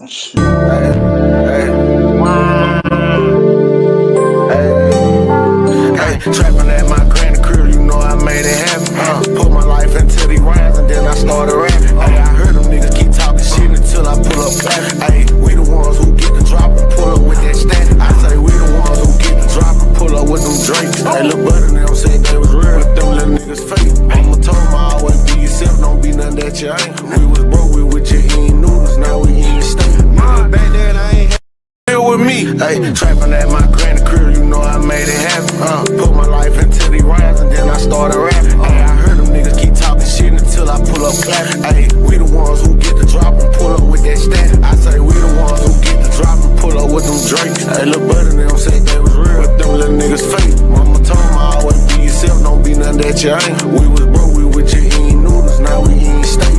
Shit. Hey, trapping at my granny crib, you know I made it happen. Put my life into these rhymes and then I started rapping. Hey, I heard them niggas keep talking shit until I pull up flat. Hey, we the ones who get the drop and pull up with that stat. I say we the ones who get the drop and pull up with them drinks. Hey, little buddy, them said they was real, but them little niggas fake. Mama told me always be yourself, don't be nothing that you ain't. We was broke, we with your eating noodles, now we eating steak. Back then I ain't with me. Hey, trapping at my granny crib, you know I made it happen. Put my life into these rhymes and then I started rapping. Hey, I heard them niggas keep talking shit until I pull up clapping. Hey, we the ones who get the drop and pull up with that stat. I say we the ones who get the drop and pull up with them drinks. Hey, little buddy, them say they was real, but them little niggas fake. Mama told me always be yourself, don't be nothing that you ain't. We was broke, we with your eating noodles, now we eating steak.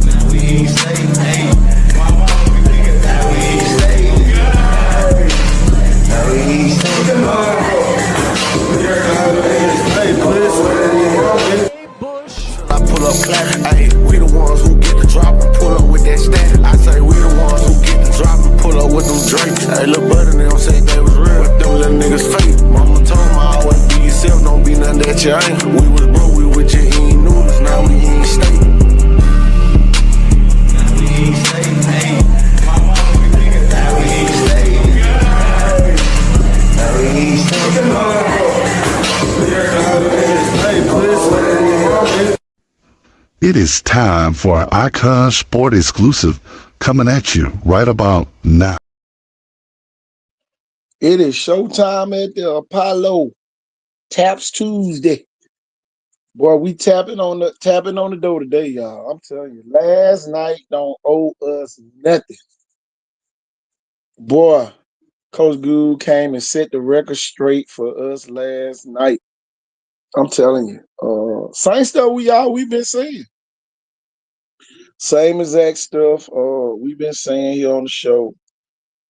Now we eating steak, hey. I pull up flat, ayy, we the ones who get the drop and pull up with that stat. I say we the ones who get the drop and pull up with them drinks. Hey, little buddy, them say they was real, but them little niggas fake. Mama told me always be yourself, don't be nothing that you ain't. We was broke, we with your eating noodles, now we eating steak. Now we eating steak, ayy. It is time for an Icon Sport exclusive coming at you right about now. It is showtime at the Apollo. Taps Tuesday. Boy, we tapping on the door today, y'all. I'm telling you, last night don't owe us nothing. Boy, Coach Gould came and set the record straight for us last night. I'm telling you. Same stuff we've been saying. Same exact stuff we've been saying here on the show.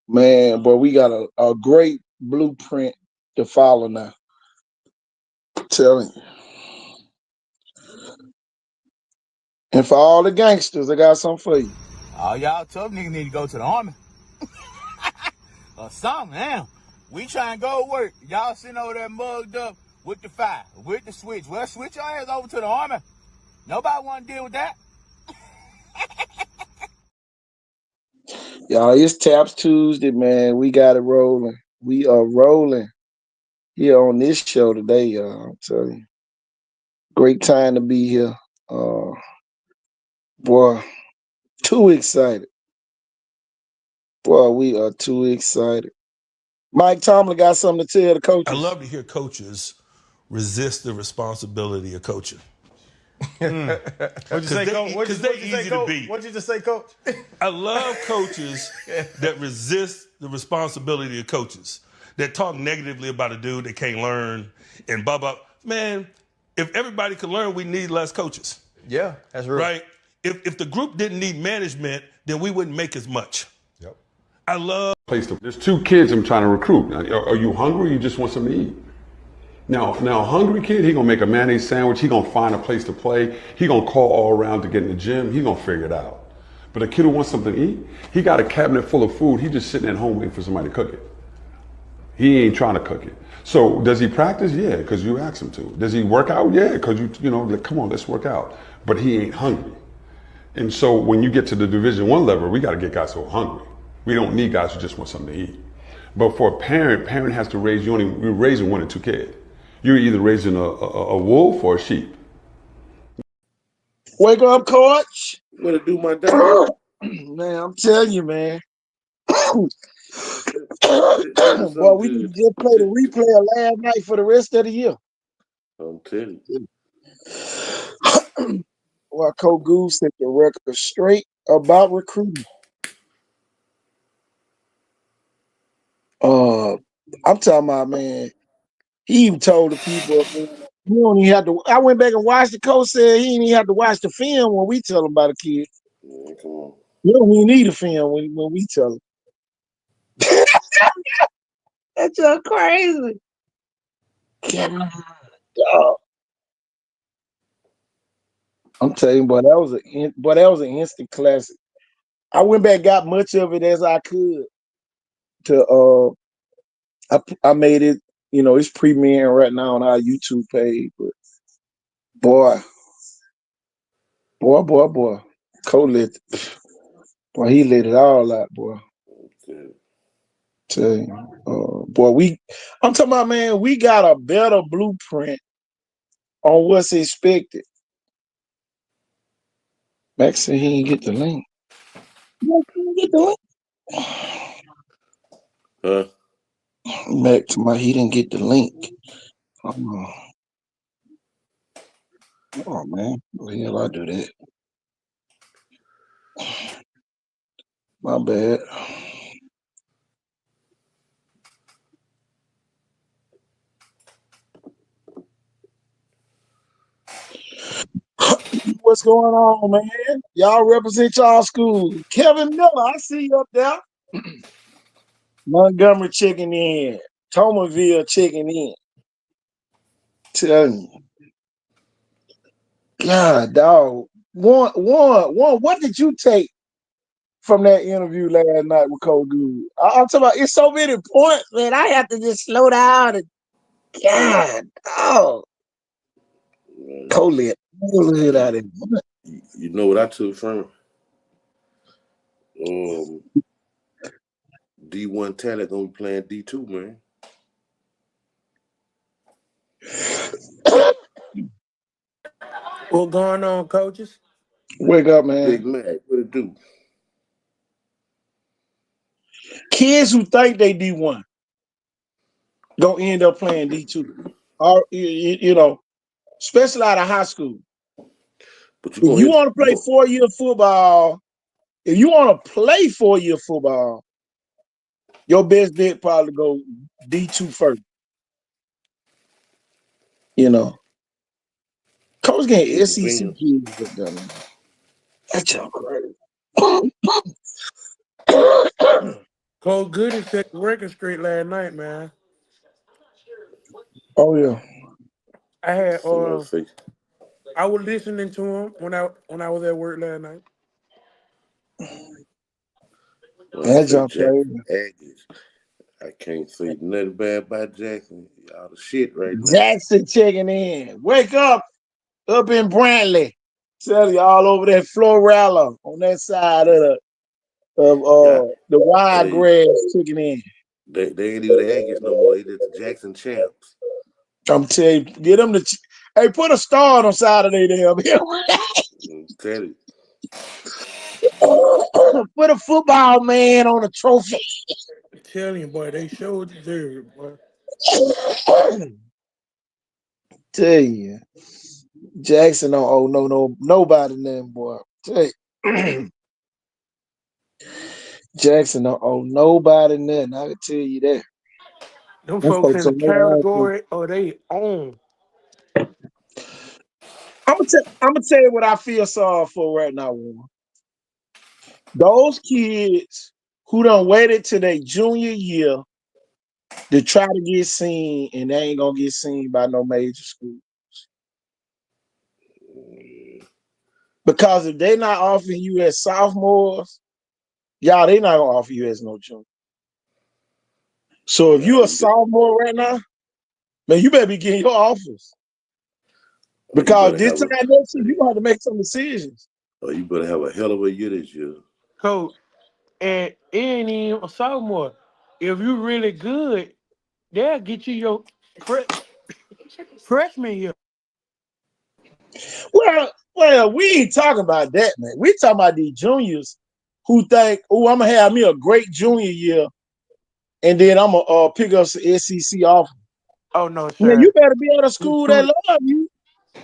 Man, boy, we got a great blueprint to follow now. I'm telling you. And for all the gangsters, I got something for you. All y'all tough niggas need to go to the army. Or something, man. We try and go to work. Y'all sitting over there mugged up with the fire, with the switch. Well, switch your ass over to the army. Nobody want to deal with that. Y'all, it's Taps Tuesday, man. We got it rolling. We are rolling here on this show today, y'all. I'm telling you. Great time to be here. Boy, too excited. Boy, we are too excited. Mike Tomlin got something to tell the coaches. I love to hear coaches resist the responsibility of coaching. What'd you say, Coach? Because they're easy to beat. What'd you just say, Coach? I love coaches that resist the responsibility of coaches, that talk negatively about a dude that can't learn and blah, blah. Man, if everybody could learn, we need less coaches. Yeah, that's real. Right? If the group didn't need management, then we wouldn't make as much. Yep. I love... There's two kids I'm trying to recruit. Are you hungry or you just want something to eat? Now, a hungry kid, he gonna make a mayonnaise sandwich, he gonna find a place to play, he gonna call all around to get in the gym, he gonna figure it out. But a kid who wants something to eat, he got a cabinet full of food, he just sitting at home waiting for somebody to cook it. He ain't trying to cook it. So does he practice? Yeah, because you ask him to. Does he work out? Yeah, because you know, like, come on, let's work out. But he ain't hungry. And so when you get to the Division I level, we gotta get guys who are hungry. We don't need guys who just want something to eat. But for a parent has to raise, you're raising one or two kids. You're either raising a wolf or a sheep. Wake up, coach. Gonna do my thing. Man, I'm telling you, man. Well, we need to just play the replay of last night for the rest of the year. I'm telling you. Well, Coach Gould set the record straight about recruiting. I'm talking about, man. He even told the people, man, you don't even have to. I went back and watched the coach said he didn't even have to watch the film when we tell him about a kid. Yeah, come on. You don't even need a film when we tell him. That's just crazy. God, dog. I'm telling you, boy, that was an instant classic. I went back, got much of it as I could. To I made it. You know, it's premiering right now on our YouTube page. But boy, Cole lit. Boy, he lit it all out, boy. Okay. Tell you, boy, I'm talking about, man, we got a better blueprint on what's expected. Max said he didn't get the link. Max didn't get the link. Huh? Max, he didn't get the link. Oh man, what the hell I do that? My bad. What's going on, man? Y'all represent y'all school. Kevin Miller, I see you up there. Montgomery checking in. Tomerville checking in. Telling you. God, dog. One, what did you take from that interview last night with Cole Good? I'm talking about, it's so many points, man. I have to just slow down and God, dog. Cole lit out of it. You know what I took from D1 talent gonna be playing D2, man. What going on, coaches? Wake up, man. Big Mac, what it do? Kids who think they D1 gonna end up playing D2. Or you know, especially out of high school. But If you want to play 4-year football, your best bet probably go D2 first. You know. Coach getting SEC kids up there, man. That's y'all crazy. Cole Goody set the record straight last night, man. Oh yeah. I had I was listening to him when I was at work last night. That's y'all crazy. I can't say nothing bad about Jackson. Y'all the shit right now. Jackson checking in. Wake up in Brantley. Tell you all over that Florella on that side of the wide grass checking in. They ain't even the Aggies no more. They just the Jackson champs. I'm telling you, get them to hey, put a star on Saturday damn here. Tell you. Put a football man on a trophy. I'm telling you, boy, they showed deserve it, boy. Tell you, Jackson don't owe nobody nothing, boy. Tell you. Jackson don't owe nobody nothing. I can tell you that. Them folks in the category, they own. I'm gonna tell you what I feel sorry for right now, woman. Those kids who done waited till their junior year to try to get seen, and they ain't gonna get seen by no major schools. Because if they not offering you as sophomores, y'all, they not gonna offer you as no junior. So if you a sophomore right now, man, you better be getting your offers. Because this time next year, you gonna have to make some decisions. Oh, you better have a hell of a year this year. Coach, and it ain't even a sophomore. If you really good, they'll get you your freshman year. Well, we ain't talking about that, man. We talking about these juniors who think, oh, I'm gonna have me a great junior year, and then I'm gonna pick up some SEC offer. Oh no, sir. Man, you better be at a school that love you.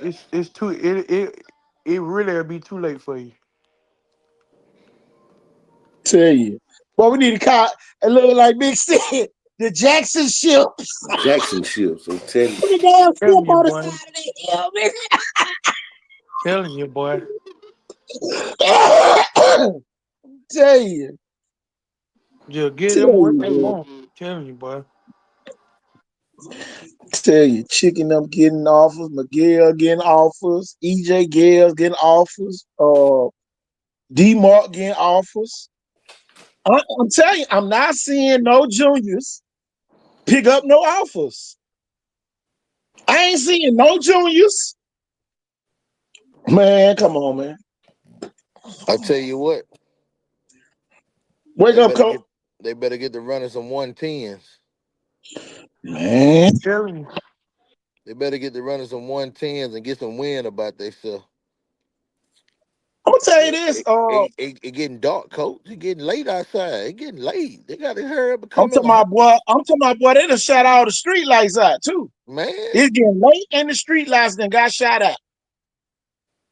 It's too it really will be too late for you. Tell you. Well, we need to call a little like Big said, the Jackson ships. Jackson ships, I'm telling you. Put a damn ship on the side of the helmet. Telling you, boy. Tell you. Just get them what they want. Telling you, boy. Tell you, Chicken up getting offers, Miguel getting offers, EJ Gales getting offers, D-Mark getting offers. I'm telling you, I'm not seeing no juniors pick up no offers. I ain't seeing no juniors. Man, come on, man. I tell you what, Wake they up, better coach. get they better get to running some 110s. Man. Telling you. They better get to running some 110s and get some wind about themselves. I'm gonna tell you It, this. it, it getting dark, coach. It getting late outside. It getting late. They gotta hurry up and I'm come in talking the house. about boy. I'm talking about boy. They done shot all the street lights out too. Man, It's getting late and the street lights done got shot out.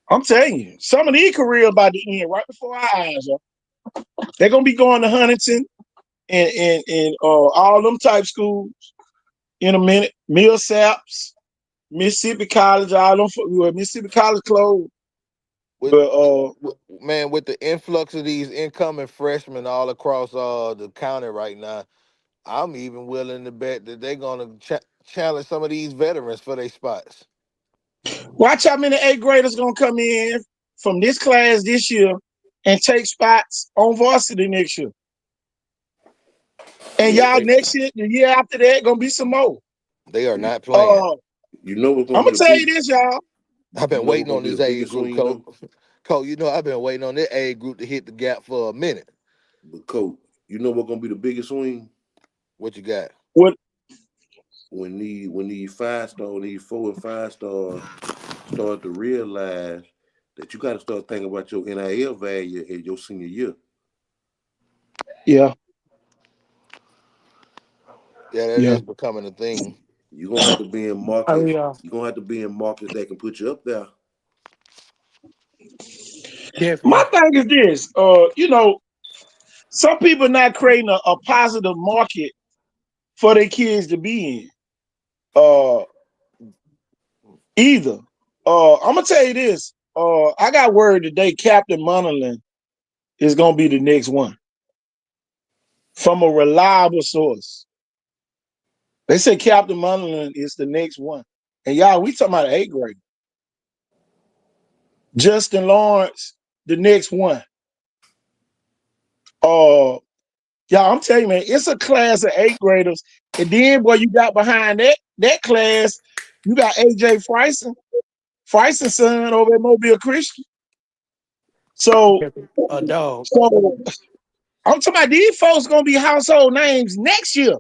I'm telling you, some of these careers about to end right before our eyes. Yo. They're gonna be going to Huntington and all them type schools in a minute. Millsaps, Mississippi College, all them Mississippi College closed. with, But man, with the influx of these incoming freshmen all across the county right now, I'm even willing to bet that they're gonna challenge some of these veterans for their spots. watch how many 8th graders gonna come in from this class this year and take spots on varsity next year. And Yeah, y'all next year, the year after that, gonna be some more. They are not playing. you know what's I'm gonna be gonna the tell you big. this, y'all. I've You been know what's waiting gonna on be the this age biggest group, swing Coach. though. Coach, I've been waiting on this age group to hit the gap for a minute. But coach, you know what's gonna be the biggest swing? What you got? What? When these 5-star, these 4 and 5-star start to realize that you got to start thinking about your NIL value in your senior year. Yeah. Yeah, that Yeah. is becoming a thing. You're gonna have to be in Oh markets. yeah, You're gonna have to be in markets that can put you up there. My definitely. thing is this. Some people not creating a positive market for their kids to be in. Either. I'm gonna tell you this. I got word today. Captain Munnerlin is gonna be the next one from a reliable source. They say Captain Munnerlin is the next one. And y'all, we talking about 8th grade. Justin Lawrence, the next one. Y'all, I'm telling you, man, it's a class of 8th graders. And then, boy, you got behind that class, you got AJ Fryson's son over at Mobile Christian. So, A dog. so I'm talking about these folks gonna be household names next year.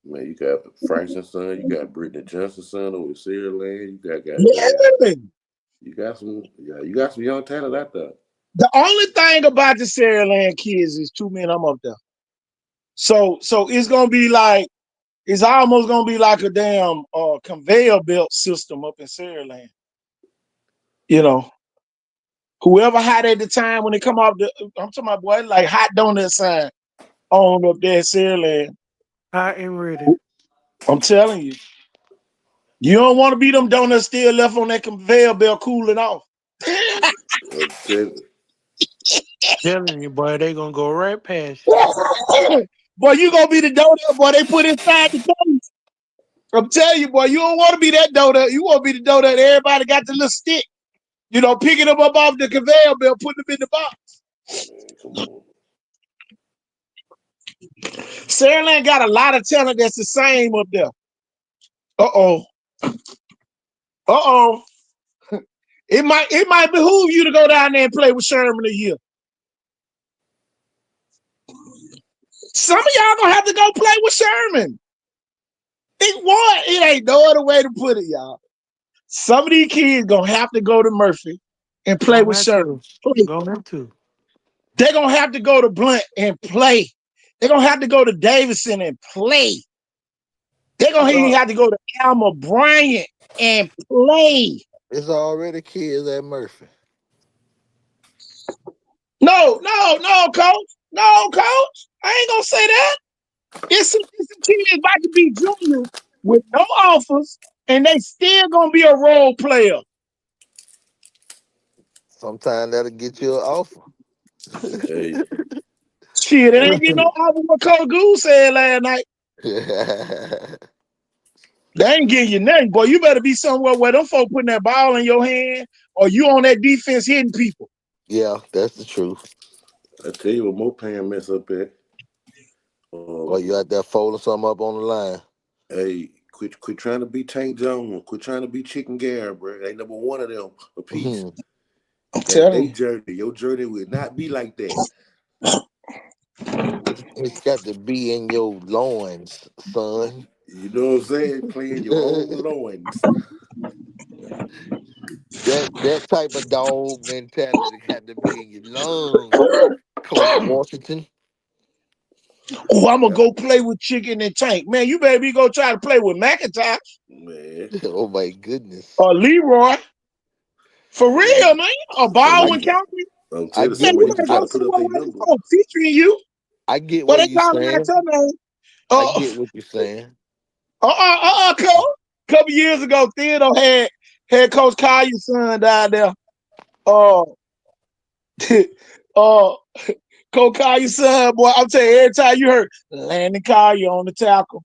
Man, you got Frank's son, you got Brittany Johnson's son over at Sierra Land, you got Yeah. you got some young talent out there. The only thing about the Sierra Land kids is 2 men. I'm up there. So it's gonna be like it's almost gonna be like a damn conveyor belt system up in Sierra Land. Whoever had at the time when they come off I'm talking about boy, like hot donut sign on up there in Sierra Land. Hot and ready. I'm telling you. You don't want to be them donuts still left on that conveyor belt cooling off. I'm telling you. Telling you, boy, they gonna go right past you. Boy, you gonna be the donut, boy, they put inside the case. I'm telling you, boy, you don't want to be that donut. You want to be the donut. Everybody got the little stick, picking them up off the conveyor belt, putting them in the box. Man, come on. Sierra Land got a lot of talent that's the same up there. Uh-oh. It might behoove you to go down there and play with Sherman a year. Some of y'all gonna have to go play with Sherman. It ain't no other way to put it, y'all. Some of these kids gonna have to go to Murphy and play Gonna with have Sherman. to. Gonna have to. They're gonna have to go to Blunt and play. They're gonna have to go to Davidson and play. They're gonna even have to go to Alma Bryant and play. It's already kids at Murphy. No, coach. No, coach. I ain't gonna say that. It's some kids about to be juniors with no offers, and they still gonna be a role player. Sometimes that'll get you an offer. Hey, Shit, they ain't getting no offer what Coach Goose said last night. They ain't getting you nothing, boy. You better be somewhere where them folk putting that ball in your hand, or you on that defense hitting people. Yeah, that's the truth. I tell you what, more Pam mess up at. Or you out there folding something up on the line. Hey, quit trying to be Tank Jones. Quit trying to be Chicken Gary, bro. Ain't number one of them a piece. I'm That's telling their you. journey. Your journey will not be like that. It's got to be in your loins, son. You know what I'm saying? Playing your own loins. That type of dog mentality got to be in your lungs, Coach Washington. Oh, I'm gonna go play with Chicken and Tank. Man, you better be go try to play with McIntyre Man. Oh my goodness. or Leroy. For real, man. Or Baldwin get- County. I'm I telling you, get Man, somewhere you you what can better try go to put up somewhere their where they number. go featuring you. I get But what they you're calling out saying. your name. I get what you're saying. Couple years ago, Theodore had Coach Collier's son down there. Coach Collier's son, boy, I'm telling you, every time you heard Landon Collier on the tackle.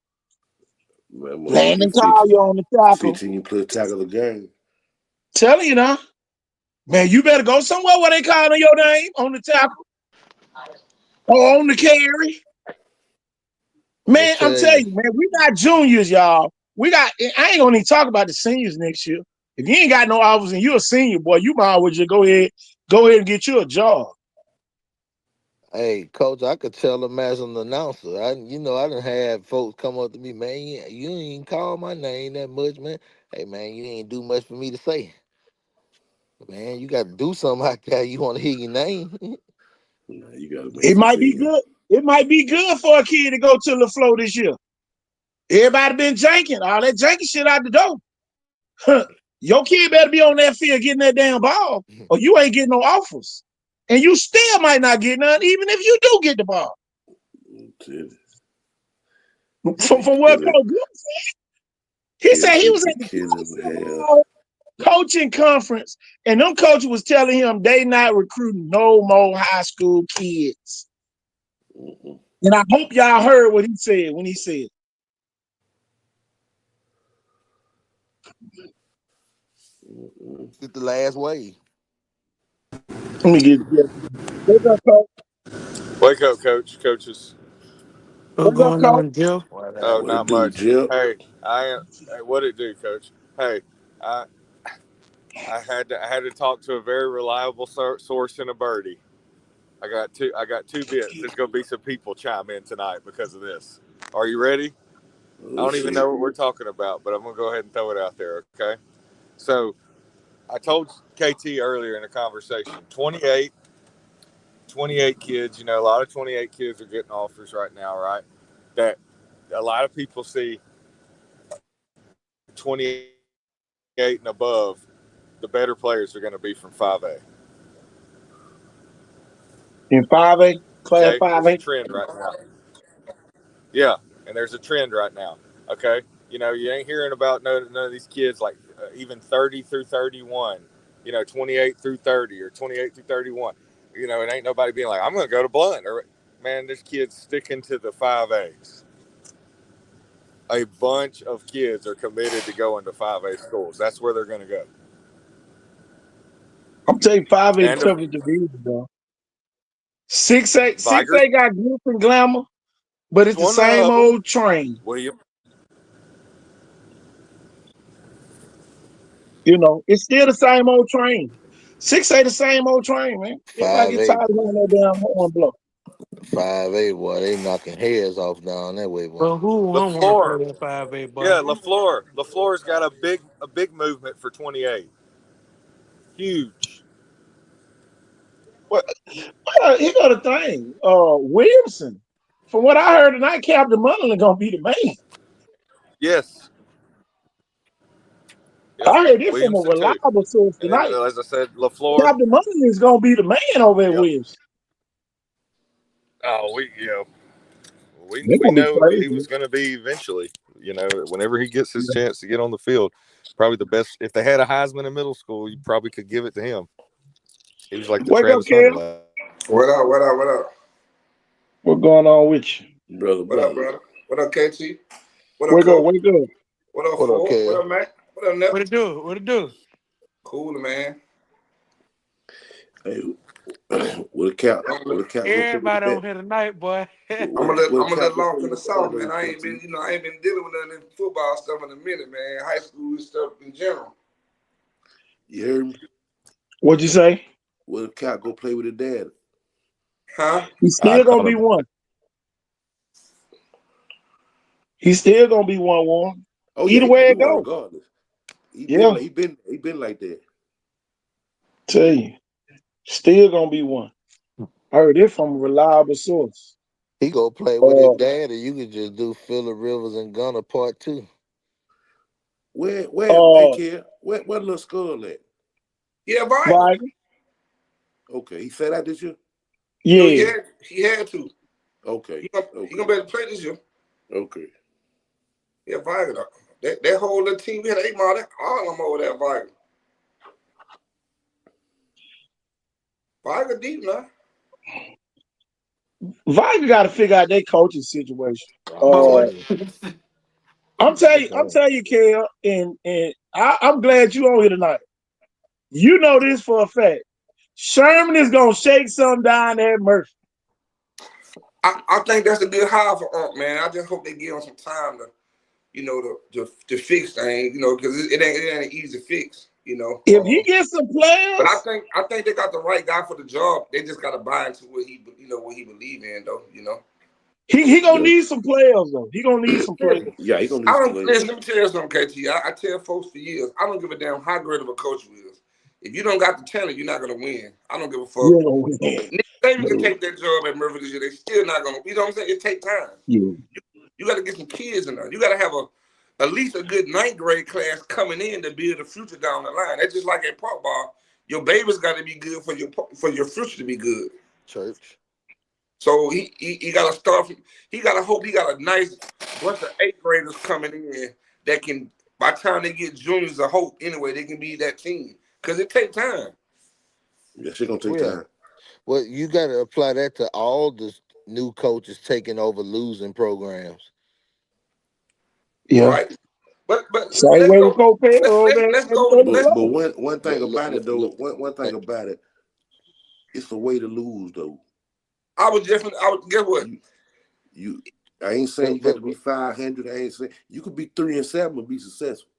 Man, Landon get Collier on the tackle. 15 plus tackle a game. Telling you now. Man, you better go somewhere where they calling your name on the tackle. Or on the carry. Man, I'm telling you, man, we got juniors, y'all. I ain't gonna even talk about the seniors next year. If you ain't got no offers and you're a senior, boy, you might as well just go ahead and get you a job. Hey, Coach, I could tell them as an announcer. I done had folks come up to me, man, you ain't call my name that much, man. Hey, man, you ain't do much for me to say. Man, you got to do something out there. You want to hear your name? Nah, you gotta make It some might be sense. good. It might be good for a kid to go to LaFleur this year. Everybody been janking, all that janking shit out the door. Your kid better be on that field getting that damn ball, or you ain't getting no offers. And you still might not get none, even if you do get the ball. From what Coach Blue said, he said he was at the coaching conference, and them coaches was telling him they not recruiting no more high school kids. And I hope y'all heard what he said when he said. Get the last wave. Let me get wake up, Coach. Wake up, coaches. What's Wake up, going Coach. on, Jeff? Oh, What it not do, much. Jip? Hey, what it do, Coach? Hey, I had to talk to a very reliable source in a birdie. I got two bits. There's gonna be some people chime in tonight because of this. Are you ready? I don't even know what we're talking about, but I'm gonna go ahead and throw it out there. Okay. So I told KT earlier in the conversation, 28 kids. A lot of 28 kids are getting offers right now, right? That a lot of people see 28 and above, the better players are going to be from 5A. In 5A, class Okay, 5A. there's a trend right now. Yeah, and there's a trend right now. Okay, you ain't hearing about none of these kids like even 30 through 31. 28 through 30 or 28 through 31. It ain't nobody being like, I'm going to go to Blunt. Or man, there's kids sticking to the 5As. A bunch of kids are committed to going to 5A schools. That's where they're going to go. I'm telling you, 5A tough to beat, bro. 6A got glitz and glamour, but it's the same old train. It's still the same old train. 6A the same old train, man. Everybody get tired of hearing that damn horn blow. 5A, boy, they knocking heads off down that way, boy. Well, who don't want to play that 5A, boy? Yeah, LaFleur. LaFleur's got a big movement for 28. Huge. Well, here go the thing. Williamson. From what I heard tonight, Captain Munley gonna be the man. Yes. I heard it from a Williamson too. reliable source And then, tonight. as I said, LaFleur. Captain Munley is gonna be the man over at Williamson. Oh, we They're gonna know be he was going to be eventually. Whenever he gets his chance to get on the field, probably the best. If they had a Heisman in middle school, you probably could give it to him. He was like the Wake Travis up, Kel. Hunter. What up? What's going on with you? Brother. What up, KT? What up, Wake Coach? up. What up, Ford? What up, Matt? What up, Nep? What it do? Cool, man. Hey, With a cap go play Everybody with on here tonight, boy. I'm gonna let Lock in the with South, that, man. I ain't been dealing with none of this football stuff in a minute, man. High school stuff in general. You heard me? What'd you say? With a cap go play with his dad. Huh? He's still gonna be one. He's still gonna be 1-1. Oh, Either yeah, way he it goes. regardless. He been like that. Tell you, still gonna be one. I heard it from a reliable source. He go play with his dad, or you could just do Phillip Rivers and Gunner Part 2. Where little Skull at? Yeah, right. Right. Okay, he said that this year? Yeah. He had to. Okay. He gonna be able to play this year. Okay. Yeah, Viger. That whole little team, we had 8 mile, all of them over there, Viger. Viger deep now. Viger got to figure out their coaching situation. I'm telling you, Kel, and I'm glad you on here tonight. You know this for a fact. Sherman is gonna shake something down there at Murphy. I think that's a good hire for Unc, man. I just hope they give him some time to fix things, because it ain't an easy fix, If he gets some players, but I think they got the right guy for the job. They just got to buy into what he believe in, though. He gonna need some players though. He gonna need some players. Yeah, he gonna need some players. Listen, let me tell you something, KT. I tell folks for years, I don't give a damn how great of a coach you is. If you don't got the talent, you're not gonna win. I don't give a fuck. Nick Saban can take that job at Murphy this year. They still not gonna. You know what I'm saying? It take time. Yeah. You got to get some kids in there. You got to have at least a good 9th grade class coming in to build the future down the line. That's just like at Park Ball. Your baby's got to be good for your future to be good. Church. So he got to start. He got to hope he got a nice bunch of 8th graders coming in that can, by the time they get juniors, a hope anyway, they can be that team. Because it takes time. Yeah, it's gonna take time. Well, you got to apply that to all the new coaches taking over losing programs. Yeah. Right. But same way with Coach Perry. Let's go. But one thing about it though, one thing about it, it's a way to lose though. I would guess what? I ain't saying you got to be 500. I ain't saying you could be 3-7 and be successful.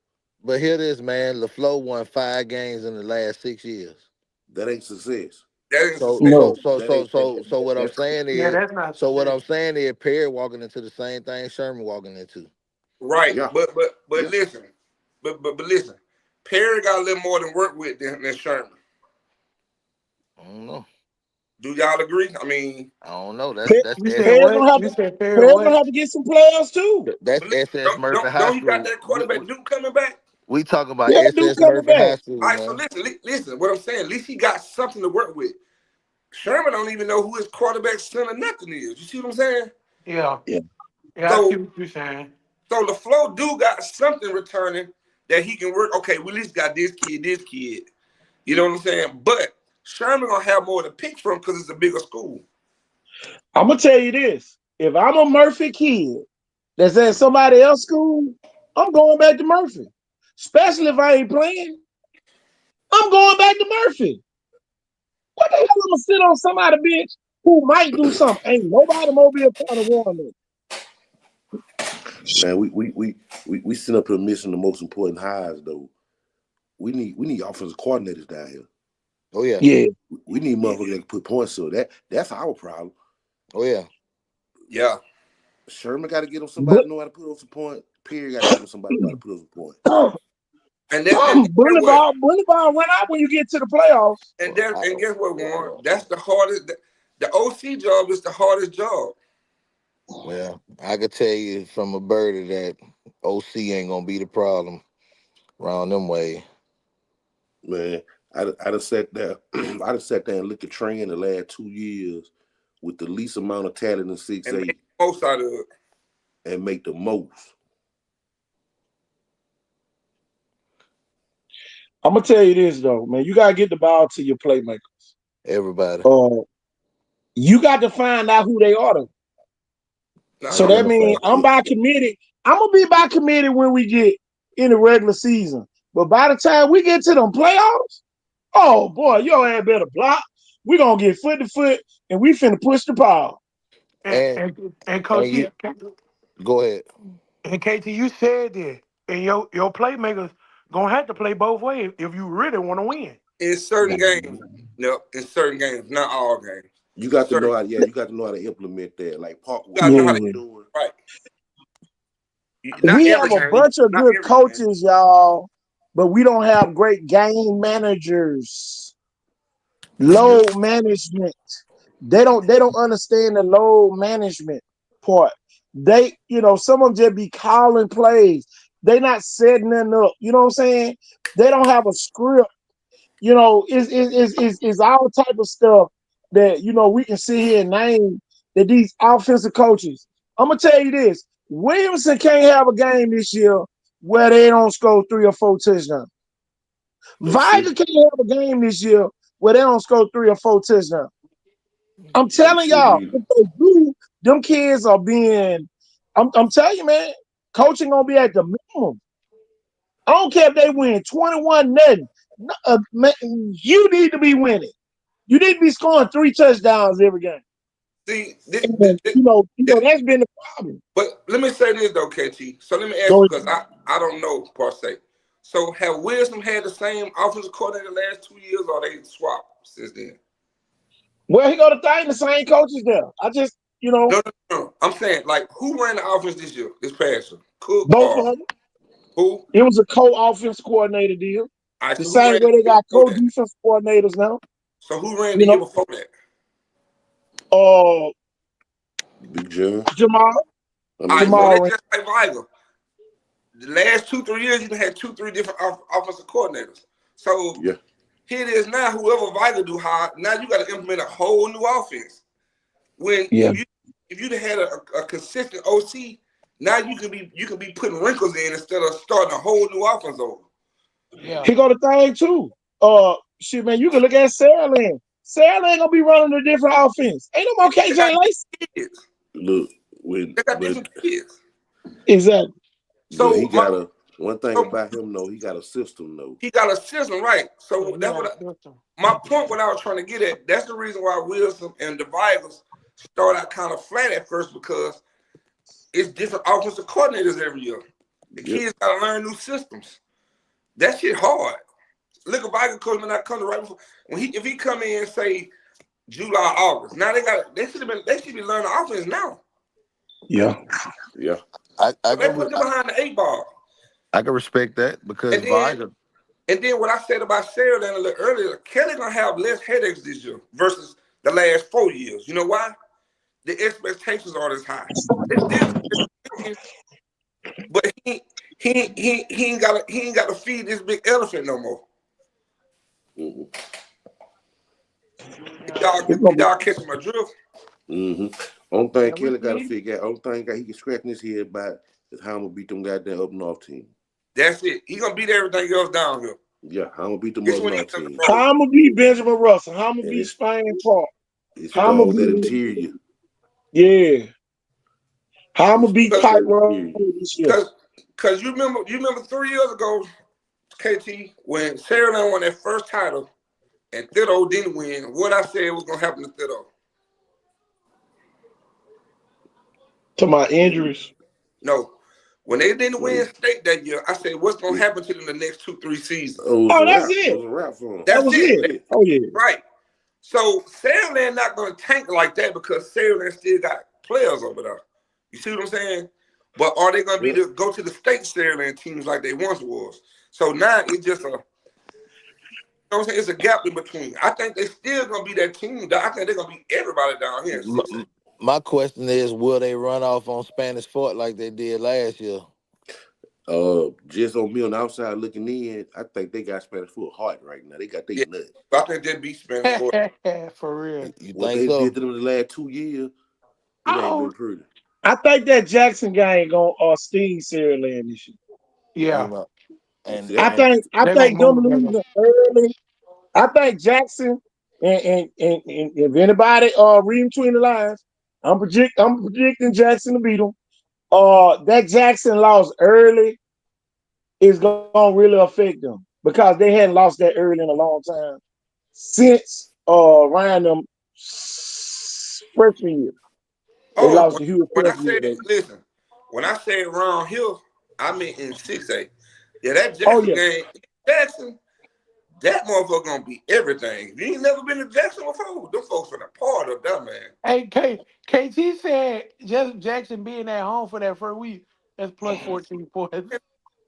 But hear this, man. LaFleur won 5 games in the last 6 years. That ain't success. So what I'm saying is, Perry walking into the same thing Sherman walking into. Right. Yeah. But listen, but listen, Perry got a little more to work with than Sherman. I don't know. Do y'all agree? I mean, I don't know. That's Perry gonna have to get some players too. That's SS Murphy High School. Don't he got that quarterback Duke coming back? We talking about SS Murphy High School. All right, so listen. What I'm saying, at least he got something to work with. Sherman don't even know who his quarterback son or nothing is. You see what I'm saying? Yeah. So, I see what you're saying. So LaFleur do got something returning that he can work. Okay, we at least got this kid. You know what I'm saying? But Sherman gonna have more to pick from because it's a bigger school. I'm gonna tell you this: if I'm a Murphy kid that's at somebody else's school, I'm going back to Murphy. Especially if I ain't playing, I'm going back to Murphy. What the hell am I gonna sit on somebody's bench who might do something? Ain't nobody Mobile trying to warn me. Man, we sit up here missing the most important hires though. We need offensive coordinators down here. Oh yeah. Yeah. We need motherfuckers that can put points. So that's our problem. Oh yeah. Yeah. Sherman got to get him somebody know how to put up some points. Perry got to get him somebody know how to put up some points. And then bully ball run out when you get to the playoffs. And guess what, Warren? That's the hardest. The OC job is the hardest job. Well, I could tell you from a birdie that OC ain't gonna be the problem around them way. Man, I'd have sat there. I'd have sat there and looked at Trey in the last 2 years with the least amount of talent in 6'8". Most out of it. And make the most. I'm gonna tell you this though, man. You gotta get the ball to your playmakers. Everybody. You got to find out who they are. So that means I'm by committee. I'm gonna be by committee when we get in the regular season. But by the time we get to them playoffs, oh boy, your ass better block. we gonna get foot to foot, and we finna push the ball. And Coach, and you go ahead. and KT, you said that, and your playmakers gonna have to play both ways if you really want to win. In certain games, no, in certain games, not all games. You got to know how. Yeah, you got to know how to implement that. Like Park, You gotta know how to doing. right. We have a bunch of good coaches, y'all, but we don't have great game managers. Load management. They don't understand the load management part. They, some of them just be calling plays. They not setting them up. You know what I'm saying? They don't have a script. It's all type of stuff that we can sit here and name that these offensive coaches. I'm gonna tell you this: Williamson can't have a game this year where they don't score 3 or 4 touchdowns. Viger can't have a game this year where they don't score 3 or 4 touchdowns. I'm telling y'all, if they do, them kids are being. I'm telling you, man, coaching gonna be at the minimum. I don't care if they win 21-0. Man, you need to be winning. You need to be scoring 3 touchdowns every game. See, that's been the problem. But let me say this though, KT. So let me ask you, because I don't know per se. So have Wilson had the same offensive coordinator the last 2 years, or they swapped since then? Well, he got to thank the same coaches there. I just, No. I'm saying, like, who ran the offense this year, this past year? Cook. Both of them. Who? It was a co-offense coordinator deal. Right, the same way they got co-defense coordinators now. So who ran the year before that? Big John. Jamal. Jamal. So just like Viger. The last 2-3 years, you had 2-3 different offensive coordinators. So here it is now. Whoever Viger do hard, now you got to implement a whole new offense. When if you'd had a consistent OC, now you can be putting wrinkles in instead of starting a whole new offense over. Yeah. He got a thing too. Shit, man, you can look at Saraland. Saraland gonna be running a different offense. Ain't no more KJ Lacey. Look, they got different kids. Exactly. So he got one thing about him though. He got a system though. He got a system, right? So that's my point. What I was trying to get at. That's the reason why Wilson and the Vigers start out kind of flat at first, because it's different offensive coordinators every year. The kids got to learn new systems. That shit hard. Look at Viger coach when I come to right before if he come in and say July, August. Now they should be learning offense now. Yeah. They put them behind the 8 ball. I can respect that because Viger. And then what I said about Saraland a little earlier, Kelly gonna have less headaches this year versus the last 4 years. You know why? The expectations are this high. But he ain't got to feed this big elephant no more. Y'all catching my drift? Only thing Kelly got to figure out. Only thing he can scratch his head about is how I'm gonna beat them goddamn up north team. That's it. He gonna beat everything else down here. Yeah, how I'm gonna beat them up north team. How I'm gonna beat Benjamin Russell? How I'm gonna beat Spain Park? How I'm gonna beat that interior. Yeah. How I'm gonna beat Pike Road this year? Because you remember 3 years ago, KT, when Saraland won that first title and Thibodeau didn't win, what I said was gonna happen to Thibodeau. To my injuries? No. When they didn't win state that year, I said, what's gonna happen to them the next 2-3 seasons? That's it. That's it. Oh yeah. Right. So Saraland not gonna tank like that because Saraland still got players over there. You see what I'm saying? But are they gonna be to go to the state Saraland teams like they once was? So now it's just it's a gap in between. I think they still gonna be that team. I think they're gonna be everybody down here. My question is, will they run off on Spanish Fort like they did last year? Just on me on the outside looking in, I think they got Spanish Fort hard right now. They got their nuts. I think they beat Spanish Fort. For real. What they did to them in the last 2 years, it ain't been pretty. I think that Jackson game gonna sting Saraland this year. Yeah. And I think them losing early. I think Jackson and if anybody reading between the lines, I'm predicting Jackson to beat them. That Jackson loss early is gonna really affect them because they hadn't lost that early in a long time since random freshman year. They lost to Hughes when I freshman year. said listen, when I said round here, I mean in 6A. Yeah, that Oh, Jackson yeah. game, Jackson, that motherfucker gonna be everything. If you ain't never been to Jackson before, them folks finna part of that, man. Hey, KT said just Jackson being at home for that first week, that's plus 14 points.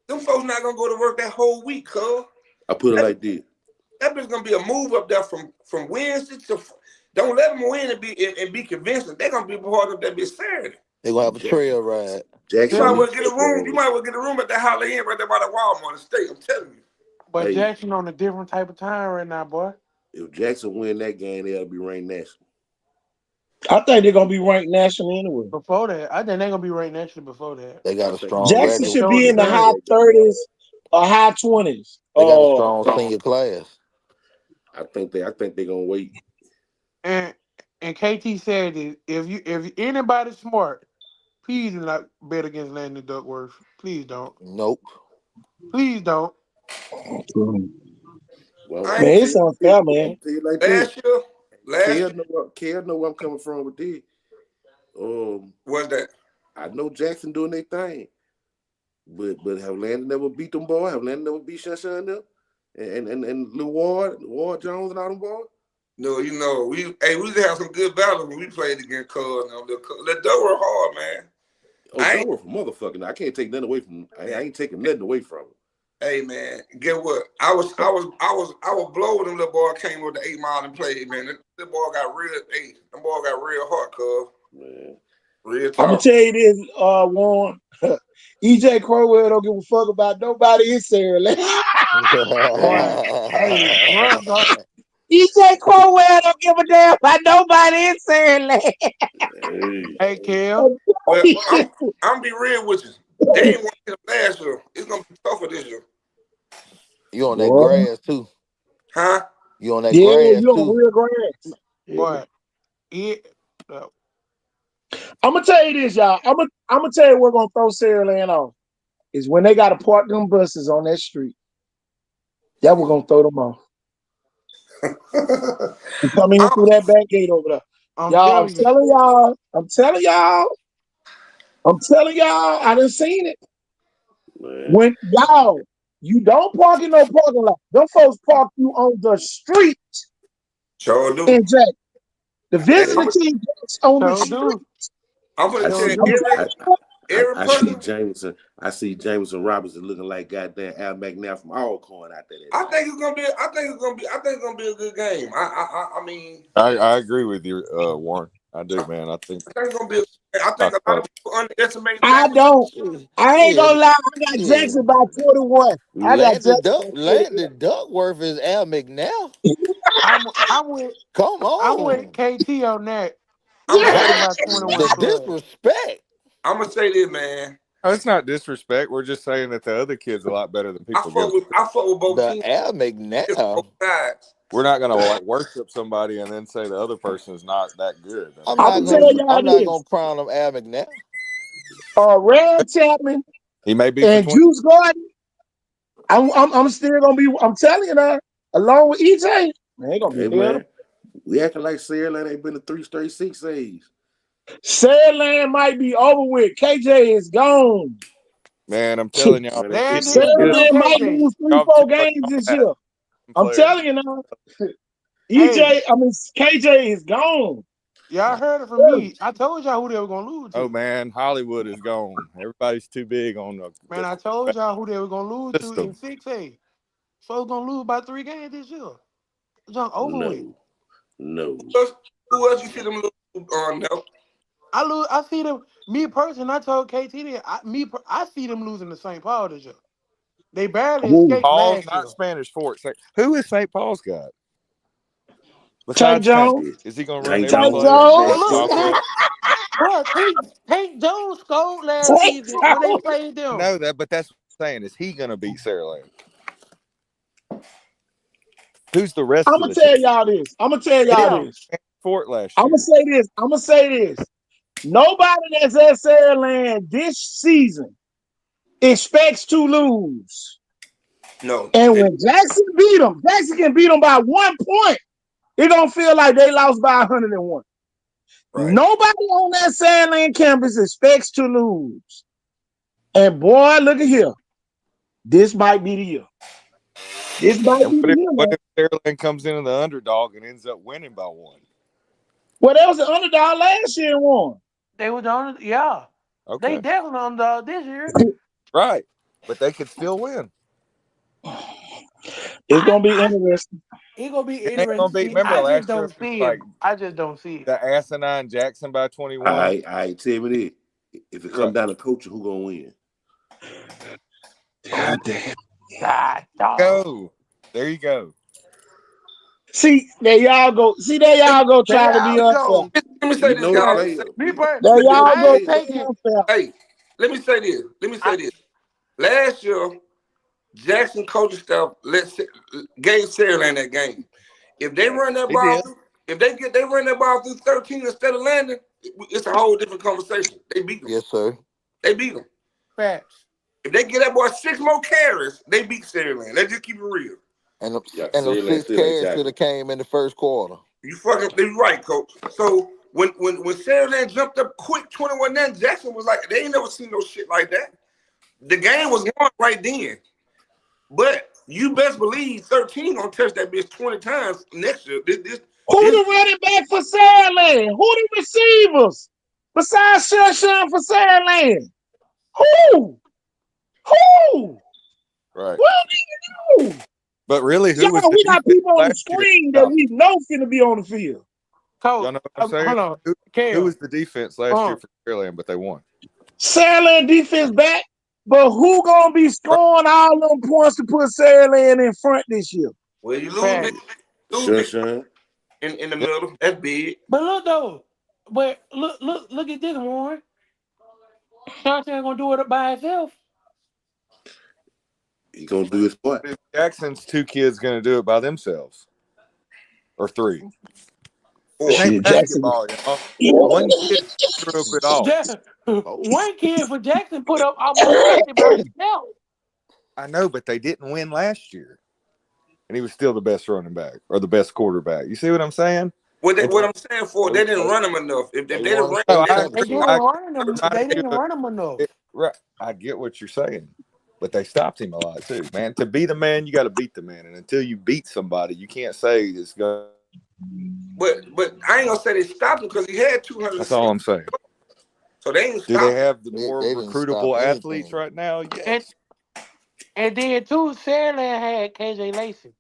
Them folks not gonna go to work that whole week, cuz. I put it like this. That bitch gonna be a move up there from Wednesday to. Don't let them win and be convincing. They're gonna be part of that bitch Saturday. They're gonna have a trail ride. You might well get a room. You might well get a room at that Holiday Inn right there by the Walmart State. I'm telling you. But Hey. Jackson on a different type of time right now, boy. If Jackson win that game, they'll be ranked national. I think they're gonna be ranked nationally anyway. Before that, I think they're gonna be ranked nationally before that. They got a strong Jackson regular. should be in the high 30s or high 20s. They got a strong senior class. I think they're gonna wait. And KT said that if anybody's smart, please do not bet against Landon Duckworth. Please don't. Nope. Please don't. Well, Man, it's unfair, man. Kel know where I'm coming from with this. What's that? I know Jackson doing their thing, but have Landon never beat them boys? Have Landon never beat Shun them? And Lil Ward Jones and all them boys? No, you know, we used to have some good battles when we played against Cuz. Let Duckworth hard, man. Duckworth, motherfucking! I can't take nothing away from. I ain't taking nothing away from him. Hey man, get what? I was blowing them little boy came with the 8 Mile and played, man. That boy got real hard, cuz. Man. Real talk. I'm gonna tell you this, Warren. EJ Crowell don't give a fuck about nobody in Sarah Land. EJ Crowell don't give a damn about nobody in Sarah Land. Hey, Kel. Well, I'm gonna be real with you. They ain't want to last year. It's gonna be tougher this year. You on that grass too? Huh? You on that yeah, grass you on too? real grass. Boy, I'm gonna tell you this, y'all. I'm gonna tell you what's gonna throw Sarah Land off is when they gotta park them buses on that street. That was gonna throw them off. You come in through that back gate over there. I'm telling y'all, I done seen it. Man. When y'all, you don't park in no parking lot. Them folks park you on the street. Sure do. In Jack. The visiting team on the street. I'm gonna tell you, I see Jameson. I see Jameson Robinson looking like goddamn Al McNabb from Alcorn out there. I think it's gonna be a good game. I mean, I agree with you, Warren. I do, man. I think it's gonna be. I think a lot of people underestimate. I don't. I ain't gonna lie. I got Jackson by 41. Landon Duckworth is Al McNabb. I'm with. Come on. I'm with KT on that. The disrespect. I'm gonna say this, man. Oh, it's not disrespect. We're just saying that the other kid's a lot better than people give. I fuck with both teams. Al McNabb. We're not gonna like worship somebody and then say the other person is not that good. I'm not gonna crown him Al McNabb. Red Chapman. He may be and Juice Gordon. I'm still gonna be. I'm telling you now, along with EJ, man, gonna be man. We acting like Sarah Land ain't been to 3 straight 6As. Sarah Land might be over with. KJ is gone. Man, I'm telling y'all. Sarah Land might lose 3-4 games this year. I'm telling you now. KJ is gone. Y'all heard it from me. I told y'all who they were gonna lose to. Oh man, Hollywood is gone. Everybody's too big on the. Man, I told y'all who they were gonna lose to in 6A. So gonna lose by 3 games this year. It's over with. No. Who else you see them lose on? No. I see them. Me personally, I told KT that I see them losing to St. Paul this year. They barely escaped last year. Not Spanish Fort. Who is St. Paul's got? Tank Jones. Is he going to run Tank Jones? Tank Jones scored last season when they played them. No, but that's what I'm saying. Is he going to beat Sarah Land? Who's the rest? I'm gonna tell y'all this. Fort last year. I'm gonna say this. Nobody that's at Sarah Land this season expects to lose. No. And when Jackson beat them, Jackson can beat them by 1 point. It's gonna feel like they lost by 101. Right. Nobody on that Sandland campus expects to lose. And boy, look at here. This might be the year. This might be the year. What if Saraland comes in as the underdog and ends up winning by 1? Well, they was the underdog last year and won. They were the underdog. Yeah. Okay. They definitely underdog this year. Right. But they could still win. It's gonna be interesting. It's gonna be It ain't gonna be. interesting. Remember I last just don't year, see like it. I just don't see it. the asinine Jackson by 21. I tell me this. If it comes down to coaching, who gonna win? God damn. God, dog. Go. There you go. See, there y'all go. See, there y'all go trying to be There y'all unfair. go. Let me say You this, know y'all. the Me player. personally, There y'all I go ain't trying to taking. be unfair. Hey, let me say this. Let me say this. Last year, Jackson coaching staff gave Saraland that game. If they run that They ball, did. if they run that ball through 13 instead of landing, it's a whole different conversation. They beat them. Yes, sir. They beat them. Facts. If they get that boy 6 more carries, they beat Saraland. Let's just keep it real. And Yeah, those Saraland 6 still ain't carries Jackson. should have came in the first quarter. You right, coach. So when Saraland jumped up quick 21-9, Jackson was like, they ain't never seen no shit like that. The game was won right then. But you best believe 13 gonna touch that bitch 20 times next year. Who the running back for Sandland? Who the receivers? Besides Shun for Sandland? Who? Right. What do you do? But really, who was Y'all, the we got defense people on the last year? screen that we know finna be on the field. Coach, Y'all know what I'm saying? hold on. Who Cam. was the defense last year for Saraland, but they won? Sandland defense back, but who gonna be scoring all them points to put Sandland in front this year? Well, you lose Shun. in the middle. That's big. But look though, look at this, Warren. Johnson ain't gonna do it by himself. He gonna do his part. Jackson's 2 kids gonna do it by themselves, or 3. Shit, It ain't Jackson. basketball, y'all. One kid threw up it all. One kid for Jackson put up almost 50 by himself. I know, but they didn't win last year, and he was still the best running back or the best quarterback. You see what I'm saying? What I'm saying for, they didn't run him enough. If they didn't run They didn't run him enough. Right. I get what you're saying, but they stopped him a lot too, man. To beat a man, you got to beat the man, and until you beat somebody, you can't say it's going. But I ain't gonna say they stopped him because he had 200. That's all I'm saying. So they ain't. Do they have the more they didn't recruitable stop athletes anything. right now? Yes. And then too, Saraland had KJ Lacey.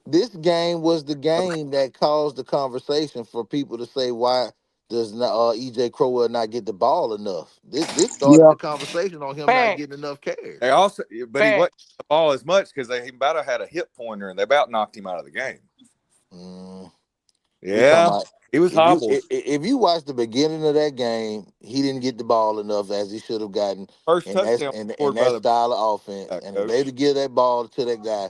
This game was the game that caused the conversation for people to say, why does EJ Crowell not get the ball enough? This started the conversation on him not getting enough carries. They also, but he wasn't the ball as much because he about to had a hip pointer and they about knocked him out of the game. Yeah, he was hobbled. If you watch the beginning of that game, he didn't get the ball enough as he should have gotten. First and touchdown and scored that by style of offense. And if they would give that ball to that guy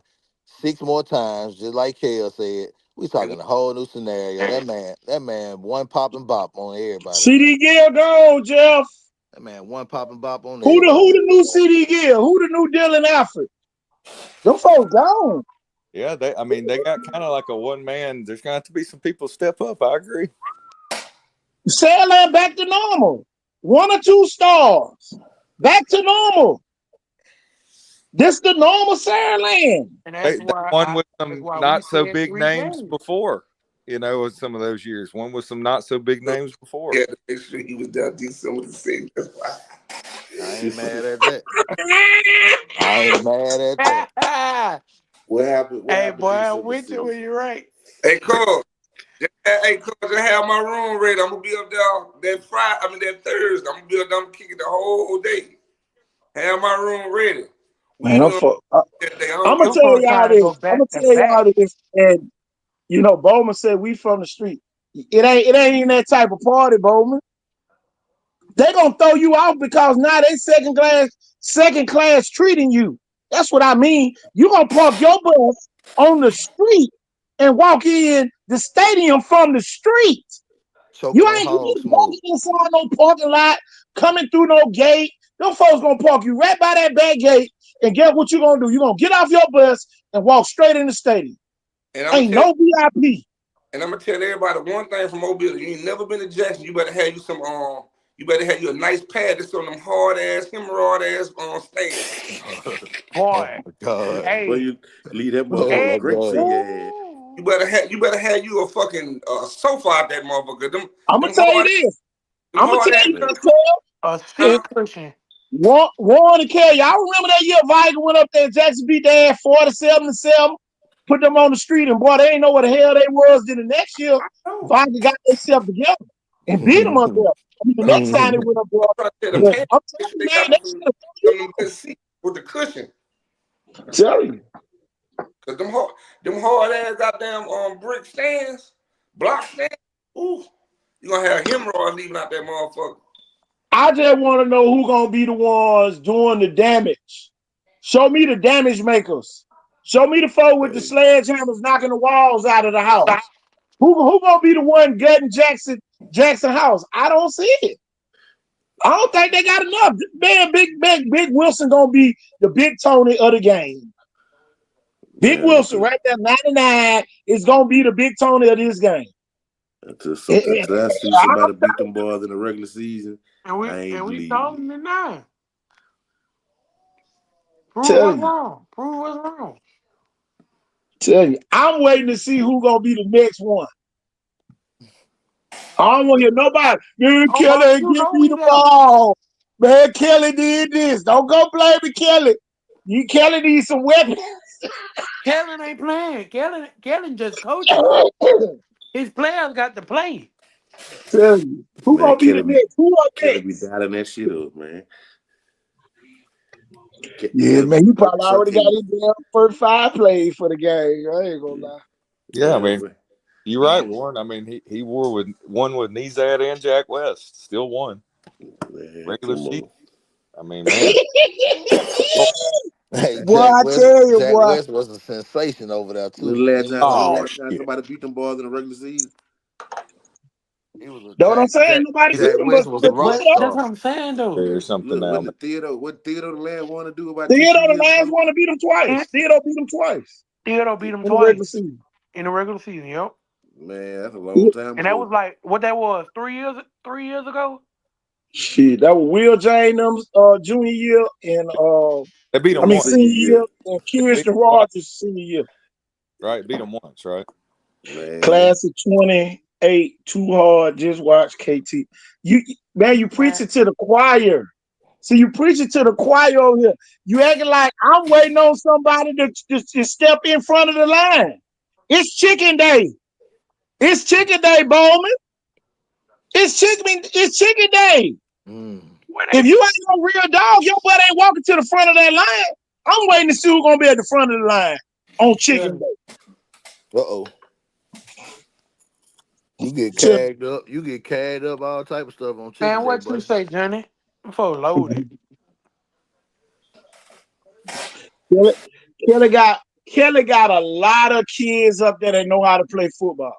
6 more times, just like Kale said, we talking a whole new scenario. That man, one pop and bop on everybody. CD Gill go, Jeff. That man, one pop and bop on Who everybody. the new CD Gill? Who the new Dylan Alfred? Them folks gone. Yeah, they got kind of like a one man. There's going to have to be some people step up. I agree. Sandland back to normal. 1 or 2 stars. Back to normal. This the normal Sandland. And that's why one with some not so big names games. before. In some of those years. One with some not so big names before. Yeah, to make sure he was down to some of the things. That's why. I ain't mad at that. I ain't mad at that. What happened? Hey, boy, I'm with you when you're right. Hey, Cole. Hey, Cole, I have my room ready. I'm gonna be up there that Thursday. I'm gonna be up there. I'm kicking the whole day. Have my room ready. Man, I'm gonna tell y'all this. I'm gonna tell y'all this. And Bowman said we from the street. It ain't even that type of party, Bowman. They gonna throw you out because now they second class treating you. That's what I mean. You gonna park your bus on the street and walk in the stadium from the street. You ain't walking inside no parking lot, coming through no gate. Them folks gonna park you right by that back gate, and get what you gonna do. You gonna get off your bus and walk straight in the stadium. And I'm Ain't gonna tell no VIP. and I'm gonna tell everybody one thing from Mobile. You ain't never been to Jackson. You better have you some you better have you a nice pad that's on them hard ass hemorrhoid ass stands. Boy, Oh my God. But hey, you leave that Oh motherfucker my hey, grapes in God. your ass. you better have you a fucking sofa out that motherfucker. I'm gonna tell you this. Them I'm gonna hard tell ass you Man. this, concrete. a Cub. seat cushion. Warren and Kelly, y'all remember that year Viking went up there and Jackson beat their ass 47-7, put them on the street, and boy, they ain't know what the hell they was. Then the next year, No. Viking got themselves together and beat them up there. I mean, the next time they went up there, I'm trying to tell the but pad. I'm They telling you, man, got that some shit of them good seats with the cushion. I'm telling you. Cause them hard ass goddamn brick stands, block stands. Ooh, you gonna have hemorrhoids leaving out that motherfucker. I just want to know who gonna be the ones doing the damage. Show me the damage makers. Show me the folk with the sledgehammers knocking the walls out of the house. Who gonna be the one gutting Jackson house? I don't see it. I don't think they got enough. Man, Big Wilson gonna be the big Tony of the game. Big Man, Wilson right there, 99, is gonna be the big Tony of this game. until I see somebody beat them boys in the regular season, And we I ain't and we believing told it. him tonight. Prove Tell what's you, wrong. Prove what's wrong. I'm waiting to see who gonna be the next one. I don't want to hear nobody. Man, Oh, Kelly Bobby, ain't you give know me we the there. ball. Man, Kelly did this. Don't go blame me, Kelly. Kelly needs some weapons. Kellen ain't playing. Kellen just coaching. His players got to play. Tell you, who Man, gonna be the next? Who up Kelly be next? dialing that shit up, man. Yeah, Kelly be man, he like, probably already got Chucky. his damn first 5 plays for the game. I ain't gonna lie. Yeah, I Man, mean, you're right, Warren. I mean, he won with Nezad and Jack West. Still won. Regular come season. on. I mean, man. Hey, Boy, I Jack tell you, West boy. was a sensation over there When too. the last Oh time shit. somebody beat them boys in the regular season? He was a Know what I'm saying? Nobody beat Jack him, West was a but rock That's star. what I'm saying, though. There's something Look, now, man. what Theodore the last want to do about Theodore 2-3 the years last ago? one to beat him twice. Theodore beat him twice Theodore beat him in the regular twice season. in the regular season, yep. Man, that's a long time And that was ago. like what that was 3 years ago. Shit, that was Will Jane junior year and They beat him once. senior Senior year year. and Beat Kirsten him once, Rogers senior year. right? Beat him once, right? Man. Class of 28, too hard. Just watch KT. You preaching to the choir. See, you preaching to the choir over here. You acting like I'm waiting on somebody to step in front of the line. It's chicken day. It's chicken day, Bowman. It's chicken day. If you ain't no real dog, your butt ain't walking to the front of that line. I'm waiting to see who's gonna be at the front of the line on chicken day. Uh-oh. You get cagged up. You get cagged up, all type of stuff on chicken Man, day, what you buddy. say, Johnny? I'm for loaded. Kelly got a lot of kids up there that know how to play football.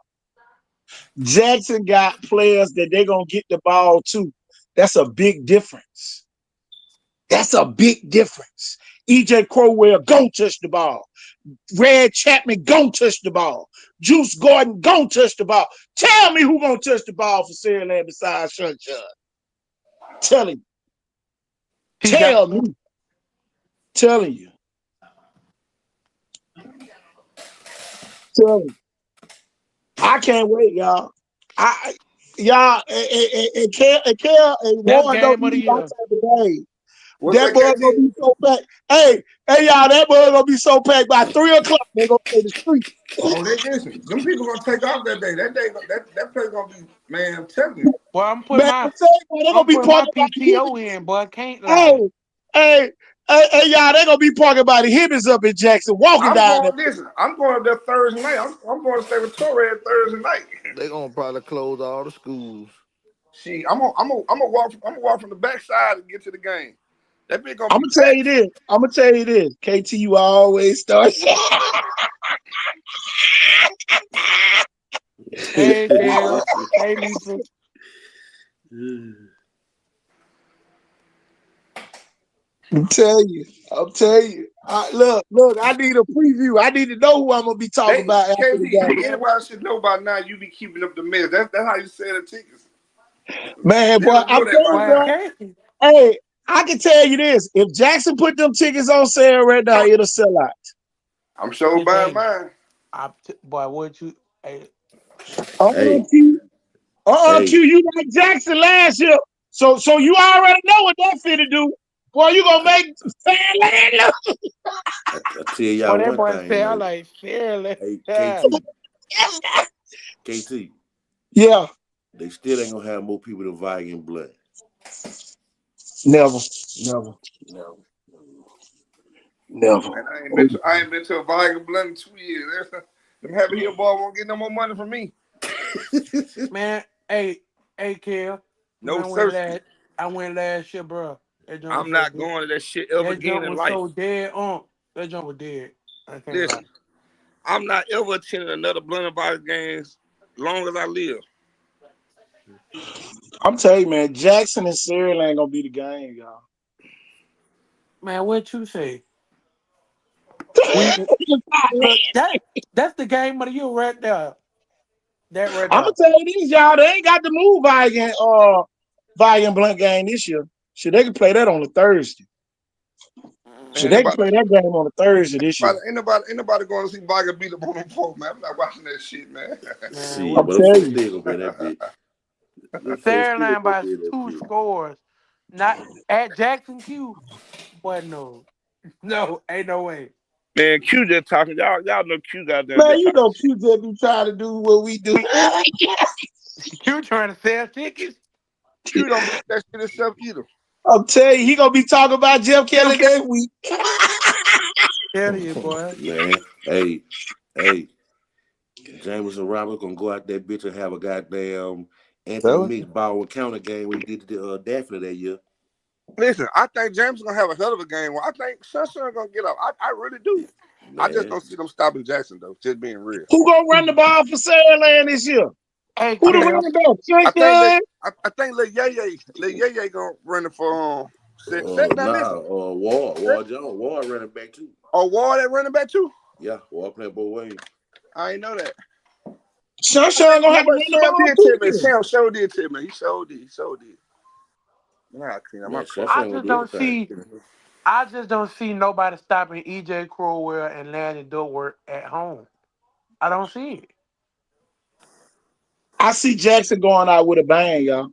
Jackson got players that they're gonna get the ball to. That's a big difference. That's a big difference. EJ Crowell gon' touch the ball. Red Chapman gon' touch the ball. Juice Gordon gon' touch the ball. Tell me who gonna touch the ball for Saraland besides Sunshine. Tell him. Tell me. Telling you. Tell him. I can't wait, y'all. Y'all and Warren don't Game of the need my year. type of day. What's That that, boy gonna KT? be so packed. Hey, y'all, that boy gonna be so packed by 3 o'clock. They gonna play the street. Oh, they listen. Them people gonna take off that day. That place gonna be, man. I'm telling you. Well, Man, they gonna be my parking by the PTO Hibbies. in, boy. I can't lie. Hey, y'all, they gonna be parking by the Hibbies up in Jackson, walking I'm down there. going. Listen, I'm going up there Thursday night. I'm going to stay with Torres Thursday night. They gonna probably close all the schools. See, I'm gonna walk from the backside and get to the game. That bitch gonna I'm be gonna tell you packed. this. KT, you always start. Hey, Dale. Hey, Lisa. I'm telling you. Look, I need a preview. I need to know who I'm gonna be talking about after the game. Anybody should know by now. You be keeping up the mess. That's how you sell the tickets. Man, boy, I'm telling you, Well, bro. Hey, I can tell you this: if Jackson put them tickets on sale right now, it'll sell out. I'm sure buying mine. Boy, what you? Hey, Q. Q, you like Jackson last year, so you already know what that finna do. Boy, you gonna make Sandland look. I tell y'all that one boy thing. sound like Fairland. Hey, KT. Yeah. They still ain't gonna have more people than Viking Blood. Never. Man, I ain't been to a Viking Blood in 2 years. Them Happy Hill boy won't get no more money from me. Man, hey, Kel. No, sir. I went last year, bro. I'm not going to that shit ever again in life. So dead on. That jump was dead. Listen, I'm not ever attending another Blunt and Vice games long as I live. I'm telling you, man, Jackson and Cyril ain't gonna be the game, y'all. Man, what you say? That's the game of the year right there. That right there. I'm gonna tell you this, y'all. They ain't got to move Viking Blunt game this year. Shit, they can play that on a Thursday. Shit, they can play that game on a Thursday this year. Ain't nobody going to see Viking beat up on them folks, man. I'm not watching that shit, man. See, but them folks still gonna be that bitch. Fairline by 2 scores. Not at Jackson Q. Boy, no. No, ain't no way. Man, Q just talking. Y'all know Q got that. Man, you know Q just be trying to do what we do. Q trying to sell tickets. Q don't believe that shit himself either. I'm telling you, he gonna be talking about Jeff Kelly that week. Tell you, boy. Man, hey. Jameson Roberts gonna go out that bitch and have a goddamn anti-mixed ball counter game when he did the Daphne that year. Listen, I think James gonna have a hell of a game. I think Sunshine gonna get up. I really do. Man. I just don't see them stopping Jackson though. Just being real. Who gonna run the ball for Sandland this year? Hey, who the running back? I think Lil Yay gonna run it for Ward Jones. Ward running back too. Oh, Ward that running back too? Yeah, Ward playing both ways. I ain't know that. Sunshine gonna have to run the ball too. Sam showed did to me. He showed did. I just don't see nobody stopping EJ Crowell and Lanny Duckworth at home. I don't see it. I see Jackson going out with a bang, y'all.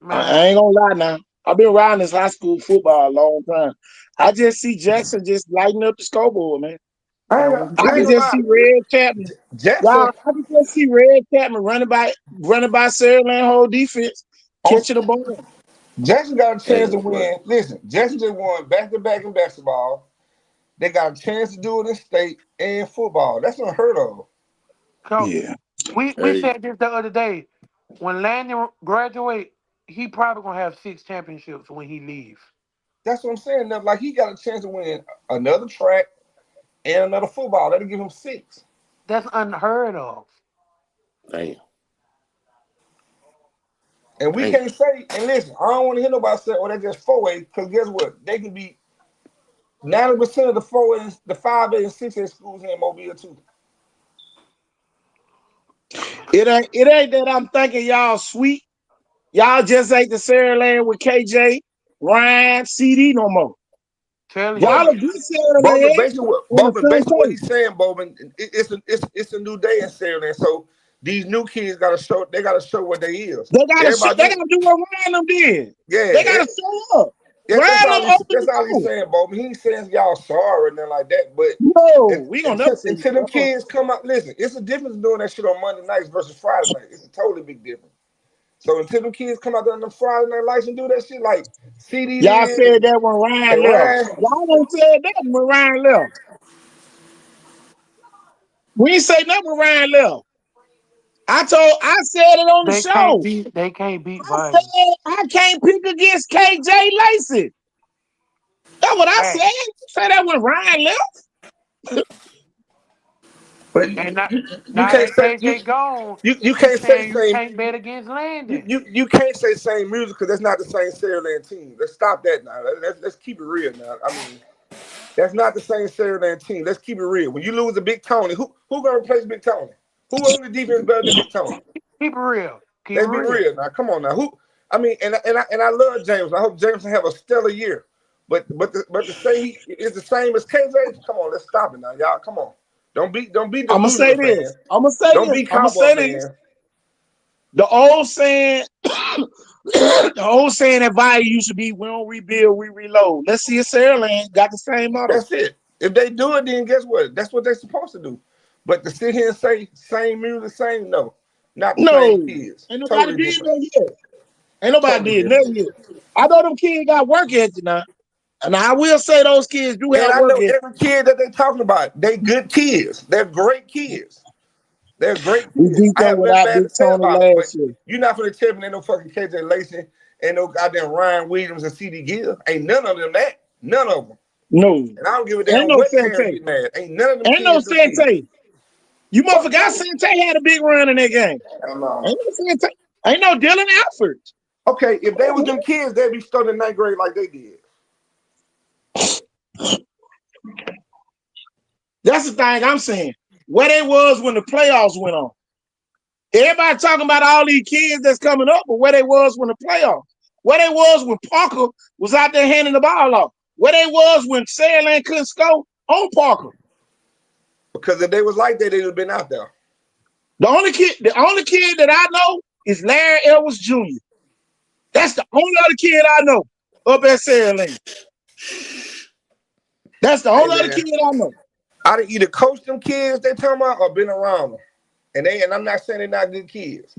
I ain't gonna lie now. I've been riding this high school football a long time. I just see Jackson just lighting up the scoreboard, man. I can just see Red Chapman. Y'all, I can just see Red Chapman running by Saraland whole defense, catching the ball. Jackson got a chance to win. Listen, Jackson just won back-to-back in basketball. They got a chance to do it in state and football. That's unheard of. Yeah. We said this the other day. When Landon graduate, he probably gonna have 6 championships when he leaves. That's what I'm saying. Like he got a chance to win another track and another football. That'll give him 6. That's unheard of. Damn. And we can't say, and listen, I don't want to hear nobody say, oh, that's just 4A, because guess what? They can be 90% of the 4A, the 5A and 6A schools here in Mobile too. It ain't that I'm thinking y'all sweet. Y'all just ain't the Saraland with KJ, Ryan, CD no more. Y'all are good Saraland. Basically what he's saying, Bobin, it's a new day in Saraland. So these new kids gotta show what they is. They gotta do what Ryan them did. Yeah, they gotta show up. That's all he's saying, Bobin. He ain't saying y'all sorry or nothing like that. But we gonna never say until them kids come out. Listen, it's a difference doing that shit on Monday nights versus Friday night. It's a totally big difference. So until them kids come out there on the Friday night lights and do that shit, like CD. Y'all said that when Ryan left. Y'all don't say that when Ryan left. We ain't say nothing when Ryan left. I said it on the show. They can't beat I said I can't pick against KJ Lacey. That's what I said. You say that when Ryan left. But And not, you now can't that say KJ gone, you you can't say saying you same can't bet against Landon. you can't say same music because that's not the same Saraland team. Let's stop that now. Let's keep it real now. I mean, that's not the same Saraland team. Let's keep it real. When you lose a Big Tony, who gonna replace Big Tony? Who on the defense better than Big Tony? Keep it real. Keep it Let's be real now. Come on now. Who? I mean, and I love James. I hope James will have a stellar year. But to say he is the same as KJ, come on, let's stop it now, y'all. Come on. Don't be I'm gonna say delusional this. fans. I'm gonna say Don't this. be I'm gonna Cowboy say this. fans. The old saying, the old saying that Vaya used to be, we don't rebuild, we reload. Let's see if Saraland got the same model. That's it. If they do it, then guess what? That's what they're supposed to do. But to sit here and say same music, same, no. Not the same kids. Ain't nobody Totally did different. nothing yet. Ain't nobody Totally did nothing yet. I know them kids got work ethic now. And I will say those kids do And have I work know ethic. every kid that they're talking about, they good kids. They're great kids. They're great We kids. beat I them have nothing without bad Big to say Tony about them, but last year. you're not going to tell me they no fucking KJ Lacey and no goddamn Ryan Williams and CD Gill. Ain't none of them that. None of them. No. And I don't give a Ain't damn no what parents Sante. get mad. Ain't none of them Ain't no kids them kids. Sante. You motherfucker forgot Sante had a big run in that game. Ain't no Sante. Ain't no Dylan Alford. Okay, if they was them kids, they'd be starting in 9th grade like they did. That's the thing I'm saying. Where they was when the playoffs went on. Everybody talking about all these kids that's coming up, but where they was when the playoffs. Where they was when Parker was out there handing the ball off. Where they was when Saraland couldn't score on Parker. Because if they was like that, they'd have been out there. The only kid that I know is Larry Edwards Jr. That's the only other kid I know up at Saraland. That's the only other kid I know. I done either coached them kids they talking about or been around them. And I'm not saying they're not good kids.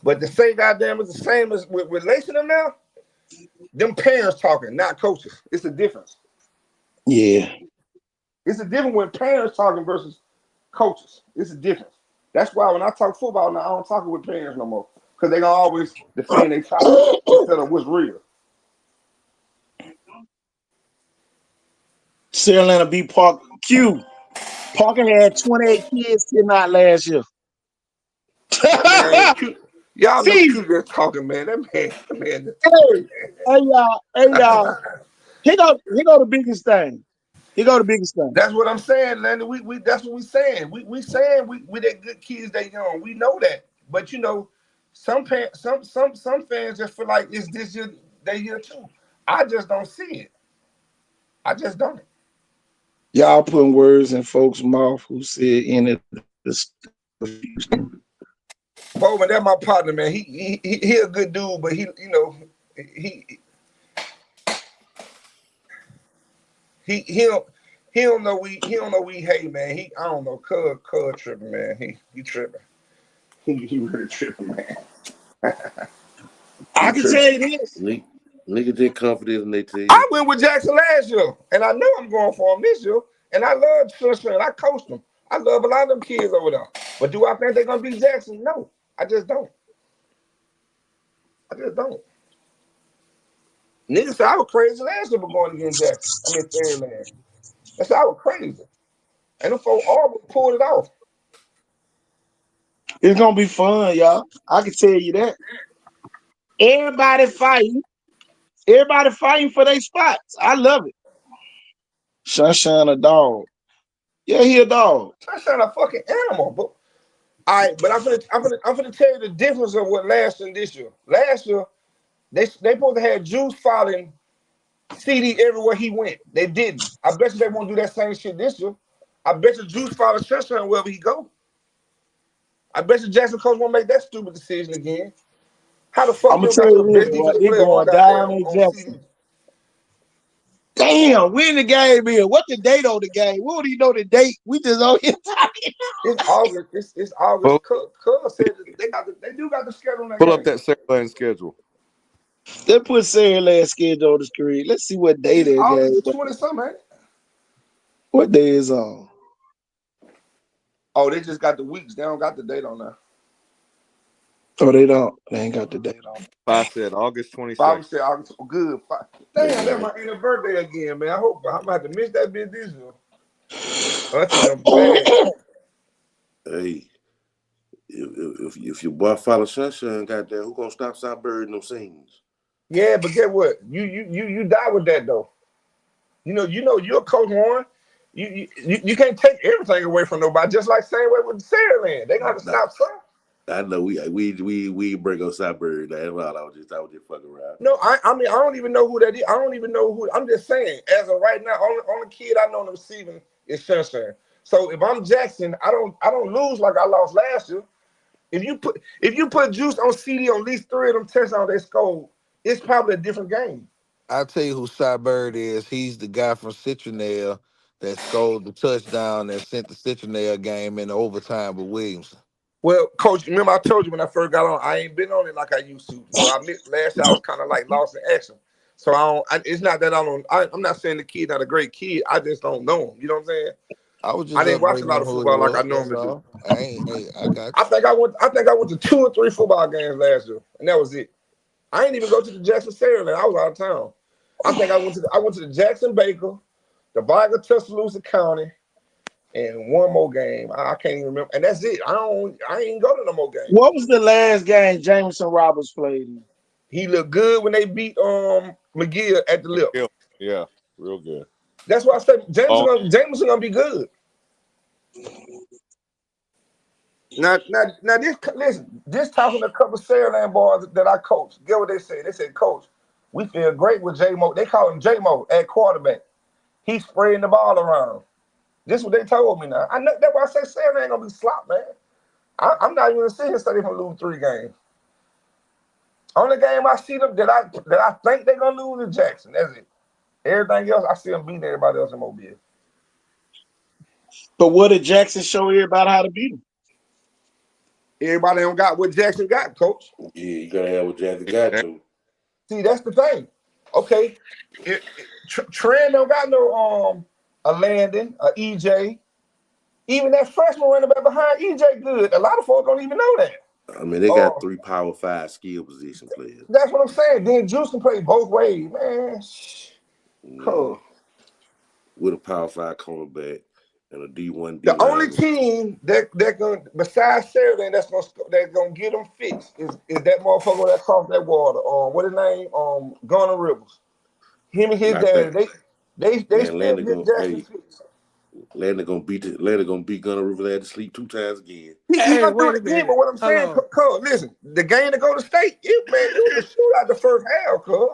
But to say goddamn it's the same as with Lacey them now, them parents talking, not coaches. It's a difference. Yeah. It's a difference when parents talking versus coaches. It's a difference. That's why when I talk football now, I don't talk with parents no more. Because they gonna always defend their child instead of what's real. Saraland beat Parker. Parker had 28 kids sitting out last year. Man, y'all know Q just talking, man. That man. Hey y'all. He go the biggest thing. That's what I'm saying, Landon. We that's what we saying. We saying we that good kids that young. We know that. But you know, some fans just feel like it's this year, they year too. I just don't see it. I just don't. Y'all putting words in folks' mouth who said in it. Bowman, that's my partner, man. He a good dude, but he don't know we hate, man. I don't know. Cuz tripping, man. He tripping. He really tripping, man. I can tell you this. Niggas just confident in their team. I went with Jackson last year, and I know I'm going for him this year. And I love Tristan. I coached them. I love a lot of them kids over there. But do I think they're gonna beat Jackson? No, I just don't. Niggas said I was crazy last year for going against Jackson. I mean, Fairland. That's I was crazy. And them folks all pulled it off. It's gonna be fun, y'all. I can tell you that. Everybody fighting for their spots. I love it. Sunshine a dog. Yeah, he a dog. Sunshine a fucking animal. But I'm gonna tell you the difference of what last year and this year. Last year, they supposed to have Juice following CD everywhere he went. They didn't. I bet you they won't do that same shit this year. I bet you Juice follows Sunshine wherever he go. I bet you Jackson coach won't make that stupid decision again. How the fuck I'm gonna you got tell your you this, best boy. defensive They player going down in Jackson. CD? Damn, when the game is? What the date on the game? We don't even know the date. We just on here talking. It's August. It's August. Cuz said they do got the schedule on that Pull game. up that Saraland schedule. They put Saraland schedule on the screen. Let's see what day that August game. 20-something, ain't it? What day is on? Oh, they just got the weeks. They don't got the date on there. Oh, they don't. They ain't got the date on. I said August 22nd. Bobby said August. Oh, good. Damn, that's my inner birthday again, man. I hope I'm about to miss that bit this year. Auntie done bad. Hey, if your boy follow Sunshine, goddamn, who gonna stop Southbury in them scenes? Yeah, but get what? You die with that though. You know you're a coach, Warren. You can't take everything away from nobody. Just like same way with Saraland, they got to stop some. I know we bring up Southbury. That's all I was just fucking around. No, I mean I don't even know who that is. I don't even know who. I'm just saying, as of right now, only kid I know in the receiving is Sunshine. So if I'm Jackson, I don't lose like I lost last year. If you put Juice on CD on at least 3 of them touchdowns they scored, it's probably a different game. I'll tell you who Cy Bird is. He's the guy from Citronelle that scored the touchdown that sent the Citronelle game in overtime with Williamson. Well, Coach, remember I told you when I first got on, I ain't been on it like I used to. So I missed last year. I was kind of like lost in action. So it's not that I'm not saying the kid not a great kid. I just don't know him. You know what I'm saying? I didn't watch a lot of football like I normally do. I got you. I think I went to 2 or 3 football games last year, and that was it. I ain't even go to the Jackson Saraland. I was out of town. I think I went to the Jackson Baker, the Vigo Tuscaloosa County, and one more game. I can't even remember, and that's it. I ain't go to no more games. What was the last game Jameson Roberts played in? He looked good when they beat McGill at the lip. Yeah, real good. That's why I said Jameson gonna be good. Now this talking to a couple of Saraland boys that I coach. Get what they say? They said, Coach, we feel great with J-Mo. They call him J-Mo at quarterback. He's spraying the ball around. This is what they told me now. I know that's why I say Saraland ain't gonna be slop, man. I'm not even sitting here saying they're gonna lose 3 games. Only game I see them that I think they're gonna lose is Jackson. That's it. Everything else, I see them beating everybody else in Mobile. But what did Jackson show everybody how to beat him? Everybody don't got what Jackson got, Coach. Yeah, you gotta have what Jackson got to. See, that's the thing. Okay, Trent don't got no a Landon, a EJ. Even that freshman running back behind EJ good. A lot of folks don't even know that. I mean, they got 3 Power 5 skill position players. That's what I'm saying. Then Juice can play both ways, man. Cool. With a Power 5 cornerback and a D1. The only team that going besides Saraland that's gonna get them fixed is that motherfucker that crossed that water. What his name? Gunner Rivers. Him and his dad. They still get Jackson fixed. Landon gonna beat Gunner Rivers. They had to sleep 2 times again. He's gonna do it again, but what I'm saying, cuz, listen, the game to go to state, it was a shootout the first half, cuz.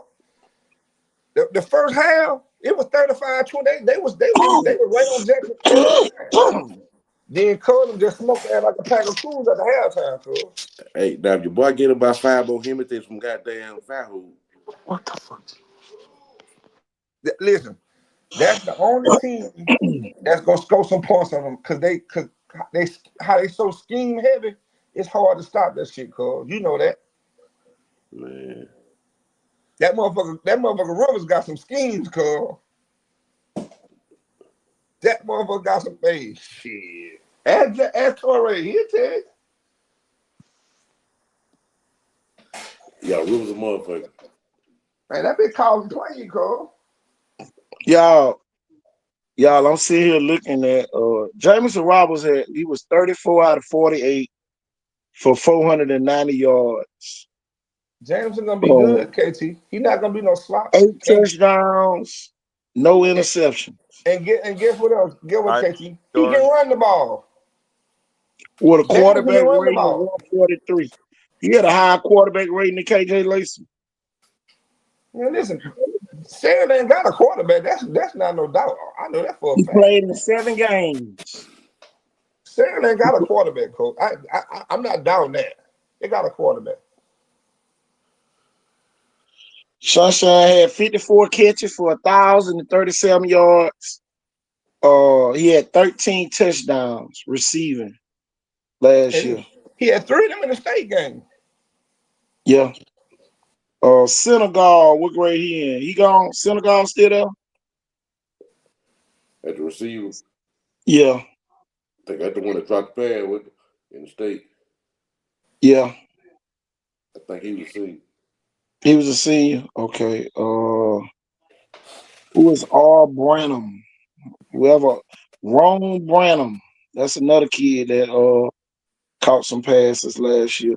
The first half, it was 35-20. They were right on Jackson. Then Cullen just smoked that like a pack of fools at the halftime, cuz. Hey, now if your boy get about 5 more hemorrhages from goddamn foul. What the fuck? Listen, that's the only team that's gonna score some points on them because they how they so scheme heavy. It's hard to stop that shit, cuz. You know that. Man. That motherfucker Rivers got some schemes, cuz. That motherfucker got some face. Shit. Ask Torre, he'll tell you. Yeah, Rivers a motherfucker. Man, that bitch calling playing, cuz. Y'all, I'm sitting here looking at Jameson Roberts he was 34 out of 48 for 490 yards. Jameson gonna be good, KT. He not gonna be no slop. 8 touchdowns, no interceptions. And guess what else? Get what, KT? He can run the ball. With a quarterback rating of 143. He had a higher quarterback rating than KJ Lacey. Man, listen, Saraland got a quarterback. That's not no doubt. I know that for a fact. He played in 7 games. Saraland got a quarterback, coach. I'm not doubting that. They got a quarterback. Sunshine had 54 catches for 1,037 yards. He had 13 touchdowns receiving last year. He had 3 of them in the state game. Yeah. Senegal, what grade he in? He gone? Senegal still there? At the receiver. Yeah. I think that's the one that dropped the pad with in the state. Yeah. I think he was senior. He was a senior. Okay. Who is R. Branham? Whoever. Ron Branham. That's another kid that caught some passes last year.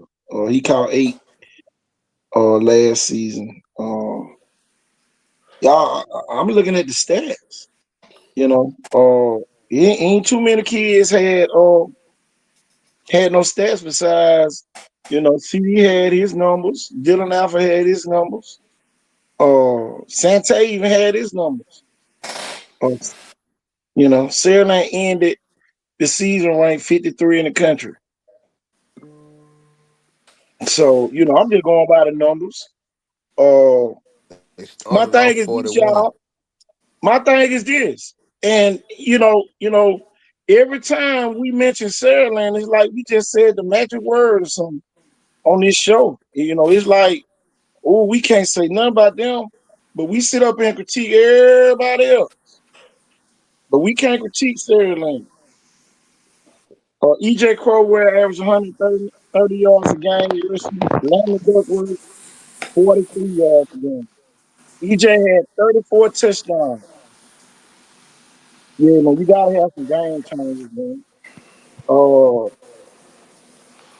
He caught 8 last season. Y'all, I'm looking at the stats. You know, ain't too many kids had no stats besides, CD had his numbers, Dylan Alpha had his numbers, Sante even had his numbers. Saraland ended the season ranked 53 in the country. So, I'm just going by the numbers. My thing is this, y'all. My thing is this. And, every time we mention Saraland, it's like we just said the magic word or something on this show. It's like, oh, we can't say nothing about them, but we sit up and critique everybody else. But we can't critique Saraland. EJ Crowell averaged 130 yards a game. Landon Duckworth, 43 yards a game. EJ had 34 touchdowns. Yeah, man, you gotta have some game changes, man.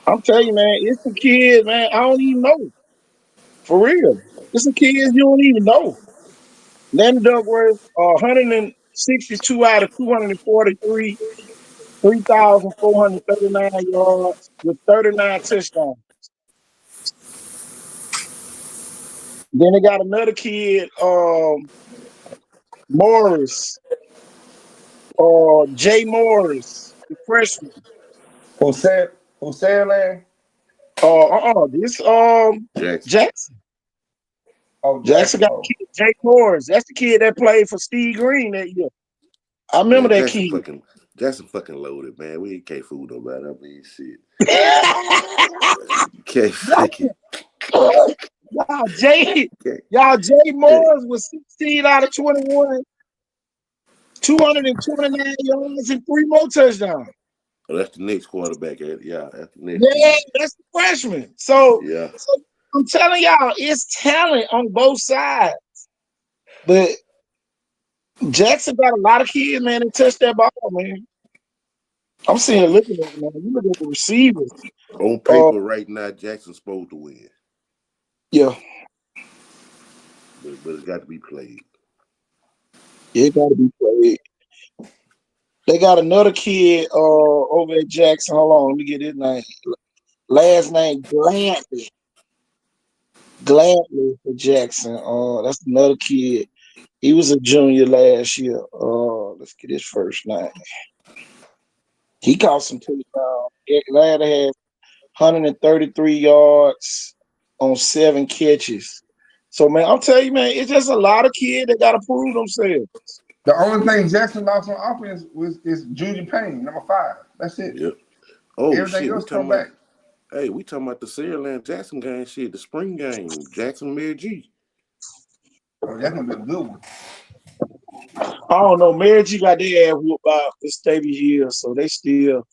I'm telling you, man, it's some kids, man. I don't even know. For real. It's some kids you don't even know. Landon Duckworth, 162 out of 243, 3,439 yards with 39 touchdowns. Then they got another kid, Morris, Jay Morris, the freshman. Saraland? This Jackson. Oh, Jackson got kid, Jay Morris. That's the kid that played for Steve Green that year. I remember that kid. Jackson fucking loaded, man. We can't fool nobody. I mean, shit. Can't fucking. Y'all, Jay Morris was 16 out of 21, 229 yards and 3 more touchdowns. Oh, that's the next quarterback. Yeah, that's the next. Yeah, that's the freshman. So I'm telling y'all, it's talent on both sides. But Jackson got a lot of kids, man, that touch that ball, man. I'm looking at it, man. You look at the receivers. On paper right now, Jackson's supposed to win. Yeah. But it's got to be played. Yeah, it got to be played. They got another kid over at Jackson. Hold on, let me get his name. Last name Gladly. Gladly for Jackson. That's another kid. He was a junior last year. Let's get his first name. He caught some touchdowns. Gladly had 133 yards on 7 catches. So, man, I'll tell you, man, it's just a lot of kids that got to prove themselves. The only thing Jackson lost on offense is Julian Payne, number 5. That's it. Yep. Oh, everything shit, else come back. Hey, we talking about the Saraland Jackson game, shit, the spring game, Jackson Mary G. Oh, that's gonna be a good one. I don't know. Mary G got their ass whooped out this Stevie Hill, so they still.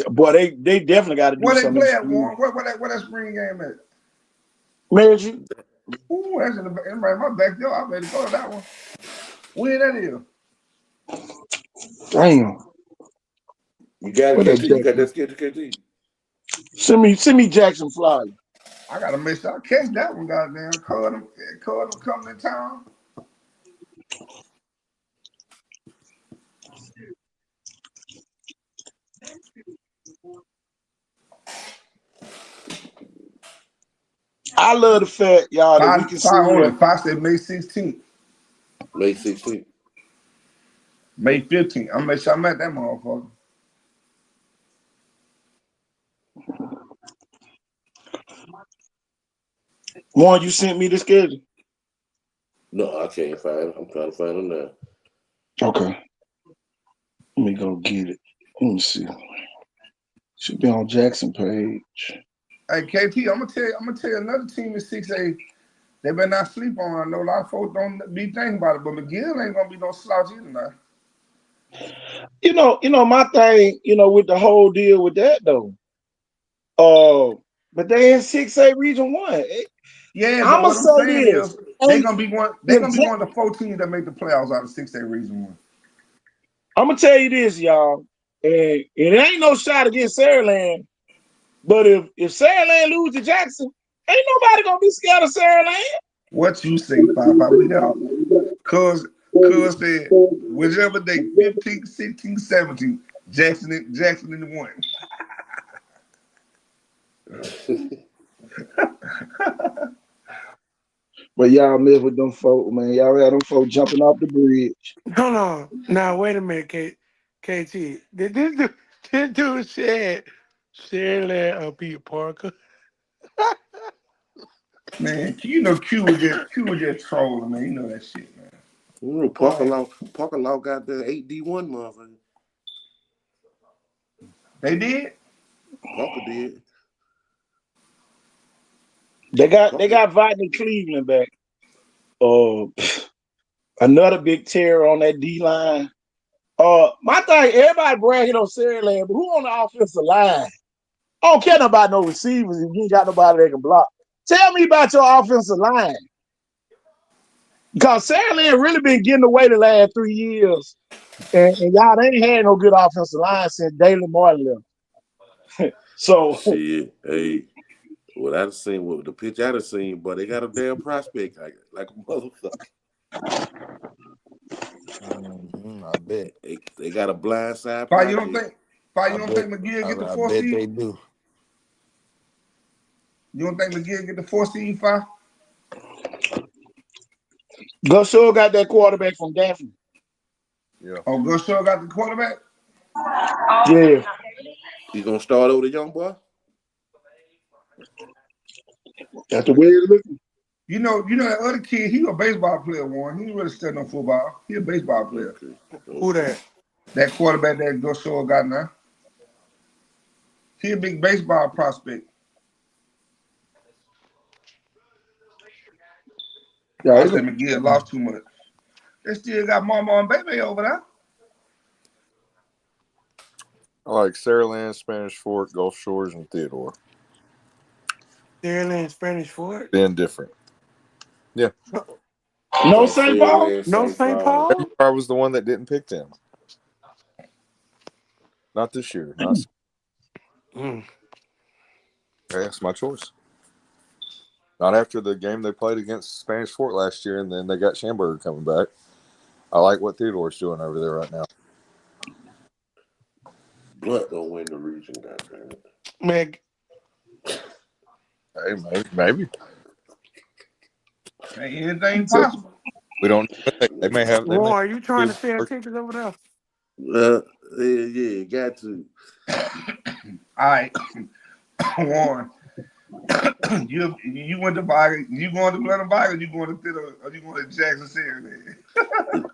Boy, they definitely got to do something. Where they play at, Warren? Where that spring game at? Mary G. Ooh, that's in my backyard. I'm ready to go to that one. Where that is? Damn. You got it, KT? You got that schedule, KT? Send me Jackson Flyer. I gotta make sure I catch that one, goddamn. Call them coming in town. I love the fact, y'all, that we can see it. Fox said May 16th. May 16th. May 15th. I'm gonna make sure I'm at that motherfucker. Warren, you sent me the schedule? No, I can't find it. I'm trying to find it now. Okay. Let me go get it. Let me see. Should be on Jackson page. Hey, KT, I'm gonna tell you another team is 6A. They better not sleep on. I know a lot of folks don't be thinking about it, but McGill ain't gonna be no slouch either now. You know, my thing, with the whole deal with that though. But they in 6A Region 1. Yeah, but what I'm saying is they're gonna be one of the 4 teams that make the playoffs out of 6A Region 1. I'm gonna tell you this, y'all. And it ain't no shot against Saraland. But if Saraland lose to Jackson, ain't nobody gonna be scared of Saraland. What you say, Papa? We got cuz said whichever day, 15, 16, 17, Jackson in the one. But y'all live with them folk, man. Y'all had them folk jumping off the bridge. Hold on. Now wait a minute, KT. Did this dude said Saraland or Peter Parker? Man, you know Q was just trolling, man. You know that shit, man. Parker Law got the 8D1 motherfucker. They did? Parker did. They got Rodney Cleveland back. Another big terror on that D line. My thing, everybody bragging on Saraland, but who on the offensive line? I don't care about no receivers if you ain't got nobody that can block. Tell me about your offensive line. Because Saraland really been getting away the last 3 years. And y'all ain't had no good offensive line since Dalen Martin left. So shit, hey, what I've seen, what the pitch I've seen, but they got a damn prospect like a motherfucker. I bet. They got a blind side Why you project. don't think McGill get the 4 seed? I bet they do. You don't think McGill get the 4 seed, 5? Gus Shaw got that quarterback from Daphne. Yeah. Oh, Gus Shaw got the quarterback? Yeah. You gonna start over the young boy? That's the way it's looking. You know that other kid, he a baseball player, Warren. He ain't really studying no football. He a baseball player. Okay. Who that? That quarterback that Gus Shaw got now. He a big baseball prospect. Yeah, I said McGill lost too much. They still got Mama and Baby over there. I like Saraland, Spanish Fork, Gulf Shores, and Theodore. Saraland, Spanish Fork? Being different. Yeah. No St. Paul? No St. Paul? I was the one that didn't pick them. Not this year. Not. Mm. That's my choice. Not after the game they played against Spanish Fork last year, and then they got Schamberger coming back. I like what Theodore's doing over there right now. Blunt don't win the region, goddamn it. Meg. Hey, maybe. Hey, anything possible. We don't. They may have. Warren, are you trying to sell tickets over there? Yeah, got to. All right, Warren. you went to Viger. You going to Atlanta Viger? You going to Theodore? Or you going to Jackson City?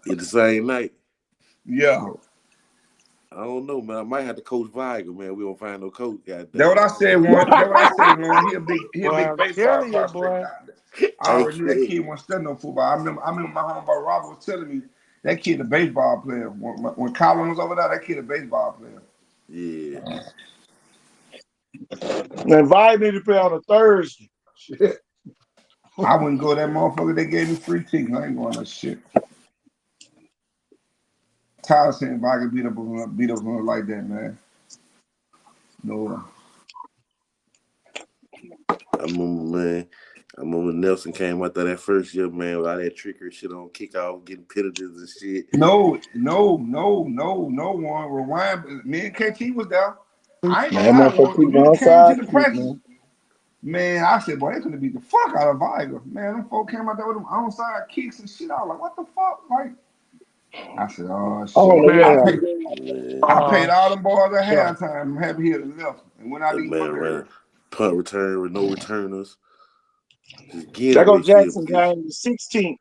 It's the same night. Yeah. I don't know, man. I might have to coach Viger, man. We don't find no coach, goddamn. That's what I said, Warren. He a big baseball prospect. I already knew that kid wasn't studying no football. I remember my homeboy Robert was telling me that kid a baseball player. When Colin was over there, that kid a baseball player. Yeah. And Vi need to play on a Thursday. Shit. I wouldn't go that motherfucker. They gave me free tickets. I ain't going that shit. Tyler saying if I could beat up on her like that, man. No. I remember Nelson came out there that first year, man, with all that trickery shit on kickoff, getting penalties and shit. No, one. Rewind. Me and KT was there. I ain't gonna lie. When we came to the practice, man, I said, boy, they gonna beat the fuck out of Viger. Man, them folk came out there with them onside kicks and shit. I was like, what the fuck? Like, I said, oh shit. I paid all them boys at halftime. I'm happy here to left. And when I leave my punt return with no returners. That go Jackson game the 16th.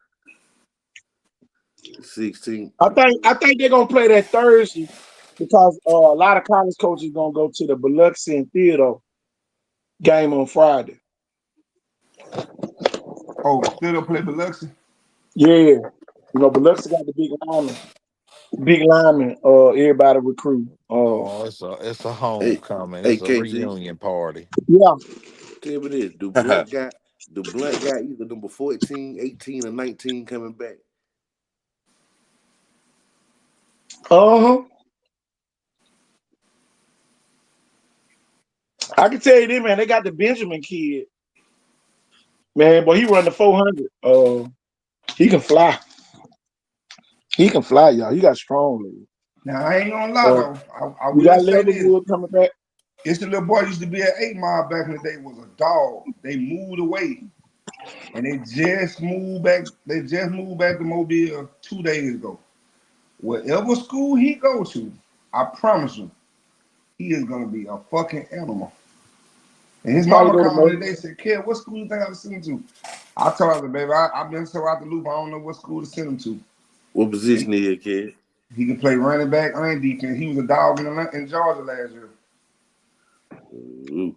16. I think they're gonna play that Thursday because a lot of college coaches gonna go to the Biloxi and Theodore game on Friday. Oh, Theodore play Biloxi? Yeah. You know, Biloxi got the big lineman, everybody recruit. It's a homecoming. It's a reunion party. Yeah. Tell me this. Do Blunt got either number 14, 18, or 19 coming back? Uh-huh. I can tell you this, man. They got the Benjamin kid, man. Boy, he run the 400. He can fly. He can fly, y'all. He got strong legs. Now I ain't gonna lie though. I You will got say this. Leatherwood coming back. It's the little boy used to be at 8 Mile back in the day. Was a dog. They moved away, and they just moved back. They just moved back to Mobile 2 days ago. Whatever school he go to, I promise you, he is gonna be a fucking animal. And his mama come on today and said, "Kid, what school you think I would send him to?" I told her, baby, I've been so out the loop. I don't know what school to send him to. What position is he, kid? He can play running back and defense. He was a dog in Georgia last year. Ooh.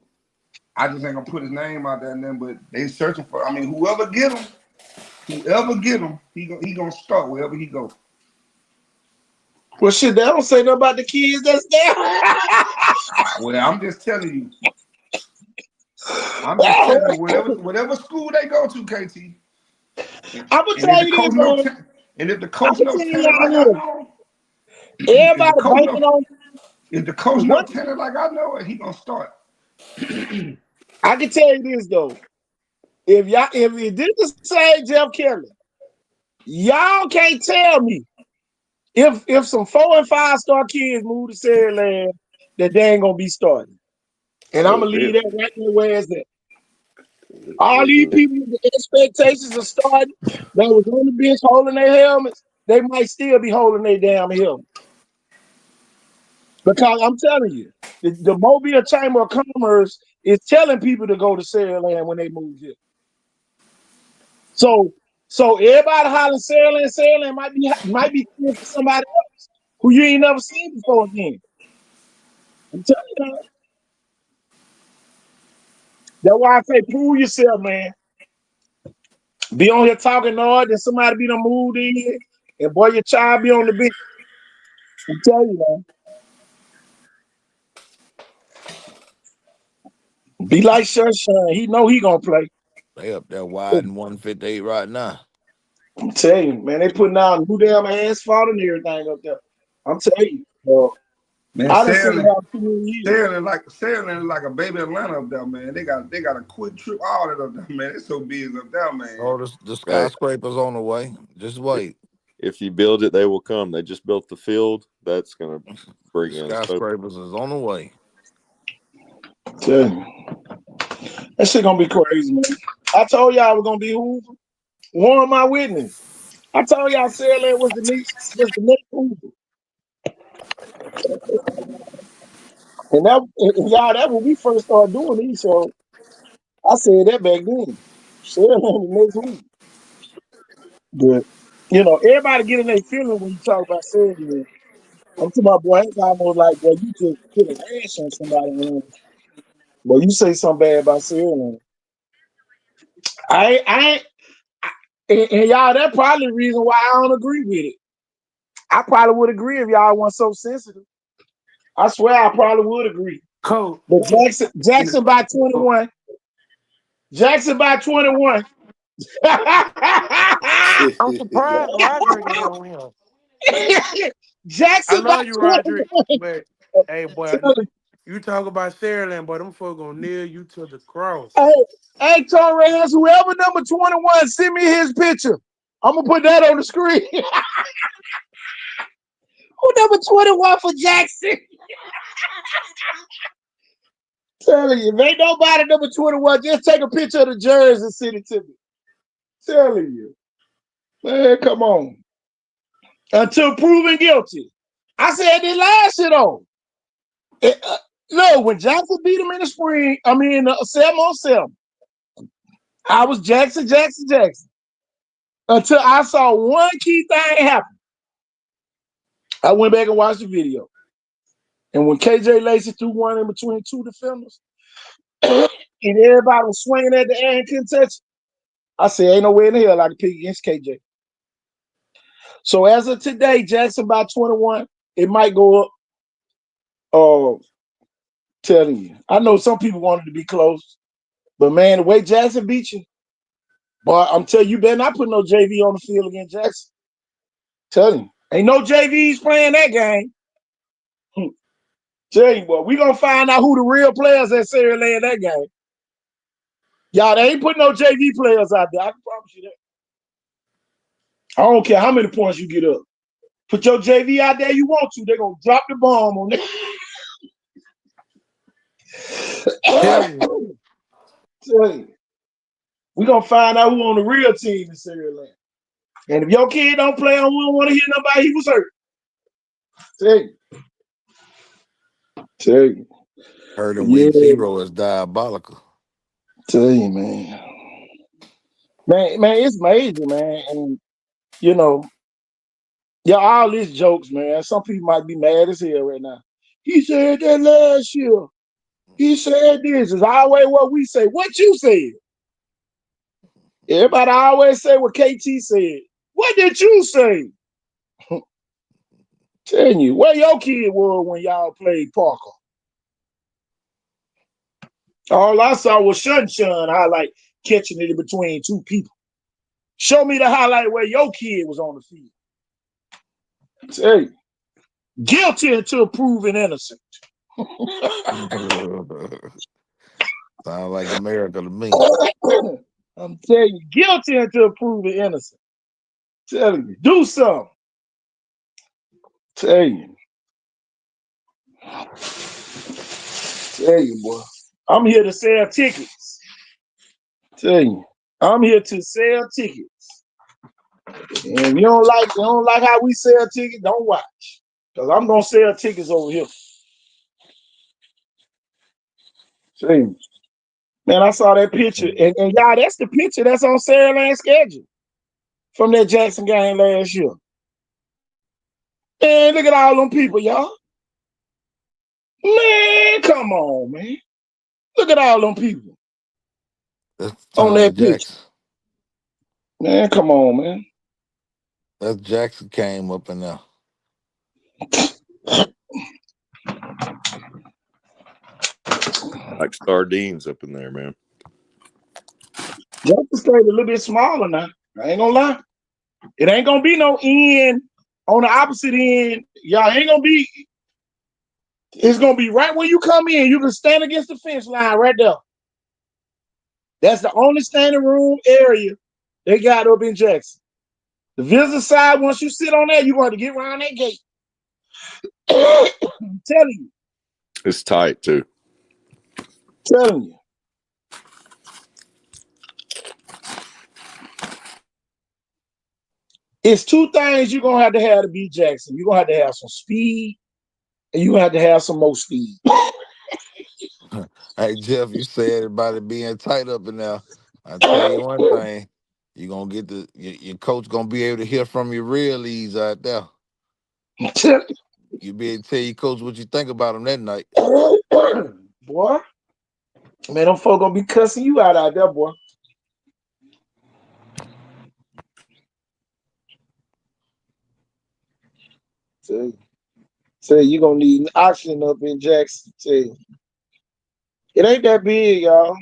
I just ain't gonna put his name out there, and then, but they searching for. I mean, whoever get him, he gonna start wherever he go. Well, shit, they don't say nothing about the kids that's there. Well, I'm just telling you. I'm just telling you, whatever school they go to, KT. I'm gonna tell you this, man. And if the coach knows talent like I know, everybody banking on. If the coach knows talent like I know it, he gonna start. I can tell you this though. If you didn't say Jeff Kelly, y'all can't tell me if some 4 and 5 star kids move to Saraland that they ain't gonna be starting. And I'm gonna leave that right where it's at. All these people with the expectations of starting that was on the bench holding their helmets, they might still be holding their damn helmet. Because I'm telling you, the Mobile Chamber of Commerce is telling people to go to Saraland when they move here. So everybody hollering Saraland might be clear for somebody else who you ain't never seen before again. I'm telling you that. That's why I say prove yourself, man. Be on here talking hard, then somebody be done moved in, and boy, your child be on the bench. I'm telling you, man. Be like Sunshine. He know he gonna play. They up there wide in 158 right now. I'm telling you, man. They putting out new damn asphalt and everything up there. I'm telling you, man. I done seen about 2 years. Saraland like a baby Atlanta up there, man. They got a quick trip, all that up there, man. It's so busy up there, man. Oh, the skyscraper's on the way. Just wait. If you build it, they will come. They just built the field. That's gonna bring in skyscrapers is on the way. Tell you. That shit gonna be crazy, man. I told y'all I was gonna be Hoover. Warren my witness. I told y'all Saraland was the next Hoover. And that when we first started doing these, so I said that back then. Saraland the next Hoover. But everybody getting their feeling when you talk about Saraland. I'm talking about, boy, it's almost like, boy, you just put a rash on somebody, man. Boy, you say something bad about Saraland. And y'all, that's probably the reason why I don't agree with it. I probably would agree if y'all weren't so sensitive. I swear I probably would agree. Coach. But Jackson by 21. Jackson by 21. I'm surprised Roderick ain't on him. Jackson I love by you, 21. Roderick, but hey, boy, you talk about Saraland, boy, them folks gonna nail you to the cross. Hey, Torres, whoever number 21, send me his picture. I'm gonna put that on the screen. Who number 21 for Jackson? Telling you, if ain't nobody number 21, just take a picture of the jersey and send it to me. Telling you. Man, come on. Until proven guilty. I said this last year though. No, when Jackson beat him in the spring, 7-on-7, I was Jackson. Until I saw one key thing happen. I went back and watched the video. And when KJ Lacey threw one in between two defenders, and everybody was swinging at the air and couldn't touch it, I said, ain't no way in the hell I can pick against KJ. So as of today, Jackson by 21, it might go up. Telling you. I know some people wanted to be close, but man, the way Jackson beat you, boy, I'm telling you, better not put no JV on the field against Jackson. Telling you. Ain't no JVs playing that game. Tell you what, we gonna find out who the real players at Saraland in that game. Y'all, they ain't putting no JV players out there. I can promise you that. I don't care how many points you get up. Put your JV out there you want to. They're gonna drop the bomb on that. Tell you. Tell you. We gonna find out who on the real team in Saraland. And if your kid don't play, I don't want to hear nobody he was hurt. Tell you. Tell you. Heard him week 0 is diabolical. Tell you, man. Man, it's major, man. And you know, yeah, all these jokes, man. Some people might be mad as hell right now. He said that last year. He said this. It's always what we say. What you said. Everybody always say what KT said. What did you say? Telling you, where your kid was when y'all played Parker. All I saw was Shun highlight catching it in between two people. Show me the highlight where your kid was on the field. Tell you, guilty until proven innocent. Sound like America to me. I'm telling you, guilty until proven innocent. Telling you, do something. Tell you. Tell you, boy. I'm here to sell tickets. Tell you, I'm here to sell tickets. And if you don't like how we sell tickets, don't watch. Because I'm gonna sell tickets over here. Tell you. Man, I saw that picture. And y'all, that's the picture that's on Saraland's schedule from that Jackson game last year. Man, look at all them people, y'all. Man, come on, man. Look at all them people. That's on that Jackson. picture. Man, come on, man. That's Jackson came up in there. Like sardines up in there, man. Jackson State a little bit smaller now. I ain't gonna lie. It ain't gonna be no end on the opposite end. Y'all ain't gonna be. It's gonna be right when you come in. You can stand against the fence line right there. That's the only standing room area they got up in Jackson. The visitor side, once you sit on that, you're going to get around that gate. I'm telling you. It's tight too. Telling you. It's two things you're gonna have to beat Jackson. You're gonna have to have some speed, and you have to have some more speed. Hey Jeff, you said about it being tight up in there. I tell you one thing, you're gonna get your coach gonna be able to hear from your real leads out there. You be able to tell your coach what you think about him that night. Boy, man, them folk gonna be cussing you out there, boy. Say you gonna need oxygen up in Jackson. Say it ain't that big, y'all.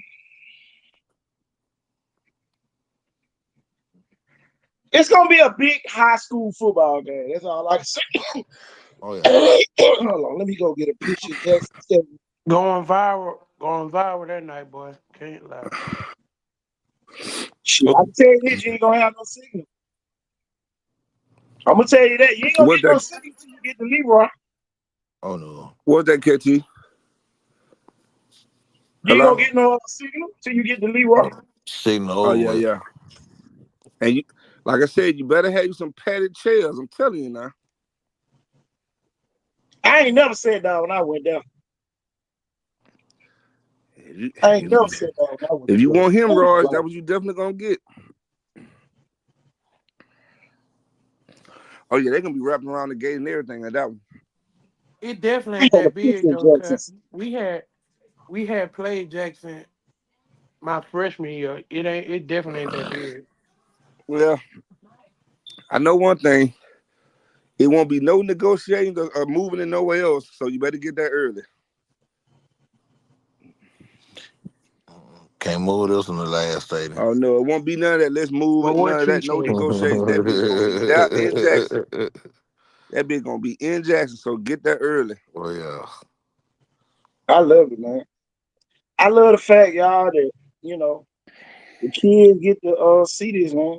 It's gonna be a big high school football game. That's all I can say. Oh yeah. Hold on, let me go get a picture of Jackson. Going viral that night, boy. Can't lie. Shit, I can tell you this, you ain't gonna have no signal. I'm gonna tell you that. You ain't gonna get no signal until you get to Leroy. Oh no. What's that, KT? You ain't gonna get no signal till you get to Leroy. Signal Oh, over. yeah. And you, like I said, you better have you some padded chairs. I'm telling you now. I ain't never sat down when I went down. I ain't never sat down when I went down. If you want hemorrhoids, that's what you definitely gonna get. Oh yeah, they're gonna be wrapping around the gate and everything like that one. It definitely ain't that big though, cuz we had played Jackson my freshman year. It definitely ain't that big. Well, I know one thing. It won't be no negotiating or moving in nowhere else, so you better get that early. Can't move this in the last stadium. Oh no, it won't be none of that. Let's move it. None of that. No negotiation. That bitch gonna be down in Jackson. That bitch gonna be in Jackson. So get that early. Oh yeah. I love it, man. I love the fact, y'all, that the kids get to see this, man.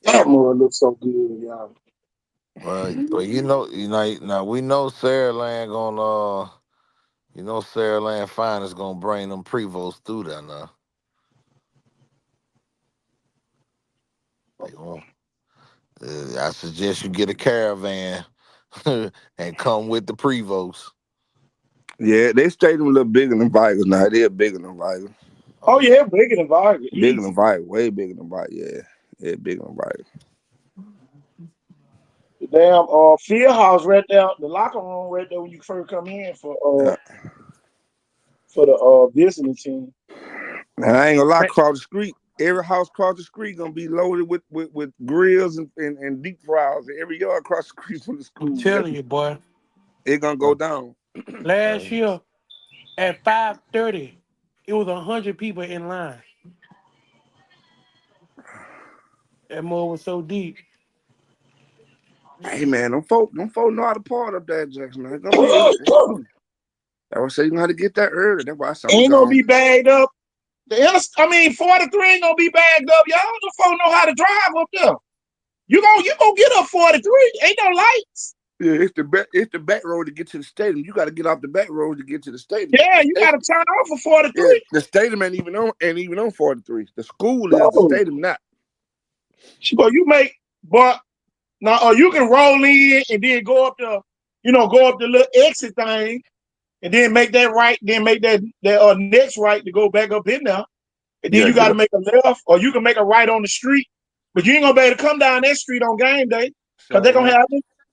That mother looks so good, y'all. Well, now we know Sarah Land gonna Sarah Land Fine is gonna bring them Prevost through there now. I suggest you get a caravan and come with the Prevost. Yeah, they stadium a little bigger than Vikings now. They're bigger than Vikings. Oh yeah, bigger than Vikings. Bigger than Vikings, way bigger than Vikings. Yeah, bigger than Vikings. The damn field house right there, the locker room right there when you first come in for the visiting team. And I ain't gonna lie, across the street, every house across the street gonna be loaded with grills and deep fryers. Every yard across the street from the school. I'm telling you, boy. It's gonna go down. Last year at 5:30, it was 100 people in line. That mud was so deep. Hey man, them folk know how to part up there, Jackson. It's gonna be. I would say you know how to get that early. That's why I said ain't gonna be bagged up. 43 ain't gonna be bagged up. Y'all the folk know how to drive up there. You gonna get up 43. Ain't no lights. Yeah, it's the back road to get to the stadium. You gotta get off the back road to get to the stadium. Yeah, you gotta turn off for 43. Yeah, the stadium ain't even on 43. The school is the stadium not. So you can roll in and then go up the little exit thing, and then make that right, then make that next right to go back up in there. And then you got to make a left, or you can make a right on the street. But you ain't gonna be able to come down that street on game day because they're gonna have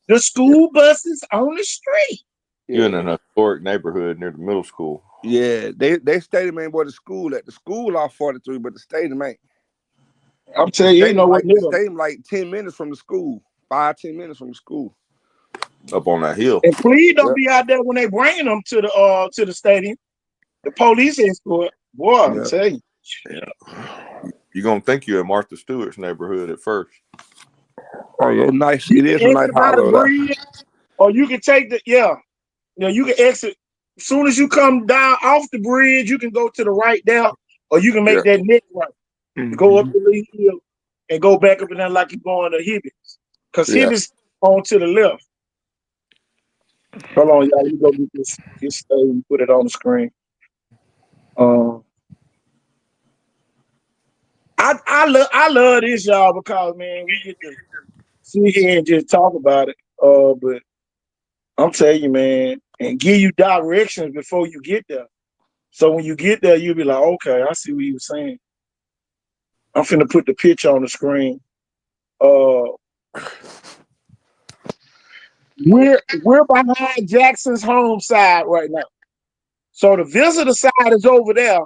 the school buses on the street. You're in an historic neighborhood near the middle school. Yeah, they stadium ain't where the school at. The school off 43, but the stadium ain't. I'm telling you, the stadium like 10 minutes from the school, 5-10 minutes from the school. Up on that hill. And please don't be out there when they bringing them to the stadium. The police escort, boy, I'm telling you. Yeah. You're gonna think you're in Martha Stewart's neighborhood at first. Oh yeah, nice. It is a nice hollow. Or you can take you can exit as soon as you come down off the bridge. You can go to the right there, or you can make that next right. Mm-hmm. Go up the Lee Hill and go back up and down like you're going to Hibbins, because Hibbins on to the left. Hold on, y'all. Let me go get this and put it on the screen. I love this, y'all, because man, we get to sit here and just talk about it. But I'm telling you, man, and give you directions before you get there. So when you get there, you'll be like, okay, I see what he was saying. I'm finna put the picture on the screen. We're behind Jackson's home side right now. So the visitor side is over there.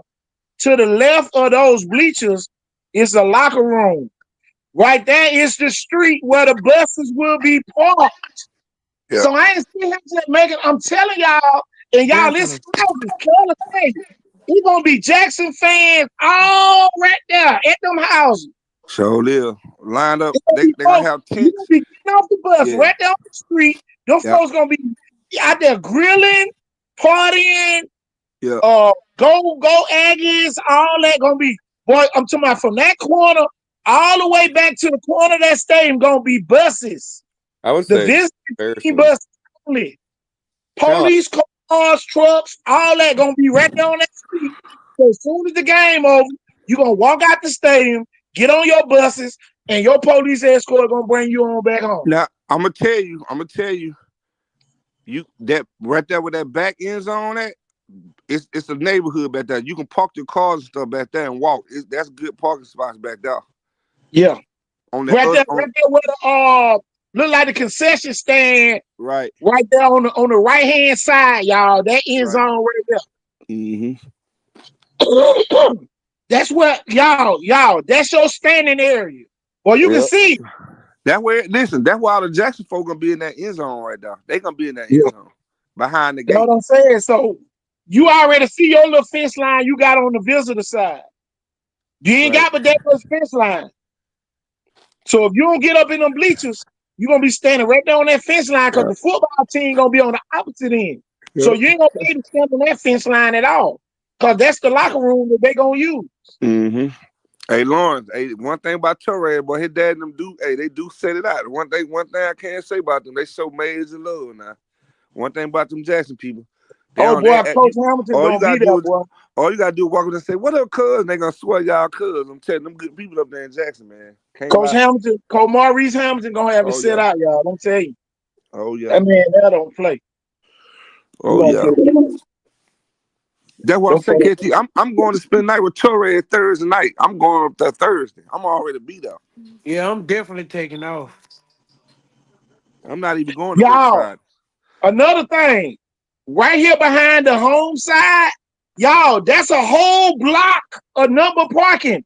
To the left of those bleachers is the locker room. Right there is the street where the buses will be parked. Yeah. So I ain't see him making. I'm telling y'all, and y'all listen. He's gonna be Jackson fans all right there at them houses. So they'll lined up. They gonna have tents. Be getting off the bus right there on the street. Them folks gonna be out there grilling, partying. Yeah. Go Aggies. All that gonna be. Boy, I'm talking about from that corner all the way back to the corner of that stadium gonna be buses. I would say the visiting bus only. Police cars, trucks, all that gonna be right there on that street. So as soon as the game over, you're gonna walk out the stadium, get on your buses, and your police escort gonna bring you on back home. Now I'm gonna tell you, you that right there with that back end zone at, it's a neighborhood back there. You can park your cars and stuff back there and walk. That's good parking spots back there. Yeah. On right there where the look like the concession stand. Right there on the right hand side, y'all. That end zone right there. Mm-hmm. That's what y'all. That's your standing area. Well, you can see. That's where. Listen, that's why all the Jackson folk gonna be in that end zone right there. They gonna be in that end zone behind the gate. You know what I'm saying? So you already see your little fence line you got on the visitor side. You ain't got but that little fence line. So if you don't get up in them bleachers, you're gonna be standing right there on that fence line because the football team gonna be on the opposite end. So you ain't gonna pay to stand on that fence line at all. Cause that's the locker room that they gonna use. Mm-hmm. Hey Lawrence, hey, one thing about Torres, boy, his dad and them they do set it out. One thing I can't say about them, they show major love now. One thing about them Jackson people, Coach Hamilton all you gonna gotta be there, do boy. all you gotta do is walk up and say, "What up, cuz?" They gonna swear y'all cuz. I'm telling them good people up there in Jackson, man. Coach Maurice Hamilton gonna have it set out, y'all. I'm telling you. Oh yeah. That man that don't play. Oh yeah. That's what I'm saying, KT. I'm going to spend the night with Torres Thursday night. I'm going up there Thursday. I'm already be there. Yeah, I'm definitely taking off. I'm not even going to work Friday. Another thing, right here behind the home side, y'all, that's a whole block of number parking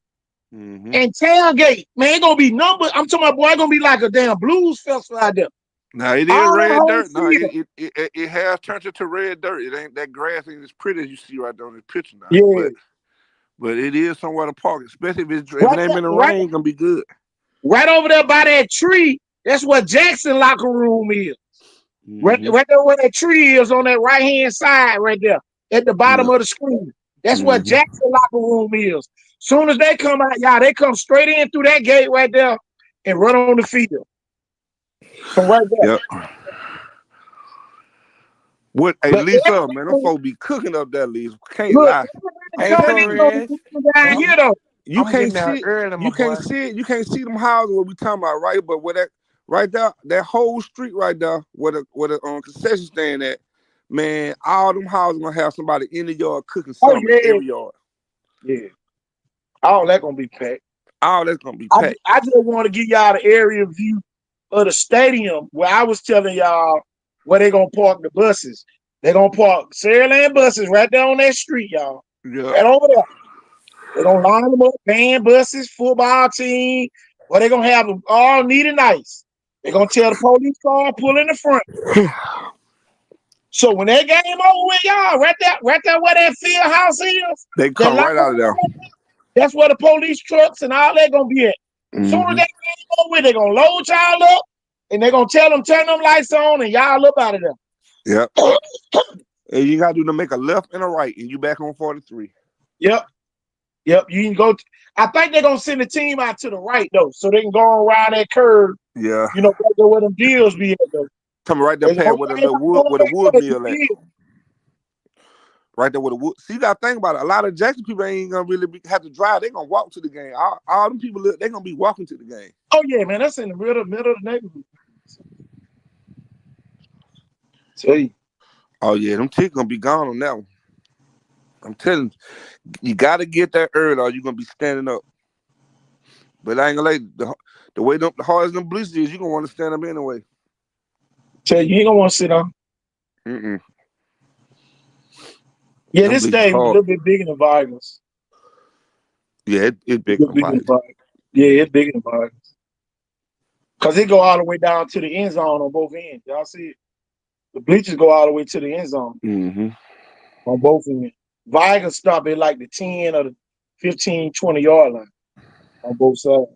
and tailgate. Man, it gonna be number. I'm talking about, boy, it gonna be like a damn blues festival out there. Now it is red dirt. No, it has turned into red dirt. It ain't that grass ain't as pretty as you see right there on the picture now. Yeah. But it is somewhere to park, especially if it ain't been the rain, it's gonna be good. Right over there by that tree, that's what Jackson locker room is. Right there where that tree is on that right hand side, right there at the bottom of the screen. That's what Jackson locker room is. Soon as they come out, y'all, they come straight in through that gate right there and run on the field. From right there. Yep. What? Hey, Lisa, man, them folks be cooking up that, Lisa. Can't lie. Hey, Torres. You can't see them houses what we talking about, right? But where that whole street right there, where the concession stand at, man, all them houses gonna have somebody in the yard cooking something in every yard. Yeah. All that gonna be packed. All that's gonna be packed. I just want to give y'all the area view of the stadium where I was telling y'all where they gonna park the buses. They gonna park Saraland buses right there on that street, y'all. Yeah. Right over there. They're gonna line them up, band buses, football team. Well, they're gonna have them all neat and nice. They're gonna tell the police car pull in the front. So when that game over with, y'all, right there where that field house is, they come right out of there. That's where the police trucks and all that gonna be at. Soon as that game over with, they're gonna load y'all up and they're gonna tell them turn them lights on and y'all up out of there. Yep. And you gotta do to make a left and a right, and you back on 43. Yep. You can go. I think they're gonna send the team out to the right though, so they can go around that curve. Yeah. You know, where them deals be at though. Come right there past where the wood mill at. Right there with the wood. See, you gotta think about it. A lot of Jackson people ain't gonna really have to drive. They're gonna walk to the game. All them people, they're gonna be walking to the game. Oh yeah, man, that's in the middle of the neighborhood. Tell you. Oh yeah, them tickets gonna be gone on that one. I'm telling you gotta get there early or you're gonna be standing up. But I ain't gonna lie, the way the hardest them bleachers is, you're gonna want to stand up anyway. Tell you ain't gonna want to sit down. Yeah, them this stadium is a little bit bigger than Vikings. Yeah, it's bigger than Vikings. Yeah, it's bigger than Vikings. Cause it go all the way down to the end zone on both ends. Y'all see it? The bleachers go all the way to the end zone. On both ends. Vikings stop at like the 10 or the 15, 20 yard line on both sides.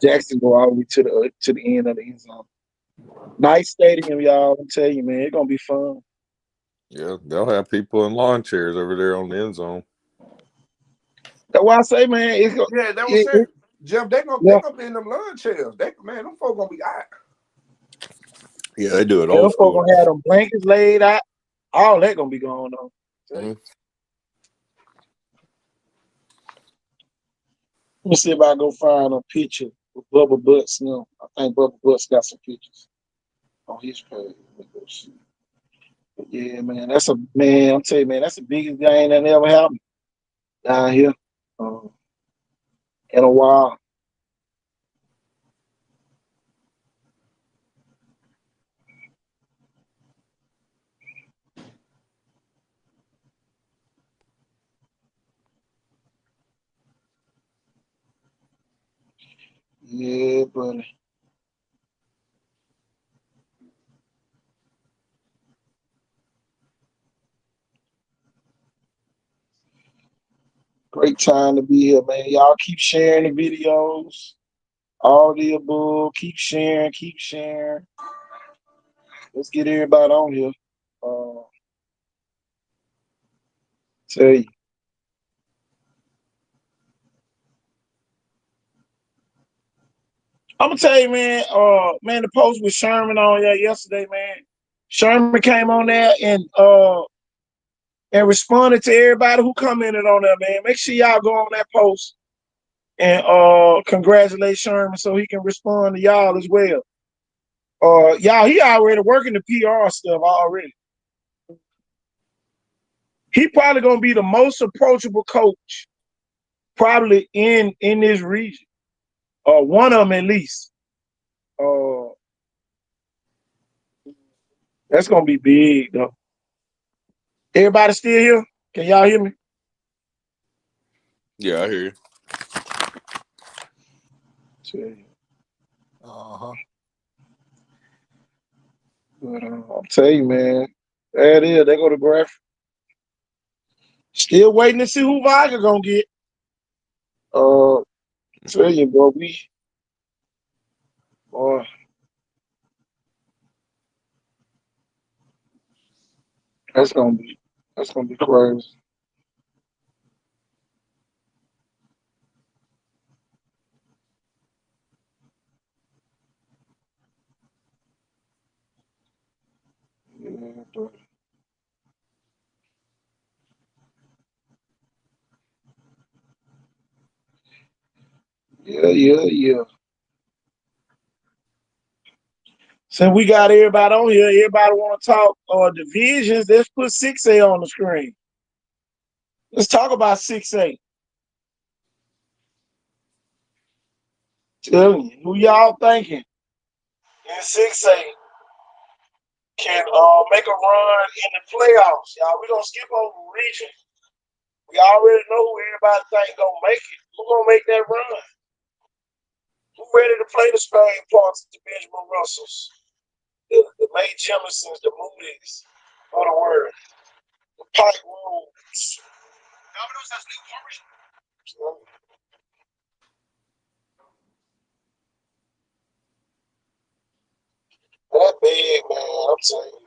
Jackson go all the way to the end of the end zone. Nice stadium, y'all. I'm telling you, man, it's gonna be fun. Yeah, they'll have people in lawn chairs over there on the end zone. That's why I say, man, it's gonna, yeah, that was it. Jeff, they gonna be in them lawn chairs. Man, them folks gonna be out. Yeah, they do it old them school. Folks gonna have them blankets laid out. All that gonna be going on. Let me see if I go find a picture with Bubba Butts. No, I think Bubba Butts got some pictures on his page. Let me go see. But yeah, man, I'm telling you, man, that's the biggest game that ever happened down here in a while. Yeah, buddy. Great time to be here, man. Y'all keep sharing the videos. All the above. Keep sharing. Let's get everybody on here. Tell you. I'm gonna tell you, man. Man, the post with Sherman on there yesterday, man. Sherman came on there and responded to everybody who commented on there, man. Make sure y'all go on that post and congratulate Sherman so he can respond to y'all as well. Y'all, he already working the PR stuff already. He probably gonna be the most approachable coach probably in this region. One of them at least. That's gonna be big though. Everybody still here? Can y'all hear me? Yeah, I hear you. Uh-huh. But I'll tell you, man. There it is. They go to graph. Still waiting to see who Vodka gonna get. Tell you, boy, that's gonna be crazy. Yeah. Since we got everybody on here, everybody want to talk divisions. Let's put 6A on the screen. Let's talk about 6A. Tell me, who y'all thinking in 6A can make a run in the playoffs? Y'all, we gonna skip over region. We already know who everybody think gonna make it. Who gonna make that run? Who ready to play the Spain parts of the Benjamin Russells, the May Jeffersons, the Moody's of the world, the Pike Roads? That big, man. I'm telling you.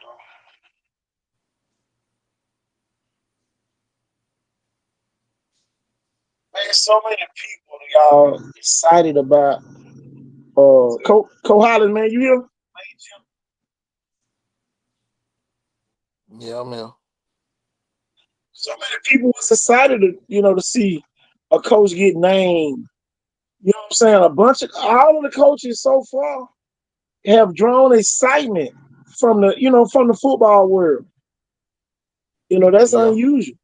Man, so many people, y'all, excited about Co Holland, man. You here? Yeah, man. So many people was excited to see a coach get named. You know what I'm saying? A bunch of all of the coaches so far have drawn excitement from the football world. That's Yeah. unusual.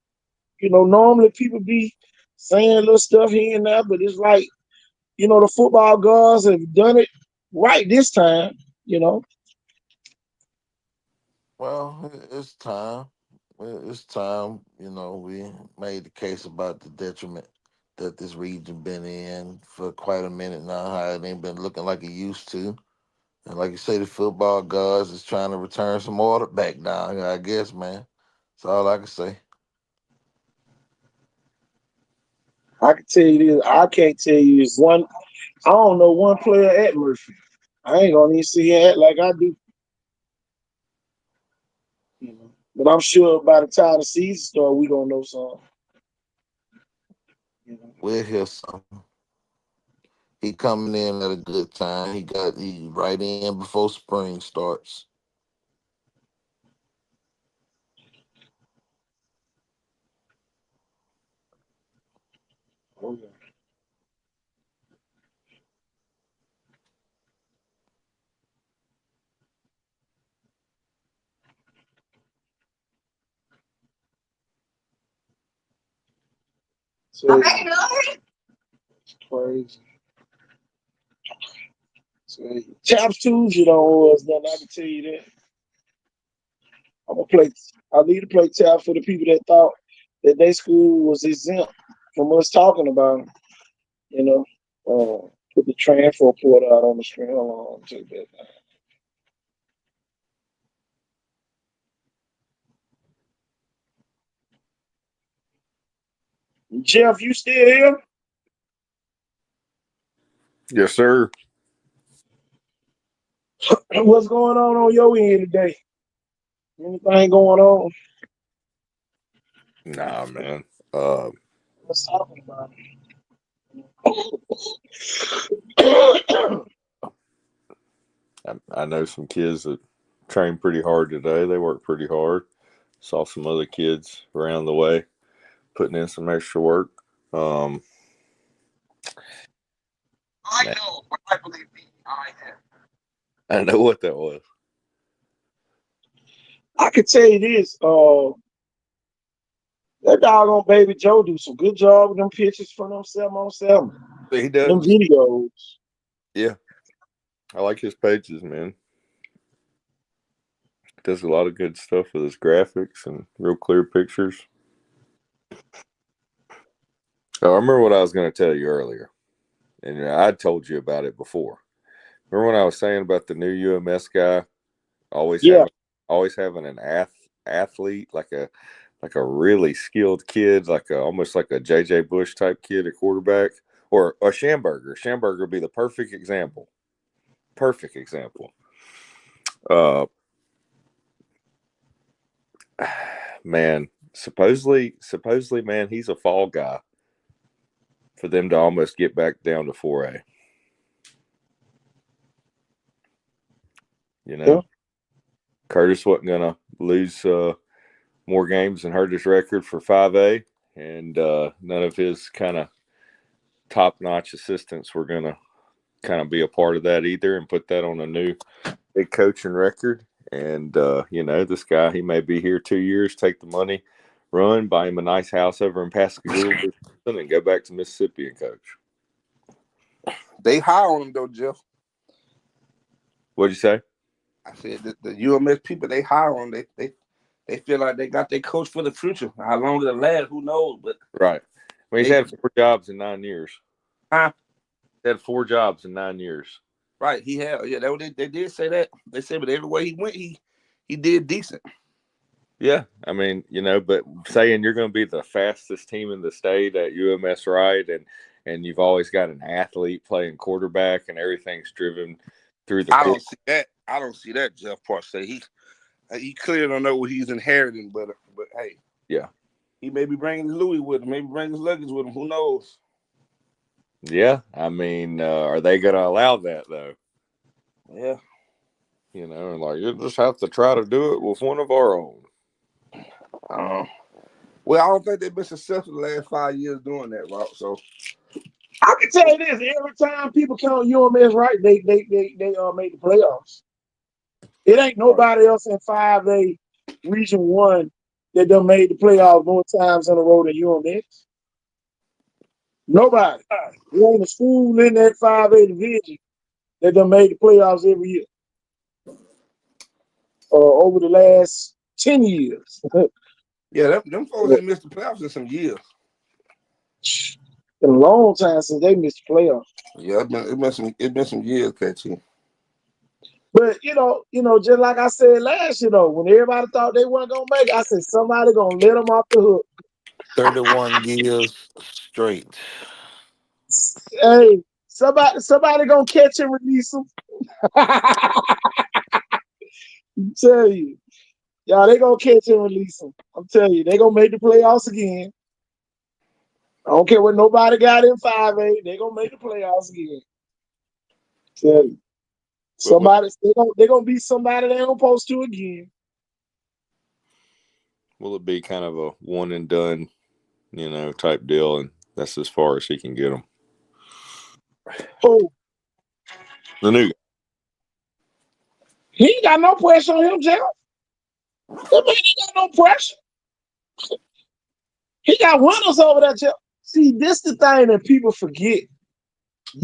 Normally people be saying little stuff here and there, but it's like, the football gods have done it right this time, Well, it's time. It's time. We made the case about the detriment that this region been in for quite a minute now. How it ain't been looking like it used to. And like you say, the football gods is trying to return some order back down here, I guess, man. That's all I can say. I can tell you this. I can't tell you is one. I don't know one player at Murphy. I ain't gonna even see him act like I do. But I'm sure by the time the season starts, we gonna know something. We'll hear something. He coming in at a good time. He right in before spring starts. Okay. So it's crazy. So, Chaps Tuesday don't owe us nothing. I can tell you that. I'm gonna play. I need to play tap for the people that thought that their school was exempt from us talking about it. Put the transfer portal out on the screen. Hold on, take that down. Jeff, you still here? Yes, sir. What's going on your end today? Anything going on? Nah, man. What's happening about I know some kids that train pretty hard today. They work pretty hard. Saw some other kids around the way putting in some extra work. I know. I believe me. I I know what that was. I can tell you this, that doggone Baby Joe do some good job with them pictures from them 7-on-7. He does. Them videos. Yeah. I like his pages, man. Does a lot of good stuff with his graphics and real clear pictures. Oh, I remember what I was going to tell you earlier, and I told you about it before. Remember when I was saying about the new UMS guy always having an athlete, like a really skilled kid, almost like a JJ Bush type kid at quarterback, or a Schamberger. Schamberger would be the perfect example. Perfect example. Man, supposedly, man, he's a fall guy for them to almost get back down to 4A. You know, yeah. Curtis wasn't going to lose more games and hurt his record for 5A, and none of his kind of top-notch assistants were going to kind of be a part of that either and put that on a new big coaching record. And, this guy, he may be here 2 years, take the money, run, buy him a nice house over in Pascagoula or something, and go back to Mississippi and coach. They high on him, though, Jeff. What'd you say? I said that the UMS people, they high on him. They feel like they got their coach for the future. How long it'll last, who knows? But right. I mean, he's had 4 jobs in 9 years. Huh? He had 4 jobs in 9 years. Right, he had. Yeah, they did say that. They said, but everywhere he went, he did decent. Yeah, I mean, but saying you're going to be the fastest team in the state at UMS, right? And you've always got an athlete playing quarterback, and everything's driven through the. I don't see that. I don't see that, Jeff Parsley. He clearly don't know what he's inheriting, but hey, yeah, he may be bringing his Louis with him, maybe bringing his luggage with him. Who knows? Yeah, I mean, are they going to allow that though? Yeah, you just have to try to do it with one of our own. Well, I don't think they've been successful the last 5 years doing that, Rob. So I can tell you this: every time people count UMS right, they make the playoffs. It ain't nobody else in 5A Region 1 that done made the playoffs more times in a row than UMS. Nobody. There ain't a school in that 5A division that done made the playoffs every year. Over the last 10 years. Yeah, them folks ain't missed the playoffs in some years. It's been a long time since they missed the playoffs. Yeah, it's been some years, KT. But just like I said last year, though, when everybody thought they weren't gonna make it, I said somebody gonna let them off the hook. 31 years straight. Hey, somebody gonna catch and release them. I'm telling you, y'all, they gonna catch and release them. I'm telling you, they gonna make the playoffs again. I don't care what nobody got in 5A, they gonna make the playoffs again. I'm telling you. They're gonna be somebody they don't supposed to again. Will it be kind of a one and done, type deal, and that's as far as he can get them? Oh, the new guy. He ain't got no pressure on him, Jeff. That man ain't got no pressure. He got winners over there, Jeff. See, this the thing that people forget.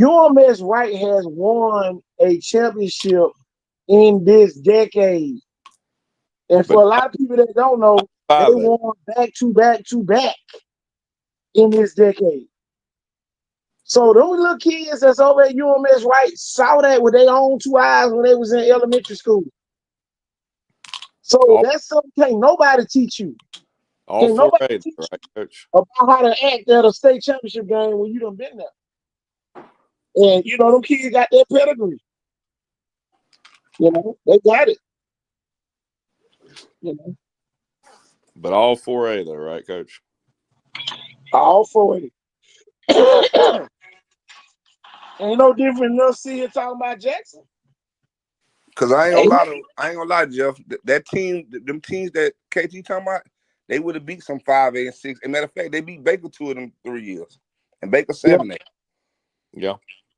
UMS Wright has won a championship in this decade. And for a lot of people that don't know, they won back to back in this decade. So those little kids that's over at UMS Wright saw that with their own 2 eyes when they was in elementary school. So that's something can't nobody teach you. All 4A, right, Coach? About how to act at a state championship game when you done been there. And them kids got their pedigree. You know, they got it. You know, But all 4A though, right, Coach? all for it. Ain't no different enough seeing talking about Jackson. Cause I ain't gonna lie, Jeff. That team, them teams that KT talking about, they would have beat some 5A and 6. As a matter of fact, they beat Baker 2 of them 3 years, and Baker 7A. Yeah.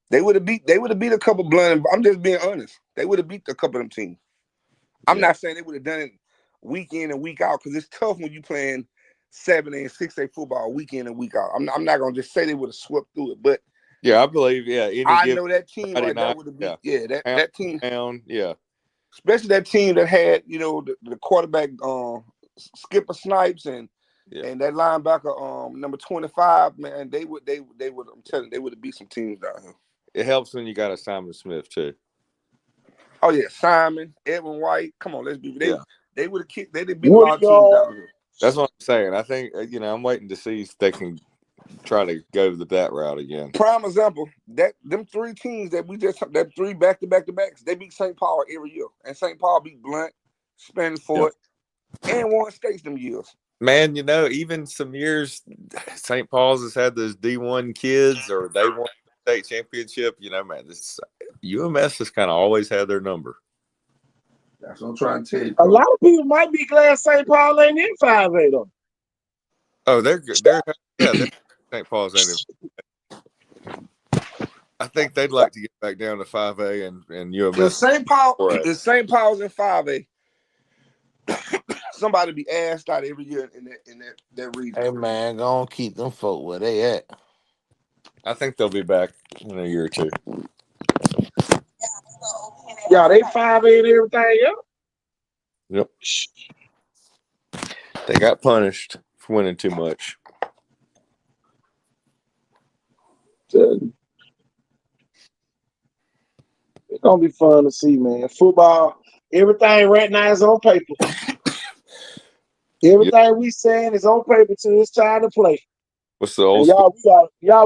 They would have beat a couple blunt. I'm just being honest. They would have beat a couple of them teams. I'm not saying they would have done it week in and week out, because it's tough when you playing 7A and 6A football week in and week out. I'm not gonna just say they would have swept through it, but yeah, I believe I know that team right there would have beat. Yeah, that team. Yeah, especially that team that had the quarterback Skipper Snipes and that linebacker number 25. Man, they would. I'm telling you, they would have beat some teams down here. It helps when you got a Simon Smith too. Oh yeah, Simon, Edwin White. Come on, let's be. They would have kicked. They'd beat a lot of teams down here. That's what I'm saying. I think I'm waiting to see if they can try to go that route again. Prime example, them 3 teams that 3 back-to-backs, they beat St. Paul every year. And St. Paul beat Blunt, Spanish Fort, and Warren States them years. Man, even some years St. Paul's has had those D1 kids or they won the state championship, man, this UMS has kind of always had their number. That's what I'm trying to tell you. A lot of people might be glad St. Paul ain't in 5A though. Oh, they're good. They're St. Paul's ain't in. I think they'd like to get back down to 5A and UMS. If St. Paul's in 5A, somebody be asked out every year in that region. Hey man, go on, keep them folk where they at. I think they'll be back in a year or two. Yeah, they 5A and everything else. Yep. They got punished for winning too much. It's gonna be fun to see, man. Football, everything right now is on paper. Everything we saying is on paper till it's time to play. What's the old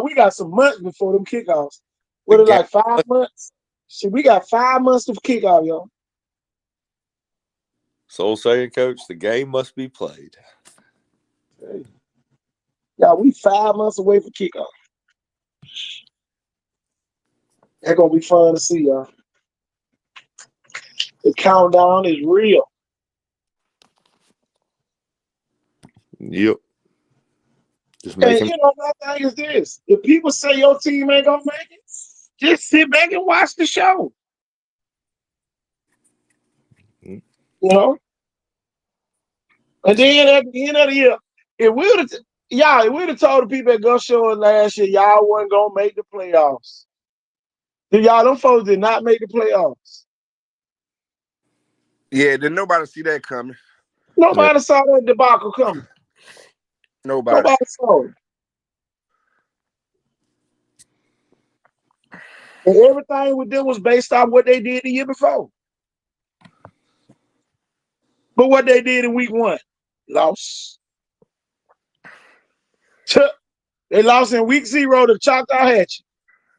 we got some months before them kickoffs. What is like 5 months? Shit, we got 5 months to kickoff, y'all. Soul saying, Coach, the game must be played. Hey. Yeah, we 5 months away from kickoff. That's gonna be fun to see, y'all. The countdown is real. Yep. Just And my thing is this: if people say your team ain't gonna make it, just sit back and watch the show. And then at the end of the year, if we'd have told the people at Gulf Shore last year y'all wasn't gonna make the playoffs. Then them folks did not make the playoffs. Yeah, did nobody see that coming? Nobody saw that debacle coming. Nobody saw it. And everything with them was based off what they did the year before. But what they did in week 1, lost. They lost in week 0 to Choctaw Hatchet.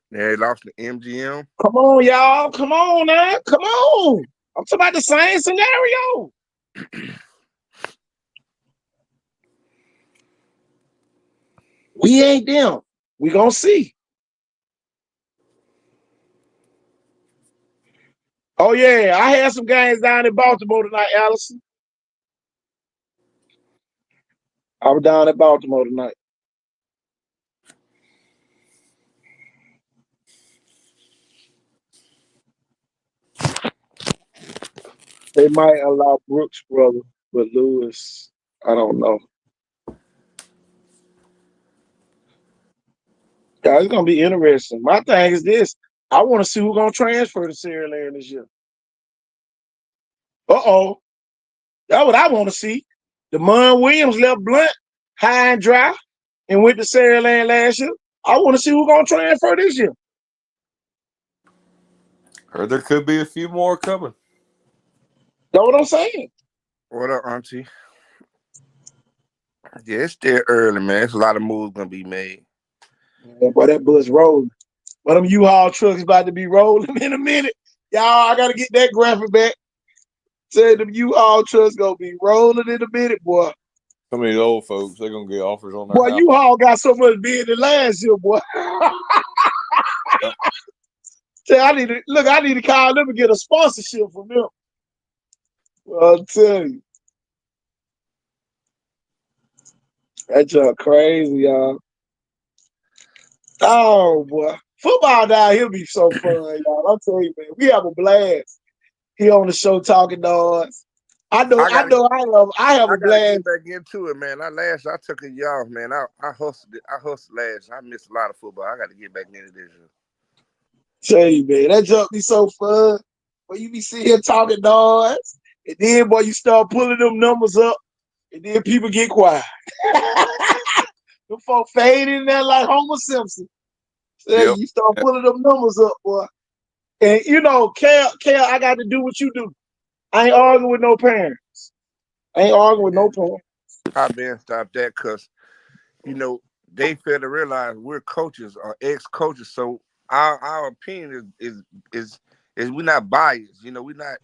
They lost to MGM. Come on, y'all. Come on now. Come on. I'm talking about the same scenario. We ain't them. We gonna see. Oh yeah, I had some games down in Baltimore tonight, Allison. I was down at Baltimore tonight. They might allow Brooks' brother, but Lewis, I don't know. Yeah, it's gonna be interesting. My thing is this: I want to see who's gonna transfer to Sierra Leone this year. That's what I want to see. DeMond Williams left Blunt high and dry and went to Sierra Leone last year. I want to see who's gonna transfer this year. Or there could be a few more coming. That's what I'm saying. What up, Auntie? Yeah, it's still early, man. There's a lot of moves gonna be made. Yeah, boy, that bus rolling. But them U-Haul trucks about to be rolling in a minute. Y'all, I gotta get that graphic back. Say them U-Haul trucks gonna be rolling in a minute, boy. Some of these old folks, they're gonna get offers on their Boy, house. U-Haul got so much bid than last year, boy. Yep. Say, I need to call them and get a sponsorship from them. Well, I'll tell you. That junk crazy, y'all. Oh boy. Football down here be so fun, y'all. I'm telling you, man. We have a blast here on the show talking dogs. I have a I gotta blast. get back into it, man. I took a year off, man. I hustled it. I hustled last. I missed a lot of football. I gotta get back into this year. Tell you, man, that junk be so fun. When you be sitting here talking dogs, and then boy, you start pulling them numbers up, and then people get quiet. Them folk fade in there like Homer Simpson. So Yep. you start pulling them numbers up, boy. And you know, Cal, I got to do what you do. I ain't arguing with no parents. I've been stopped that because, you know, they fail to realize we're coaches or ex-coaches, so our opinion is we're not biased. You know, we're not.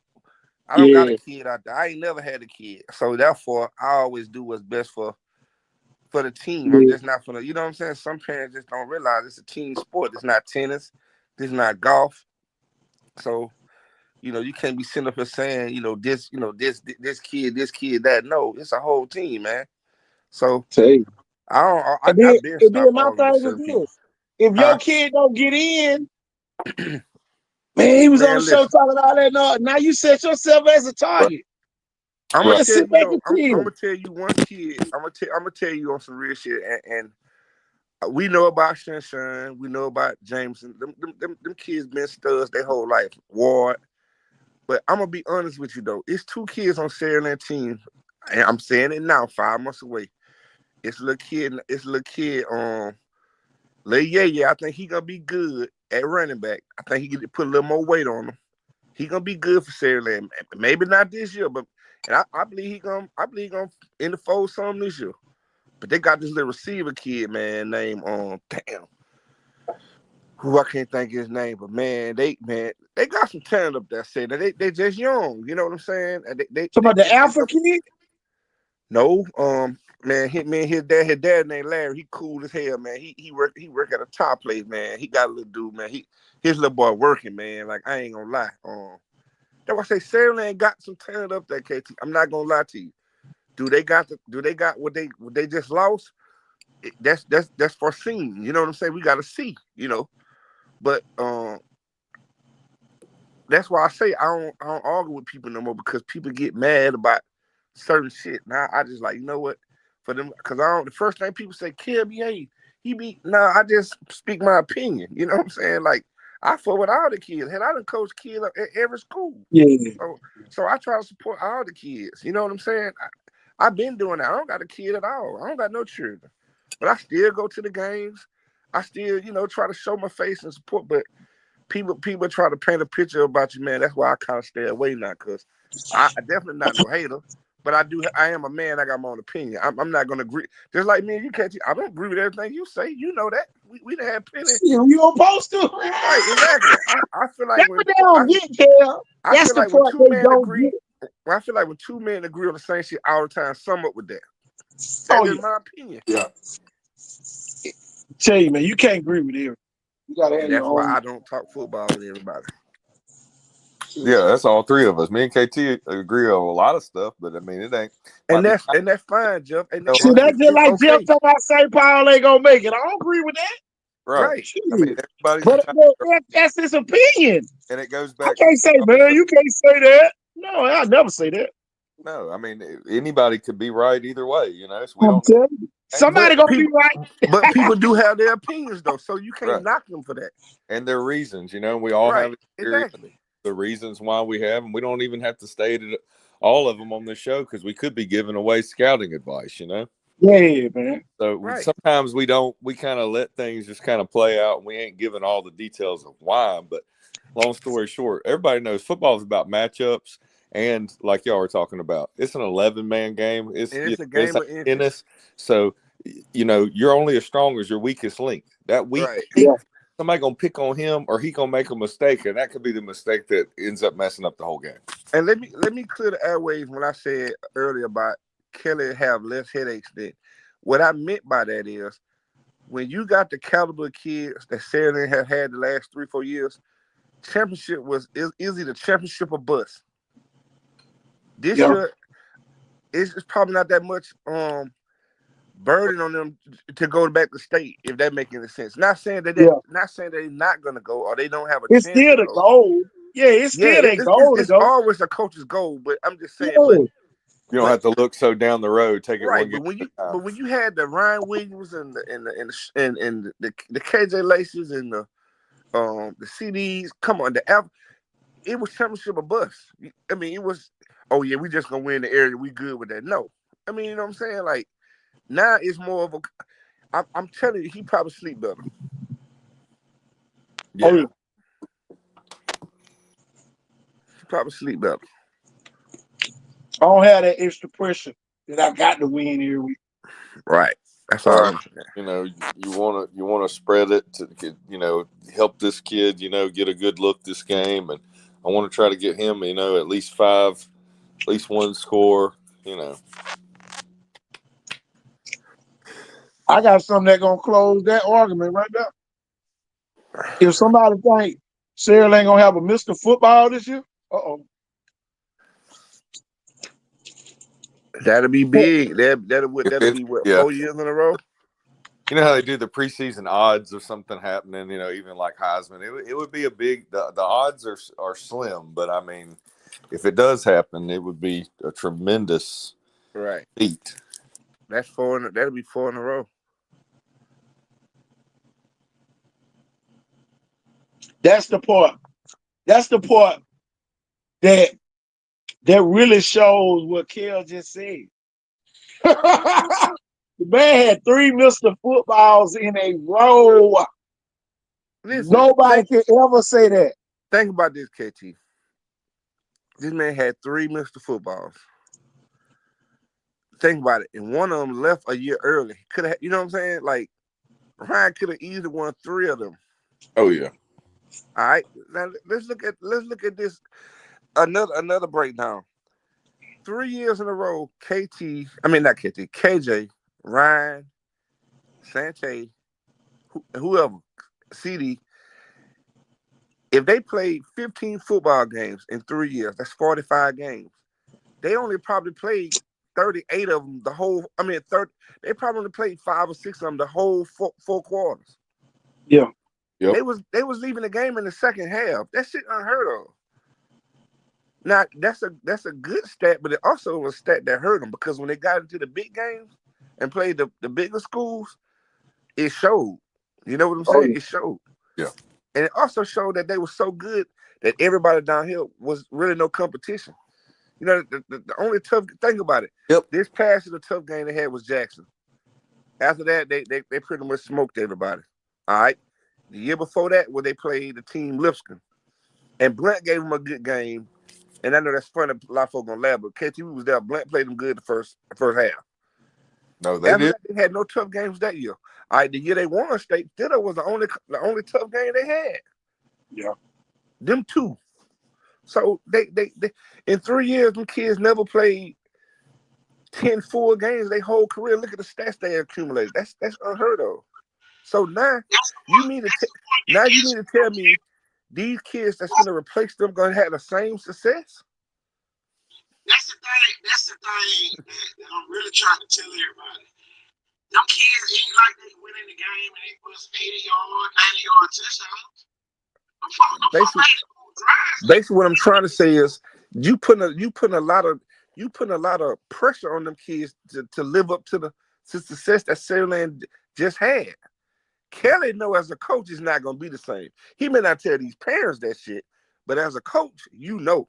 I don't got a kid out there. I ain't never had a kid, so therefore I always do what's best for the team. I'm just not for the. You know what I'm saying? Some parents just don't realize it's a team sport. It's not tennis. This is not golf. So, you know, you can't be sitting up here saying, this kid, that. No, it's a whole team, man. So I've been stopped my all thing the is certain people. this: if your kid don't get in, man, he was on the show talking all that. Now you set yourself as a target. I'm gonna tell you one kid. I'm gonna tell you on some real shit, and we know about Sunshine. We know about Jameson. Them kids been studs their whole life. Ward. But I'm gonna be honest with you though. It's 2 kids on Saraland team, and I'm saying it now, 5 months away. It's a little kid. I think he gonna be good at running back. I think he get put a little more weight on him. He gonna be good for Saraland. Maybe not this year, but I believe he gonna in the fold some this year. But they got this little receiver kid, man, named who I can't think of his name, but man, they got some talent up there. Say that they just young, you know what I'm saying? They about the Alpha kid? No, man, his dad named Larry. He cool as hell, man. He work at a top place, man. He got a little dude, man. His little boy working, man. Like I ain't gonna lie. That's why I say Saraland got some talent up there, KT. I'm not gonna lie to you. Do they got what they just lost? That's foreseen. You know what I'm saying? We gotta see, you know. But that's why I say I don't argue with people no more, because people get mad about certain shit. Now I just like, you know what? For them, because the first thing people say, KBA, I just speak my opinion. You know what I'm saying? Like, I fuck with all the kids. Hell, I done coach kids at every school. Yeah. So I try to support all the kids. You know what I'm saying? I've been doing that. I don't got a kid at all. I don't got no children. But I still go to the games. I still, try to show my face and support. But people try to paint a picture about you, man. That's why I kind of stay away now, because I definitely not no hater. But I am a man. I got my own opinion. I'm not gonna agree. Just like me and you, KT, I don't agree with everything you say. You know that. We done had plenty. You don't post to. Right, exactly. I feel like when two men agree on the same shit all the time, sum up with that. That's my opinion. Yeah. Tell you, man, you can't agree with everything. You gotta have that's why I don't talk football with everybody. Yeah, that's all 3 of us. Me and KT agree on a lot of stuff, but I mean, it ain't. And that's fine, Jeff. That's just like Jeff talking about St. Paul ain't gonna make it. I don't agree with that. Right. I mean, but that's his opinion. And it goes back. I can't say, man, you can't say that. No, I'll never say that. No, I mean, anybody could be right either way, So we don't. Somebody gonna be right. But people do have their opinions, though, so you can't knock them for that. And their reasons, we all have the reasons why we have, and we don't even have to state it, all of them on this show, because we could be giving away scouting advice, Yeah, man. So sometimes we kind of let things just kind of play out, and we ain't giving all the details of why. But long story short, everybody knows football is about matchups, and like y'all were talking about, it's an 11-man game. It's a game of tennis. So you're only as strong as your weakest link. That weak link somebody gonna pick on him, or he gonna make a mistake, and that could be the mistake that ends up messing up the whole game. And let me clear the airways when I said earlier about Kelly have less headaches than. What I meant by that is when you got the caliber of kids that Sheridan have had the last 3-4 years, championship is either championship or bust. This year, it's probably not that much burden on them to go back to state, if that makes any sense. Not saying that they're not gonna go or they don't have a chance. It's still the goal. Yeah, it's still their goal to it's go. always a coach's goal, but I'm just saying. Yeah. You don't have to look so down the road. Take it Right, one game. but when you had the Ryan Williams and the KJ Laces and the CDs, come on, it was championship or bust. I mean, it was. Oh yeah, we just gonna win the area. We good with that? No, I mean, you know what I'm saying? Like now it's more of a. I'm telling you, he probably sleep better. Yeah. Oh, yeah. He probably sleep better. I don't have that extra pressure that I got to win every week. Right. That's all I'm saying. You know, you wanna spread it to, you know, help this kid, you know, get a good look this game, and I want to try to get him, you know, at least one score, you know. I got something that's gonna close that argument right there. If somebody think Sarah ain't gonna have a Mr. Football this year, That'll be big. That'll be what, 4 years in a row? You know how they do the preseason odds of something happening, you know, even like Heisman. It would be a big. The odds are slim, but I mean, if it does happen, it would be a tremendous feat. That'll be 4 in a row. That's the part. That's the part that really shows what Kel just said. The man had 3 Mr. Footballs in a row. Listen, nobody can ever say that. Think about this, KT. This man had 3 Mr. Footballs. Think about it. And one of them left a year early. Could have, you know what I'm saying? Like, Ryan could have easily won 3 of them. Oh yeah. All right. Now let's look at this. Another breakdown. 3 years in a row, KJ, Ryan, Sante, whoever, CD. If they played 15 football games in 3 years, that's 45 games. They only probably played 38 of them they probably only played 5 or 6 of them the whole 4 quarters. Yeah. Yep. They was leaving the game in the second half. That shit unheard of. Now that's a good stat, but it also was a stat that hurt them because when they got into the big games and played the bigger schools, it showed. You know what I'm saying? It showed. Yeah. And it also showed that they were so good that everybody down here was really no competition. You know, the only tough thing about it. Yep. This past year, the tough game they had was Jackson. After that, they pretty much smoked everybody. All right. The year before that, when they played the team Lipscomb, and Blunt gave them a good game. And I know that's funny. A lot of folks gonna laugh, but KT was there. Blunt played them good the first half. No, they did. They had no tough games that year. All right, the year they won state, Thither was the only tough game they had. Yeah, them 2. So they in 3 years, them kids never played 10 full games their whole career. Look at the stats they accumulated. That's unheard of. So now you mean to tell me these kids that's gonna replace them gonna have the same success? That's the thing that I'm really trying to tell everybody. Them kids ain't like they went in the game and they was 80-yard, 90-yard touchdowns. Basically, what I'm trying to say is you putting a lot of pressure on them kids to live up to the success that Saraland just had. Kelly know as a coach is not gonna be the same. He may not tell these parents that shit, but as a coach, you know.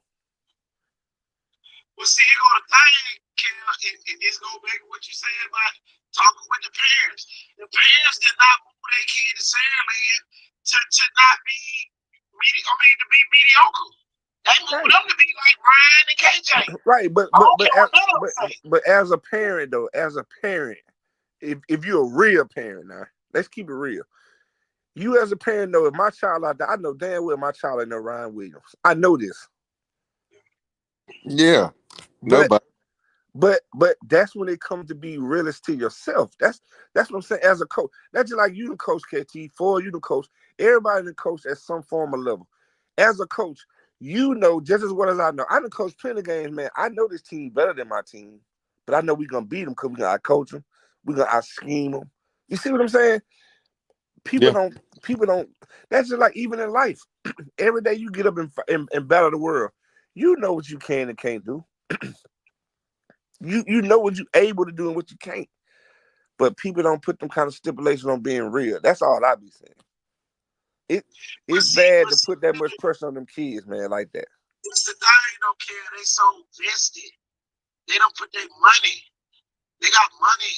Well, see, you know the thing, Kel, and this go back to what you said about talking with the parents. The parents did not move their kid to Saraland to not be to be mediocre. They moved them to be like Ryan and KJ. Right, but as a parent though, if you're a real parent now, let's keep it real. You as a parent know if my child out there, I know damn well my child ain't no Ryan Williams. I know this. Yeah. But that's when it comes to be realist to yourself. That's what I'm saying. As a coach, that's just like you the coach, KT, for you the coach. Everybody the coach at some form of level. As a coach, you know just as well as I know. I done coach plenty of games, man. I know this team better than my team, but I know we're gonna beat them because we're gonna out-coach them. We're gonna out-scheme them. You see what I'm saying? People don't. That's just like even in life. Every day you get up and battle the world. You know what you can and can't do. You know what you're able to do and what you can't. But people don't put them kind of stipulations on being real. That's all I be saying. It's bad to put that much pressure on them kids, man, like that. It's the thing, don't care. They so vested. They don't put their money. They got money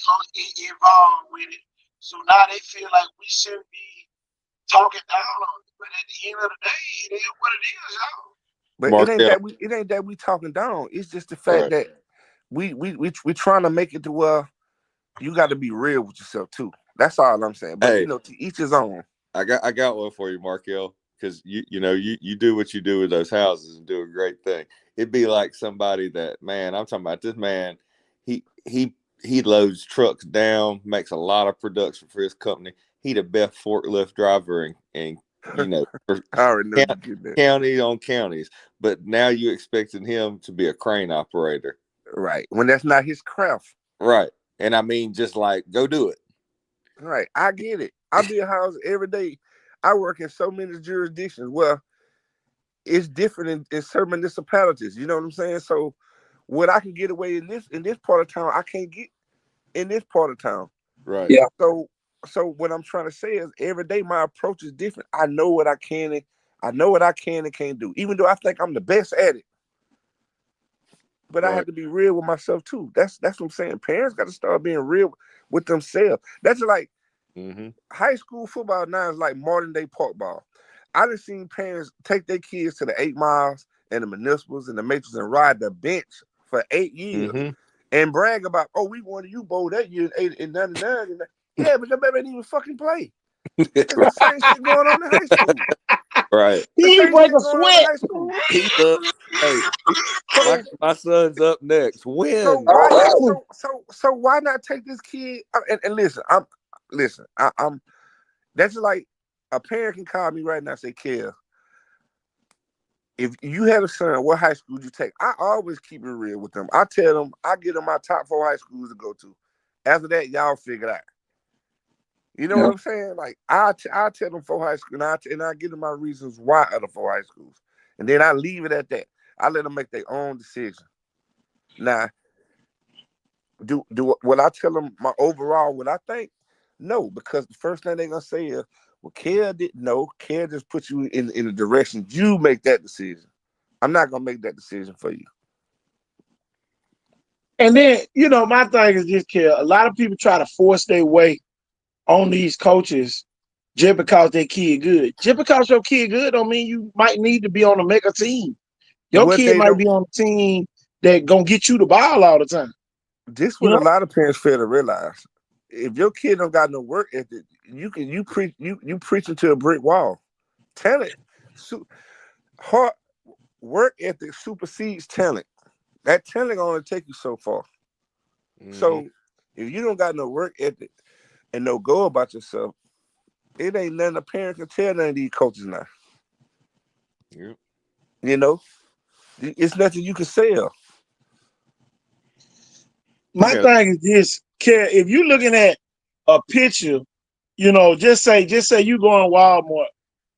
involved with it. So now they feel like we shouldn't be talking down on it. But at the end of the day, it is what it is, y'all. But it ain't that we talking down. It's just the fact that we trying to make it to where you got to be real with yourself too. That's all I'm saying. But to each his own. I got one for you, Markel, because you do what you do with those houses and do a great thing. It'd be like somebody that, man, I'm talking about this man. He loads trucks down, makes a lot of production for his company. He the best forklift driver and for county on counties. But now you expecting him to be a crane operator. Right. When that's not his craft. Right. And I mean, just like, go do it. Right. I get it. I build houses every day. I work in so many jurisdictions. Well, it's different in certain municipalities. You know what I'm saying? So what I can get away in this part of town, I can't get in this part of town. Right. Yeah. So what I'm trying to say is every day my approach is different. I know what I can and can't do, even though I think I'm the best at it. But I have to be real with myself too. That's what I'm saying. Parents got to start being real with themselves. That's like high school football now is like modern day park ball. I done seen parents take their kids to the 8 miles and the municipals and the matrix and ride the bench for 8 years and brag about, we won the U-Bowl that year in 99. Yeah, but that baby didn't even fucking play. It's the same shit going on in high school. Right. He ain't break a sweat. My son's up next. When? So why not take this kid and listen? I'm that's like a parent can call me right now and say, Kel, if you had a son, what high school would you take? I always keep it real with them. I tell them, I give them my top 4 high schools to go to. After that, y'all figure it out. You know what I'm saying? Like I tell them 4 high schools, and I give them my reasons why are the 4 high schools, and then I leave it at that. I let them make their own decision. Now, do will I tell them my overall what I think? No, because the first thing they're gonna say is, "Well, Kel didn't know. Kel just put you in the direction. You make that decision. I'm not gonna make that decision for you." And then my thing is just, Kel, a lot of people try to force their way on these coaches just because their kid good. Just because your kid good don't mean you might need to be on a mega team. Your kid might be on a team that gonna get you the ball all the time. This what a lot of parents fail to realize. If your kid don't got no work ethic, you preaching to a brick wall. Talent, hard work ethic supersedes talent. That talent gonna take you so far. So if you don't got no work ethic and no go about yourself, it ain't nothing a parent can tell none of these coaches now. Yep. It's nothing you can sell. My thing is this, Kel, if you looking at a picture, just say you go in Walmart.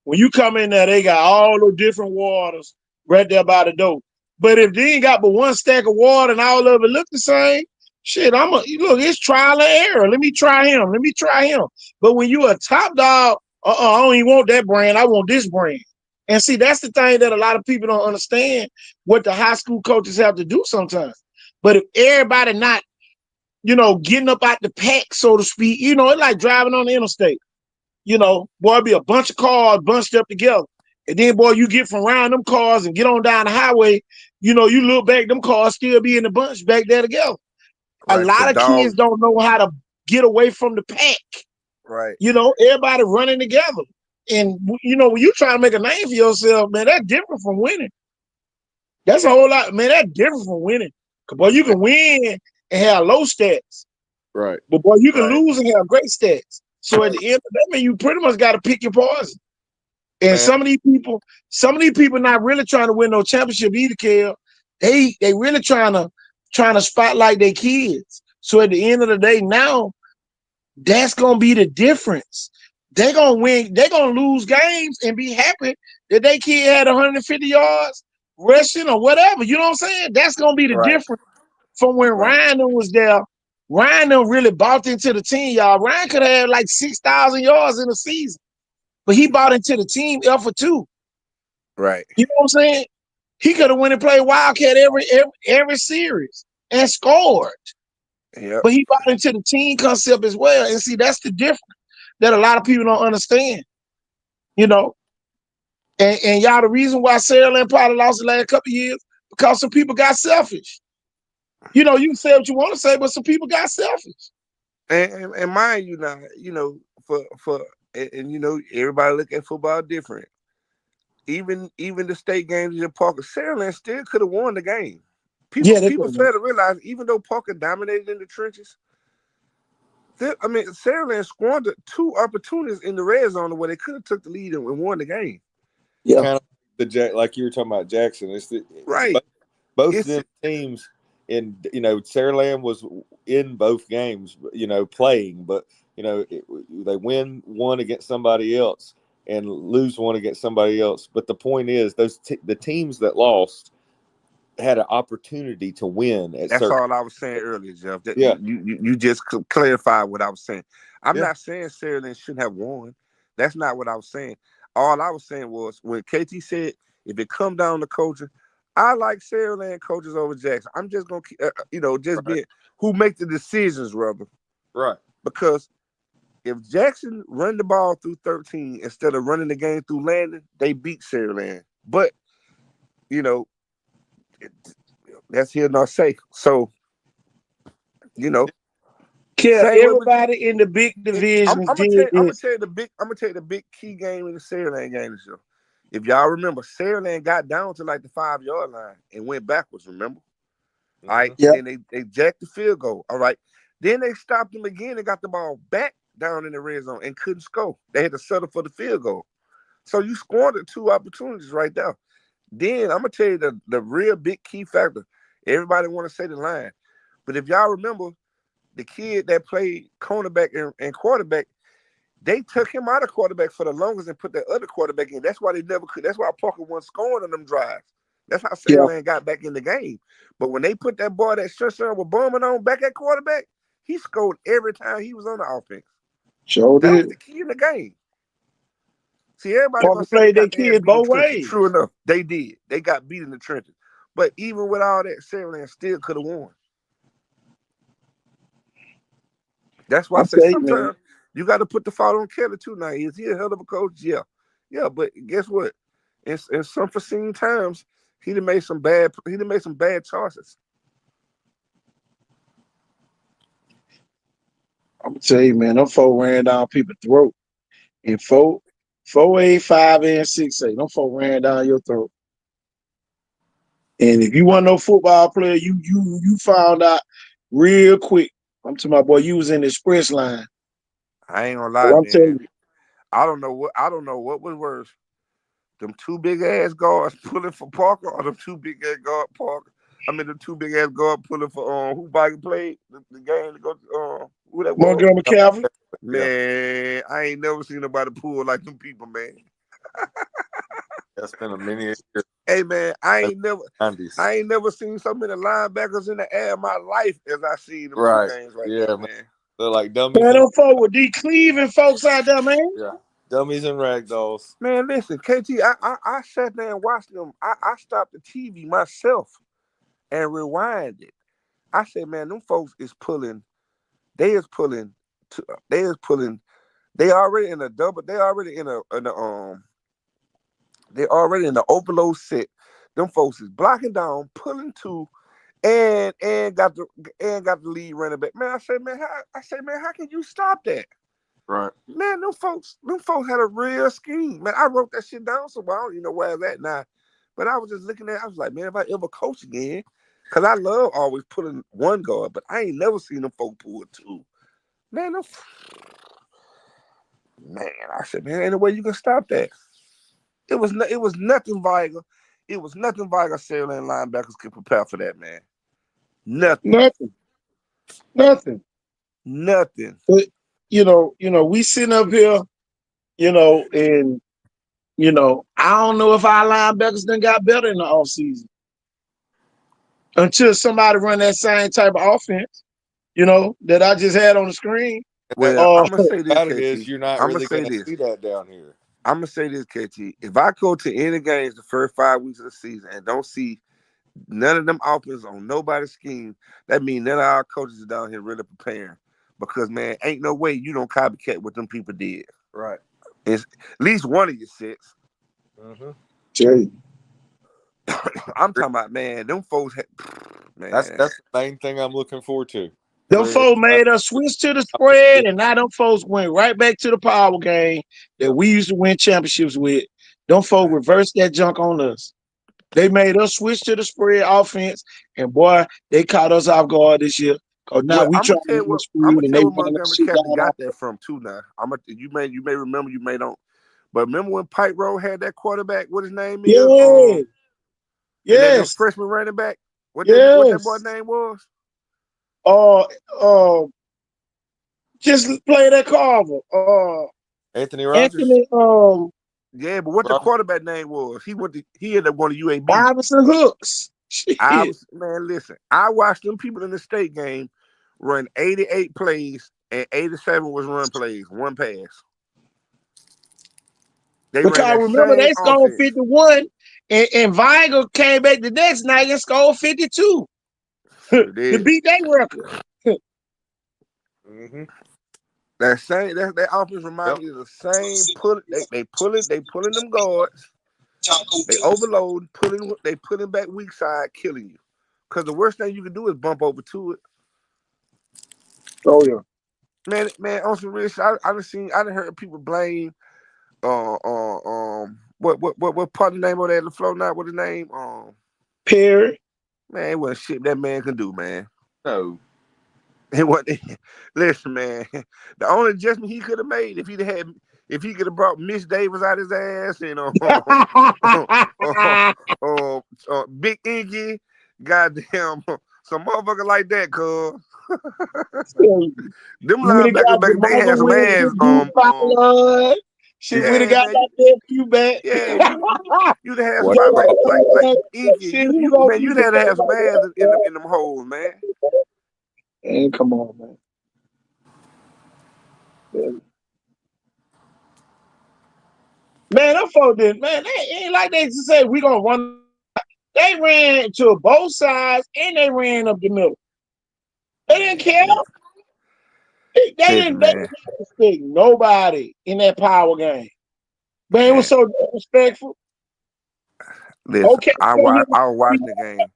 When you come in there, they got all the different waters right there by the door. But if they ain't got but one stack of water and all of it look the same, shit, look, it's trial and error. Let me try him. But when you a top dog, I don't even want that brand. I want this brand. And see, that's the thing that a lot of people don't understand what the high school coaches have to do sometimes. But if everybody not, getting up out the pack, so to speak, it's like driving on the interstate. Boy, be a bunch of cars bunched up together. And then, boy, you get from around them cars and get on down the highway, you look back, them cars still be in the bunch back there together. Right, a lot of kids don't know how to get away from the pack. Right. You know, everybody running together. And, you know, when you try to make a name for yourself, man, that's different from winning. That's a whole lot, man, that's different from winning. Because, boy, you can win and have low stats. Right. But, boy, you can Right. lose and have great stats. So, at the end of that, man, you pretty much got to pick your poison. And Man. some of these people not really trying to win no championship either, Kel. They really trying to spotlight their kids. So, at the end of the day, now, that's gonna be the difference. They're gonna win, they're gonna lose games and be happy that their kid had 150 yards rushing or whatever. You know what I'm saying? That's gonna be the Right. difference from when Right. Ryan was there. Ryan really bought into the team, y'all. Ryan could have had like 6,000 yards in a season, but he bought into the team effort too. Right. You know what I'm saying? He could have went and played Wildcat every series and scored. Yep. But he bought into the team concept as well. And see, that's the difference that a lot of people don't understand. You know, and y'all, the reason why Saraland probably lost the last couple of years because some people got selfish. You know, you can say what you want to say, but some people got selfish. And mind you now, you know, and you know, everybody look at football different. Even the state games in Parker, Saraland still could have won the game. People fail to realize, even though Parker dominated in the trenches, Saraland squandered 2 opportunities in the red zone where they could have took the lead and won the game. Yeah, kind of like you were talking about Jackson. It's right. Both of them teams, and you know, Saraland was in both games, you know, playing, but you know, they win one against somebody else and lose one against somebody else. But the point is, the teams that lost had an opportunity to win. That's all I was saying earlier, Jeff. Yeah. You just clarified what I was saying. I'm Yeah. not saying Saraland shouldn't have won. That's not what I was saying. All I was saying was when KT said, if it come down to coaching, I like Saraland coaches over Jackson. I'm just going to, be who make the decisions, brother. Right. Because if Jackson run the ball through 13 instead of running the game through Landon, they beat Saraland. But, you know, that's here nor say. So, you know, everybody in the big divisions I'm gonna tell you the big key game in the Saraland game this year. If y'all remember, Saraland got down to like the 5-yard line and went backwards. Remember? Mm-hmm. All right. Yep. Then they jacked the field goal. All right. Then they stopped them again and got the ball back down in the red zone and couldn't score. They had to settle for the field goal. So you squandered 2 opportunities right there. Then I'm gonna tell you the real big key factor. Everybody want to say the line, but if y'all remember, the kid that played cornerback and quarterback, they took him out of quarterback for the longest and put that other quarterback in. That's why they never could. That's why Parker wasn't scoring on them drives. That's how Saraland got back in the game. But when they put that boy that Shershon was bombing on back at quarterback, he scored every time he was on the offense. Sure that did. was the key in the game. See, everybody Parker gonna say played they their got their kids ass beat in the both trenches. ways. True enough, they did. They got beat in the trenches. But even with all that, Saraland still could have won. That's why I say sometimes you got to put the fault on Kelly too. Now, is he a hell of a coach? Yeah. But guess what? In some foreseen times, he done made some bad choices. I'm gonna tell you, man, them 4 ran down people's throat. And 4A, 5A, and 6A, them 4 ran down your throat. And if you want no football player, you found out real quick. I'm telling my boy, you was in the express line. I ain't gonna lie, I'm man. telling you. I don't know what was worse. Them 2 big ass guards pulling for Parker, or them 2 big ass guard Parker. I mean, the 2 big ass guard pulling for who Biden played the game to go who that was? Montgomery Calvin. Man, I ain't never seen nobody pull like them people, man. That's been a many years. Hey man, I ain't never seen so many linebackers in the air in my life as I seen them 2 games now, man. They're like dummies. Man, them folks were cleaving folks out there, man. Yeah, dummies and ragdolls. Man, listen, KT, I sat there and watched them. I stopped the TV myself and rewind it. I said, man, them folks is pulling. They already in a double. They already in the overload set. Them folks is blocking down, pulling 2, and got the lead running back. Man, I said, man, how can you stop that? Right. Man, them folks had a real scheme. Man, I wrote that shit down somewhere. I don't even know where it's at now. But I was just looking at it. I was like, man, if I ever coach again, because I love always putting one guard, but I ain't never seen them folk pull two. Man, I said, man, ain't no way you can stop that. It was nothing Viger. It was nothing Viger Sale and linebackers could prepare for that, man. Nothing. But, we sitting up here, and I don't know if our linebackers done got better in the offseason. Until somebody run that same type of offense, that I just had on the screen. Well, I'm gonna say this, about it KT. is you're not I'm really gonna say going to this. see that down here. I'm gonna say this, KT. If I go to any games the first 5 weeks of the season and don't see none of them offenses on nobody's scheme, that means none of our coaches are down here really preparing. Because man, ain't no way you don't copycat what them people did. Right. It's at least one of your sets. Jay. I'm talking about, man, them folks man. That's the main thing I'm looking forward to. Them folks made us switch to the spread, and now them folks went right back to the power game that we used to win championships with. Them folks reversed that junk on us. They made us switch to the spread offense, and boy, they caught us off guard this year. Cause now we trying to tell win I'm the gonna spread, and tell they where running that Montgomery shit County down got off that us. from too. Now you may remember, you may don't. But remember when Pike Road had that quarterback? What his name is? Yeah. And then the Yes. freshman running back. What Yes. that boy's name was? Just play that Carver. Anthony Rogers. Anthony. Yeah, but what the quarterback name was? He ended up going to UAB. Iverson Hooks. Man, listen. I watched them people in the state game run 88 plays and 87 was run plays, one pass. Because remember, they scored 51, and Viger came back the next night and scored 52 to beat that record. That offense reminds me of the same. They pulling them guards. They overload, pulling back weak side, killing you. Because the worst thing you can do is bump over to it. Oh yeah, man. On some real shit, I done heard people blame. What part of the name of that? The flow night? What the name? Perry. Man, it wasn't shit that man can do, man. No. It wasn't. Listen, man. The only adjustment he could have made if he could have brought Mitch Davis out his ass and Big Inky, goddamn, some motherfucker like that, cuz. Them linebackers back they had some ass. Shit, we got that nephew back. Yeah, you'd have had somebody like Inky. You'd have to have some ass in them holes, man. And come on, man. Man, them folks did, man, they ain't like they just say we gonna run. They ran to both sides and they ran up the middle. They didn't care. They didn't respect nobody in that power game. Man, it was so disrespectful. Listen, okay, I was watching the game.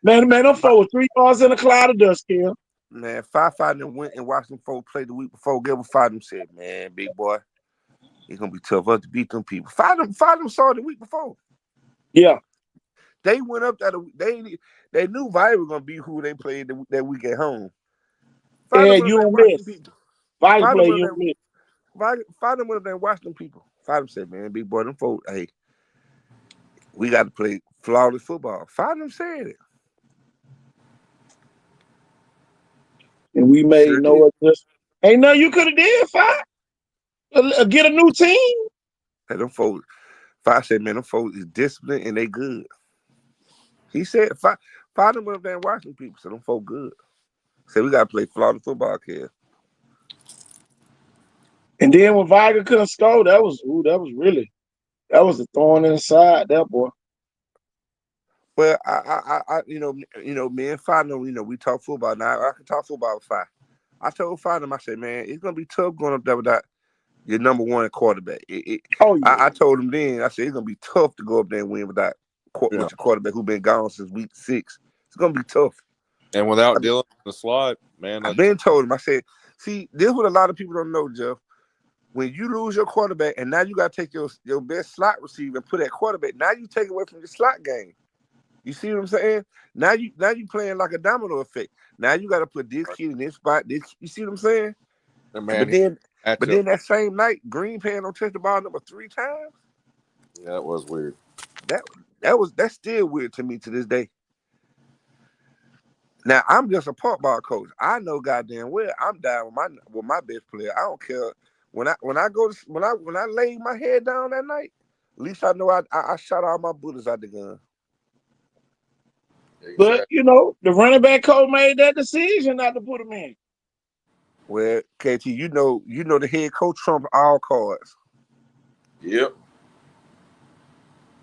Man, them folks 3 cars in a cloud of dust, Kim. Man, 5-5 them went and watched them folks play the week before. Gilbert 5 them said, man, big boy, it's gonna be tough us to beat them people. 5 them saw the week before. Yeah. They went up there. They knew Vi was gonna be who they played that week at home. Yeah, you don't miss. Vi play you don't miss. Five them went up there and watched them people. 5 them said, man, big boy, them folks, hey, we got to play flawless football. 5 them said it. And we made no adjustment. Ain't nothing you could have did, 5. Get a new team. Hey, them folks, 5 said, man, them folks is disciplined and they good. He said, 5 them went up there and watched them people, so them folks good. Said, we got to play flawless football, kid. And then when Viger couldn't score, that was a thorn in the side, that boy. Well, I me and 5, we talk football now. I can talk football with 5. I told 5 them, I said, man, it's gonna be tough going up there without your number one quarterback. I told him then, I said it's gonna be tough to go up there and win without with your quarterback who been gone since week 6. It's gonna be tough. And without Dylan in the slot, man, I've been told him. I said, see, this is what a lot of people don't know, Jeff. when you lose your quarterback, and now you got to take your best slot receiver and put that quarterback. Now you take away from your slot game. You see what I'm saying? Now you playing like a domino effect. Now you got to put this kid in this spot. This, you see what I'm saying? Man, but then that same night, Green Pan don't touch the ball number 3 times. Yeah, that was weird. That's still weird to me to this day. Now I'm just a park ball coach. I know goddamn well I'm down with my best player. I don't care when I lay my head down that night. At least I know I shot all my bullets out the gun. But you know, the running back coach made that decision not to put him in. Well, KT, you know the head coach trump all cards. Yep.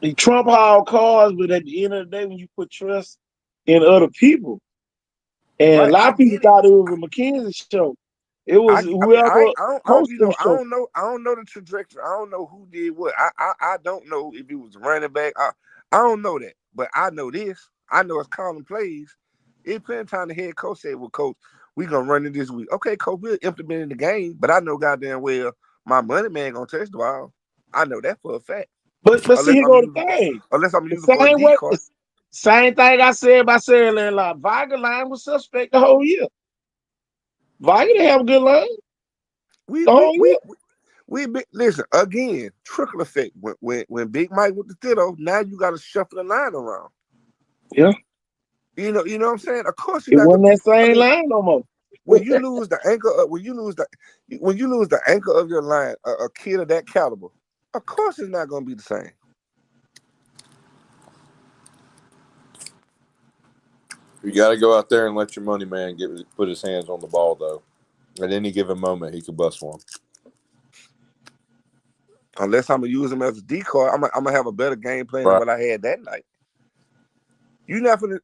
He trump all cards, but at the end of the day, when you put trust in other people, and right, a lot of people thought it was a McKenzie show. It was whoever hosted the show. I don't know the trajectory. I don't know who did what. I don't know if it was running back. I don't know that, but I know this. I know it's calling plays. It's plenty of time the head coach said, "Well, coach, we gonna run it this week." Okay, coach, we'll implement in the game, but I know goddamn well my money man gonna touch the ball. I know that for a fact. But see, here go the thing. Unless I'm using for a decoy. Same thing I said about Sarah Landlocked. Viger line was suspect the whole year. Viger didn't have a good line. We listen again. Trickle effect. When Big Mike with the Thitto, now you got to shuffle the line around. Yeah. You know what I'm saying. Of course, it wasn't that same line no more. When you lose the anchor, when you lose the anchor of your line, a kid of that caliber, of course it's not going to be the same. You got to go out there and let your money man put his hands on the ball, though. At any given moment, he could bust one. Unless I'm gonna use him as a decoy, I'm gonna have a better game plan than what I had that night. You're not gonna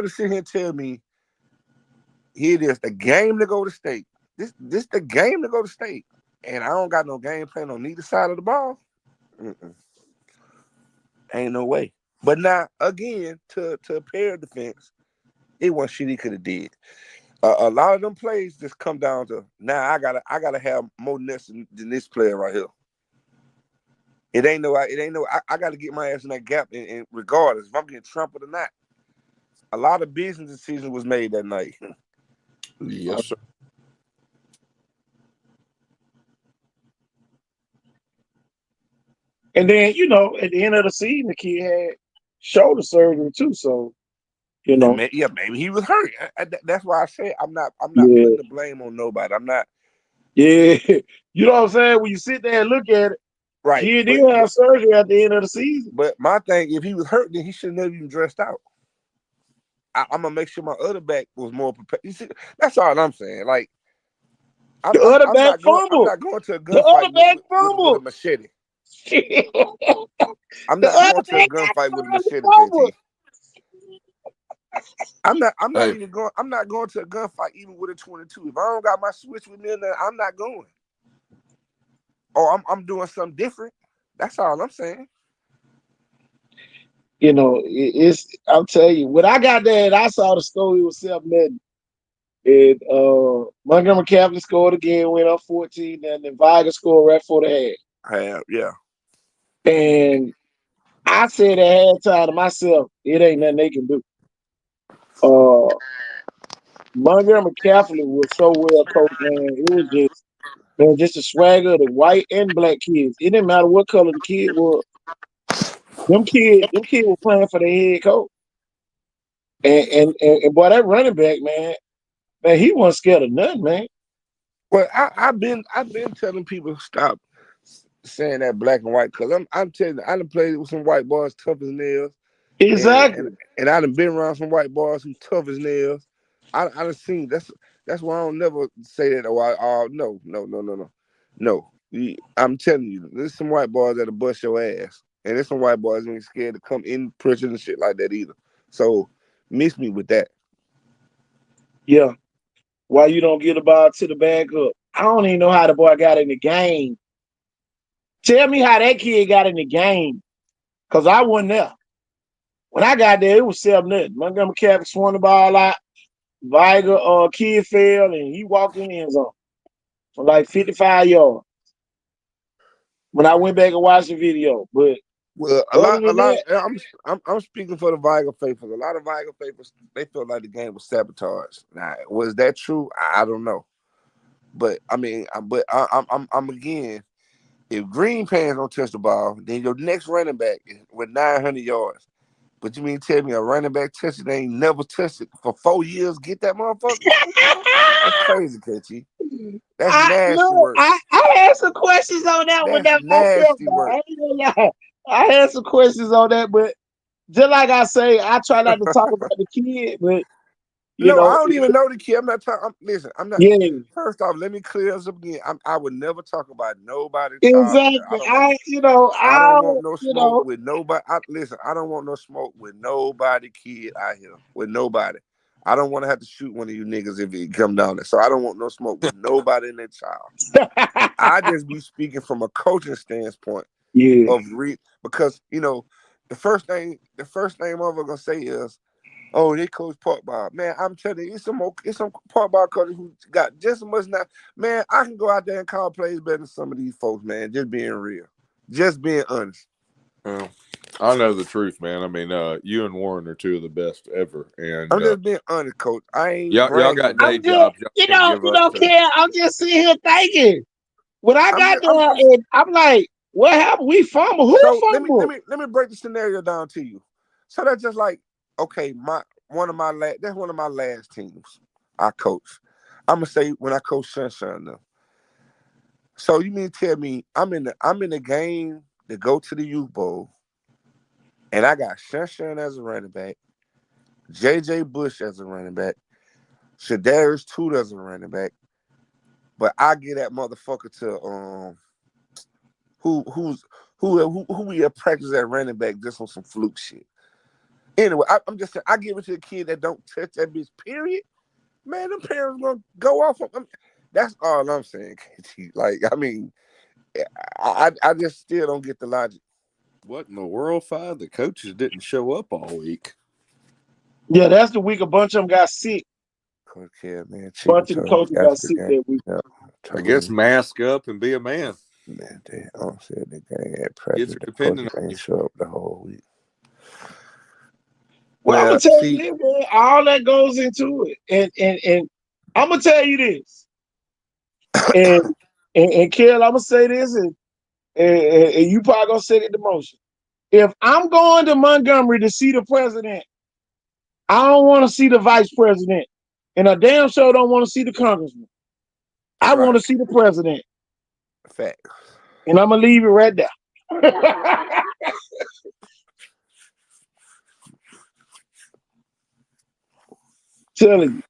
sit here and tell me here it is the game to go to state. This the game to go to state, and I don't got no game plan on neither side of the ball. Ain't no way. But now again, to pair defense, it wasn't shit he could have did. A lot of them plays just come down to now I gotta have more nets than this player right here. It ain't no. I got to get my ass in that gap, and regardless if I'm getting trampled or not. A lot of business decisions was made that night. Yes, sir. And then at the end of the season, the kid had shoulder surgery too. So, maybe he was hurt. That's why I said I'm not putting the blame on nobody. I'm not. Yeah, you know what I'm saying? When you sit there and look at it. Right. He did have surgery at the end of the season. But my thing, if he was hurt, then he should never even dressed out. I'm gonna make sure my other back was more prepared. You see, that's all I'm saying. Like, I'm not going to a gunfight with a machete. I'm not going to a gunfight with a machete, KT. I'm not going to a gunfight even with a 22. If I don't got my switch with me, I'm not going. Or I'm doing something different. That's all I'm saying. I'll tell you, when I got there and I saw the score, it was 7-0. And Montgomery Catholic scored again, went up 14, and then Viger scored right for the half. Yeah. And I said at halftime to myself, it ain't nothing they can do. Montgomery Catholic was so well coached, man. It was just a swagger of the white and black kids. It didn't matter what color the kid was. Them kids were playing for their head coach. And boy, that running back, man, he wasn't scared of nothing, man. Well, I've been telling people stop saying that black and white, because I'm telling you, I done played with some white boys tough as nails. Exactly. And I done been around some white boys who tough as nails. I done seen that's why I don't never say that. No. I'm telling you, there's some white boys that'll bust your ass. And there's some white boys ain't scared to come in prison and shit like that either. So miss me with that. Yeah. Why you don't get the ball to the back up? I don't even know how the boy got in the game. Tell me how that kid got in the game. Because I wasn't there. When I got there, it was 7-0. Montgomery Catholic swung the ball out. Viger kid fell and he walked in the end zone for like 55 yards. when I went back and watched the video. But well, other than that, I'm speaking for the Viger faithful. A lot of Viger faithfuls, they felt like the game was sabotaged. Now, was that true? I don't know. But I mean, I'm again. If Green Pants don't touch the ball, then your next running back is with 900 yards. But you mean tell me a running back touch it, they ain't never touched it for 4 years? Get that motherfucker? That's crazy, KT. That's nasty work. I had some questions on that one. That's That myself, nasty I work. ain't gonna lie. I had some questions on that, but just like I say, I try not to talk about the kid, but you No, I know, don't even know the kid. I'm not talking. Listen, I'm not. yeah, First off, let me clear this up again. I would never talk about nobody's child. exactly. I don't want. I, you know, I don't want no you smoke know, with nobody. Listen, I don't want no smoke with nobody kid out here. With nobody. I don't want to have to shoot one of you niggas if it come down there. So I don't want no smoke with nobody in that child. I just be speaking from a coaching standpoint yeah. of because you know the first thing I'm ever gonna say is, oh, they coach park ball. Man, I'm telling you, it's some park ball coaches who got just as much now. Man, I can go out there and call plays better than some of these folks, man. Just being real. Just being honest. Well, I know the truth, man. I mean, you and Warren are two of the best ever, and I'm just being honest, coach. I ain't y'all bragging. got day I'm just, jobs. Y'all can't give you up. don't care. I'm just sitting here thinking. When I got there, and I'm like, what happened? We fumbled. Who So fumbled? let me break the scenario down to you. So that's just like, okay, that's one of my last teams I coached. I'm gonna say when I coached Sunshine now. So you mean tell me I'm in the game to go to the Youth Bowl, and I got Sunshine as a running back, JJ Bush as a running back, Shadarius Toot as a running back, but I get that motherfucker to who we have practiced at running back just on some fluke shit. Anyway, I'm just saying I give it to a kid that don't touch that bitch. Period. Man, them parents gonna go off. That's all I'm saying, KT. Like, I mean, I just still don't get the logic. What in the world, Fi? The coaches didn't show up all week. Yeah, that's the week a bunch of them got sick. Coach Kev, man, Bunch of the coaches got sick that week. Yeah, I guess mask up and be a man. Man, they don't say the game at practice. Kids are The depending coaches on you. ain't show up the whole week. Well, I'm gonna tell you this, man. All that goes into it, and I'm gonna tell you this, and Kel, I'm gonna say this, and you probably gonna say it the most. If I'm going to Montgomery to see the president, I don't want to see the vice president, and I damn sure don't want to see the congressman. I want to see the president. Fact. And I'm gonna leave it right there. Telling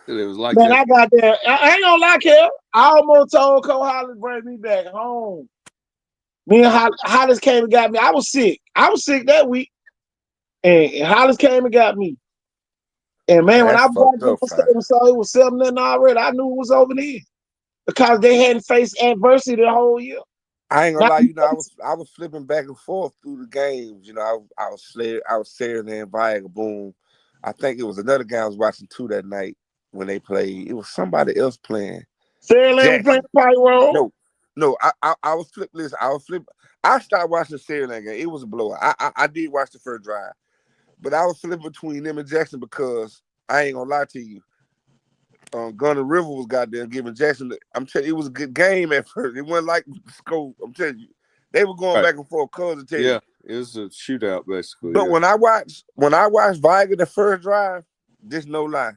you. It was like Man, that. I got there. I ain't gonna lie, Kel. I almost told Cole Hollis to bring me back home. Me and Hollis came and got me. I was sick. That week. And Hollis came and got me. And man, when I brought them and saw it was 7-0 already, I knew it was over there. Because they hadn't faced adversity the whole year. I ain't gonna lie, you know, I was flipping back and forth through the games. You know, I was staring there in Viagra, boom. I think it was another guy I was watching too that night when they played. It was somebody else playing. Sarah Lane was playing Pyro? No, I was flipping this. I started watching the Sarah Lane game. It was a blowout. I did watch the first drive. But I was flipping between them and Jackson because I ain't gonna lie to you. Gunner River was goddamn giving Jackson. I'm telling you, it was a good game at first. It wasn't like scope. I'm telling you, they were going back and forth. Yeah, it was a shootout basically. But when I watched Viagra the first drive, just no lie,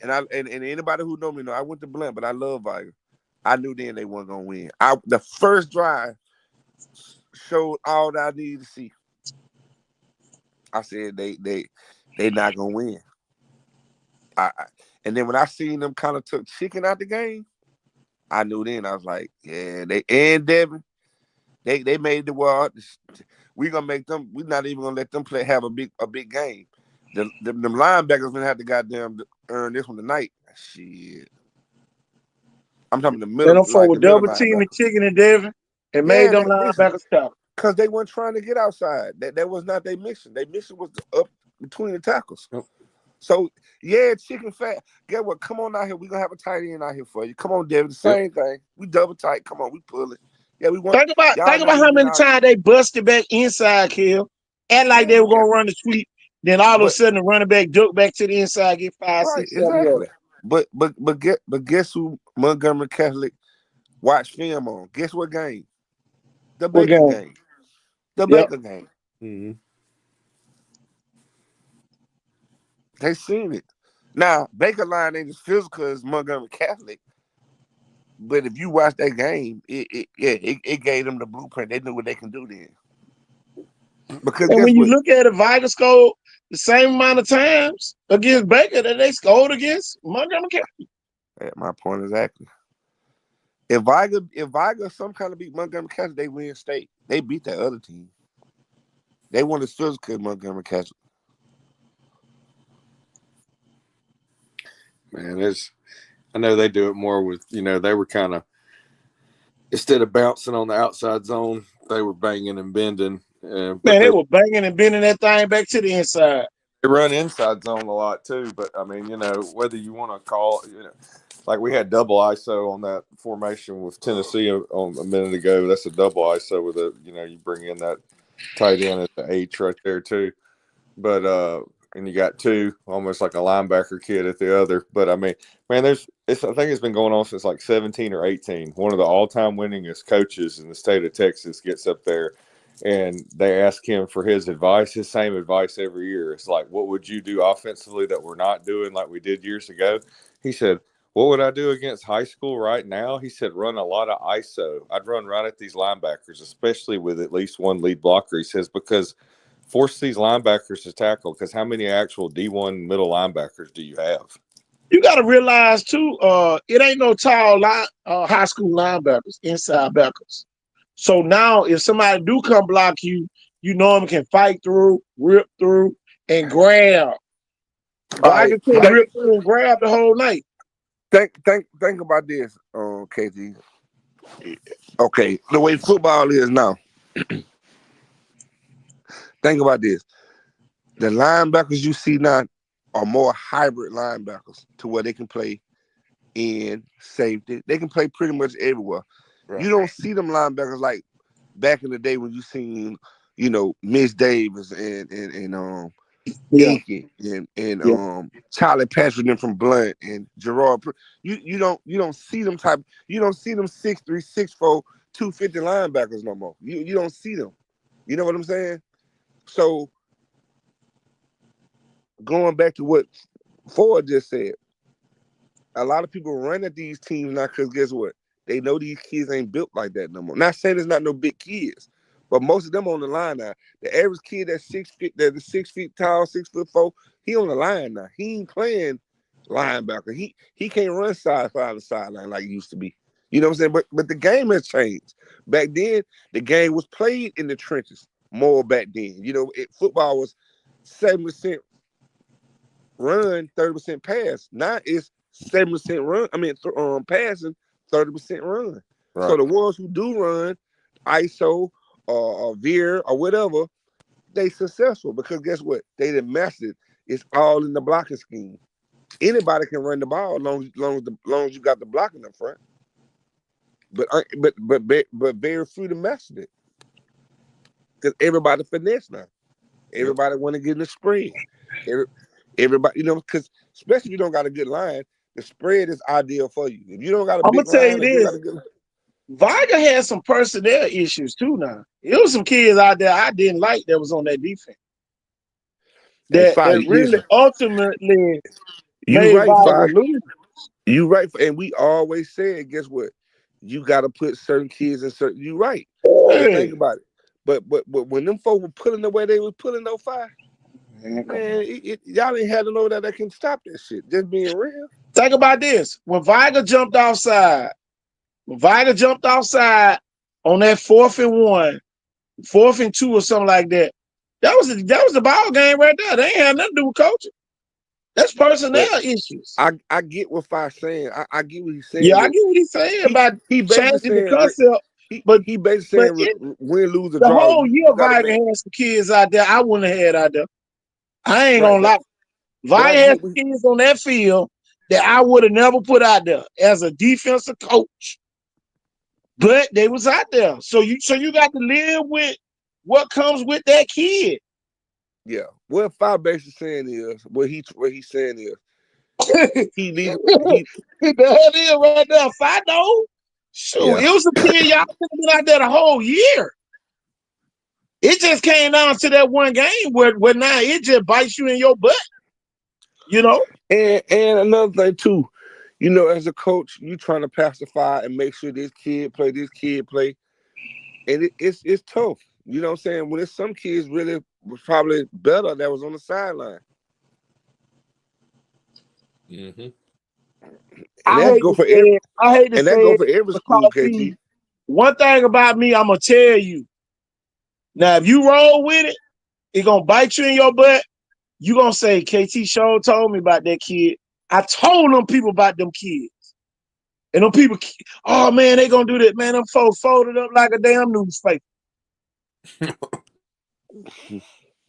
and anybody who know me know I went to Blunt, but I love Viagra. I knew then they weren't gonna win. The first drive showed all that I needed to see. I said they not gonna win. And then when I seen them kind of took chicken out the game, I knew then. I was like, yeah, they and Devin, they made the world. We gonna make them. We're not even gonna let them have a big game. Them linebackers gonna have to goddamn earn this one tonight. Shit, I'm talking the middle. They don't double team the chicken and Devin and made them linebackers tough. Because they weren't trying to get outside. That was not their mission. Their mission was up between the tackles. Yep. So, yeah, chicken fat. Get what? Come on out here. We're going to have a tight end out here for you. Come on, David. The same thing. We double tight. Come on. We pull it. Yeah, we want Think about y'all not how even many out. times they busted back inside, Kill, and like Yeah, they were gonna run the sweep. Then all of a but sudden the running back duck back to the inside, get 5, right, 6, 7 exactly. yards. But guess who Montgomery Catholic watched film on? Guess what game? The What Baker game? game. The Yep. Baker game. Mm-hmm. They seen it. Now Baker line ain't as physical as Montgomery Catholic, but if you watch that game, it gave them the blueprint. They knew what they can do then. Because And guess when you what? look at it, Viger scored the same amount of times against Baker that they scored against Montgomery County. At my point exactly. If Viger some kind of beat Montgomery County, they win state. They beat that other team. They won the physical at Montgomery County. Man, I know they do it more with, they were kind of, instead of bouncing on the outside zone, they were banging and bending. Man, they were banging and bending that thing back to the inside. They run inside zone a lot too, but I mean, whether you want to call, like we had double ISO on that formation with Tennessee on a minute ago. That's a double ISO with you bring in that tight end at the H right there too. But and you got two, almost like a linebacker kid at the other. But I mean, man, I think it's been going on since like 17 or 18. One of the all-time winningest coaches in the state of Texas gets up there, and they ask him for his advice, his same advice every year. It's like, what would you do offensively that we're not doing like we did years ago? He said, what would I do against high school right now? He said, run a lot of ISO. I'd run right at these linebackers, especially with at least one lead blocker. He says, because force these linebackers to tackle, because how many actual D1 middle linebackers do you have? You got to realize too, it ain't no tall high school linebackers, inside backers. So now if somebody do come block you, you know them can fight through, rip through, and grab. Viger can rip through and grab the whole night. Think about this, KT. Okay, the way football is now. Think about this. The linebackers you see now are more hybrid linebackers to where they can play in safety. They can play pretty much everywhere. Right. You don't see them linebackers like back in the day when you seen, Miss Davis and Eakin and Charlie Patrick from Blunt and Gerard. You don't see them you don't see them 6'3", 6'4", 250 linebackers no more. You don't see them. You know what I'm saying? So going back to what Ford just said, a lot of people run at these teams now because guess what? They know these kids ain't built like that no more. Not saying there's not no big kids, but most of them on the line now. The average kid that's 6 feet tall, 6'4", he on the line now. He ain't playing linebacker. He can't run side to sideline like he used to be. You know what I'm saying? But the game has changed. Back then, the game was played in the trenches more back then. Football was 7% run, 30% pass. Now it's 7% run. Passing, 30% run. Right. So the ones who do run, ISO or veer or whatever, they successful because guess what? They done mastered. It's all in the blocking scheme. Anybody can run the ball as long as you got the blocking up front. But very few to master it because everybody finesse now. Everybody want to get in the spread. Everybody, because especially if you don't got a good line, the spread is ideal for you. If you don't got a big line, I'm gonna tell you this. Viger had some personnel issues too now. There was some kids out there I didn't like that was on that defense. That really ultimately made Viger lose. You right. And we always said, guess what? You got to put certain kids in certain. You right. Hey. Think about it. But when them folks were pulling the way they was pulling those fire, man, y'all ain't had to know that can stop that shit. Just being real. Think about this. When Viger jumped offside on that 4th and 1, 4th and 2 or something like that, that was the ball game right there. They ain't had nothing to do with coaching. That's personnel issues. I get what Fi's saying. I get what he's saying. Yeah, I get what he's saying about changing the concept. He basically saying win, lose, or the draw. whole year Viger had some kids out there I wouldn't have had out there. I ain't gonna lie. Viger had some kids on that field that I would have never put out there as a defensive coach. But they was out there. So you got to live with what comes with that kid. Yeah. What Five Base is saying is what he's saying is he needs the hell is right there. Fido. Shoot, it was a kid y'all could have been out there the whole year. It just came down to that one game where now it just bites you in your butt. You know? And another thing too, you know, as a coach, you trying to pacify and make sure this kid play. And it's tough. You know what I'm saying? When there's some kids really was probably better that was on the sideline. Mm-hmm. And that go for every school, KT. One thing about me, I'm gonna tell you. Now, if you roll with it, it's gonna bite you in your butt. You gonna say, KT Show told me about that kid. I told them people about them kids. And them people, oh man, they gonna do that. Man, them folks folded up like a damn newspaper.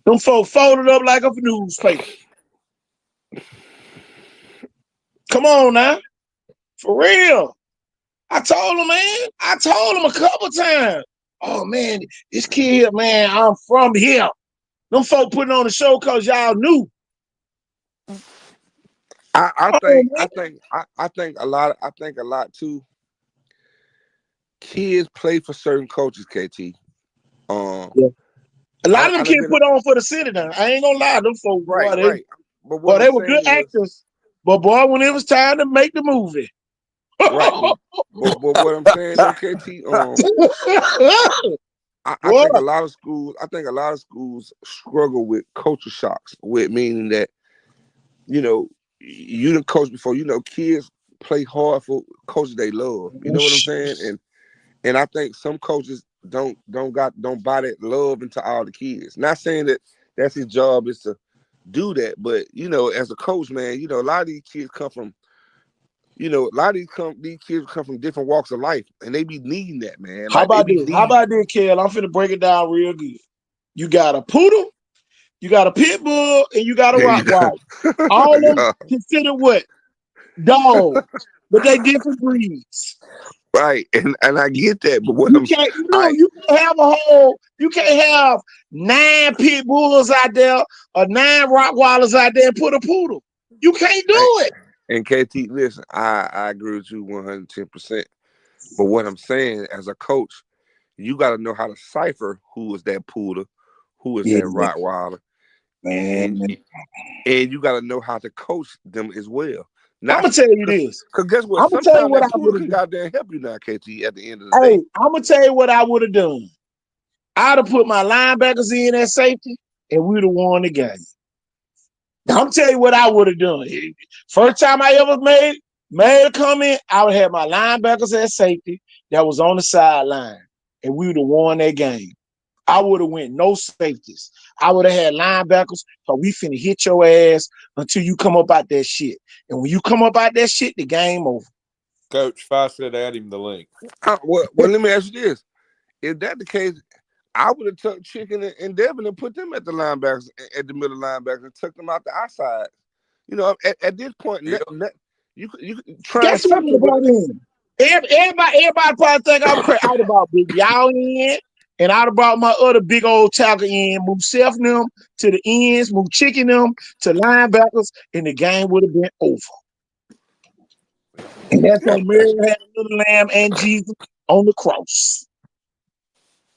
Them folks folded up like a newspaper. Come on now. For real. I told him, man. I told him a couple times. Oh man, this kid here, man, I'm from here. Them folk putting on the show because y'all knew. I think a lot too. Kids play for certain coaches, KT. Yeah. A lot of them kids put on for the city now. I ain't gonna lie, them folks, right. But they were good actors. But boy, when it was time to make the movie. Right. but what I'm saying though, KT, I think a lot of schools struggle with culture shocks, with meaning that, you know, you done coach before, you know, kids play hard for coaches they love. You know what I'm saying? And I think some coaches don't buy that love into all the kids. Not saying that that's his job is to do that, but you know, as a coach, man, you know, a lot of these kids come from, you know, these kids come from different walks of life, and they be needing that, man. How about this, Kel? I'm finna break it down real good. You got a poodle, you got a pit bull, and you got a Rottweiler. All of them considered what? Dogs, but they different breeds. Right, and I get that, but what you can't have 9 pit bulls out there or 9 Rottweilers out there and put a poodle. You can't do it. And KT, listen, I agree with you 110%. But what I'm saying, as a coach, you got to know how to cipher who is that poodle, who is that Rottweiler, man. And you got to know how to coach them as well. I'm gonna tell you this. Because guess what? I'm gonna tell you what I would have got there and help you now, KT. At the end of the day, day, I'm gonna tell you what I would have done. I'd have put my linebackers in at safety, and we'd have won the game. Now, I'm telling you what I would have done. First time I ever made a comment, I would have my linebackers at safety that was on the sideline, and we would have won that game. I would have went no safeties. I would have had linebackers, but we finna hit your ass until you come up out that shit. And when you come up out that shit, the game over. Coach, if I said add him the link. Well, let me ask you this. If that's the case, I would have took Chicken and Devin and put them at the linebackers, at the middle linebackers, and took them out the outside. You know, at this point, you try. Guess what? Everybody probably think I'm crazy. I'd have brought Big Y'all in, and I'd have brought my other big old tackle in, move Seth them to the ends, move Chicken them to linebackers, and the game would have been over. And that's when Mary had Little Lamb and Jesus on the cross.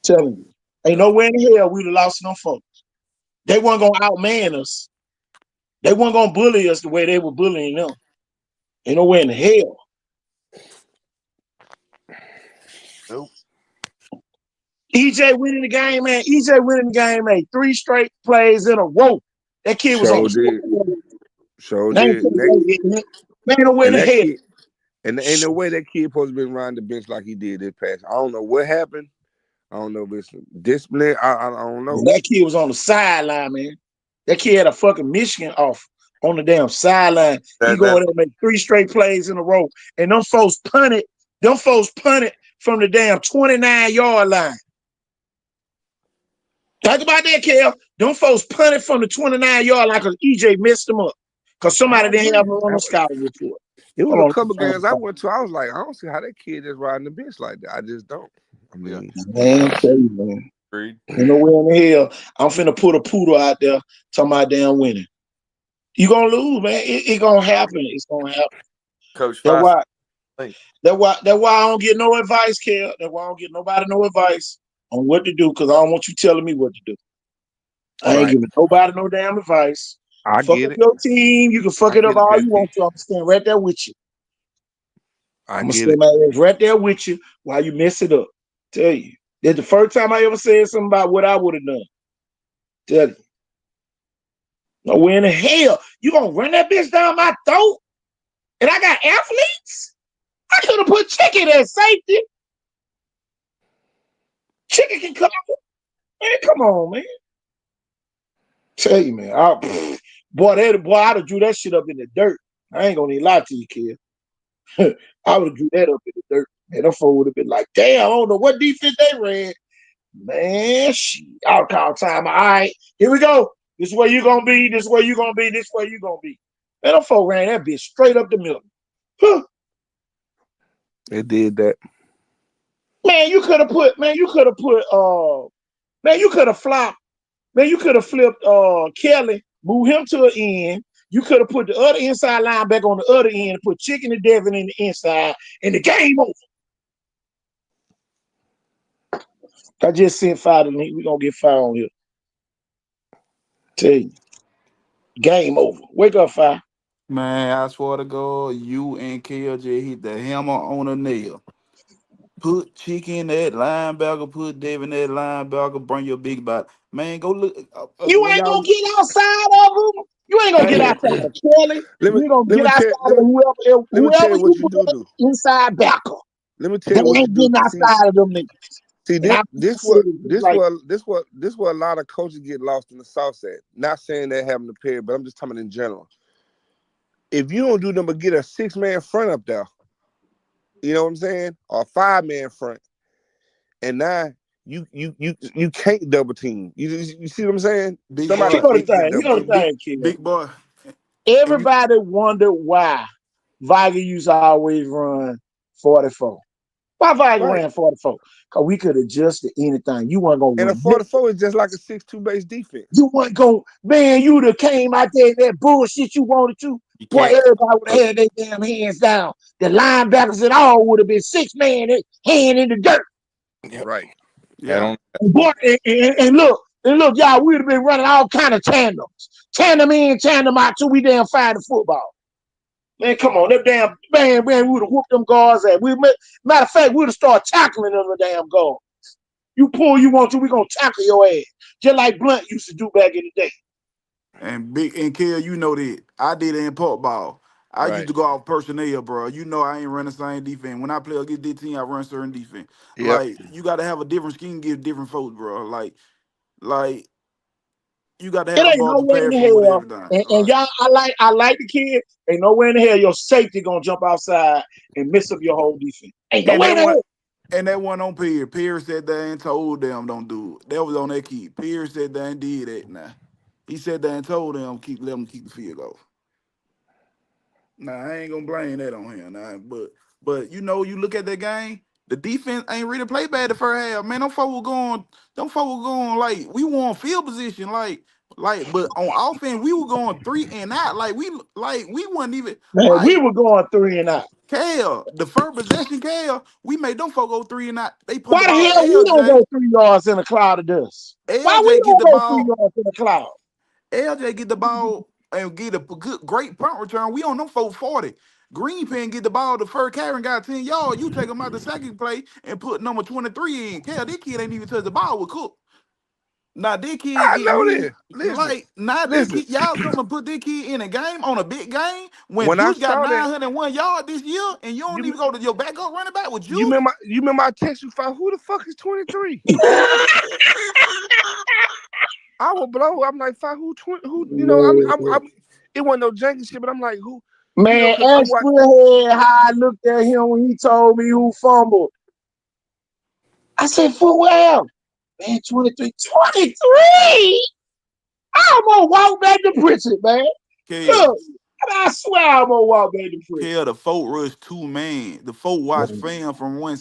Telling you. Ain't nowhere in the hell we'd have lost them folks. They weren't gonna outman us. They weren't gonna bully us the way they were bullying them. Ain't nowhere in the hell. Nope. EJ winning the game, man. EJ winning the game, man. 3 straight plays in a row. That kid was on the Sure did. Man, no way in the hell. And ain't no way that kid supposed to be riding the bench like he did this pass. I don't know what happened. I don't know if it's discipline. I don't know. That kid was on the sideline, man. That kid had a fucking Michigan off on the damn sideline. He go in there and make 3 straight plays in a row. And them folks punted from the damn 29-yard line. Think about that, Kel. Them folks punted from the 29-yard line because EJ messed them up. Because somebody didn't have them on the scouting report. It was Hold a on, couple games I went to. I was like, I don't see how that kid is riding the bench like that. I just don't. I mean, man, I'm telling you, man. Ain't nowhere in the hell. I'm finna put a poodle out there talking about damn winning. You gonna lose, man. It gonna happen. It's gonna happen. Coach That's Fife. why. That's why I don't get no advice, Kel. That's why I don't get nobody no advice on what to do, because I don't want you telling me what to do. I ain't giving nobody no damn advice. I Fuck get up it. your team. You can fuck I it up get it, all Big you P. want to. I'm staying right there with you. I I'm gonna get stay it. my ass right there with you while you mess it up. Tell you. That's the first time I ever said something about what I would have done. Tell you. No way in the hell. You gonna run that bitch down my throat? And I got athletes? I could have put Chicken at safety. Chicken can cover. Man, come on, man. Tell you, man. Boy, I'd have drew that shit up in the dirt. I ain't gonna even lie to you, kid. I would have drew that up in the dirt. Man, that fool would have been like, damn, I don't know what defense they ran. Man, shit. I'll call time. All right, here we go. This is where you gonna be. This is where you gonna be. This is where you gonna be. Man, them folk ran that bitch straight up the middle. Huh. They did that. Man, you could have put, man, you could have flopped. Man, you could have flipped Kelly, move him to an end. You could have put the other inside linebacker on the other end and put Chicken and Devin in the inside, and the game over. I just sent fire to me. We're going to get fire on here. Tell you. Game over. Wake up, fire. Man, I swear to God, you and KLJ hit the hammer on a nail. Put Chicken at linebacker, put Devin at linebacker, bring your big body. Man, go look. You When ain't y'all, going to get outside of them. You ain't going to get hey, outside of Kelly. You ain't going to get outside of let me tell whoever you what you you put do. inside backer. Let me tell They you what you ain't do. getting outside of them niggas. See, And this what a lot of coaches get lost in the South at. Not saying they having to pay, but I'm just talking in general. If you don't do them but get a 6-man front up there, you know what I'm saying, or a 5-man front, and now you can't double team. You see what I'm saying? big Somebody boy, can't get You double know the team. thing, kid. big boy. Everybody wondered why Viger used to always run 44. Why Viger ran 44? Because we could adjust to anything. You weren't going to And a run. 44 is just like a 6'2" base defense. You weren't going, man, you'd have came out there and that bullshit you wanted to. Boy, everybody would have had their damn hands down. The linebackers and all would have been 6-man hand in the dirt. Right. Yeah. Boy, and look, y'all, we'd have been running all kind of tandems. Tandem in, tandem out till we damn fired the football. Man, come on, that damn man, we would have whooped them guards at. Matter of fact, we'd have started tackling them the damn guards. You pull you want to, we gonna tackle your ass. Just like Blunt used to do back in the day. And big and Kel, you know that. I did it in pop ball. I used to go off personnel, bro. You know I ain't run the same defense. When I play against this team, I run certain defense. Yep. Like you gotta have a different scheme, give different folks, bro. Like you got to It have the ain't ball nowhere in prepared the for with hell. everything. And y'all, I like the kid. Ain't nowhere in the hell your safety gonna jump outside and mess up your whole defense. Ain't And nowhere in that the one, hell. and that one on Pierce. Pierce said they ain't told them don't do it. That was on that key. Pierce said they ain't did that. Now he said they ain't told them let them keep the field goal. Nah, I ain't gonna blame that on him. Nah, but you know, you look at that game. The defense ain't really played bad the first half. Man, them folks were going like we won field position, but on offense we were going 3 and out. Like we wasn't even Man, we like were going 3 and out. Cal, the first possession, Cal, we made them folk go 3 and out. They put Why the the ball to hell we don't LJ. go 3 yards in a cloud of dust? Why we LJ get don't the go 3 ball. yards in a cloud? LJ get the ball and get a great punt return. We on them 440. Greenpen get the ball. The first Karen got 10 yards. You take him out the second play and put number 23 in. Cal, this kid ain't even touch the ball with Cook. Now this kid I get know moved. this. Listen. This kid, y'all come and put this kid in a game on a big game when When I Juice got saw that, 901 yards this year and you don't you even go to your backup running back with you Juice. remember I text you, who the fuck is 23? I will blow. I'm like, who 20? Who, you know, it wasn't no janky shit, but I'm like, who, you know, Man, because I'm ask Spearhead how I looked at him when he told me who fumbled. I said, for where? Man, 23. 23? I'm gonna walk back to Pritchard, man. Kel, Look. I swear I'm gonna walk back to prison. Kill the folk rush 2 man. The folk watch fam from when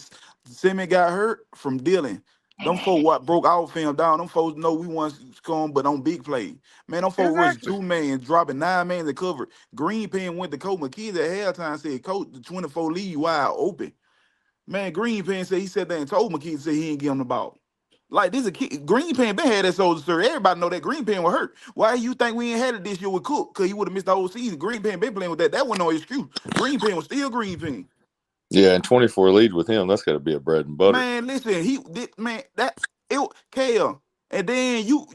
Simmons got hurt from Dylan. Them folk what broke our fam down. Them folks know we want scum, but on big play. Man, them folk rush Exactly. 2 man, dropping 9 man to cover. Green Pen went to Coach McKee at halftime, said, Coach, the 24 lead wide open. Man, Green Pen said he said that and told McKee said he ain't give him the ball. Like this a kid. Green Pen been had that soldier, sir. Everybody know that Green Pen was hurt. Why you think we ain't had it this year with Cook? Cause he would have missed the whole season. Green Pen been playing with that. That wasn't no excuse. Green Pen was still Green Pen. Yeah, and 24 lead with him, that's got to be a bread and butter. Man, listen, he did. Man, that it Kale. And then you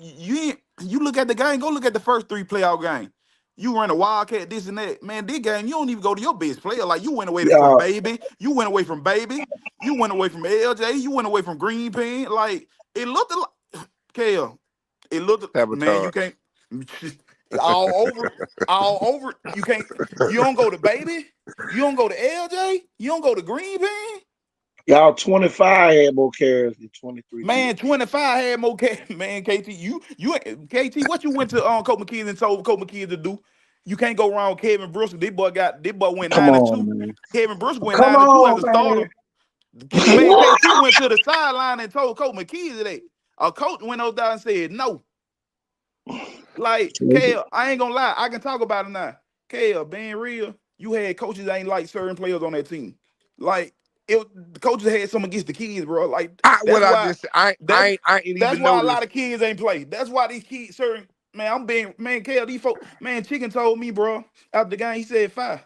look at the game. Go look at the first 3 playoff game. You run a Wildcat, this and that. Man, this game, you don't even go to your best player. Like, you went away from Baby. You went away from Baby. You went away from LJ. You went away from Green Pen. Like, it looked like, Kale, it looked, man, you can't, all over. You can't, you don't go to Baby. You don't go to LJ. You don't go to Green Pen. Y'all 25 had more carries than 23. Man, 25 had more carries. Man, KT, you KT, what you went to Coach McKee and told Coach McKee to do? You can't go wrong with Kevin Brooks. This boy went 9-2. Man. Kevin Brooks went Come 9-2 as a on, starter. Man, KT went to the sideline and told Coach McKee today. A coach went over there and said no. Like, Kale, I ain't gonna lie. I can talk about it now. Kale, being real, you had coaches that ain't like certain players on that team. Like, the coaches had some against the kids, bro. Like, I ain't even that's why a noticed. lot of kids ain't play. That's why these kids, certain Kale, these folks, man, Chicken told me, bro, after the game, he said 5.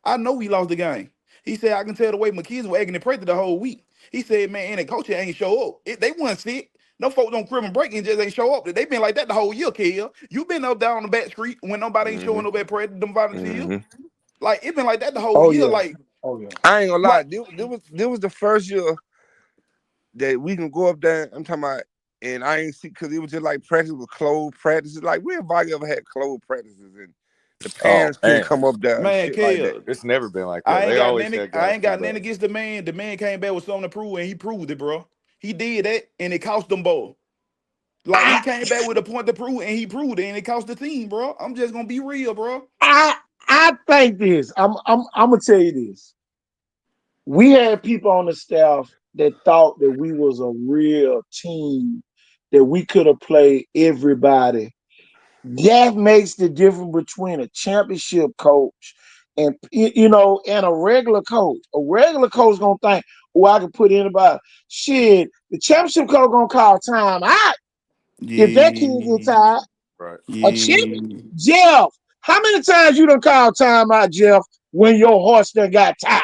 I know we lost the game. He said, I can tell the way McKees were acting and prayed the whole week. He said, man, and the coach ain't show up. They wasn't sick. No folks on crib and break and just ain't show up. They been like that the whole year, Kale. You been up down on the back street when nobody ain't showing no bad prayer to them volunteers. Like, it been like that the whole year. Yeah. Like, I ain't gonna lie. This was the first year that we can go up there. I'm talking about, and I ain't see, because it was just like practice with closed practices. Like, we everybody ever had closed practices and the parents couldn't come up there. Man, Like Kale, it's never been like that. I ain't got nothing nothing against the man. The man came back with something to prove, and he proved it, bro. He did that, and it cost them both. Like, he came back with a point to prove, and he proved it, and it cost the team, bro. I'm just gonna be real, bro. I think this. I'm gonna tell you this. We had people on the staff that thought that we was a real team, that we could have played everybody. That makes the difference between a championship coach and and a regular coach. A regular coach gonna think, oh, I can put anybody. Shit, the championship coach gonna call time out if that kid get tired. Right. A champion, Jeff. How many times you done call time out, Jeff, when your horse done got tired?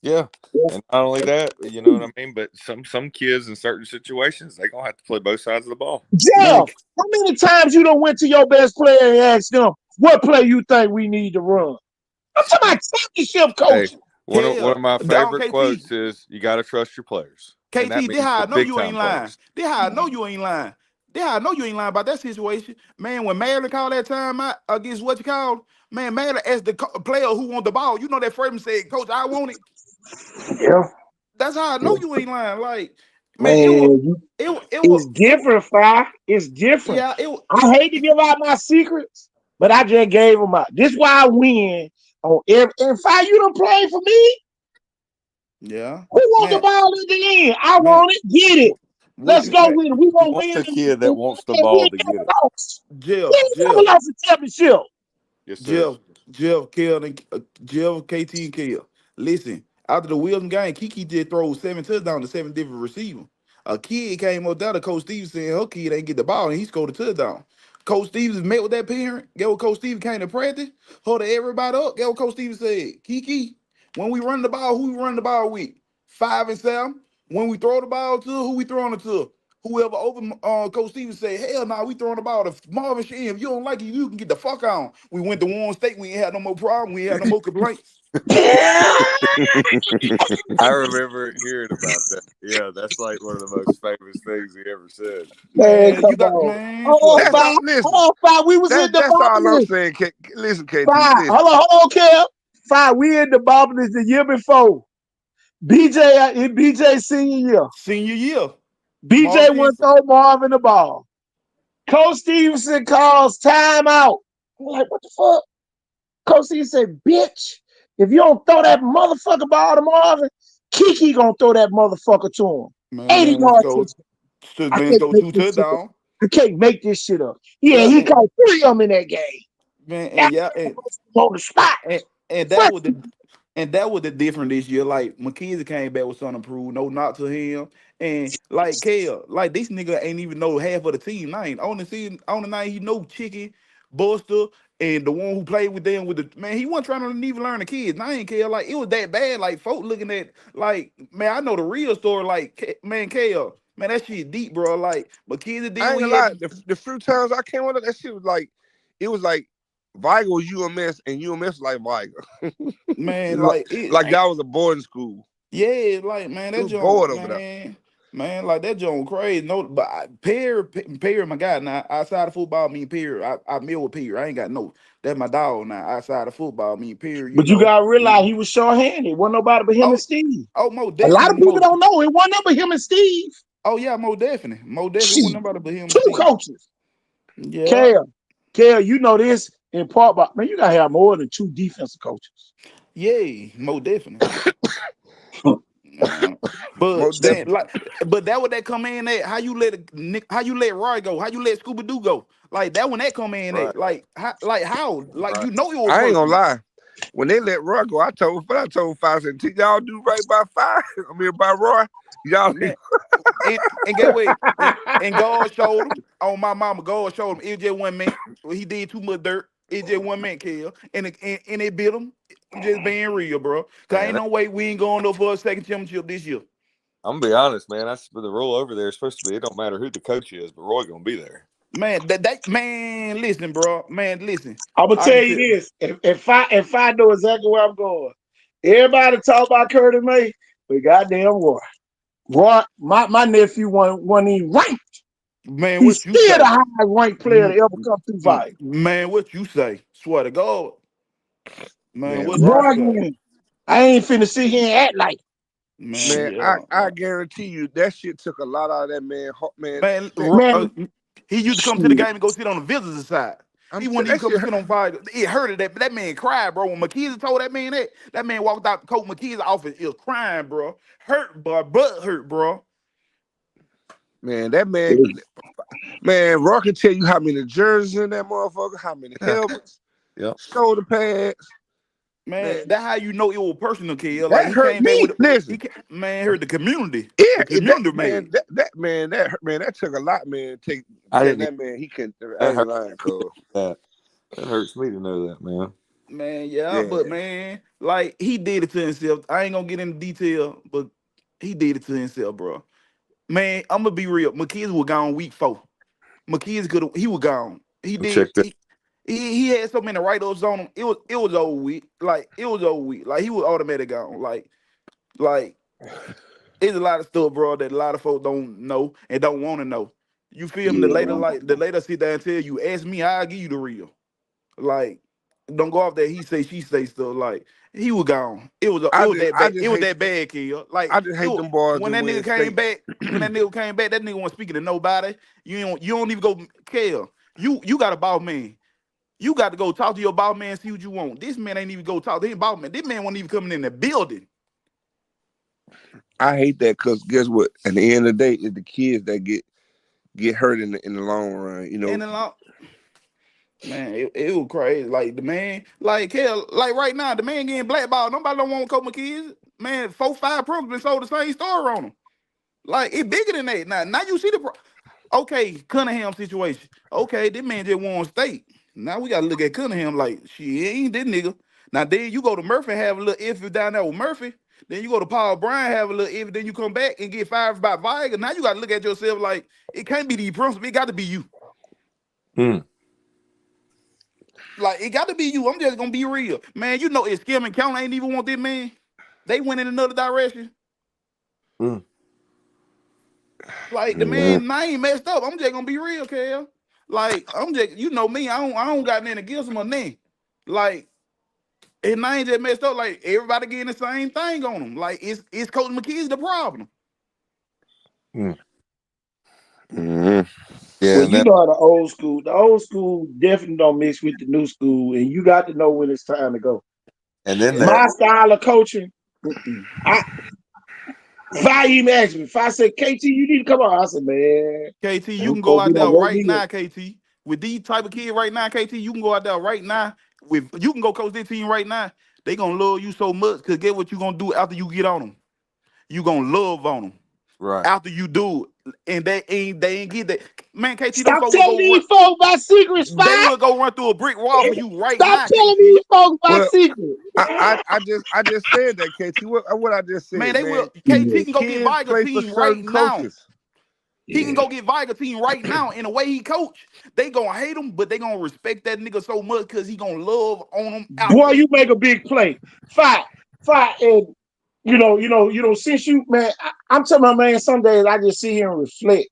Yeah. And not only that, you know what I mean? But some kids in certain situations, they gonna have to play both sides of the ball. Jeff, how many times you done went to your best player and asked them, what play you think we need to run? I'm talking about championship coach. Hey, one of my favorite quotes is, you got to trust your players. KT, this how I know you ain't lying. This how I know you ain't lying. This how I know you ain't lying about that situation. Man, when Maryland called that time out against what you called, man, Maryland asked the player who want the ball. You know that Freeman said, Coach, I want it. Yeah. That's how I know you ain't lying. Like, man, it's different, Fi. It's different. Yeah, I hate to give out my secrets, but I just gave them out. This is why I win on every. And Fi, you done played for me. Yeah. Who want the ball at the end? I want it. Get it. Let's go with it. We gonna win. The kid that wants the ball to get it. Jeff, lost the championship. Yes, sir. Jeff, Kel, and Jeff, KT, and Kel. Listen, after the Wilson game, Kiki did throw 7 touchdowns to 7 different receivers. A kid came up there to Coach Stevens saying her kid ain't get the ball, and he scored a touchdown. Coach Stevens met with that parent. Get what Coach Stevens came to practice, hold everybody up. Get what Coach Stevens said. Kiki, when we run the ball, who we run the ball with? 5 and 7. When we throw the ball to, who we throwing it to? Whoever open, Coach Stevens said, hell nah, we throwing the ball to Marvin Sheen. If you don't like it, you can get the fuck on. We went to Warren State. We ain't had no more problem. We ain't had no more complaints. I remember hearing about that. Yeah, that's like one of the most famous things he ever said. Man, you got we was in the That's all I'm saying. Listen, KT. Hold on, Kev. 5, we in the Bobbleys the year before. BJ senior year. BJ went throw Marvin the ball. Coach Stevenson calls timeout. I'm like, what the fuck? Coach C said, bitch, if you don't throw that motherfucker ball to Marvin, Kiki gonna throw that motherfucker to him. 80 Man, yard so touchdown. I man, can't so make 2 this shit up. touchdowns. I can't make this shit up. Yeah, Yeah, he caught 3 of them in that game. man, That's and yeah, on the spot. and that was the difference this year. Like McKenzie came back with something to prove, no knock to him. And like Kale, like this nigga ain't even know half of the team name. On the night he know Chicken, Buster, and the one who played with them with the man, he wasn't trying to even learn the kids. Name Kale. Like it was that bad. Like folk looking at like, man, I know the real story. Like man, Kale, man, that shit deep, bro. Like McKenzie did I ain't what gonna he lie. had. The few times I came on that shit was like, it was like Vigo was UMS and UMS like Vigo. Man, like it like ain't. that was a boarding school. Yeah, like man, It that was bored joint, over there. man, like that joint crazy. No, but Perry, my guy. Now outside of football, me and Perry, I meal with Perry. I ain't got no. That's my dog now. Outside of football, me and Perry, But you gotta realize he was short-handed. Wasn't nobody but him and Steve. Mo A lot of definitely, people don't know it wasn't but him and Steve. Oh yeah, Mo definitely, Shit. wasn't nobody but him. 2 Steve. coaches. Yeah. Kale, you know this in part, but man, you gotta have more than 2 defensive coaches. Yeah, Mo definitely. But then, but that would that come in at how you let Roy go, how you let Scooby Doo go, like that when that come in at like how you know it was I ain't gonna personal. lie. When they let Roy go, I told 5 said, y'all do right by 5. I mean by Roy. Y'all and get what? And God showed him on my mama. God showed him it just one man. He did too much dirt. It just one man kill, and it bit him. I'm just being real, bro. Cause ain't no way we ain't going up for a second championship this year. I'm gonna be honest, man. That's the rule over there is supposed to be. It don't matter who the coach is, but Roy gonna be there. Man, man, listen, bro. Man, listen. I'm gonna tell you this. If I know exactly where I'm going, everybody talk about Curtis May, but goddamn Roy. Roy, my nephew wasn't even ranked. Man, he's what you still say? the highest ranked player to ever come through Vibe. Man, what you say? Swear to God. Man, what Roy, you say? I ain't finna sit here and act like. Man, I guarantee you that shit took a lot out of that man. He used to come to the game and go sit on the visitor side. He wouldn't even come sit on fire. It hurted that man cried, bro. When McKenzie told that man walked out Coach McKenzie's office, he was crying, bro. Hurt, bro. Butt hurt, bro. Man, that man, Roy can tell you how many jerseys in that motherfucker, how many helmets, shoulder pads. Man, that's how you know it was personal, kid. That Like he hurt came back me. with Listen, hurt the community. Yeah, the community that took a lot, man. That man, he can. I ain't lying, cuz. That hurts me to know that, man. Man, yeah, but man, like he did it to himself. I ain't gonna get into detail, but he did it to himself, bro. Man, I'm gonna be real. McKenzie was gone week 4. McKenzie he was gone. He did. He had so many write-ups on him. It was over with. Like it was over with. Like he was automatic gone. Like it's a lot of stuff, bro, that a lot of folks don't know and don't want to know. You feel me? The later sit there and tell you, ask me, I'll give you the real. Like, don't go off that he say she say stuff. Like he was gone. It was that bad. It was that bad, kid. Like I just hate them boys when that nigga came back. When that nigga came back, that nigga wasn't speaking to nobody. You don't even go care. You got a boss man. You got to go talk to your boss man, see what you want. This man ain't even go talk to his boss man. This man wasn't even coming in the building. I hate that because guess what? At the end of the day, it's the kids that get hurt in the long run. You know. Man, it was crazy. Like the man, like hell, like right now, the man getting blackballed. Nobody don't want Coach McKenzie. Man, 4-5 programs been sold the same story on him. Like it bigger than that. Now you see okay, Cunningham situation. Okay, this man just won state. Now we gotta look at Cunningham like she ain't this nigga. Now then you go to Murphy, have a little iffy down there with Murphy. Then you go to Paul Bryan, have a little iffy. Then you come back and get fired by Viger. Now you gotta look at yourself like it can't be the principal. It got to be you. Like it got to be you. I'm just gonna be real, man. You know, if Skim and County ain't even want this man, they went in another direction. Like the man, I ain't messed up. I'm just gonna be real, Kel. Like I'm just, you know me. I don't got nothing against him or nothing. Like his name just messed up. Like everybody getting the same thing on him. Like it's Coach McKenzie the problem. Yeah, Well, and you that, know how the old school. The old school definitely don't mix with the new school, and you got to know when it's time to go. and then that. My style of coaching, if I even ask me, if I said KT, you need to come on, I said, man, KT, you them can go folks out be there done woke right me up. now, KT. With these type of kids right now, KT, you can go out there right now. You can go coach this team right now. They gonna love you so much because get what you gonna do after you get on them. You gonna love on them Right. after you do it, and they ain't get that. Man, KT, them Stop folks will telling go run. these folks my secrets, They Five. will go run through a brick wall for you right Stop now, telling KT. these folks my Well, secret. I just said that, KT. What I just Man, said, they will. man. KT Yeah. can go get Kids Viger play for team right certain now. coaches. He can Yeah. go get Viger team right now. In the way he coach, they gonna hate him, but they gonna respect that nigga so much because he gonna love on them Boy, after. you make a big play. Five, and since you, man, I'm telling my man, some days I just sit here and reflect.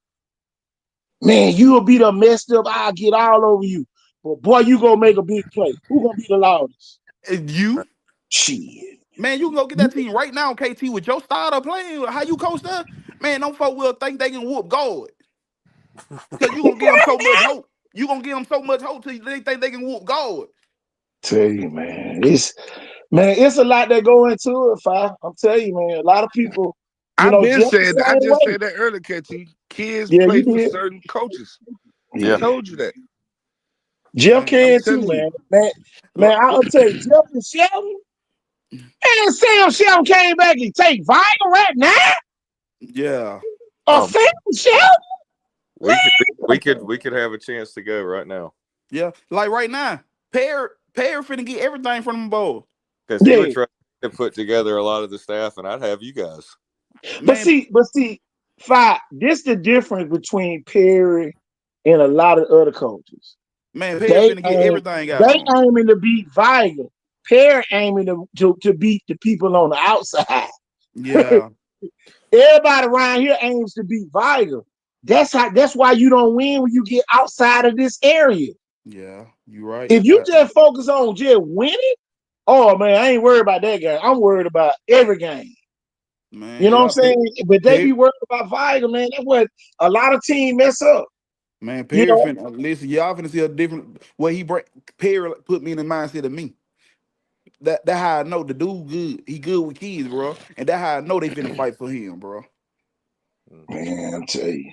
Man, you will be the messed up, I'll get all over you. But boy, you gonna make a big play. Who gonna be the loudest? And you, Shit. man, you can go get that team right now, KT, with your style of playing, how you coach that. Man, them folk will think they can whoop God. Because you gonna give them so much hope. You gonna give them so much hope till they think they can whoop God. Tell you, man, it's a lot that go into it, Five. I'm telling you, man, a lot of people, Jeff the I same just way. said that earlier, KT. Kids Yeah, play you for did. certain coaches. I Yeah. told you that. Jeff Man, I'm can too, telling you. Man, I'll tell you, Jeff and Shelton, man, Sam Shelton came back and take Vital right now. yeah. Oh, Sam Shelton? we could have a chance to go right now Yeah. Like right now, Pear finna get everything from them boys. because he would Yeah. try to put together a lot of the staff, and I'd have you guys. But Man, see, Five, this the difference between Perry and a lot of other coaches. Pear They finna get aim, everything out they of them. aiming to beat Vital. Perry aiming to beat the people on the outside. Yeah. Everybody around here aims to beat Vital. That's why you don't win when you get outside of this area. Yeah. You right. If you just focus on just winning, oh man, I ain't worried about that game. I'm worried about every game. Man, You know what I'm yeah. saying? But they be worried about Vital, man. That's what a lot of teams mess up. Man, You Perry know, finna listen. Y'all finna see a different way he break. Perry put me in the mindset of me. That how I know the dude good. He good with kids, bro. And that how I know they finna fight for him, bro. man, I tell you.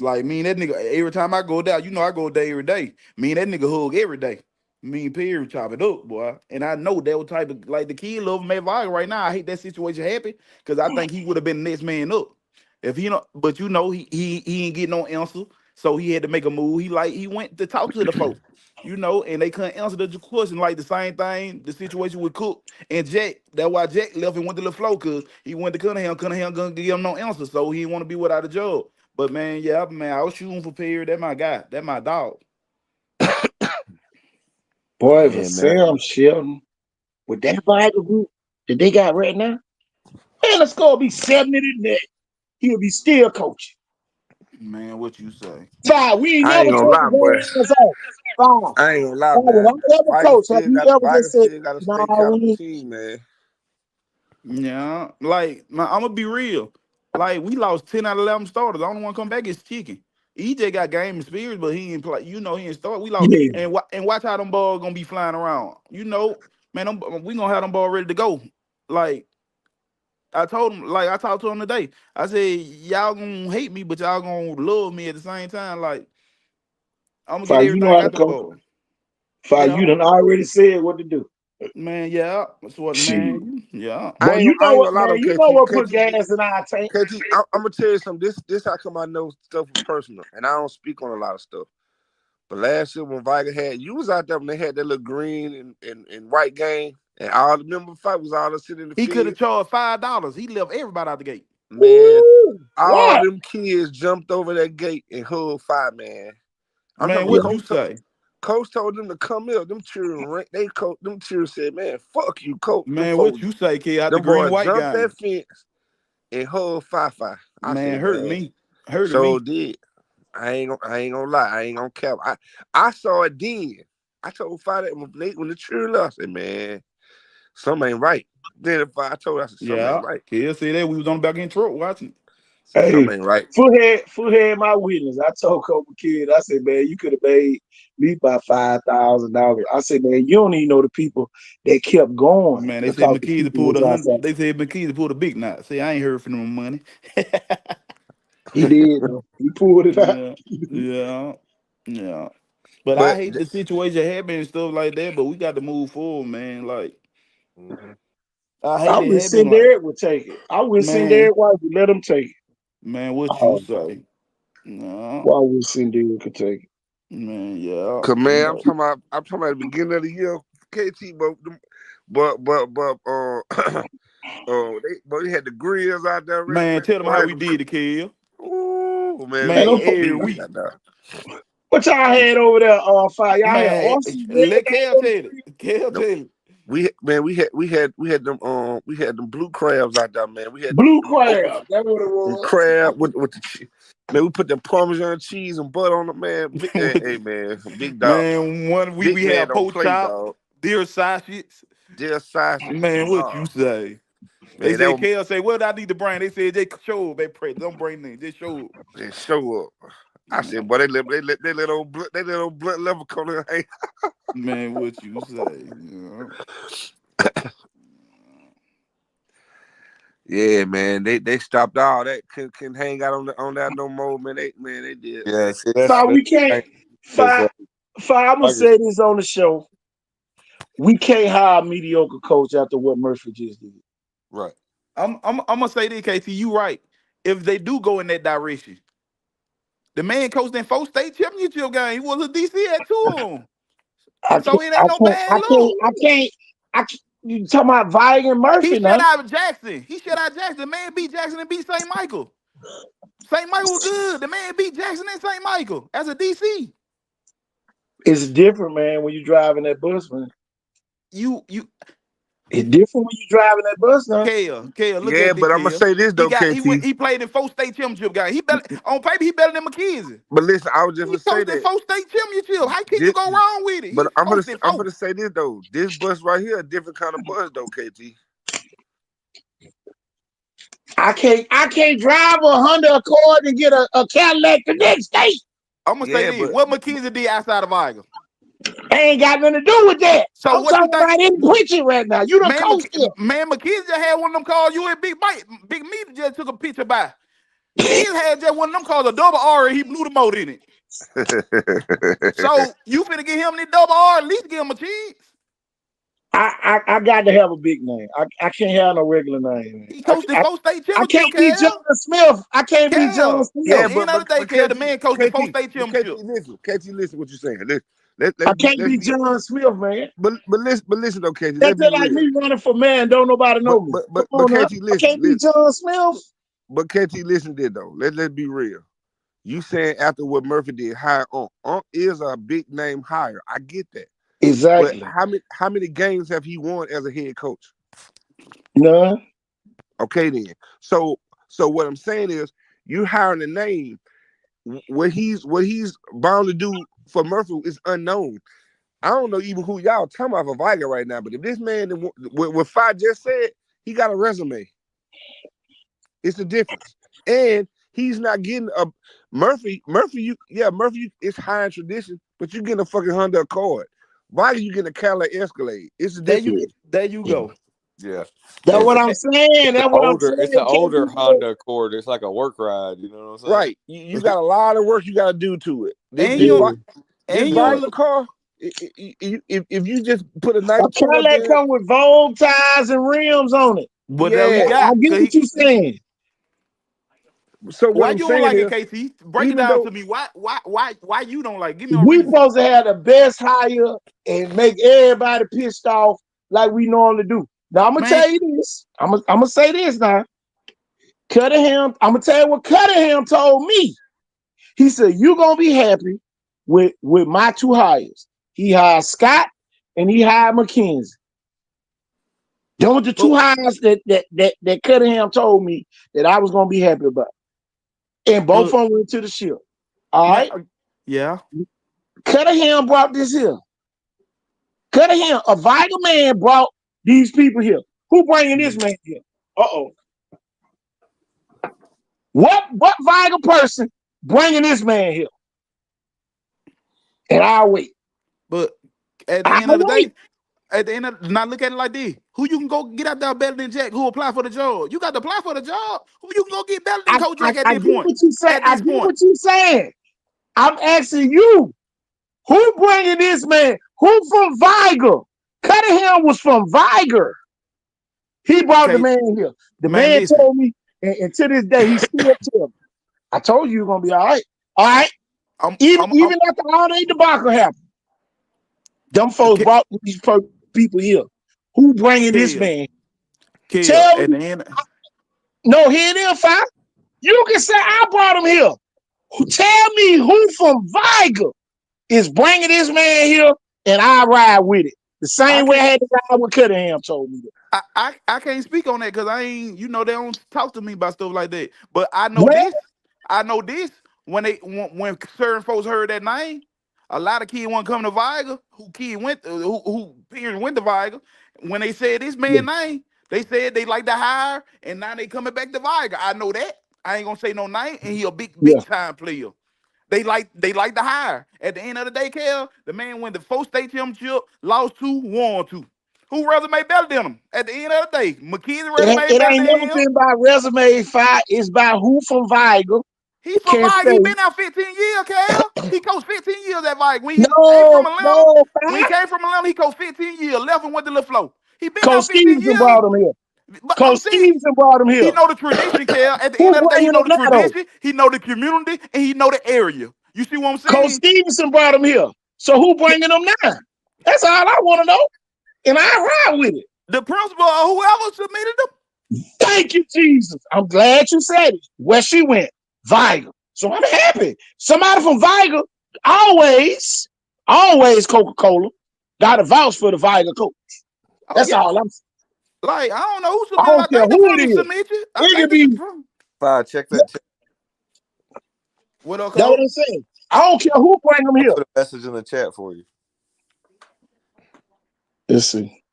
Like me and that nigga, every time I go down, I go there every day. Me and that nigga hug every day. Me and Perry chop it up, boy. And I know that was type of like the kid love Matt Vogel right now. I hate that situation happen because I think he would have been the next man up. If he know, but he ain't get no answer. So he had to make a move. He went to talk to the folks, and they couldn't answer the question. Like the same thing, the situation with Cook and Jack. That's why Jack left and went to LaFleur because he went to Cunningham. Cunningham gonna give him no answer. So he didn't want to be without a job. But man, yeah, man, I was shooting for Perry. That my guy. That my dog. Boy, for Yeah, man. Sam Shelton, with that Vital group that they got right now, man, the score be 70 to net. He'll be still coaching. Man, what you say? Five, we ain't I never ain't gonna took the lie, boy. games off. Five. I ain't gonna lie, When man. I ever coach, have you ever Viger just said, still got a nah, state caliber we team, man. Yeah, like I'm gonna be real. Like we lost 10 out of 11 starters. The only one come back is Chicken. EJ got game experience, but he ain't play. He ain't start. We lost, yeah. and watch how them balls gonna be flying around. Man, we gonna have them ball ready to go. Like I told him, like I talked to him today. I said, y'all gonna hate me, but y'all gonna love me at the same time. Like I'm gonna get Five, you know everything how to out the coach. ball. Five, Yeah, you done already said what to do. man. Yeah, that's what, Shit. man. Yeah. Boy, I ain't gonna lie man, though, you know KT. what put gas in our tank. I'm gonna tell you something. This how come I know stuff is personal, and I don't speak on a lot of stuff. But last year when Viger had, you was out there when they had that little green and white game, and all the member fight was all sitting in the He could have field. charged $5. He left everybody out the gate. Man, Ooh, all what? them kids jumped over that gate and hugged Five, man. I'm talking Man, about what you say? Coach told them to come here. Them cheering, them cheers said, "Man, fuck you, Coach." Man, what you say, kid? Out the Them green boys white jumped game. that fence and hugged Five. I Man, said, hurt man, me. Hurted so me. did. I ain't gonna lie. I ain't gonna cap. I saw it then. I told Five that when the cheer left, I said, man, something ain't right. Then if I told her, I said, something ain't Yeah. right. Kid said that we was on the back end truck watching. Hey, Something ain't right. Foothead, my witness. I told Cobra Kid, I said, man, you could have made me by $5,000. I said, man, you don't even know the people that kept going Man, they said because the McKeezy people pulled was a hundred. outside. They said McKeezy pulled a big knot. See, I ain't heard from them money. He did, though. He pulled it out. Yeah, yeah, yeah. But I But hate the situation happening and stuff like that. But we got to move forward, man. Like I I hate it wish happening. St. Like Derek would take it. I wish St. man, Derek White would let him take it. man, what you Oh, say? No, well, I wish St. Derek could take it. man, yeah, cause you man, know, I'm talking about the beginning of the year, KT, they had the grills out there ready, man. man. Tell them Boy, how they we was did it, Kill. ooh man, Man, they Man, don't was put, every big week, out there. what y'all had over there, Fire? Y'all had man. Austin, Let everything Kel on the tell it. grill? Kel No, tell it. we had them blue crabs out there, man. We had Blue them okras crab. That's what it and was. crab with man. We put the Parmesan cheese and butter on it, man. Hey man, big dog, Man, one week big we man had don't pork play, chop, dog. deer sausages. Just sausage, Man, what you dog. say? They Man, that said, was Kale say, what I need to bring? They said, they show up, they pray. Don't bring them, just show up. they show up. I said, boy, they let old blood level come in. Hey, Man, what you say? You yeah, man, they stopped all that. Couldn't hang out on that no more, man. They did, Yeah, man. see, Fire, we can't. because Fire, I'm gonna say this on the show. We can't hire a mediocre coach after what Murphy just did. right. I'm gonna say this, KT, you right. If they do go in that direction, the man coached in 4 state championship game. He was a DC at 2 of them. I So can't. it ain't no bad look. I can't. You talking about Vigan and He Murphy shut now? out Jackson. He shut out Jackson. The man beat Jackson and beat St. Michael. St. Michael was good. The man beat Jackson and St. Michael as a DC. It's different, man. When you driving that bus, man. You It's different when you driving that bus now. Kale, look Yeah, at this, but I'm gonna Kale. say this though, KT. He played in 4 state championship game. He better on paper, he better than McKenzie. But listen, I was just He gonna say coached in that. 4 state championship. How can you This, go wrong with it? but He coached in I'm 4. gonna say this though. This bus right here, a different kind of bus though, KT. I can't drive a Honda Accord and get a Cadillac the next day. I'm gonna say Yeah, this. but What McKenzie did outside of Iger? Ain't got nothing to do with that. So I'm what you talking think? about him preaching right now. You done Man, coached him. McKenzie just had one of them calls. You and Big Mike, Big Meat just took a picture by. McKenzie had just one of them calls, a double R, and he blew the motor in it. So you finna get him the double R, at least give him a chance. I got to have a big name. I can't have no regular name. Man. He coached in 4 state I championship, can't be John Cal. Smith. I can't be John Cal. Smith. yeah, End of the day, but Cal, the man coached in 4 KT, state championship. listen what you're saying. I Let's can't be be John Smith, man. but listen though, KT, That's let's be just like real. me running for man. Don't nobody know me. Come But on now. KT, I can't be listen. John Smith. But KT, listen to though. Let's be real. You saying after what Murphy did, hire Unc is a big name hire. I get that. Exactly. But how many games have he won as a head coach? None. Okay, then. So what I'm saying is, you hiring a name. What he's bound to do for Murphy is unknown. I don't know even who y'all talking about for Viger right now. But if this man, what Fi just said, he got a resume. It's the difference, and he's not getting a Murphy. Murphy is high in tradition, but you getting a fucking Honda Accord. Viger, you getting a Cadillac Escalade. It's the difference. There you go. Yeah. That's And what I'm saying. That's what I'm saying. it's an older Honda Accord. It's like a work ride. You know what I'm saying? Right. You got a lot of work you got to do to it. And This you Viger car, if you just put a nice A tune up Cadillac there, come with Vogue tires and rims on it. but that we yeah. I got. get what you're saying. So what Why I'm you don't saying like it, is, KT? Break it even down though to me. Why you don't like it? Give me a We reason. supposed to have the best hire and make everybody pissed off like we normally do. Now I'm gonna Man, tell you this. I'm gonna say this now. Cunningham, I'm gonna tell you what Cunningham told me. He said, "You're gonna be happy with my 2 hires." He hired Scott and he hired McKenzie. Those are the 2 hires that Cunningham told me that I was gonna be happy about. And both of them went to the ship. All right. Yeah. Cunningham brought this here. Cunningham, a Viger man brought these people here. Who bringing this man here? Uh-oh. What Viger person bringing this man here? And I'll wait. But at the end of the day, now look at it like this. Who you can go get out there better than Jack who apply for the job? You got to apply for the job. Who you can go get better than Coach Jack at this point? I get what you saying. I'm asking you, who bringing this man? Who from Viger? Cunningham was from Viger. He brought the man here. The man told me, and to this day, he still tells me, I told you you're going to be all right. All right? Even after all that debacle happened, them folks brought these people here. Who bringing this man? Tell me. No, he ain't in fire. You can say I brought him here. Tell me who from Viger is bringing this man here, and I ride with it. The same way I had to ride with Cunningham told me that. I can't speak on that because I ain't, they don't talk to me about stuff like that. But I know this. I know this. When certain folks heard that name, a lot of kids want to come to Viger. Who parents went to Viger. When they said this man's name, they said they like to hire, and now they coming back to Viger. I know that. I ain't gonna say no name, and he a big time player. They like to hire. At the end of the day, Kel, the man went to 4 state championship, lost 2, won 2. Who resume better than him? At the end of the day, McKenzie resume better than him. It ain't never been by resume fight. It's by who from Viger. He from Viger. He been out 15 years, Kel. He coached 15 years at Viger. When he came from Atlanta, he coached 15 years. Left and went to LaFleur. He been out 15 years. Brought him here. Coach Stevenson brought him here. He know the tradition, Kel. At the end of the day, he know the tradition, he know the community, and he know the area. You see what I'm saying? Coach Stevenson brought him here. So who bringing him now? That's all I want to know. And I ride with it. The principal or whoever submitted them. Thank you, Jesus. I'm glad you said it. Where she went, Viger. So I'm happy. Somebody from Viger, always Coca-Cola, got a vouch for the Viger coach. That's all I'm saying. Like, I don't know who submitted. I think the pros submit you. It could be. Check that. What else? That's what I'm saying. I don't care who bring them here. Put a message in the chat for you. Let's see.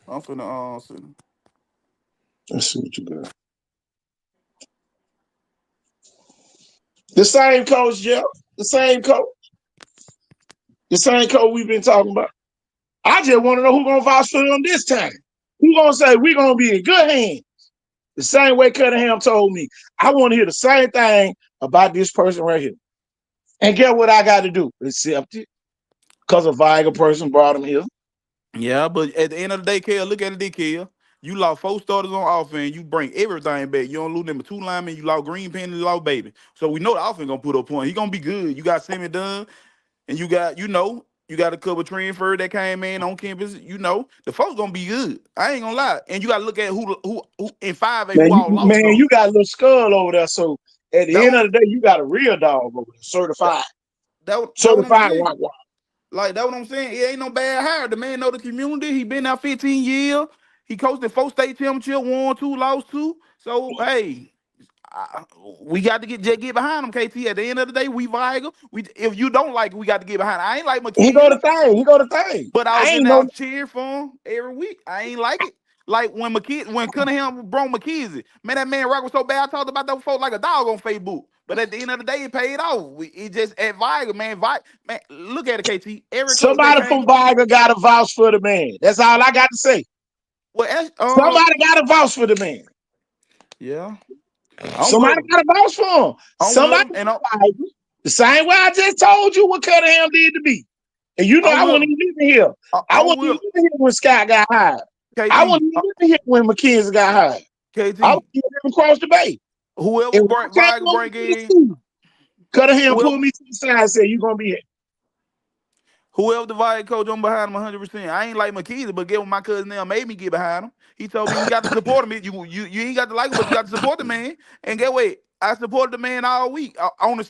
I'm finna see. Let's see what you got. The same coach, Jeff. The same coach. The same coach we've been talking about. I just want to know who's gonna vouch for them this time. Who's gonna say we're gonna be in good hands? The same way Cunningham told me. I want to hear the same thing about this person right here. And get what I got to do? Accept it. Because a Viger person brought him here. Yeah, but at the end of the day, Kel, look at it, Kel. You lost 4 starters on offense. You bring everything back. You don't lose them 2 linemen. You lost Greenpenny. You lost Baby. So we know the offense gonna put up points. He gonna be good. You got Sammy Dunn, and you got a couple transfer that came in on campus. The folks gonna be good. I ain't gonna lie. And you gotta look at who in 5A who all lost. Man, you got a little skull over there. So at the end of the day, you got a real dog over there, certified. Certified walk. Like, that's what I'm saying. It ain't no bad hire. The man know the community. He been out 15 years. He coached the 4 state championship, won 2, lost 2. So, hey, we got to get behind him, KT. At the end of the day, we Viger. If you don't like it, we got to get behind him. I ain't like McKenzie. He go to thing. But I was in there cheering for him every week. I ain't like it. Like when Cunningham brought McKenzie. Man, that man rock was so bad. I talked about that folks like a dog on Facebook. But at the end of the day, it paid off. It just at Viger, man. Man, look at it, KT. Somebody from Viger got a vouch for the man. That's all I got to say. Well, somebody got a vouch for the man. Yeah. Somebody got a vouch for him. Somebody the same way I just told you what Cunningham did to me. And I wasn't even here. I wasn't even here when Scott got hired. KT, I wasn't even here when McKenzie got hired. KT. I was across the bay. Whoever bring in Cunningham pulled me to the side and said, "You gonna be here." Whoever the Viger coach, I'm behind him 100%. I ain't like McKenzie, but get what my cousin now made me get behind him. He told me you got to support him. You ain't got to like him, but you got to support the man. And get what? I supported the man all week. On the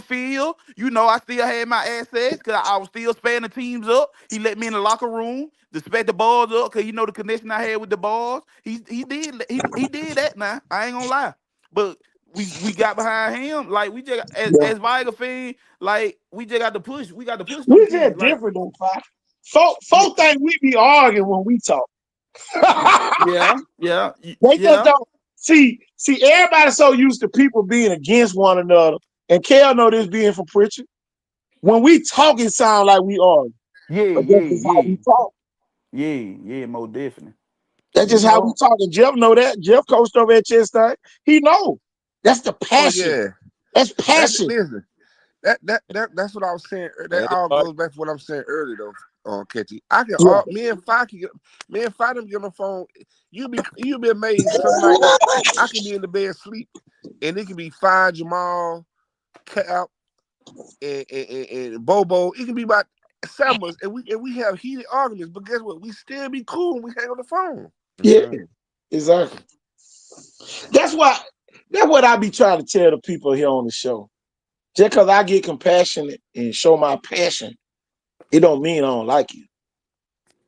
field. I still had my assets because I was still spanning the teams up. He let me in the locker room to spat the balls up because the connection I had with the balls. He did that now. I ain't gonna lie. But we got behind him. Like we just as Viger fan, like we just got to push. We got to push. We just different than five. Folk think we be arguing when we talk. Yeah. They just don't. See, everybody's so used to people being against one another, and Kel know this being from Pritchard. When we talk, it sound like we are. But that's just how we talk. Yeah, more definitely. That's just how we talk. And Jeff know that. Jeff coached over at Chester. He know. That's the passion. Oh yeah, that's passion. Listen, that's what I was saying. That all goes back to what I'm saying earlier, though. Ketchy, I can me and Fi them get on the phone. You'll be amazed. Some nights I can be in the bed sleep, and it can be Fi, Jamal, Cap, and Bobo. It can be about Summers, and we have heated arguments. But guess what? We still be cool when we hang on the phone. Yeah, exactly. That's what I be trying to tell the people here on the show. Just because I get compassionate and show my passion, it don't mean I don't like you.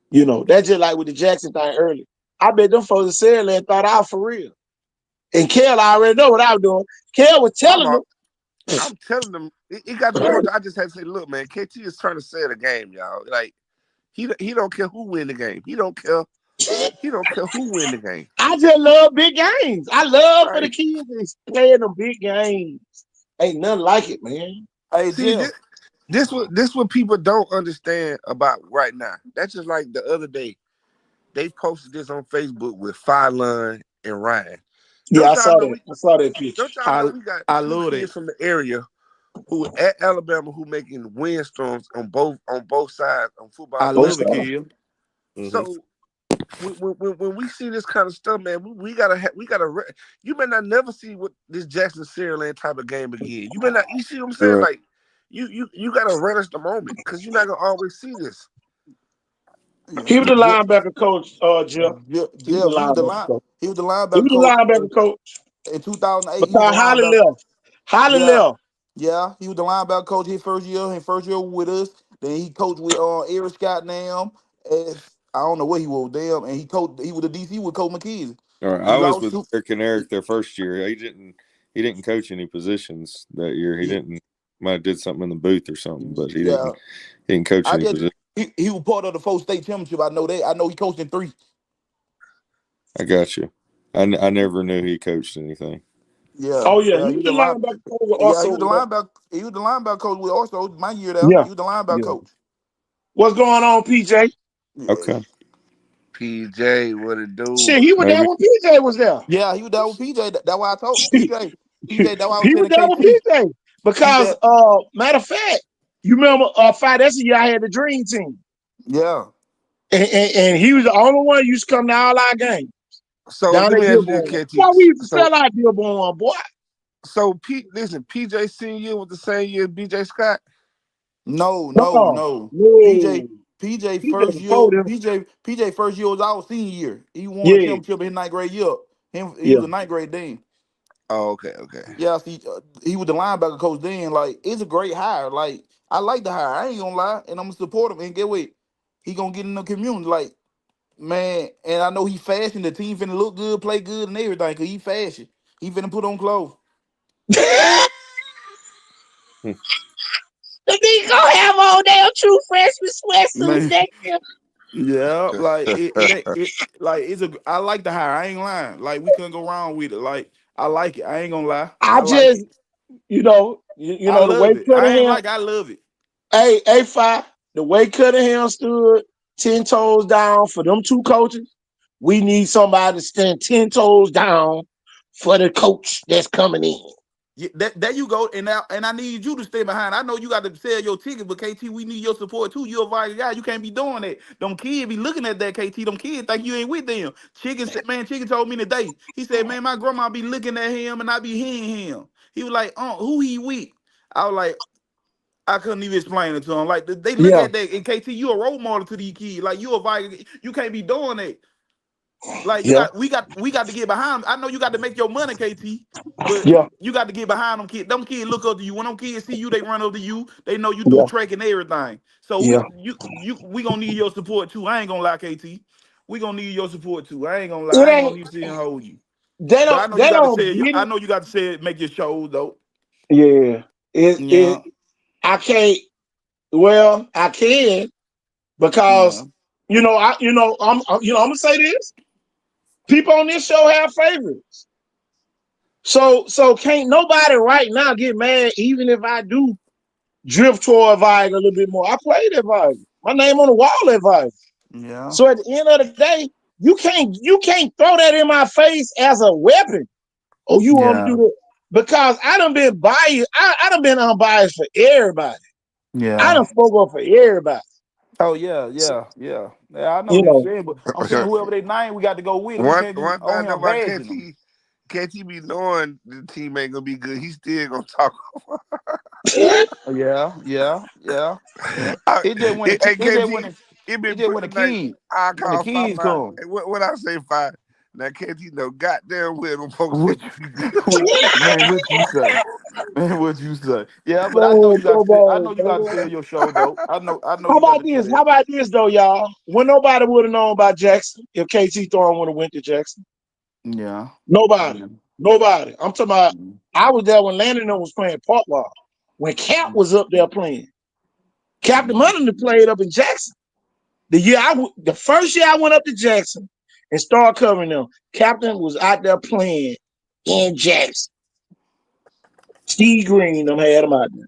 You know, that's just like with the Jackson thing earlier. I bet them folks at Saraland thought I was for real. And Kel already know what I was doing. Kel was telling them. I'm telling them, it got the point. I just had to say, look, man, KT is trying to sell the game, y'all. Like, he don't care who win the game. He don't care who win the game. I just love big games. I love for the kids playing them big games. Ain't nothing like it, man. Hey, see, this what people don't understand about right now. That's just like the other day. They posted this on Facebook with Phylon and Ryan. Yeah, I saw that picture. Don't y'all know we got two kids from the area who at Alabama who making windstorms on both sides on football. I love it, kid. So when we see this kind of stuff, man, we gotta. You may not never see what this Jackson Saraland type of game again. You may not. You see what I'm saying? Right. Like you gotta relish the moment because you're not gonna always see this. He was the linebacker coach, Jeff. He was the linebacker coach in 2008. Because Holly left. Holly left. Yeah, he was the linebacker coach his first year with us. Then he coached with Eric Scott Nam. I don't know what he was with them, and he was the DC with Coach McKenzie. All right, I was with Eric and Eric their first year. He didn't coach any positions that year. He might have did something in the booth or something, but he didn't coach any positions. He was part of the 4 state championship. I know that. I know he coached in 3. I got you. I never knew he coached anything. Yeah. Oh yeah, he was the linebacker coach with also. He was the linebacker coach with also my year there. Yeah. He was the linebacker coach. What's going on, PJ? Okay. PJ, what it do? Shit, he was there when PJ was there. Yeah, he was there with PJ. That's why I told PJ. PJ, that's why I was he was there with PJ. Because matter of fact, you remember that's the year I had the dream team. Yeah. And he was the only one who used to come to all our games. So let me ask you, KT. Why we used to sell our Dearborn, boy? So PJ senior year was the same year as BJ Scott? No. PJ first year. PJ first year was our senior year. He won a championship in his 9th grade year. He was a 9th grade then. Oh, okay. Yeah, see, he was the linebacker coach then. Like, it's a great hire. Like, I like the hire. I ain't gonna lie, and I'm gonna support him. And get what? He gonna get in the community. Like, man, and I know he fashion. The team finna look good, play good, and everything. Cause he fashion. He finna put on clothes. The nigga gonna have on damn true freshman sweatsuits next year. Yeah, like it's a. I like the hire. I ain't lying. Like, we couldn't go wrong with it. Like, I like it. I ain't gonna lie. I just, you know the way Cunningham. I love it. Hey, Fi, the way Cunningham stood 10 toes down for them 2 coaches, we need somebody to stand 10 toes down for the coach that's coming in. Yeah, there you go, and I need you to stay behind. I know you got to sell your ticket, but KT, we need your support too. You're a vital guy. You can't be doing that. Them kids be looking at that, KT. Them kids think you ain't with them. Chicken told me today. He said, man, my grandma be looking at him and I be hearing him. He was like, who he with? I was like, I couldn't even explain it to him. Like, they look at that, and KT, you a role model to these kids. Like, you a vital. You can't be doing that. Like, we got to get behind them. I know you got to make your money, KT, but you got to get behind them kids. Them kids look up to you. When them kids see you, they run up to you. They know you do track and everything. So we gonna need your support too. I ain't gonna lie, KT. We gonna need your support too. I ain't gonna lie. I ain't gonna need to see and hold you. I know you got to say it, make your shows though. Yeah. I can't. Well, I can because I'm gonna say this. People on this show have favorites. So can't nobody right now get mad, even if I do drift toward Viger a little bit more. I played at Viger. My name on the wall at Viger. Yeah. So at the end of the day, you can't throw that in my face as a weapon. Oh, you want to do that? Because I done been biased. I done been unbiased for everybody. I done spoke up for everybody. Oh yeah. I know You what you're know, saying, but I'm saying whoever they name, we got to go with. We One can't be one on thing him about bagging them. KT be knowing the team ain't gonna be good. He still gonna talk. Yeah. It just when Hey, the it been when the pretty nice. kids I when the call five kids out. come. Hey, what I say five? Now KT know goddamn well them folks What ain't gonna be good. man? What you say? Man, what you say? Yeah, but I know man, you got to come sell. I on, know you got to sell man. your show though. I know How you got about to sell this? How it. about this though, y'all? When nobody would have known about Jackson if KT Thorne would have went to Jackson. Yeah. Nobody. I'm talking about. I was there when Landon was playing Park Ball. When Cap was up there playing, Captain Money played up in Jackson. The first year I went up to Jackson and started covering them, Captain was out there playing in Jackson. Steve Green them had him out there.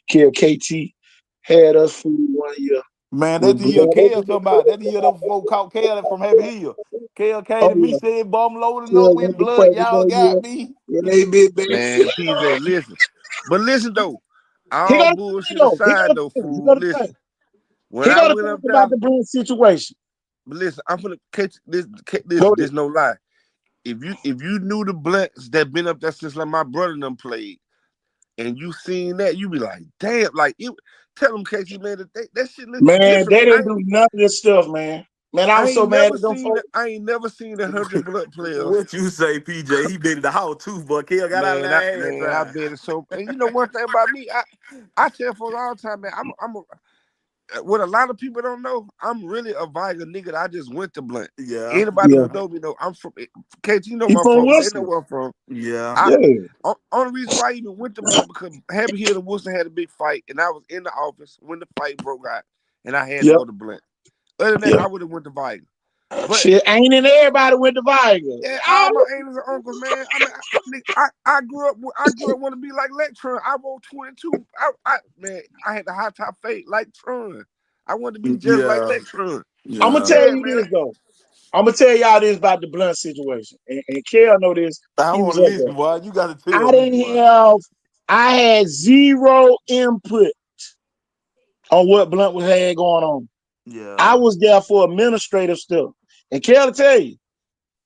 Kill KT had us food 1 year. Man, that's the year Kale talking about. That's the year them folk caught Kale from Happy Hill. Kale came to me, said, "Bum loading up with blood. Y'all got me." Man, PJ, listen. But listen though, He all got bullshit to aside though, fool. Listen. When He I got to went think up about there, the Bruin situation. but listen, I'm gonna catch this. Go There's no lie. If you knew the blunts that been up there since like my brother and them played, and you seen that, you be like, damn, like it. Tell them, KT, man, that shit look Man, different. they didn't do none of this stuff, man. Man, I was so mad at them folks. I ain't never seen 100 blood players. What you say, PJ? He been in the house too, but Kale got out of there. I bet it so. And you know one thing about me, I tell folks all the time, man, what a lot of people don't know, I'm really a Viger nigga. I just went to Blunt. Yeah. Anybody who know me know I'm from KT. You know He my from folks. They know Wilson. where I'm from. Yeah. Only reason why I even went to Blunt because Happy Hill and Wilson had a big fight, and I was in the office when the fight broke out, and I had to go to Blunt. Other than that, I would have went to Viger. But shit, ain't in everybody went to Viger. yeah, all my aunts and uncles, man. I grew up want to be like Lectron. I rode 22. I had the high top fade like Tron. I wanted to be just like Lectron. I'm gonna tell you this though. I'm gonna tell y'all this about the Blunt situation, and Kel know this. I He want was to up listen, there. boy. You got to I tell me, didn't boy. have. I had zero input on what Blunt had going on. Yeah. I was there for administrative stuff, and Kel tell you,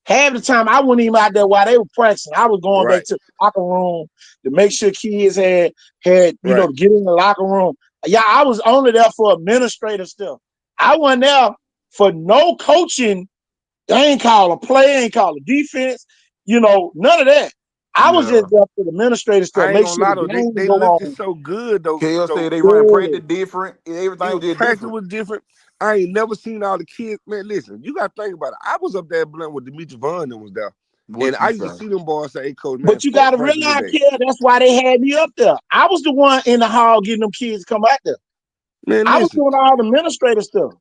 half the time I wasn't even out there while they were practicing. I was going back to the locker room to make sure kids had to get in the locker room. Yeah, I was only there for administrative stuff. I wasn't there for no coaching. They ain't call a play, ain't call a defense, none of that. I was just there for the administrative stuff. I ain't Make gonna sure lie the though, game they go looked on. so good though. Kale said they ran practice different. Everything was just Practice different. was different. I ain't never seen all the kids. Man, listen, you gotta think about it. I was up there Blunt with Demetri Vaughn that was there. And I used to see them boys say, "Hey, coach, man, But you got to realize, Kel, that's why they had me up there. I was the one in the hall getting them kids to come out there. Man, I was doing all the administrative stuff.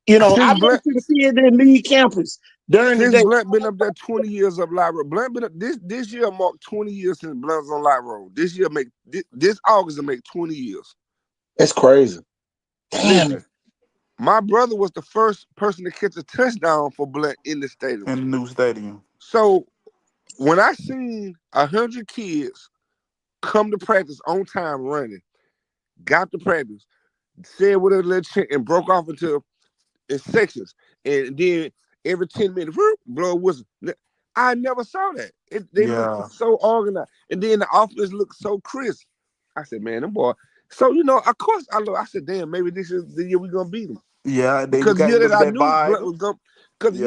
I went to the kids that lead campus during the day. Blunt been up there 20 years up Light Road. Blunt been up this year marked 20 years since Blunt's on Light Road. This year this August will make 20 years. That's crazy. Damn. Listen, my brother was the first person to catch a touchdown for Blunt in the stadium. In the new stadium. So when I seen 100 kids come to practice on time running, got to practice, said with a little chant and broke off into sections, and then every 10 minutes, blow a whistle. I never saw that. They looked so organized, and then the offense looked so crisp. I said, man, them boy. So of course, I said, damn, maybe this is the year we're gonna beat them. Yeah, because the year that I knew Blunt was gonna. Because the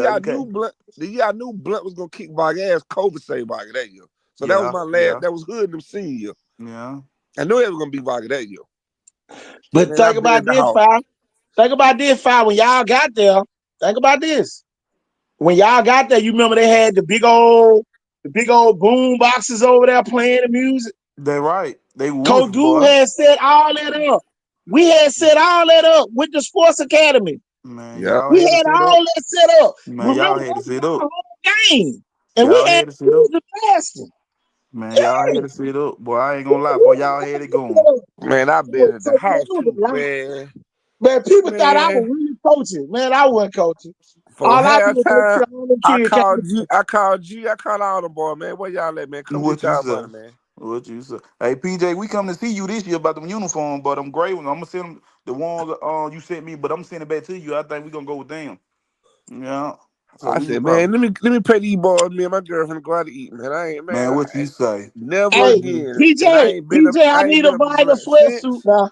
year I knew Blunt was gonna kick Viger ass. COVID saved Viger that year. So that was my last. That was Hood and them senior year. Yeah, I knew they was gonna beat Viger that year. But think about this, Fi. Think about this, Fi. When y'all got there, think about this. When y'all got there, you remember they had the big old boom boxes over there playing the music. They're right. They would. Coach Dude had set all that up. We had set all that up with the sports academy. Man, we had all that set up. Man, y'all had to set up. Game. And we had to the basket. Man, y'all had it set up. Boy, I ain't gonna lie, boy. Y'all had it going. Man, I've been at the house too, man. Man, people thought I was Man, really coaching. Man, I wasn't coaching. for All I did was make halftime, sure all the I kids came. called G, I called all them boys, man. Where y'all at, man? Come What get you y'all say? money, man. What you say? Hey, PJ, we come to see you this year about them uniforms, but them gray ones. I'm gonna send them the ones you sent me, but I'm sending it back to you. I think we gonna go with them. Yeah. So I we can said, man, probably. let me pay these boys. Me and my girlfriend go out to eat, man. Man, what you say? Never Hey, again. And PJ, I I ain't need a been up to Viger Blunt sweatsuit since. now.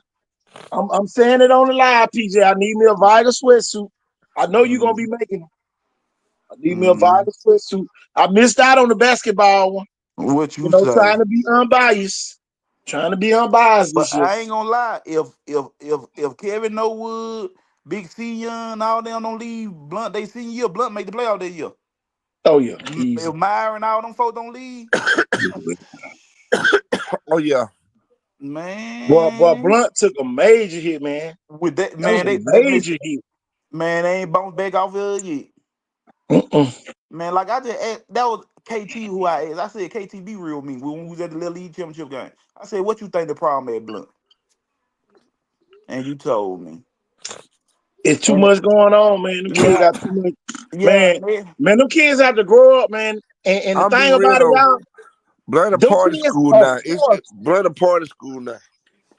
I'm saying it on the live, PJ. I need me a Viger sweatsuit. I know you're gonna be making them. I need me a Viger sweatsuit. I missed out on the basketball one. What you You know, say? trying to be unbiased. Trying to be unbiased But this year. I ain't gonna lie, if Kevin Norwood, Big C Young, all them don't leave Blunt, they senior year, Blunt make the playoff that year. Oh yeah, easy. If Myron, all them folks don't leave, Oh yeah. Boy, man. Blunt took a major hit, man. With that, That was man, a they major hit. man, they ain't bounced back off of it yet. Mm-mm. Man, like I just asked, that was KT who I asked. I said, KT, be real with me when we was at the Little League Championship game. I said, what you think the problem at Blunt? And you told me. It's too And much going on, man. Them kids yeah, got too much. yeah, Man, them kids have to grow up, man. And the I'm be thing real about it, though. y'all, Blunt a them party kids, school of now. course. Blunt a party school now.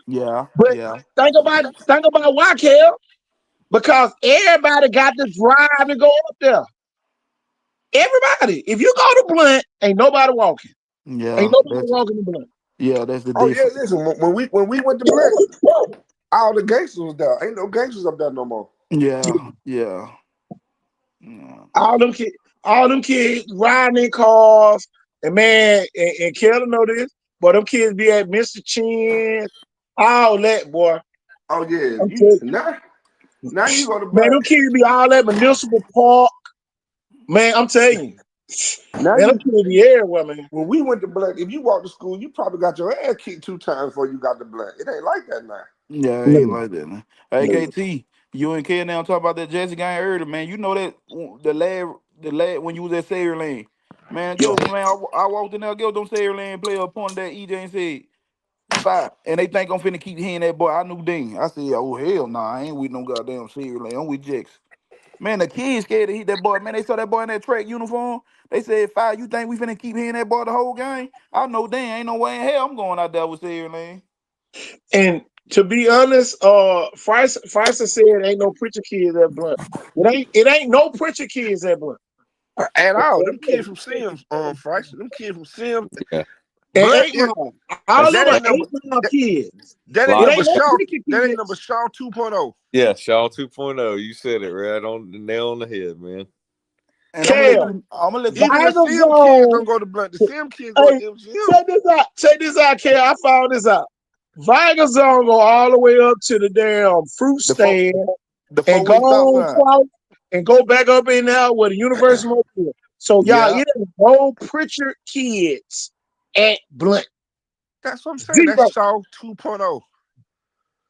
yeah, But yeah. think about why, Kel. Because everybody got the drive to go up there. Everybody. If you go to Blunt, ain't nobody walking. Ain't Yeah, nobody that's walking to Blunt. the Oh yeah, difference. listen. When we went to Blunt, all the gangsters was there. Ain't no gangsters up there no more. Yeah, yeah. All them kids riding in cars, and man, and Kelly know this, but them kids be at Mr. Chin, all that, boy. Oh yeah, I'm telling you. now you go to Man, Blunt. them kids be all at Municipal Park. Man, I'm telling you. Now Man, them kids be everywhere, man. when we went to Blunt, if you walked to school, you probably got your ass kicked 2 times before you got to Blunt. It ain't like that now. Yeah, it ain't No, like that, man. Hey, no. KT, you and Ken now talk about that Jesse game earlier, man. You know that the lad when you was at Sayer Lane, man. Yeah. I walked in there, give them Sayer Lane player pointed at EJ and said 5, and they think I'm finna keep hitting that boy. I knew Dean. I said, oh hell nah, I ain't with no goddamn Sayer Lane. I'm with Jackson. Man, the kids scared to hit that boy. Man, they saw that boy in that track uniform. They said, 5, you think we finna keep hitting that boy the whole game? I know Dan, ain't no way in hell I'm going out there with Sayer Lane. And to be honest, Friesen said ain't no preacher kids at Blunt. It ain't no preacher kids at Blunt. At all, them kids from Sims, Frice, them kids from Sims, Yeah. And Blunt, 8 Mile. All That's them that are ain't 8 number Mile kids. that ain't It lot. number ain't no Shaw. preacher That ain't number kids. Shaw 2.0. Yeah, Shaw 2.0. You said it right on the nail on the head, man. And Kale, I'm gonna let you Even the Vital Sim kids Zone. don't go to Blunt. The Sim kids go to Hey, MGM. check this out, Kale. I found this out. Vital Zone go all the way up to the damn fruit the four stand the and go four-way stop on sign. across and go back up in there where the University Mobile. So y'all, Yeah. it ain't no Pritchard kids at Blunt. That's what I'm saying. That's Zero. Shaw 2.0.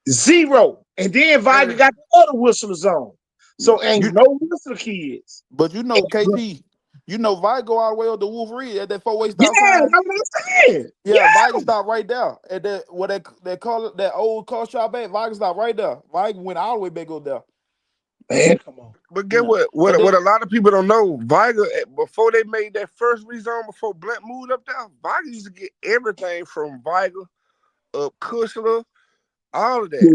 Zero. And then Viger And got the other Whistler Zone. So ain't You no Whistler kids. but you know at Blunt. KT, you know Vi go all the way up to Wolf Ridge at that four-way Yeah, stop that's sign. what I'm saying. Yeah, Yeah. Vi stop right there. At that what they call it, that old car shop at Vi stop right there. Vi went all the way back up there. Man, come on. but get Yeah. what? But What that a lot of people don't know, Viger, before they made that first rezone, before Blunt moved up there, Viger used to get everything from Viger up Kushler, all of that.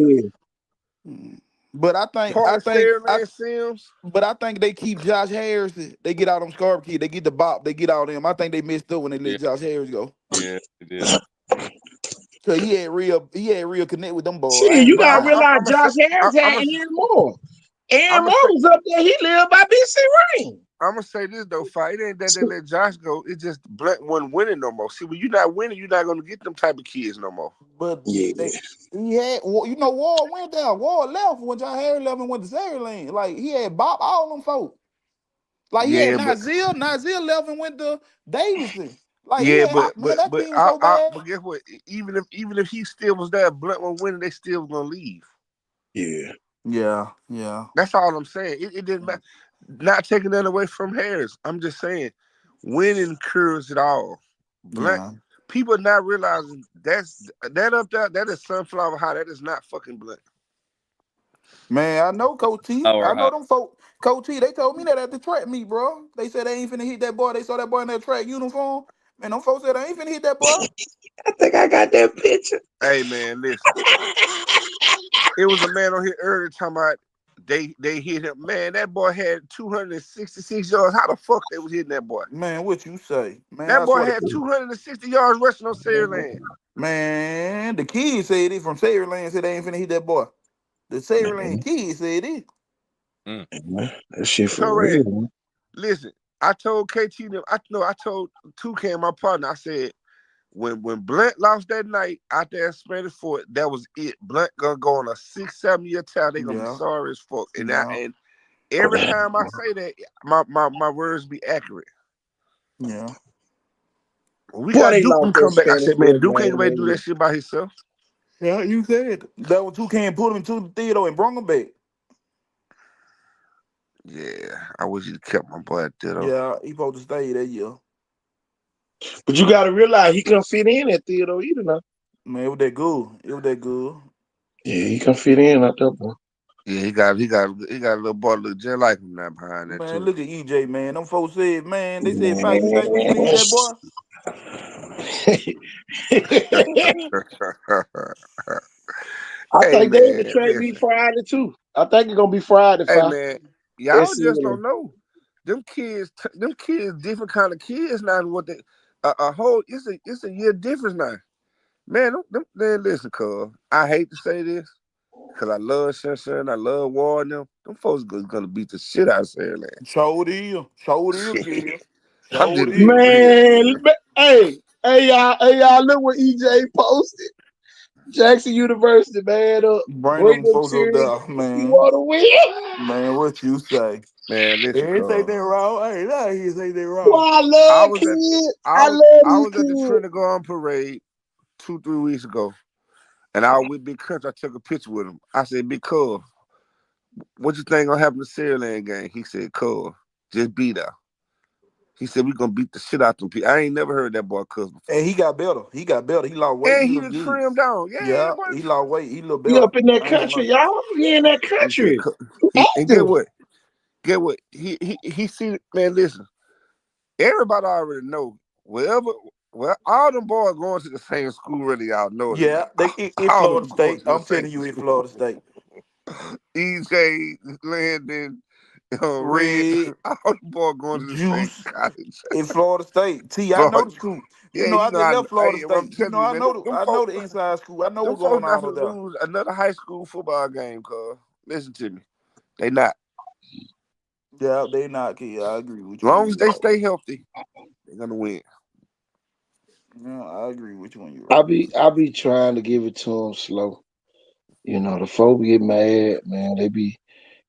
Yeah. but Part of Saraland Sims. but I think they keep Josh Harris. They get out them Scarp kids. They get the Bop. They get all them. I think they messed up when they Yeah, let Josh Harris go. yeah, it did. So he had real connect with them boys. I See, ain't you But gotta lying. realize I'm gonna say, Josh Harris had Aaron Moore. Aaron I'm Moore gonna say, was up there. He lived by BC Ring. I'm gonna say this though, fight. It ain't that they let Josh go. It's just Blunt wasn't winning no more. See, when you're not winning, you're not gonna get them type of kids no more. But Yeah. he had, Ward went down. Ward left when John Harry left and went to Saraland. Like he had Bob, all them folk. Like he had Yeah, but Nazir left and went to Davidson. Like he yeah, had, man, that team was so bad. but guess what? Even if he still was there, Blunt was winning. They still was gonna leave. Yeah. Yeah. That's all I'm saying. It didn't matter. Not taking that away from Harris. I'm just saying, winning cures it all. Blunt Yeah. people not realizing that up there. That is Sunflower High. That is not fucking Blunt. Man, I know Coach T. Our I know high. them folk. Coach T, they told me that at the track meet, bro. They said they ain't finna hit that boy. They saw that boy in that track uniform. Man, them folks said they ain't finna hit that boy. I think I got that picture. Hey man, listen. It was a man on here earlier talking about they hit him. Man, that boy had 266 yards. How the fuck they was hitting that boy? Man, what you say? Man, That I boy swear to had God. 260 yards rushing on Saraland. Man, the kids said it from Saraland said they ain't finna hit that boy. The Saraland kids said it. That shit for Torre, real, man. listen, I told KT them, I told Toucan, my partner, I said, when Blunt lost that night out there in Spanish Fort, that was it. Blunt gonna go on a 6-7 year town. They gonna be Yeah. sorry as fuck. And Yeah. and every time I say that, my words be accurate. Yeah. When we Boy, got they Duke lost to that come back, I Spanish said, man, Fort Duke ain't gonna game, do that shit by himself. Yeah, you said that was Toucan put him into the theater and brought him back. Yeah, I wish you'd kept my boy there though. Yeah, he supposed to stay that year. But you gotta realize he couldn't fit in at Theodore either now. Man, it was that good. It was that good. Yeah, he can fit in out there, boy. Yeah, he got a little boy look just like him now behind that Man, too. look at EJ, man. Them folks said, man, they said, Max, you think we finna hit that boy? I Hey think they in the man, track meet listen. Friday too. I think it's gonna be Friday. Hey 5. man, y'all just don't know. Them kids, different kind of kids now. What they a whole it's a year difference now. Man, man, listen, cuz I hate to say this, cause I love Sunshine, I love War and them. Them folks gonna beat the shit out of Saraland. Show deal, kid. I'm Show just being deal. real. Man, hey y'all, look what EJ posted. Jackson University, man, Bring bring them them folks up serious. there, You man. want to win? Man, what you say? Man, listen, Ain't say cuz. that wrong. Hey, nah, he say that Boy, wrong. I I love was at kids. I I was love I these was at the kids. Trinidad parade 2-3 weeks ago, and I was with Big Country. I took a picture with him. I said, Big Cub, what you think gonna happen to Saraland game? He said, Cub, just be there. He said, we gonna beat the shit out them people. I ain't never heard that boy cuss before. And he got better. He got better. He lost weight. And He he look done good. trimmed down. Yeah, Yeah, that boy he lost weight. He look He better. up in that I ain't gonna country, lie. y'all. He in that he said, country. and get Active. what? Get what? He see, man, listen, everybody already know, well, all them boys going to the same school, really, y'all know that. Yeah, it's All Florida them going State. to the I'm same telling you, it's school. Florida State. EJ, Landon, Red, Red, all them boys going to the same Juice, college. in Florida State. T, I know Florida. the school. You Yeah, know, you I know, just left Florida hey, what I'm State. You telling know, you, I man, know the them I know folks, the inside school. I know them what's folks going not on gonna up there. lose another high school football game, cuz. Listen to me. They not. Yeah, they not kid. I agree with As you when long you as they right. stay healthy, they're gonna win. Yeah, I agree with you when you I right. be trying to give it to them slow. You know, the folks get mad, man. They be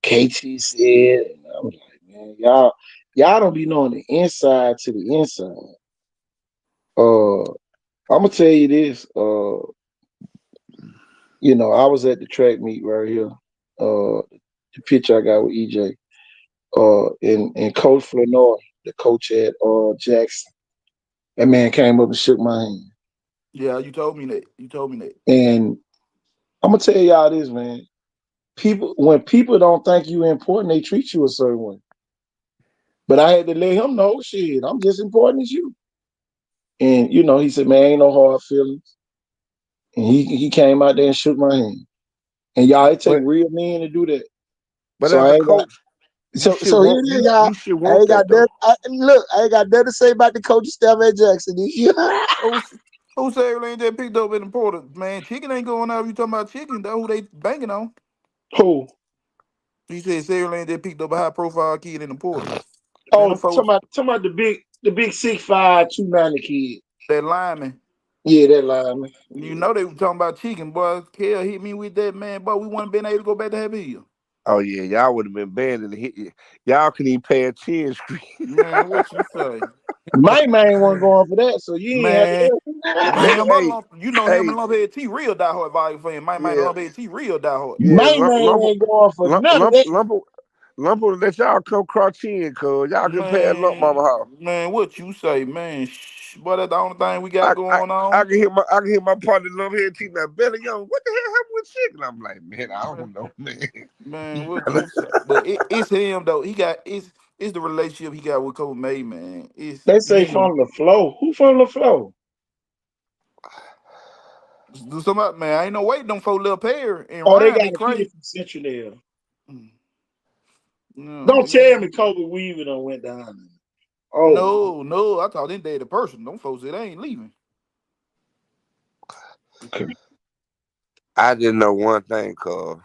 KT said, and I was like, man, y'all don't be knowing the inside to the inside. I'm gonna tell you this. You know, I was at the track meet right here. The picture I got with EJ. And Coach Flenoy, the coach at Jackson. That man came up and shook my hand. Yeah, you told me that. You told me that. And I'm gonna tell y'all this, man. When people don't think you important, they treat you a certain way. But I had to let him know, shit, I'm just important as you. And you know, he said, man, ain't no hard feelings. And he came out there and shook my hand. And y'all, it take But real men to do that. but So as I a ain't got coach, you should so here want it is, y'all. you should I want ain't got that though. that. Look, I ain't got nothing to say about the coaching staff at Jackson this year. Who said everything just picked up in the portal? Man, chicken ain't going out. You talking about chicken? That's who they banking on. Who? He said Sarah Lane just picked up a high profile kid in the portal. Man, Oh, them folks, talking about the big 6'5", 290 kid. that lineman. Yeah, that lineman. You know they were talking about chicken, boy. Kel hit me with that, man, but we wouldn't been able to go back to Happy Hill. Oh yeah, y'all would have been banned and hit you. Y'all couldn't even pay a 10 screen. Man, what you say? My man wasn't going for that, so you ain't have Man, to. him, hey, you know him hey, and Lumphead T real diehard volume fan. My man and yeah, Lumphead T real diehard. yeah, My man ain't going for none of that. lump let y'all come crouch in, cuz y'all can pay a lump Man, mama house. man, what you say, man? Boy, that's the only thing we got I going I on. can hear my partner love head team that Belly Young. What the hell happened with Chicken? I'm like, man, I don't know, man. Man, what you say? But it's him though. It's the relationship he got with Kobe May, man. It's They you say ain't gonna from the flow. Who from the flow? do somebody, man. I ain't no waiting them for Lil Perry and Oh, they Ryan. got They a kid crazy. from Central. No, Don't tell me Kobe Weaver done went down there. Oh, no. I thought they dated a person. Them folks that ain't leaving. okay. I didn't know one thing, cuz.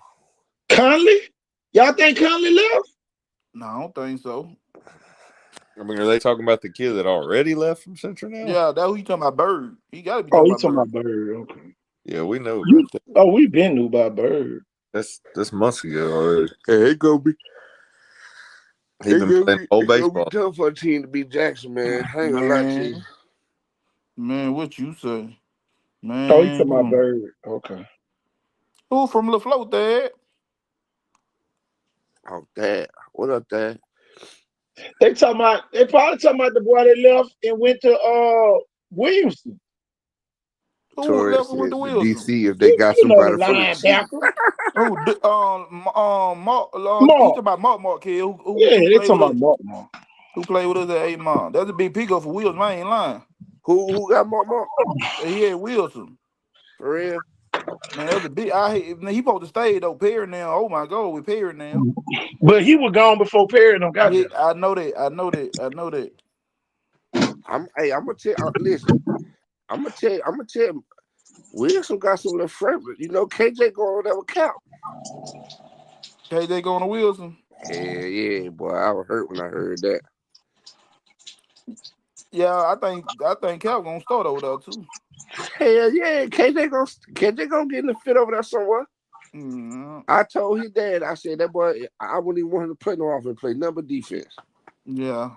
Conley? Y'all think Conley left? No, I don't think so. I mean, are they talking about the kid that already left from Central now? Yeah, that who you talking about? Bird. He got to be Oh, talking he about talking Bird. about Bird. Okay. Yeah, we know about that. Oh, we been knew about Bird. That's months ago already. Hey, it gonna be He been playing old it gonna be baseball. tough for a team to beat Jackson, man. I ain't gonna lie to you. Man, what you say? Oh, he talking about Man, Bird. Okay. who from LaFloat there? Oh, Dad. What up, Dad? They probably talking about the boy that left and went to Williamson. Who Torres left and went said to the Wilson? DC if they You got know the somebody for the chief. linebacker. Mark. He Mark. talking about Mark kid Yeah, who they played with talking us. about Mark. Who played with us at 8 months? That's a big pickup for Wilson. I ain't lying. Who got Mark? He had Wilson. For real? Man, that's a big. I hate. He supposed to stay though. Perry now. Oh my God, with Perry now. But he was gone before Perry got Yeah, there. I know that. I'm gonna tell listen, I'm gonna tell you, Wilson got some little friendly. You know, KJ going over there with Cal. KJ going to Wilson. Hell yeah, boy. I was hurt when I heard that. Yeah, I think Cal gonna start over there too. Hell yeah, KJ gonna get in the fit over there somewhere. Mm-hmm. I told his dad, I said that boy, I wouldn't even want him to play no offense, play number defense. Yeah.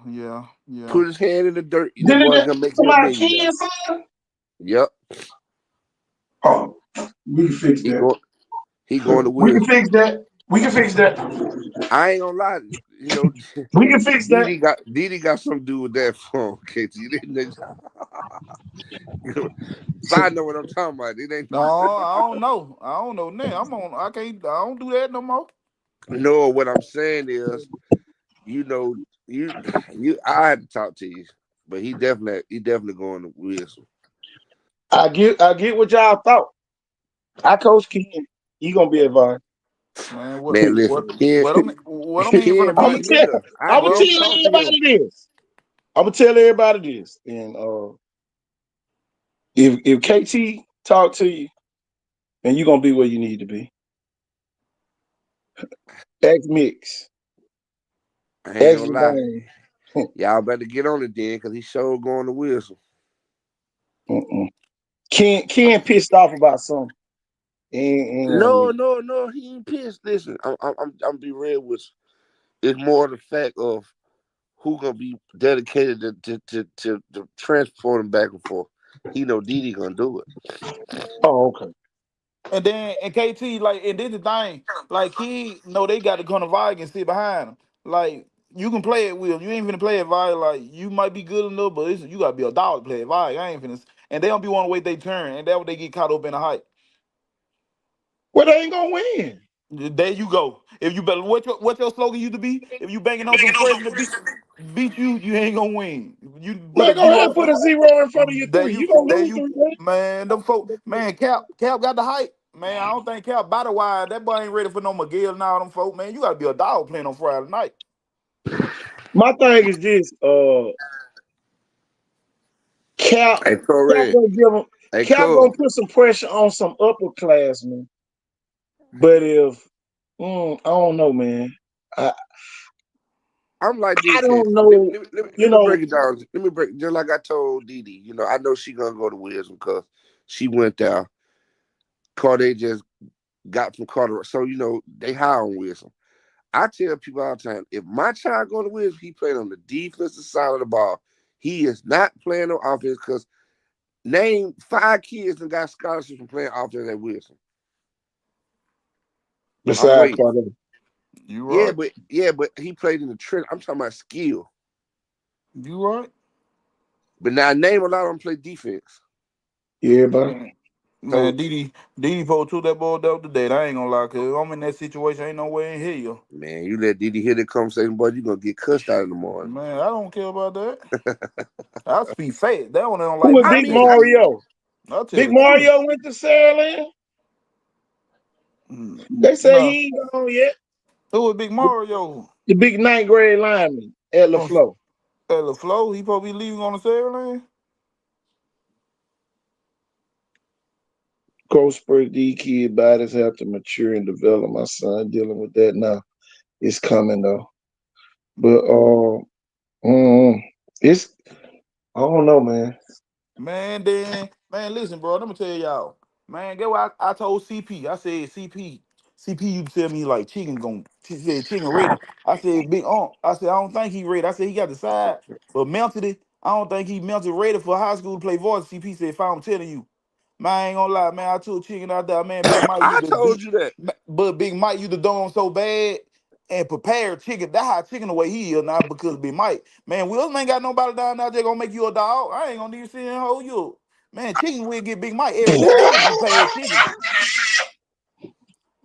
Put his hand in the dirt, the Did boy it gonna make you a somebody millionaire. Kansas? Yep. Oh, we can fix that. He going to We can Wilson. fix that. We can fix that. I ain't gonna lie, you know. We can fix that. Didi got something to do with that phone, KT. So I know what I'm talking about. It ain't No, I don't know. I don't know now. I don't do that no more. no. What I'm saying is, you know, I had to talk to you, but he definitely going to Wilson. I get what y'all thought. I coach Ken. He gonna be advised. Man, Man, listen, what I'm hearing from the Ken, my people. nigga. I I'm gonna just tell talked to him. everybody this. I'm gonna tell everybody this. And if KT talk to you, then you're gonna be where you need to be. X mix. I ain't gonna lie. Y'all better get on it then, cause he sure going to Wilson. Ken pissed off about something. No, he ain't pissed. Listen, I'm be real with you. It's more the fact of who gonna be dedicated to transport him back and forth. He know Didi gonna do it. Oh, okay. And then KT, like, and this the thing, like he know they got to come to Vig and sit behind him. Like you can play it with, you ain't finna play it Vig. Like you might be good enough, but you gotta be a dog to play it Vig. I ain't finna, and they don't be wanting to wait their turn, and that's what they get caught up in the hype. Well, they ain't gonna win. There you go. If you better, what your slogan used to be? If you banging on some freshmen to beat you, you ain't gonna win. You put Man, a go ahead zero. and put a zero in front of your three. You gonna lose 3 games. Man, them folk, man, Cap got the hype. Man, I don't think Cap body wise, that boy ain't ready for no Miguel now. Them folk, man, you gotta be a dog playing on Friday night. My thing is this, Cap gonna give him. Cap gonna put some pressure on some upperclassmen. But if I don't know, man. I'm like this. I don't know. Let me break it down. Let me break just like I told Didi. You know, I know she gonna go to Wilson because she went there. Carter just got from Carter, so you know they high on Wilson. I tell people all the time, if my child go to Wilson, he playing on the defensive side of the ball. He is not playing on offense because name 5 kids that got scholarships from playing offense at Wilson. Besides Carter. You right. But he played in the trend. I'm talking about skill. You right. But now name a lot of them play defense. Yeah, buddy. Man, Didi pulled to that ball down today. I ain't gonna lie, cause I'm in that situation. Ain't no way in here. Man, you let Didi hear that conversation, boy, you gonna get cussed out in the morning. Man, I don't care about that. I speak fast. That one don't Who like was me. Big Mario? I'll tell Big the truth. Mario went to Saraland. They say he ain't gone yet. Who was Big Mario? The big 9th grade lineman at LaFleur. At LaFleur, he probably leaving on the Saraland. Coach Spurt, these kid bodies have to mature and develop. My son dealing with that now. It's coming though. But it's I don't know, man. Man, listen, bro. Let me tell y'all. Man, get what I told CP. I said, CP, you tell me like she said chicken ready. I said, I said, I don't think he ready. I said he got the side, but melted it. I don't think he melted ready for high school to play voice. CP said, if I'm telling you. Man, I ain't gonna lie, man. I took chicken out there, man. Big Mike, I told you that. But Big Mike, you the done so bad and prepared chicken. That how chicken the way he is now because Big Mike. Man, Will ain't got nobody down there just gonna make you a dog. I ain't gonna need to sit and hold you up. Man, chicken will get Big Mike every day. That was prepared chicken.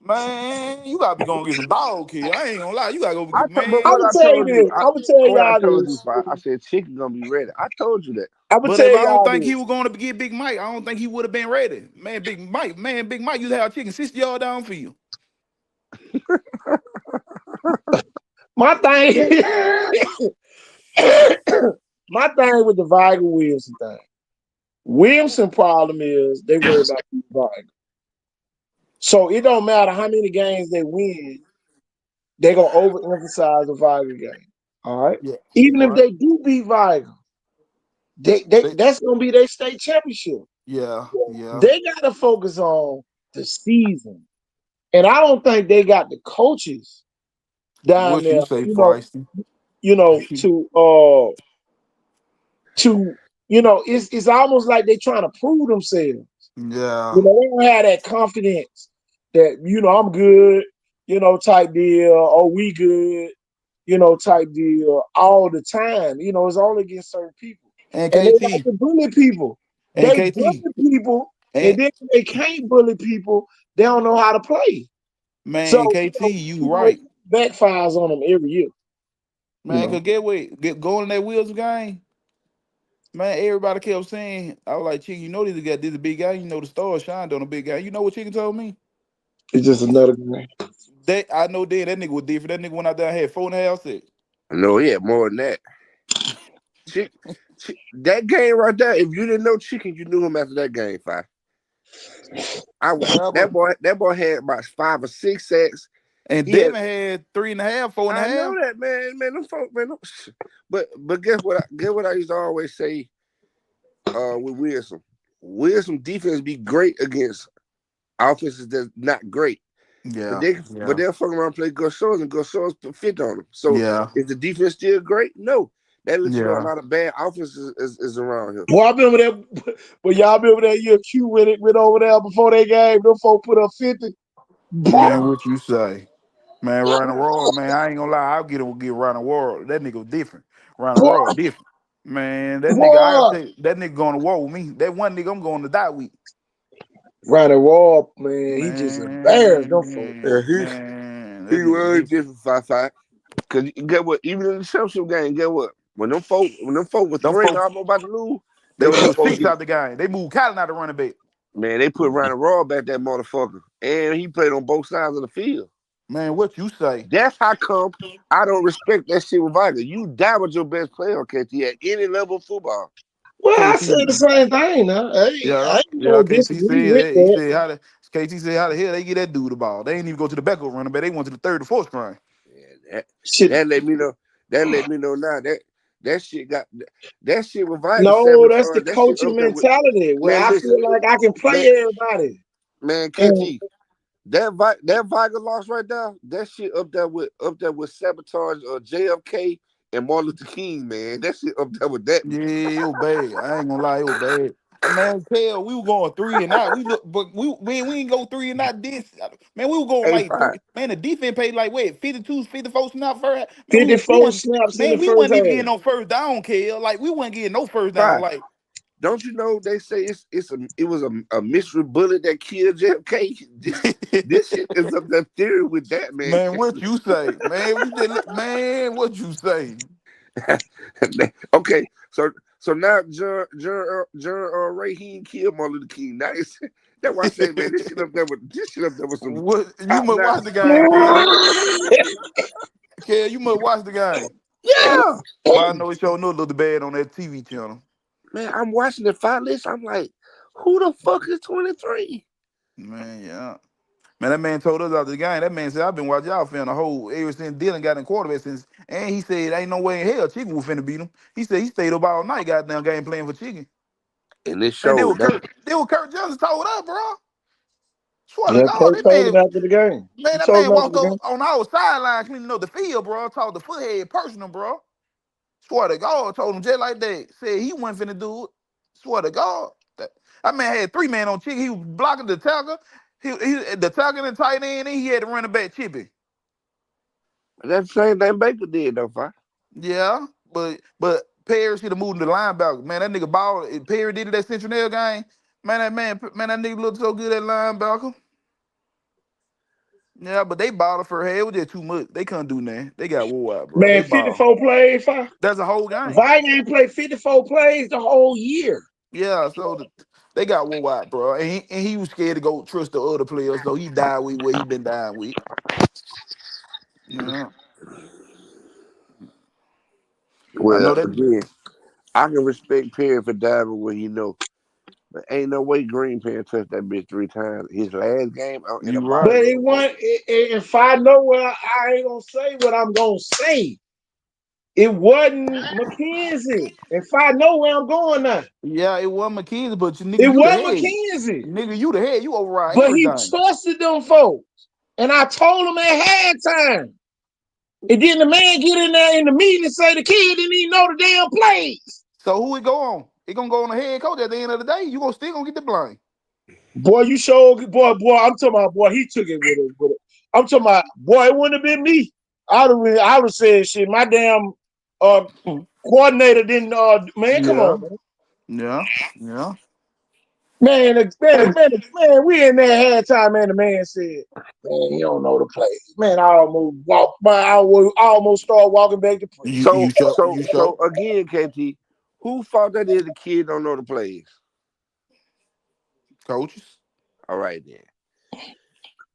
Man, you gotta be gonna get some dog kill. I ain't gonna lie. You gotta go get man. I'm gonna tell you this. I'm gonna tell y'all this. I said chicken gonna be ready. I told you that. But if I don't think he was going to get Big Mike, I don't think he would have been ready. Man, Big Mike, you have chicken 60 yards down for you. My thing, my thing with the Viger Wilson thing. Wilson problem is they worry about Viger. So it don't matter how many games they win, they're gonna overemphasize the Viger game. All right. Yeah, even if they do beat Viger, that's gonna be their state championship. Yeah. They gotta focus on the season. And I don't think they got the coaches down what there, you say, Feisty? It's almost like they're trying to prove themselves. Yeah. They don't have that confidence that, I'm good, type deal, or we good, type deal all the time. It's only against certain people. And they KT. like to bully people. And They KT. bully people, and then when they can't bully people, they don't know how to play. Man, so, KT, you right. Backfires on them every year. Man, cause going in that Wilson game, man, everybody kept saying, I was like, Chicken, this is a big game. The stars shined on a big game. You know what Chicken told me? It's just another game. I know that nigga was different. That nigga went out there and had 4.5 sacks. No, he had more than that. That game right there, if you didn't know Chicken, you knew him after that game, Five. That boy had about 5 or 6 sacks. And Devin had 3.5, 4.5. I know that, man. Them folk, man. But guess what? I used to always say with Wilson. Wilson defense be great against offenses that's not great. Yeah. But they'll fuck around and play Gus Shores, and Gus Shores fit on them. So is the defense still great? No. That lets you know a lot of bad offenses is around here. Well, I remember that. Well, y'all remember that year Q went over there before they game. Them folk put up 50. Man, what you say? Man, Ryan Roy, man, I ain't gonna lie. I'll get Ryan Roy. That nigga was different. Ryan Roy different. Man, that nigga, I gotta tell you, that nigga going to war with me. That one nigga I'm going to die with. Ryan Roy, man, he just embarrassed them folks. He was different 5-5. Cause get what? Even in the championship game, get what? When them folks was threatening almost about to lose, they took Six out the game. They moved Callan out the running back. Man, they put Ryan Roy back that motherfucker, and he played on both sides of the field. Man, what you say? That's how come I don't respect that shit with Viger. You die with your best player, KT, at any level of football. Well, I said the same thing. KT said how the hell they get that dude the ball? They ain't even go to the backup running back. They went to the third or fourth string. Yeah, that let me know. That let me know now that shit with Viger. No, that's the coaching mentality. Where I feel like I can play everybody. Man, KT. That Viger loss right there, that shit up there with sabotage JFK and Martin Luther King, man. That shit up there with that. Yeah, it was bad. I ain't gonna lie, it was bad. Man, hell, we were going 3 and out. We look, but we ain't go 3 and out this. Man, we were going Hey, like 3. fine. Man, the defense played like what 52, 54 snaps first. Man, we 54 wasn't. snaps in Man, the we first wasn't even getting half. no first down, Kel. Like we wasn't getting no first down. Fine. Like Don't you know they say it was a mystery bullet that killed JFK? This shit is up that theory with that man. man, what you say? Man, we just man, what you say? Okay, so now John Ray he ain't killed Martin Luther King. Now that's why I say, man, this shit up there with some What you top must notch. watch the game, Kel. Kel, you must watch the game. Yeah, Well, I know it sure looked bad on that TV channel. man, I'm watching the fight list. I'm like, who the fuck is 23? Man, yeah. Man, that man told us after the game. That man said, "I've been watching y'all film the whole ever since Dylan got in quarterback since." And he said, "Ain't no way in hell Chicken was finna beat him." He said he stayed up all night, goddamn game playing for Chicken. And this Man, show that they were Kurt Johnson told us, bro. Swear to Yeah, God, Coach that told man, him after the game. man, He that told man him after walked the up game. on our sideline cleaning up the field, bro. Told the foothead personal, bro. Swear to God, told him just like that. Said he wasn't finna do it. Swear to God. That man had 3 men on Chicken. He was blocking the tackle. He the tackle and tight end, and he had the running back Chippy. the same thing Baker did though, fine. Yeah, but Perry should have moved to the linebacker. Man, that nigga ball. Perry did it at Central Nail game. Man, that nigga looked so good at linebacker. Yeah, but they balled for her. It was just too much. They couldn't do nothing. They got wore out, bro. They Man, balled. 54 plays. That's a whole game. Vine ain't played 54 plays the whole year. Yeah, so they got wore out, bro. And he was scared to go trust the other players, so he died with what he been dying with. Yeah, I know Well, that. again, I can respect Perry for diving when you know, but ain't no way Green Pan touched that bitch 3 times. His last game in a You But right. bottom. it wasn't. If I know where I ain't gonna say what I'm gonna say. It wasn't McKenzie. If I know where I'm going now, Yeah, it wasn't McKenzie, but you it nigga, you the wasn't head. McKenzie. Nigga, you the head. You override But he everything. trusted them folks. And I told him at halftime. And then the man get in there in the meeting and say the kid didn't even know the damn plays. So who it go on? It gonna go on the head coach at the end of the day. You gonna still gonna get the blame. Boy, you showed boy. I'm talking about boy. He took it with it. I'm talking about boy. It wouldn't have been me. I would have said shit. My damn coordinator didn't. Man, come Yeah, on, man. yeah. Man, we in there halftime, man. The man said, man, he don't know the plays. Man, I almost walked by. I almost started walking back to prison. You So again, KT, who fault that is the kid don't know the plays? Coaches. All right then.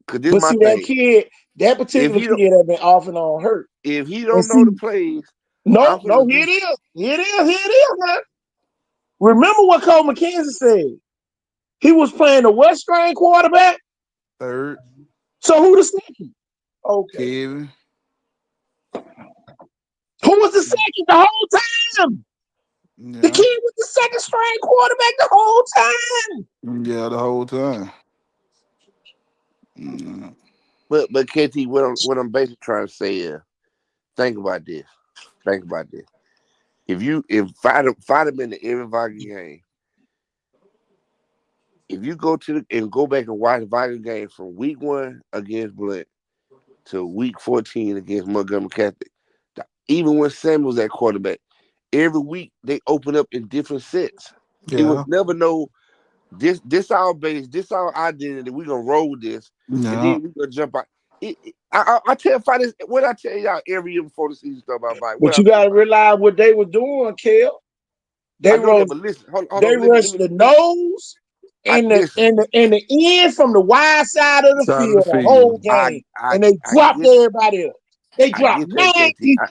Cause this But my see, that thing. kid, that particular kid had been off and on hurt. If he And don't know see, the plays, no, here it is. Here it is, man. Remember what Cole McKenzie said? He was playing the West String quarterback. Third. So who the second? Okay. Kevin. Who was the second the whole time? Yeah. The kid was the second string quarterback the whole time. Yeah, the whole time. But KT, what I'm basically trying to say is, think about this. If fight have been to every Viking game, if you go back and watch Viking games from week 1 against Blunt to week 14 against Montgomery Catholic, even when Sam was at quarterback, every week they open up in different sets. Yeah. It was never no this our base, this our identity. We gonna roll with this, and then we gonna jump out. I tell fighters what I tell y'all every year before the season start about fight. But you gotta realize what they were doing, Kel. They rushed. But listen, hold They on, rushed the nose and the end from the wide side of the field the whole game, and they dropped everybody else. They dropped 9 people.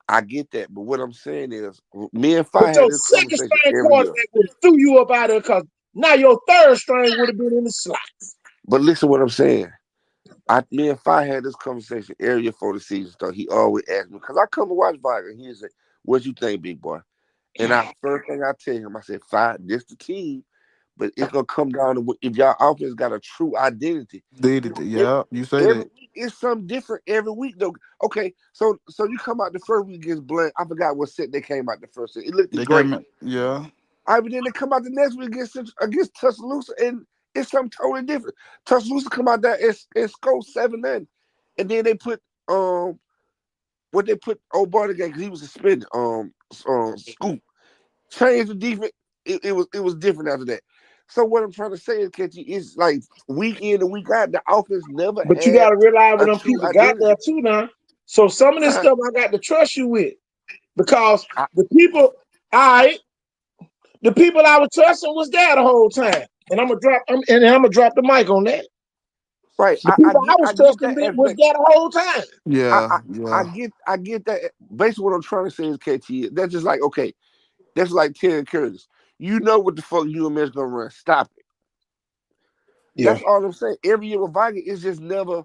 I get that, but what I'm saying is, me and But Fight your had this second conversation string every year. quarterback would have threw you up out there because now your third string would have been in the slot. But listen what I'm saying. Me and Fight had this conversation every year before the season started. He always asked me, because I come to watch Viking, he said, what you think, big boy? And first thing I tell him, I said, Fight, this the team, but it's gonna come down to if y'all offense got a true identity. Yeah, you say every that. week it's something different every week though. Okay, so you come out the first week against Blunt. I forgot what set they came out the first set. It looked great. Yeah. but then they come out the next week against Tuscaloosa, and it's something totally different. Tuscaloosa come out there and score 7-0, and then they put what they put old boy again because he was suspended. Scoop changed the defense. It was different after that. So what I'm trying to say is, Catchy, it's like week in and week out, the offense never But you had got to realize a when them true people got identity. there too now. So some of this stuff I got to trust you with because the people, the people I was trusting was there the whole time, and I'm gonna drop the mic on that. Right, The people I was get trusting that was aspect. there the whole time. Yeah, I get that. Basically, what I'm trying to say is, KT, that's just like, okay, that's like Terry Curtis. You know what the fuck UMS gonna run. Stop it. Yeah. That's all I'm saying. Every year with Viking, it's just never.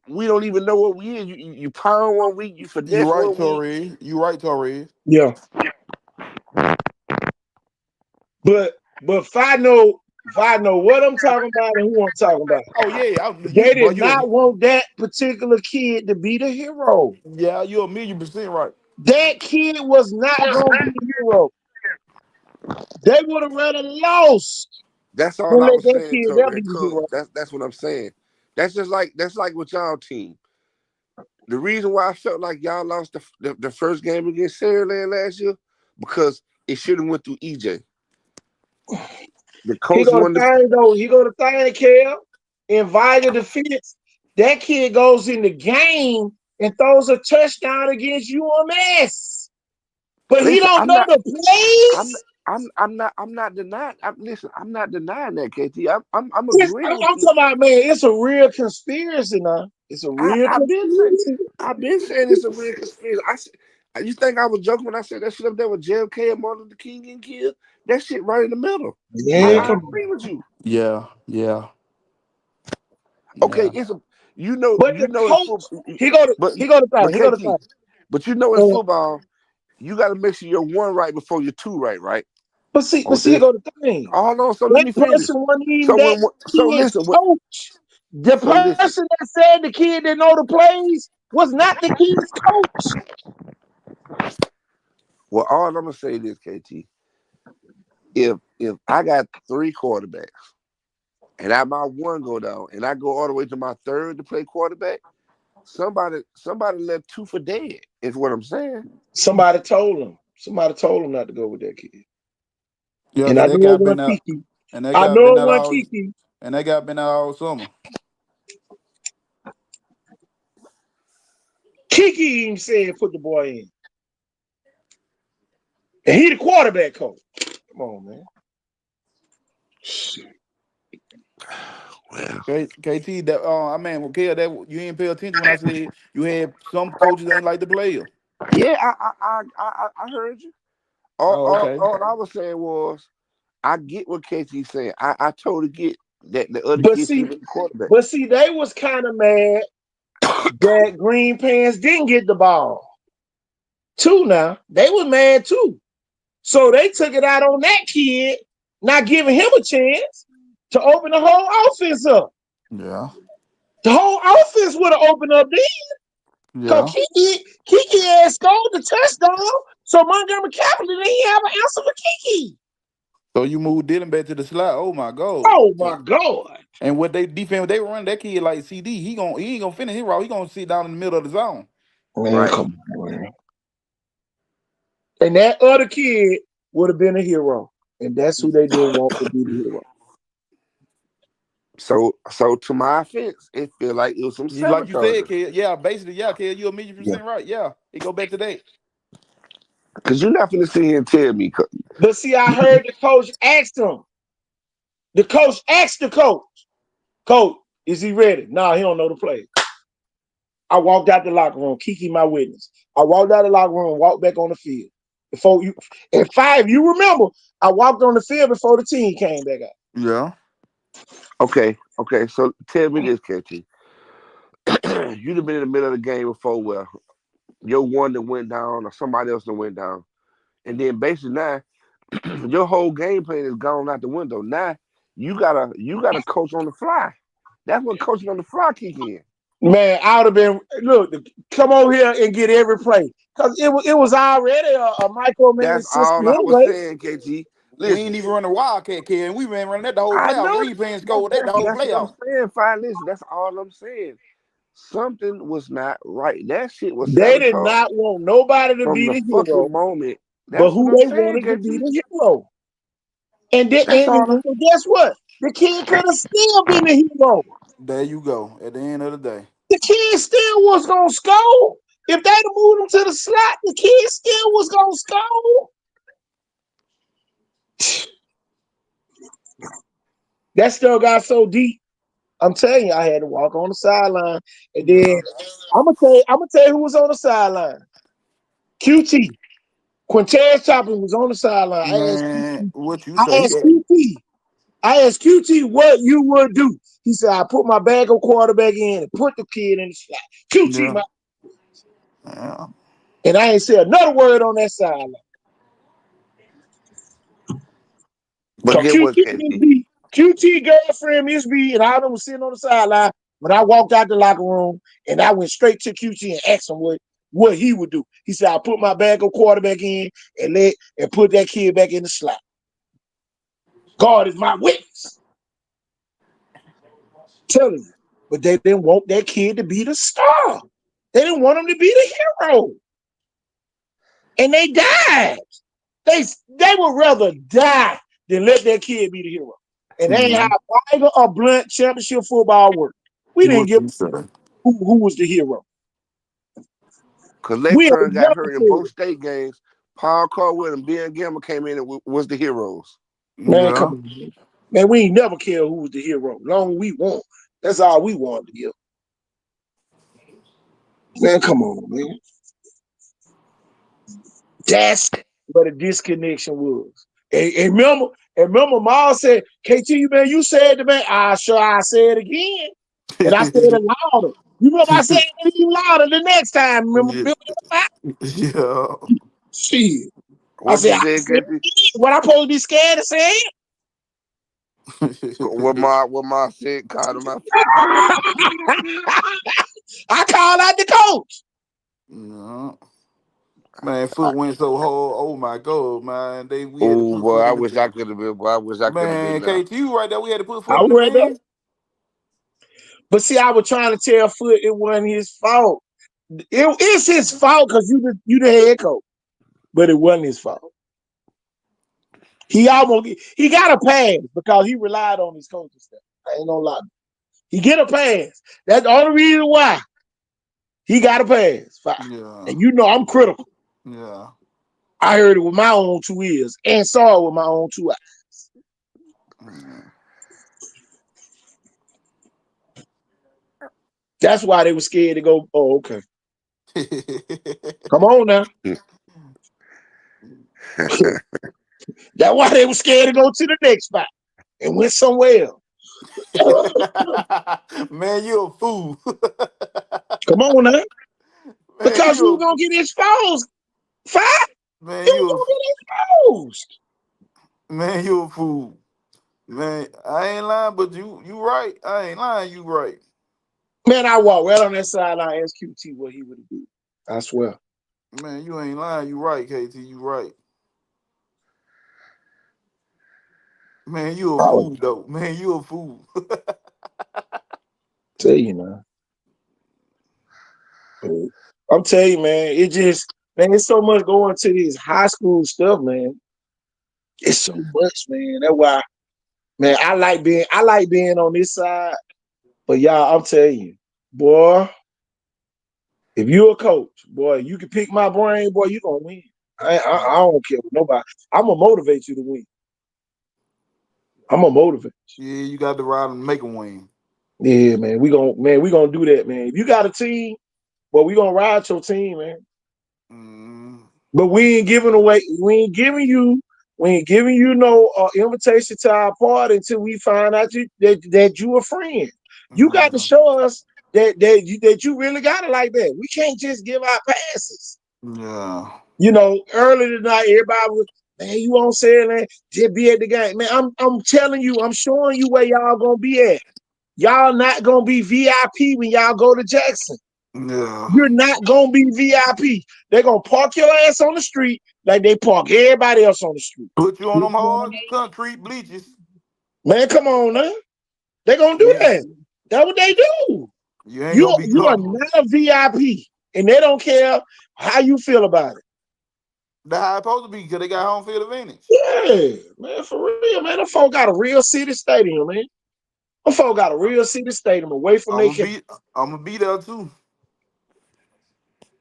We don't even know what we is. You pound 1 week, you finesse You right, 1 week. Torres. You right, Torres. Yeah. But if I know what I'm talking about and who I'm talking about. Oh yeah, They did not want that particular kid to be the hero. Yeah, you're 1,000,000% right. That kid was not gonna be the hero. They would have rather lost. That's all than I let was that saying, kid Torres. be the hero. That's what I'm saying. That's like with y'all team. The reason why I felt like y'all lost the first game against Saraland last year because it should have went through EJ. The coach He go to wanted thing though. He go to thing, Kel. Invite the defense. That kid goes in the game and throws a touchdown against UMS. But he don't know the plays. I'm not denying. I'm not denying that, KT. I'm agreeing with I'm you. talking about, man. It's a real conspiracy now. It's a real conspiracy. I've been saying it's a real conspiracy. You think I was joking when I said that shit up there with JFK and Martin Luther King getting killed? That shit right in the middle. Yeah, I agree with you. Yeah. Okay, it's a But the coach, he go to thing. But you know in football, you got to make sure you're 1 right before you're 2 right? But see, he go to thing. Hold on, so let me finish. Person wasn't even listen, coach. The person that said the kid didn't know the plays was not the kid's coach. Well, all I'm gonna say is, KT, if I got 3 quarterbacks and my 1 go down and I go all the way to my 3rd to play quarterback, somebody left 2 for dead, is what I'm saying. Somebody told him not to go with that kid. Yeah, and I that know guy been out. Kiki. And that I guy know been it out wasn't all, Kiki. and that guy been out all summer. Kiki even said put the boy in. And he the quarterback coach. Come on, man. KT, that I mean, okay, that you ain't pay attention when I said you had some coaches ain't like the player. Yeah, I heard you. All I was saying was, I get what KT's saying. I totally get that the other kids should be the quarterback. But see, they was kind of mad that Green Pants didn't get the ball. Too now. They was mad too. So they took it out on that kid, not giving him a chance to open the whole offense up. Yeah. The whole offense would have opened up then. Yeah. Kiki had scored the touchdown, so Montgomery Capital didn't have an answer for Kiki. So you moved Dylan back to the slot. Oh my God. Oh my God. And what they defense they run that kid like CD, he ain't gonna finish his route. He gonna sit down in the middle of the zone. Man, come on, man. And that other kid would have been a hero. And that's who they didn't want to be the hero. So to my offense, it feel like it was some like you said, sabotage. kid. Yeah, basically, yeah, kid. You're 1,000,000% right. Yeah, it go back to that. Because you're not finna sit here and tell me. But see, I heard the coach asked him. The coach asked the coach, "Coach, is he ready?" Nah, he don't know the play. I walked out the locker room, Kiki my witness. I walked out the locker room and walked back on the field. Before you, at 5, you remember, I walked on the field before the team came back out. Yeah. Okay. So tell me this, KT. You'd have been in the middle of the game before where your 1 that went down or somebody else that went down. And then basically now, your whole game plan is gone out the window. Now you gotta coach on the fly. That's what coaching on the fly kick in. Man, I would have been come over here and get every play. Because it was already a micromanagement That's system all I was anyway. saying, KT. We ain't even running Wildcat, kid, and we been running that the whole I playoff. know We ain't playing score that the whole that's what I'm playoff. saying. Fine, listen, that's all I'm saying. Something was not right. That shit was They did sabotage not want nobody to from be the the hero, fucking moment. but That's what who I'm they saying, wanted to be KT. the hero. And then, That's all. and guess what? The kid could have still been the hero. There you go. At the end of the day, The kid still was gonna score. If they'd have moved him to the slot, the kid still was gonna score. That still got so deep. I'm telling you, I had to walk on the sideline. And then I'm gonna tell you who was on the sideline. QT. Quintez Chopping was on the sideline. man, what you say? I asked QT what you would do. He said, I put my backup quarterback in and put the kid in the slot. QT, yeah. And I ain't said another word on that sideline. But So get what, KT? QT girlfriend Miss B and all of them was sitting on the sideline when I walked out the locker room, and I went straight to QT and asked him what he would do. He said, I put my backup quarterback in and put that kid back in the slot. God is my witness. Telling you. But they didn't want that kid to be the star. They didn't want him to be the hero. And they died. They would rather die than let that kid be the hero. And they ain't how Tiger or Blunt championship football work. We didn't give who was the hero. Because Lexington got hurt in both state games. Paul Caldwell and Ben Gamble came in and was the heroes. Man, come on. Man, we ain't never care who was the hero. Long as we won. That's all we wanted to give. Man, come on, man. That's where the disconnection was. And remember, Miles said, KT, man, you said to me, I say it again. And I said it louder. You remember I said it even louder the next time. Remember? Yeah. Shit. What you said, KT? What I supposed to be scared to say? What my said called him out. I called out the coach. Yeah. Man, foot went so hard. Oh my God, man. We had to Oh put boy, foot I in the wish I could have been. Boy, I wish I could have been man. there. KT, you right there. We had to put foot I in the read van. But see, I was trying to tell Foot it wasn't his fault. It's his fault because you the head coach, but it wasn't his fault. He got a pass because he relied on his coaching staff. I ain't gonna lie. He get a pass. That's the only reason why he got a pass. Yeah. And you know I'm critical. Yeah. I heard it with my own 2 ears and saw it with my own 2 eyes. That's why they were scared to go. Oh, okay. Come on now. That's why they were scared to go to the next spot and went somewhere else. Man, you a fool. Come on now. Man, Because he was gonna get exposed. Man, he was gonna get exposed. Man, you a fool. Man, I ain't lying, but you right. I ain't lying, you right. Man, I walked right on that sideline and asked QT what he would have done. I swear. Man, you ain't lying, you right, KT, you right. Man, you a fool, though. Man, you a fool. Tell you, man. I'm telling you, man, it's so much going to this high school stuff, man. It's so much, man. That's why, man, I like being on this side. But y'all, I'm telling you, boy, if you're a coach, boy, you can pick my brain, boy, you're gonna win. I don't care what nobody. I'm gonna motivate you to win. I'm gonna motivate you. Yeah, you got to ride and make them win. Yeah, man. We gonna do that, man. If you got a team, well, we gonna ride your team, man. But we ain't giving you no invitation to our party until we find out that you a friend. You got to show us that you really got it like that. We can't just give out passes. Yeah. You know, earlier tonight, everybody was, man, you won't say that. Just be at the game. Man, I'm telling you, I'm showing you where y'all gonna be at. Y'all not gonna be VIP when y'all go to Jackson. Yeah. You're not gonna be VIP. They're gonna park your ass on the street, like they park everybody else on the street. Put you on them hard concrete bleachers. Man, come on, man. They gonna do that. That's what they do. You ain't gonna be You are comfortable. not a VIP, and they don't care how you feel about it. That's how it's supposed to be because they got home field advantage. Yeah, man, for real, man. Them folk got a real city stadium, man. Them folk got a real city stadium away from I'm their gonna be there too.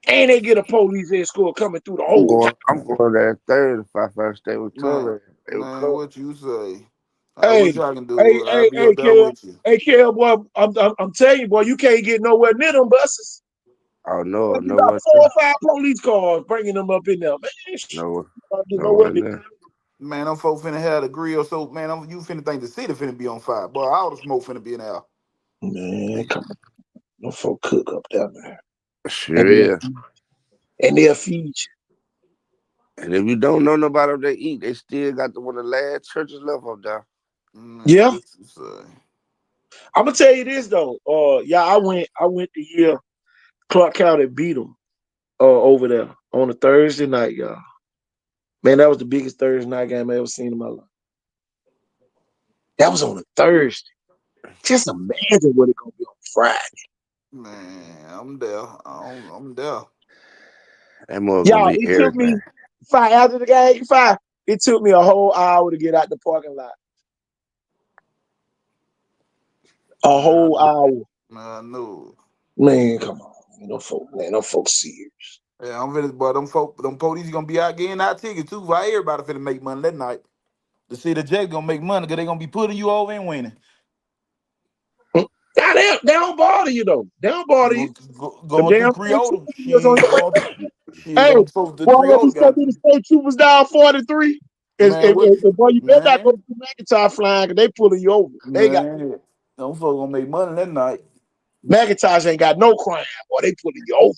and they get a police escort coming through the whole time. I'm going there Thursday if I first stay with Man, Tully. what you say? Hey, What y'all can do? I'll be up there Kel, with you. hey, Kel, boy, I'm telling you, boy, you can't get nowhere near them buses. Oh no, Like you no got one. 4 or 5 police cars bringing them up in there, man. No, Get no nowhere one near. there. Man, them folk finna have the grill, so man, you finna think the city finna be on fire. Boy, all the smoke finna be in there. Man, come on. Them folk cook up there, man. Sure is. And they'll feed you. And if you don't know nobody what they eat, they still got one of the last churches left up there. Yeah. I'm gonna tell you this though. Yeah, I went the year Clark County beat them over there on a Thursday night, y'all. Man, that was the biggest Thursday night game I ever seen in my life. That was on a Thursday. Just imagine what it's gonna be on Friday. Man, I'm there. I'm there. That more Y'all, gonna be it took me everything. after the game 5. It took me a whole hour to get out the parking lot. A whole hour. Man, I knew. Man, come on. Them folks serious. Yeah, I'm finna, boy, them police gonna be out getting our tickets too. Why everybody finna make money that night? The City Jets gonna make money because they gonna be putting you over and winning. Now, they don't bother you though. They don't bother you. Going through Creole. Hey, them folks, the boy, when we Creole got the state troopers down 43, man, boy, you better not go to McIntyre flying because they pulling you over. They got them folks gonna make money that night. McIntyre ain't got no crime, boy. They pulling you over.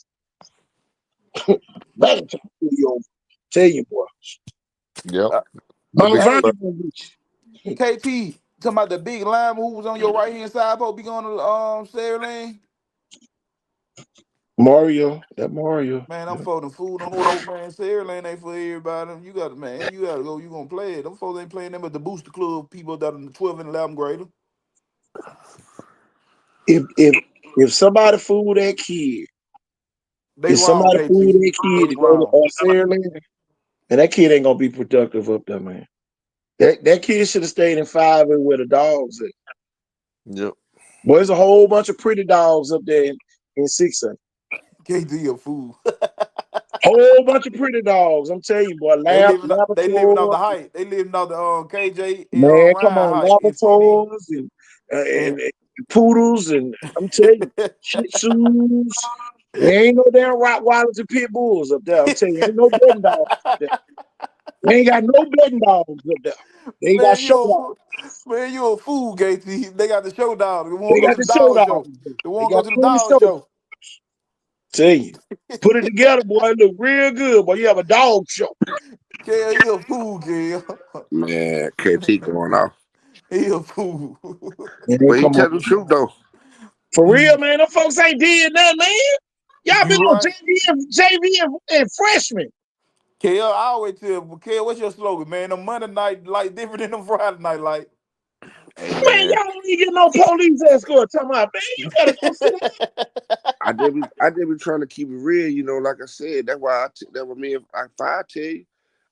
McIntyre pulling you over. Tell you, boy. Yep. Mount Hey, Vernon. KP, talking about the big lineman who was on your right hand side, supposed to be going to Sarah Lane. Mario. Man, I'm folding food on the floor, man. Sarah Lane ain't for everybody. You gotta go. You gonna play it. Them folks ain't playing them at the Booster Club. People that in the 12 and 11 grader. If somebody fool that kid, They wrong, KP. to go to Sarah Lane, and that kid ain't gonna be productive up there, man. That kid should have stayed in 5 and where the dogs at. Yep. Boy, there's a whole bunch of pretty dogs up there in 6A. KD a fool. Whole bunch of pretty dogs. I'm telling you, boy. They living off the Labrador. height. They living off the KJ and Man, come Ryan on, height. Labradors and poodles, and I'm telling you, Shih Tzus. There ain't no damn Rottweilers and Pit Bulls up there. I'm telling you, ain't no betting dogs up there. They ain't got no betting dogs up there. They ain't got show dogs. Man, you a fool, KT. They got the show dog. They They won't go got to the the show dog dogs. show. They won't They go got to the plenty dog show. Tell you, put it together, boy. It look real good, boy. You have a dog show. Kale, you a fool, Kale. Man, KT going off. He a fool. But he tell the truth though. For real, man. Them folks ain't did nothing, man. Y'all been on JV and freshman. Kale, I always tell Kale, what's your slogan, man? The Monday night light different than the Friday night light. Hey, man, y'all don't even get no police escort. Talking about, man, you better go sit down. I did be trying to keep it real, you know. Like I said, that's why that was me. If I tell you,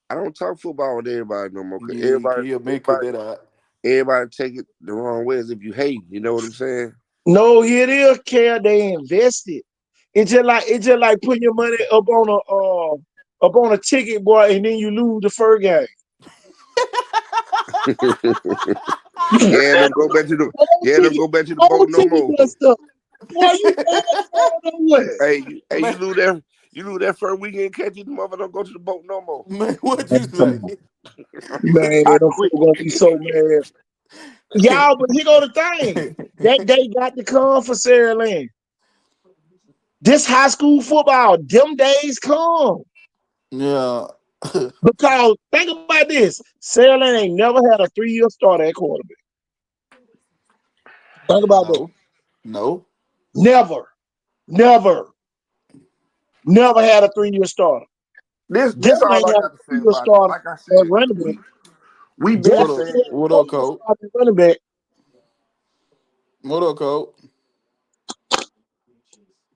I don't talk football with everybody no more. Cause everybody take it the wrong way as if you hate. You know what I'm saying? No, here it is, Cal. They invested. It's just like putting your money up on a ticket, boy, and then you lose the first game. Yeah, don't go back to the boat no more. Boy, you hey, you lose that first weekend, catch you, the mother don't go to the boat no more. Man, what you say? Man, them folks gonna be so mad. Y'all, but here go the thing. That day got to come for Sarah Lynn. This high school football, them days come. Yeah. Because think about this. Sarah Lynn ain't never had a 3-year starter at quarterback. Think about that. No. Never had a 3-year starter. This all I ain't got to say still about it. start Like I at said, running back. we been What up, saying what up, Coach? Running back. What up, Coach?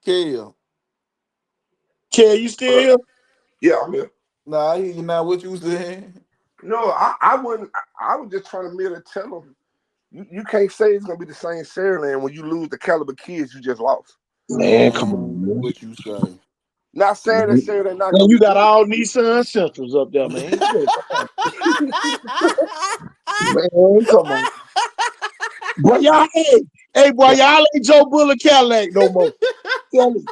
Kill. Kel, you still here? Yeah, I'm here. Nah, I hear you now. What you saying? no, I wouldn't. I was just trying to merely tell them you can't say it's gonna be the same Saraland when you lose the caliber kids you just lost. Man, come on, man. What you say? Not saying that Saraland not Man, gonna you be got good. all Nissan Centrals up there, man. Yeah, come on. Man, come on. Boy, y'all, hey, boy, y'all ain't Joe Bullock Cadillac no more. Tell me.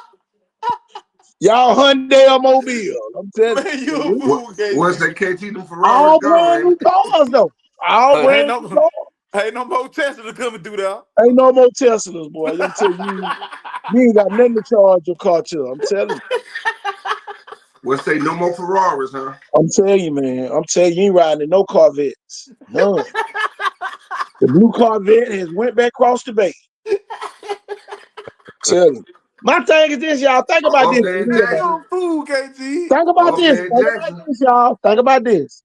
Y'all Hyundai or Mobile. I'm telling Man, you. you a fool, Once KT. they KT them Ferraris All gone, brand new cars, though. All Ain't brand new no, cars. ain't no more Tesla coming through there. Ain't no more Teslas, boy. I'm telling you, you ain't got nothing to charge your car to. I'm telling you. We'll say no more Ferraris, huh? I'm telling you, man. I'm telling you ain't riding in no Corvettes. None. The blue Corvette has went back across the bay. Tell you. My thing is this, y'all. Think about Up this. there in You Jackson. a fool, KT. Think about Up this. there in Think about Jackson. this, y'all. Think about this.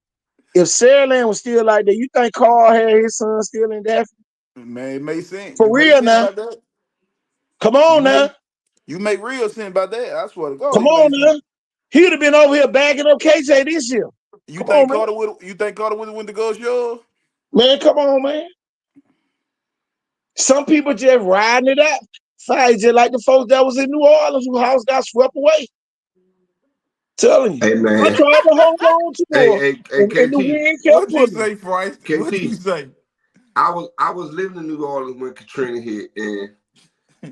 If Saraland was still like that, you think Carl had his son still in Daphne? Man, it makes sense. For You make real sense now. about that. Come on now. You make real sense about that. I swear to God, Come you on make sense. now. He'd have been over here bagging up KJ this year. You Come on, think man. Carter would? You think Carter would win the gold show? Man, come on, man. Some people just riding it out. Fine, just like the folks that was in New Orleans whose house got swept away. Telling you. Hey man. I tried to hold on to her. Hey, And the KT. wind kept What you pulling. say, Price? What you KT. say? I was living in New Orleans when Katrina hit, and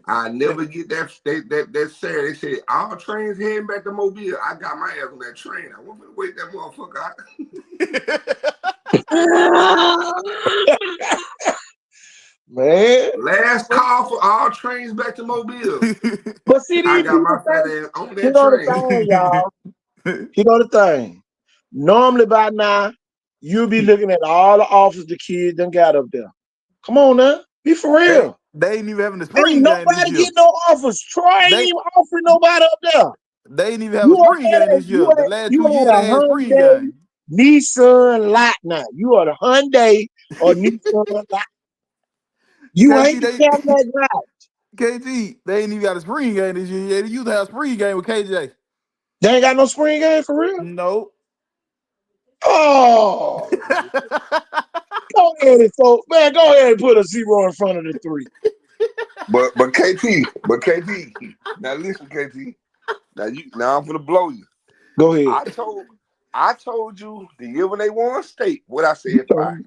I never get that Saturday. They said all trains heading back to Mobile. I got my ass on that train. I want to wait that motherfucker out. Man. Last call for all trains back to Mobile. But see, I these got people my fat think, ass on you that know the train. thing, y'all. You know the thing. Normally by now, you'll be looking at all the offers the kids done got up there. Come on now. Be for real. They ain't even having the Ain't spring game this nobody year. getting no offers. Troy ain't They even offering nobody up there. they ain't even have a You spring game had this year. The last 2 years a they had spring Hyundai game. Nissan lot now. You are the Hyundai or Nissan lot. You ain't KT, the Cadillac lot. KT, they ain't even got a spring game this year. Yeah, they used to have a spring game with KJ. They ain't got no spring game for real? No. Oh. Go ahead and folks. Man, go ahead and put a 0 in front of the 3. But KT, now listen, KT. Now I'm gonna blow you. Go ahead. I told you the year when they won state, what I said, all right.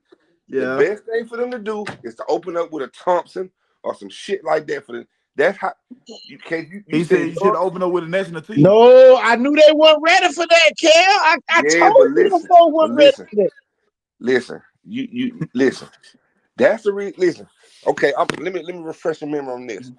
The Yeah. best thing for them to do is to open up with a Thompson or some shit like that for them. That's how you can't. He said you should open up with a national team. No, I knew they weren't ready for that, Kel. I Yeah, told but you them listen, folks weren't ready for that. listen. You listen. That's the reason. Listen. Okay, let me refresh your memory on this.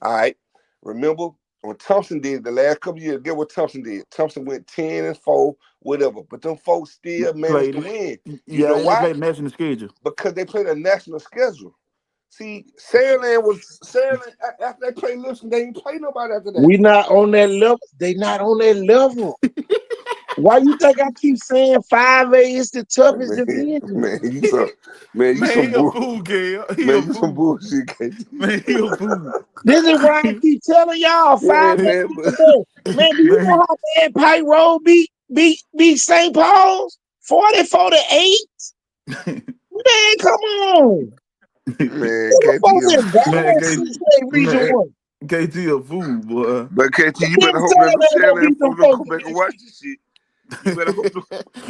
All right. Remember when Thompson did the last couple of years? Get what Thompson did. Thompson went 10-4, whatever. But them folks still managed to win. You know and why? they played national schedule. Because they played a national schedule. See, Saraland after they played Lipscomb, they didn't play nobody after that. We not on that level. They not on that level. Why you think I keep saying 5A is the toughest division? Man, you some fool, Kel. Man, you some bullshit, KT. Man, he a fool. This is why I keep telling y'all 5A man, is the best. Man, do you know how bad Pike Road beat St. Paul's? 44-8? Man, come on. Man, KT Region 1. KT a fool, boy. But KT, you better hope that the Saraland folks don't come back and watch this shit. You better hope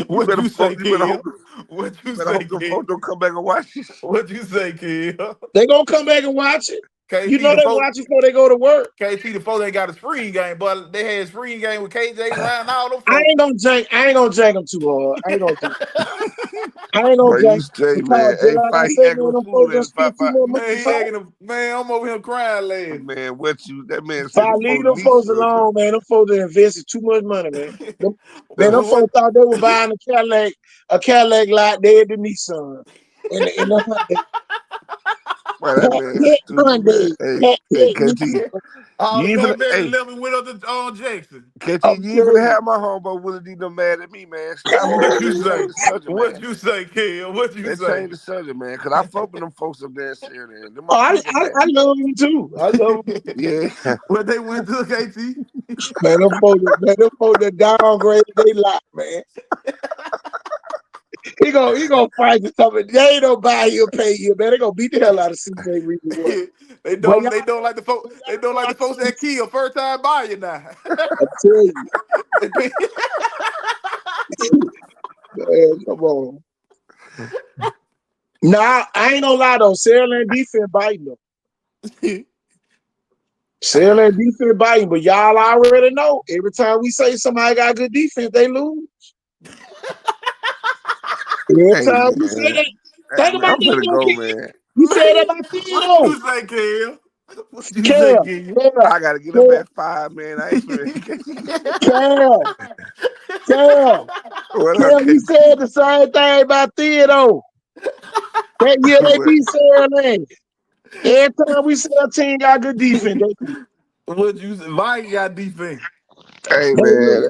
What you say, Kel? What you say, them folks don't come back and watch this. What you say, Kel? They gonna come back and watch it. KT, You know they watch it before they go to work. KT the folks ain't got a spring game, but they had a spring game with KJ around all them folks. I ain't gonna jank them too hard. I ain't gonna jank. But you say, man, hey, like I fight said, acting man, a them fool folks in just spend too much money. Man, I'm over here crying laughing. Man, that man If said I them leave folks them folks alone, man, them folks invested too much money, man. Them folks thought they were buying a Cadillac lot. They had the Nissan. And the Hyundai. Man, that man is stupid, man. Hey, KT, All you the even fuck that hey, 11 went up to Jackson. KT, I'm you even telling you. have my homeboy Willie D no mad at me, man. Stop, What man. you Let's change say? the subject, What man. you say, Kel? What you Let's say? change the subject, man. Cause I fuck with them folks up there in Syria. They're Oh, my people, man. I love him too. I love him. Yeah. What they went to, KT? Man, them folks that downgrade they life, man. He gonna fight for something. They ain't gonna buy you, pay you, man. They gonna beat the hell out of CJ Reason. They don't like the folks. They don't like the folks that kill first time buyer now. I tell you, man, come on. Nah, I ain't gonna lie though. Saraland defense biting them. Saraland defense biting, but y'all already know. Every time we say somebody got good defense, they lose. Every time we say that, think Man, about I'm gonna go, that. man. You said that about What you say, Kel? What you say, Kel? I gotta get up at 5, man. I ain't Cam, What up, you KT? said the same thing about Theodore. That year they beat Saraland. Every time we say a team got good defense, they beat. What you say? Mike got defense. Hey man,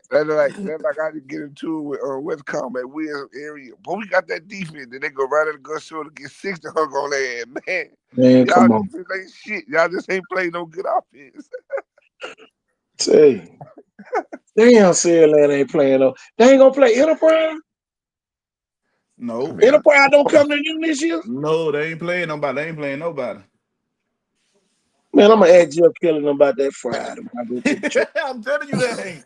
that's like I did get into it with West Combat Williams area. But we got that defense. Then they go right at the gun show to get 60 hung on their ass. Man, y'all come on. defense ain't shit. Y'all just ain't playing no good offense. Tell you. Damn, Saraland ain't playing though. They ain't gonna play Enterprise? No. Enterprise don't come to you this year? No, they ain't playing nobody. They ain't playing nobody. Man, I'm gonna ask Jeff Kelly about that Friday. I'm telling you that ain't.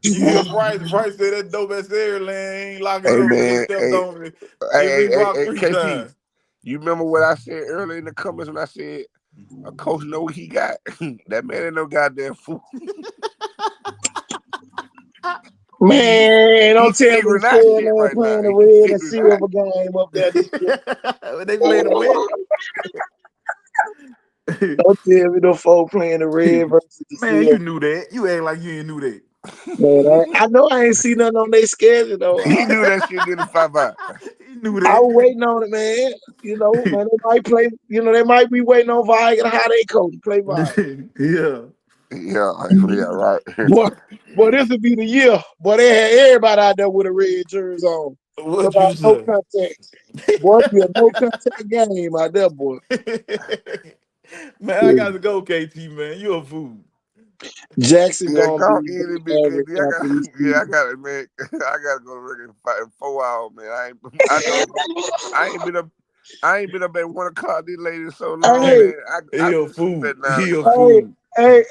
You hear Price say that dope ass Saraland ain't locking Hey up. He man, stepped hey, on me. Every rock 3 KT. times. You remember what I said earlier in the comments when I said a coach know what he got? That man ain't no goddamn fool. Man, don't He's tell me figuring out shit Saraland right now. playing the He's red and figuring out. silver game up there this year. They playing the wet. Don't tell me the folk playing the red versus the Man, silver. you knew that. You act like you ain't knew that. Man, I know I ain't seen nothing on their schedule though. He knew that shit didn't 5-5. He knew I that. was waiting on it, man. You know, man, they might play. You know, they might be waiting on Viking how they coach play Viking. Yeah, right. Boy, this would be the year. Boy, they had everybody out there with a red jersey on. What About you no say? contact. Boy, it be a no contact game out there, boy. Man, I got to go, KT. Man, you a fool. Jackson Yeah, gonna go be in a bit, average KD. after this I season. got it, man. I gotta go to work in 4 hours, man. I ain't been up at 1 o'clock this late in so long, Hey, man. I He a go to sleep fool. at 9 He a o'clock. fool. hey,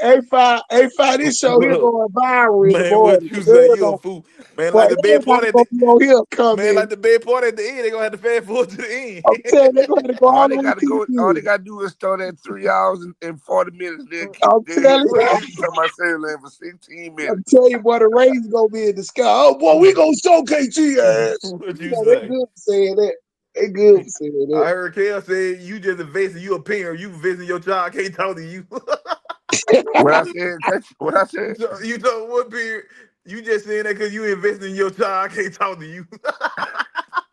this show What here up? going viral in the Man, morning. what you say? You a fool. Man, Boy, like the bed everybody part at gonna the be on here man, coming. like the bed part at the end, they gonna have to fast forward to the end. I'm telling you, they're gonna have to go All all they the way gotta to go, the all they end. gotta do is start at 3 hours and 40 minutes. They'll I'm hear telling you. KD talking about Saraland for 16 I'm minutes. telling you, boy, the Rays gonna be in the sky. Oh, boy, we gonna show KT ass. What You you know, they say? good for saying that. They good for saying I that. heard Kel say you just investing, you a parent, you visiting your child, I can't talk to you. What I said, what I said. You told what period? You just saying that because you investing in your child, I can't talk to you.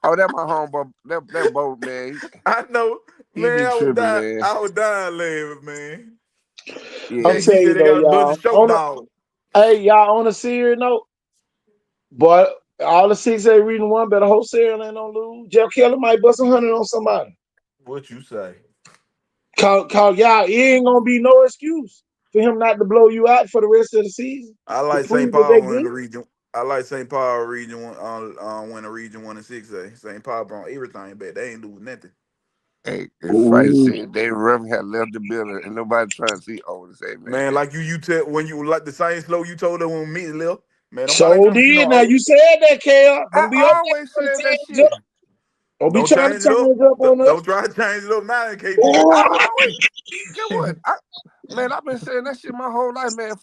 Oh, that my homeboy. That boat, man. I know, He man. be I was tripping, dying. man. I was dying laughing, man. I'm Yeah. KT telling you said they though, got a bunch y'all. of show dogs. Y'all on a serious note, but all the 6A reading one better hope Saraland don't lose. Jeff Kelly might bust 100 on somebody. What you say? Cause y'all, it ain't gonna be no excuse for him not to blow you out for the rest of the season. I To like St. prove that they Paul winning good. the region. I like St. Paul region win a region 1 and 6A. St. Paul brought everything back. They ain't lose nothing. Hey, if Fight Ooh. said Dave Reverend had left the building and nobody trying to see over the same man. Man, like you tell when you like the same slow you told them when me left. Man, nobody So come see did. no Now old. you said that, Kel. I Don't be up always there said that trying to change shit. up. Don't be Don't trying to change it up. change up on us. Don't try to change it up now, KT. I always get what? Man, I've been saying that shit my whole life, man.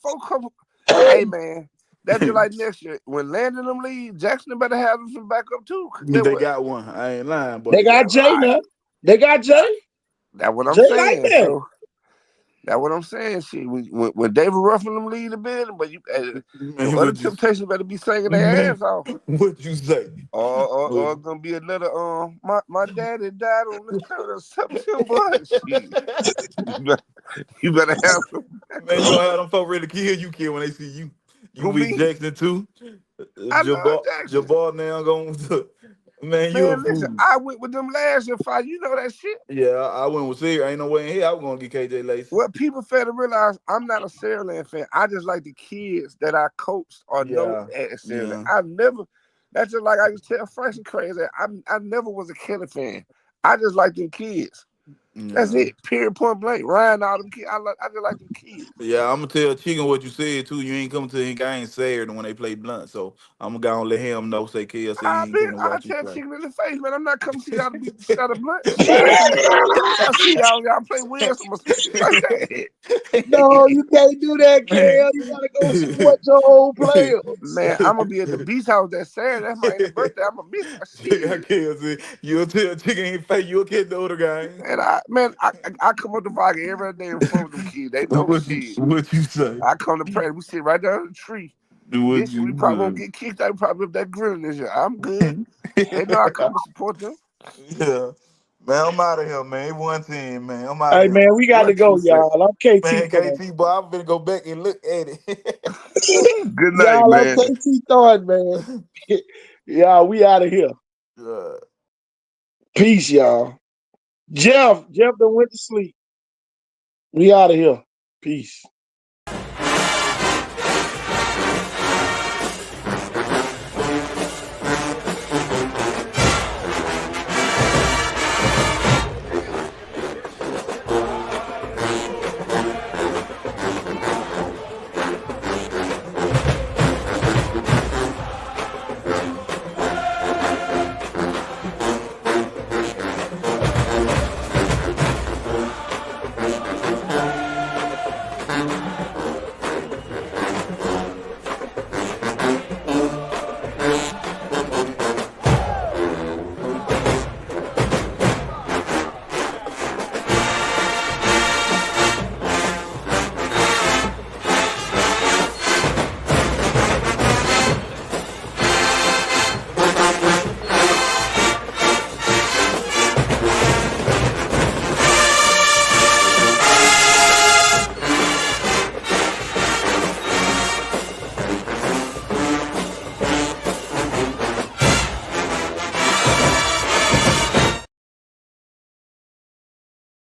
Hey, man. That's just like next year. When Landon them leave, Jackson better have them some backup too. Get They what? got one. I ain't lying, but They they got got Jay one. now. They got Jay. That's what I'm Jay like saying. that. So That's what I'm saying. Shit, when David Ruffin them leave the building, but you the other Temptations better be singing their ass off. What you say? Or gonna be another my daddy died on the 3rd of September. Shit. You better have some. Man, you gonna have them folk ready to kill you, kid, when they see you. You Who, with me? Jackson too. I love Jackson. Jabbar now going to man, you a Man, listen, fool. I went with them last year fight. You know that shit. Yeah, I went with Sear. Ain't no way in here I was gonna get KJ Lacey. What people fail to realize, I'm not a Saraland fan. I just like the kids that I coached or know at Saraland. I never. That's just like I used to tell Frank crazy. I never was a Kelly fan. I just like them kids. That's it. Period. Point blank. Ryan, all them kids. I just like them kids. Yeah, I'm gonna tell Chicken what you said too. You ain't coming to his game Saturday when they play Blunt, so I'm gonna go and let him know. Say KL, say he ain't coming to watch you tell play. Chicken in the face, man. I'm not coming to see y'all to beat the shit out of Blunt. Shit, I see y'all play Wilson or some shit like that. No, you can't do that, Kel. You gotta go support your old players. Man, I'm gonna be at the beach house that Saturday. That's my birthday. I'm gonna miss that shit. I can't see. You'll tell Chicken ain't fake. You'll get the other guy. And I come up to Vodka every day in front of them kids. They know shit. What you say? I come to practice. We sit right down the tree. This year we probably won't get kicked out. We probably up that grilling this year. I'm good. They know I come to support them. Yeah. Man, I'm out of here, man. 110, man. I'm out of Hey, here. man, we got to go, y'all. I'm KT. Man, KT, boy, I'm gonna go back and look at it. Good night, y'all, man. I'm KT Thornton, man. Yeah, we out of here. Peace, y'all. Jeff done went to sleep. We out of here. Peace.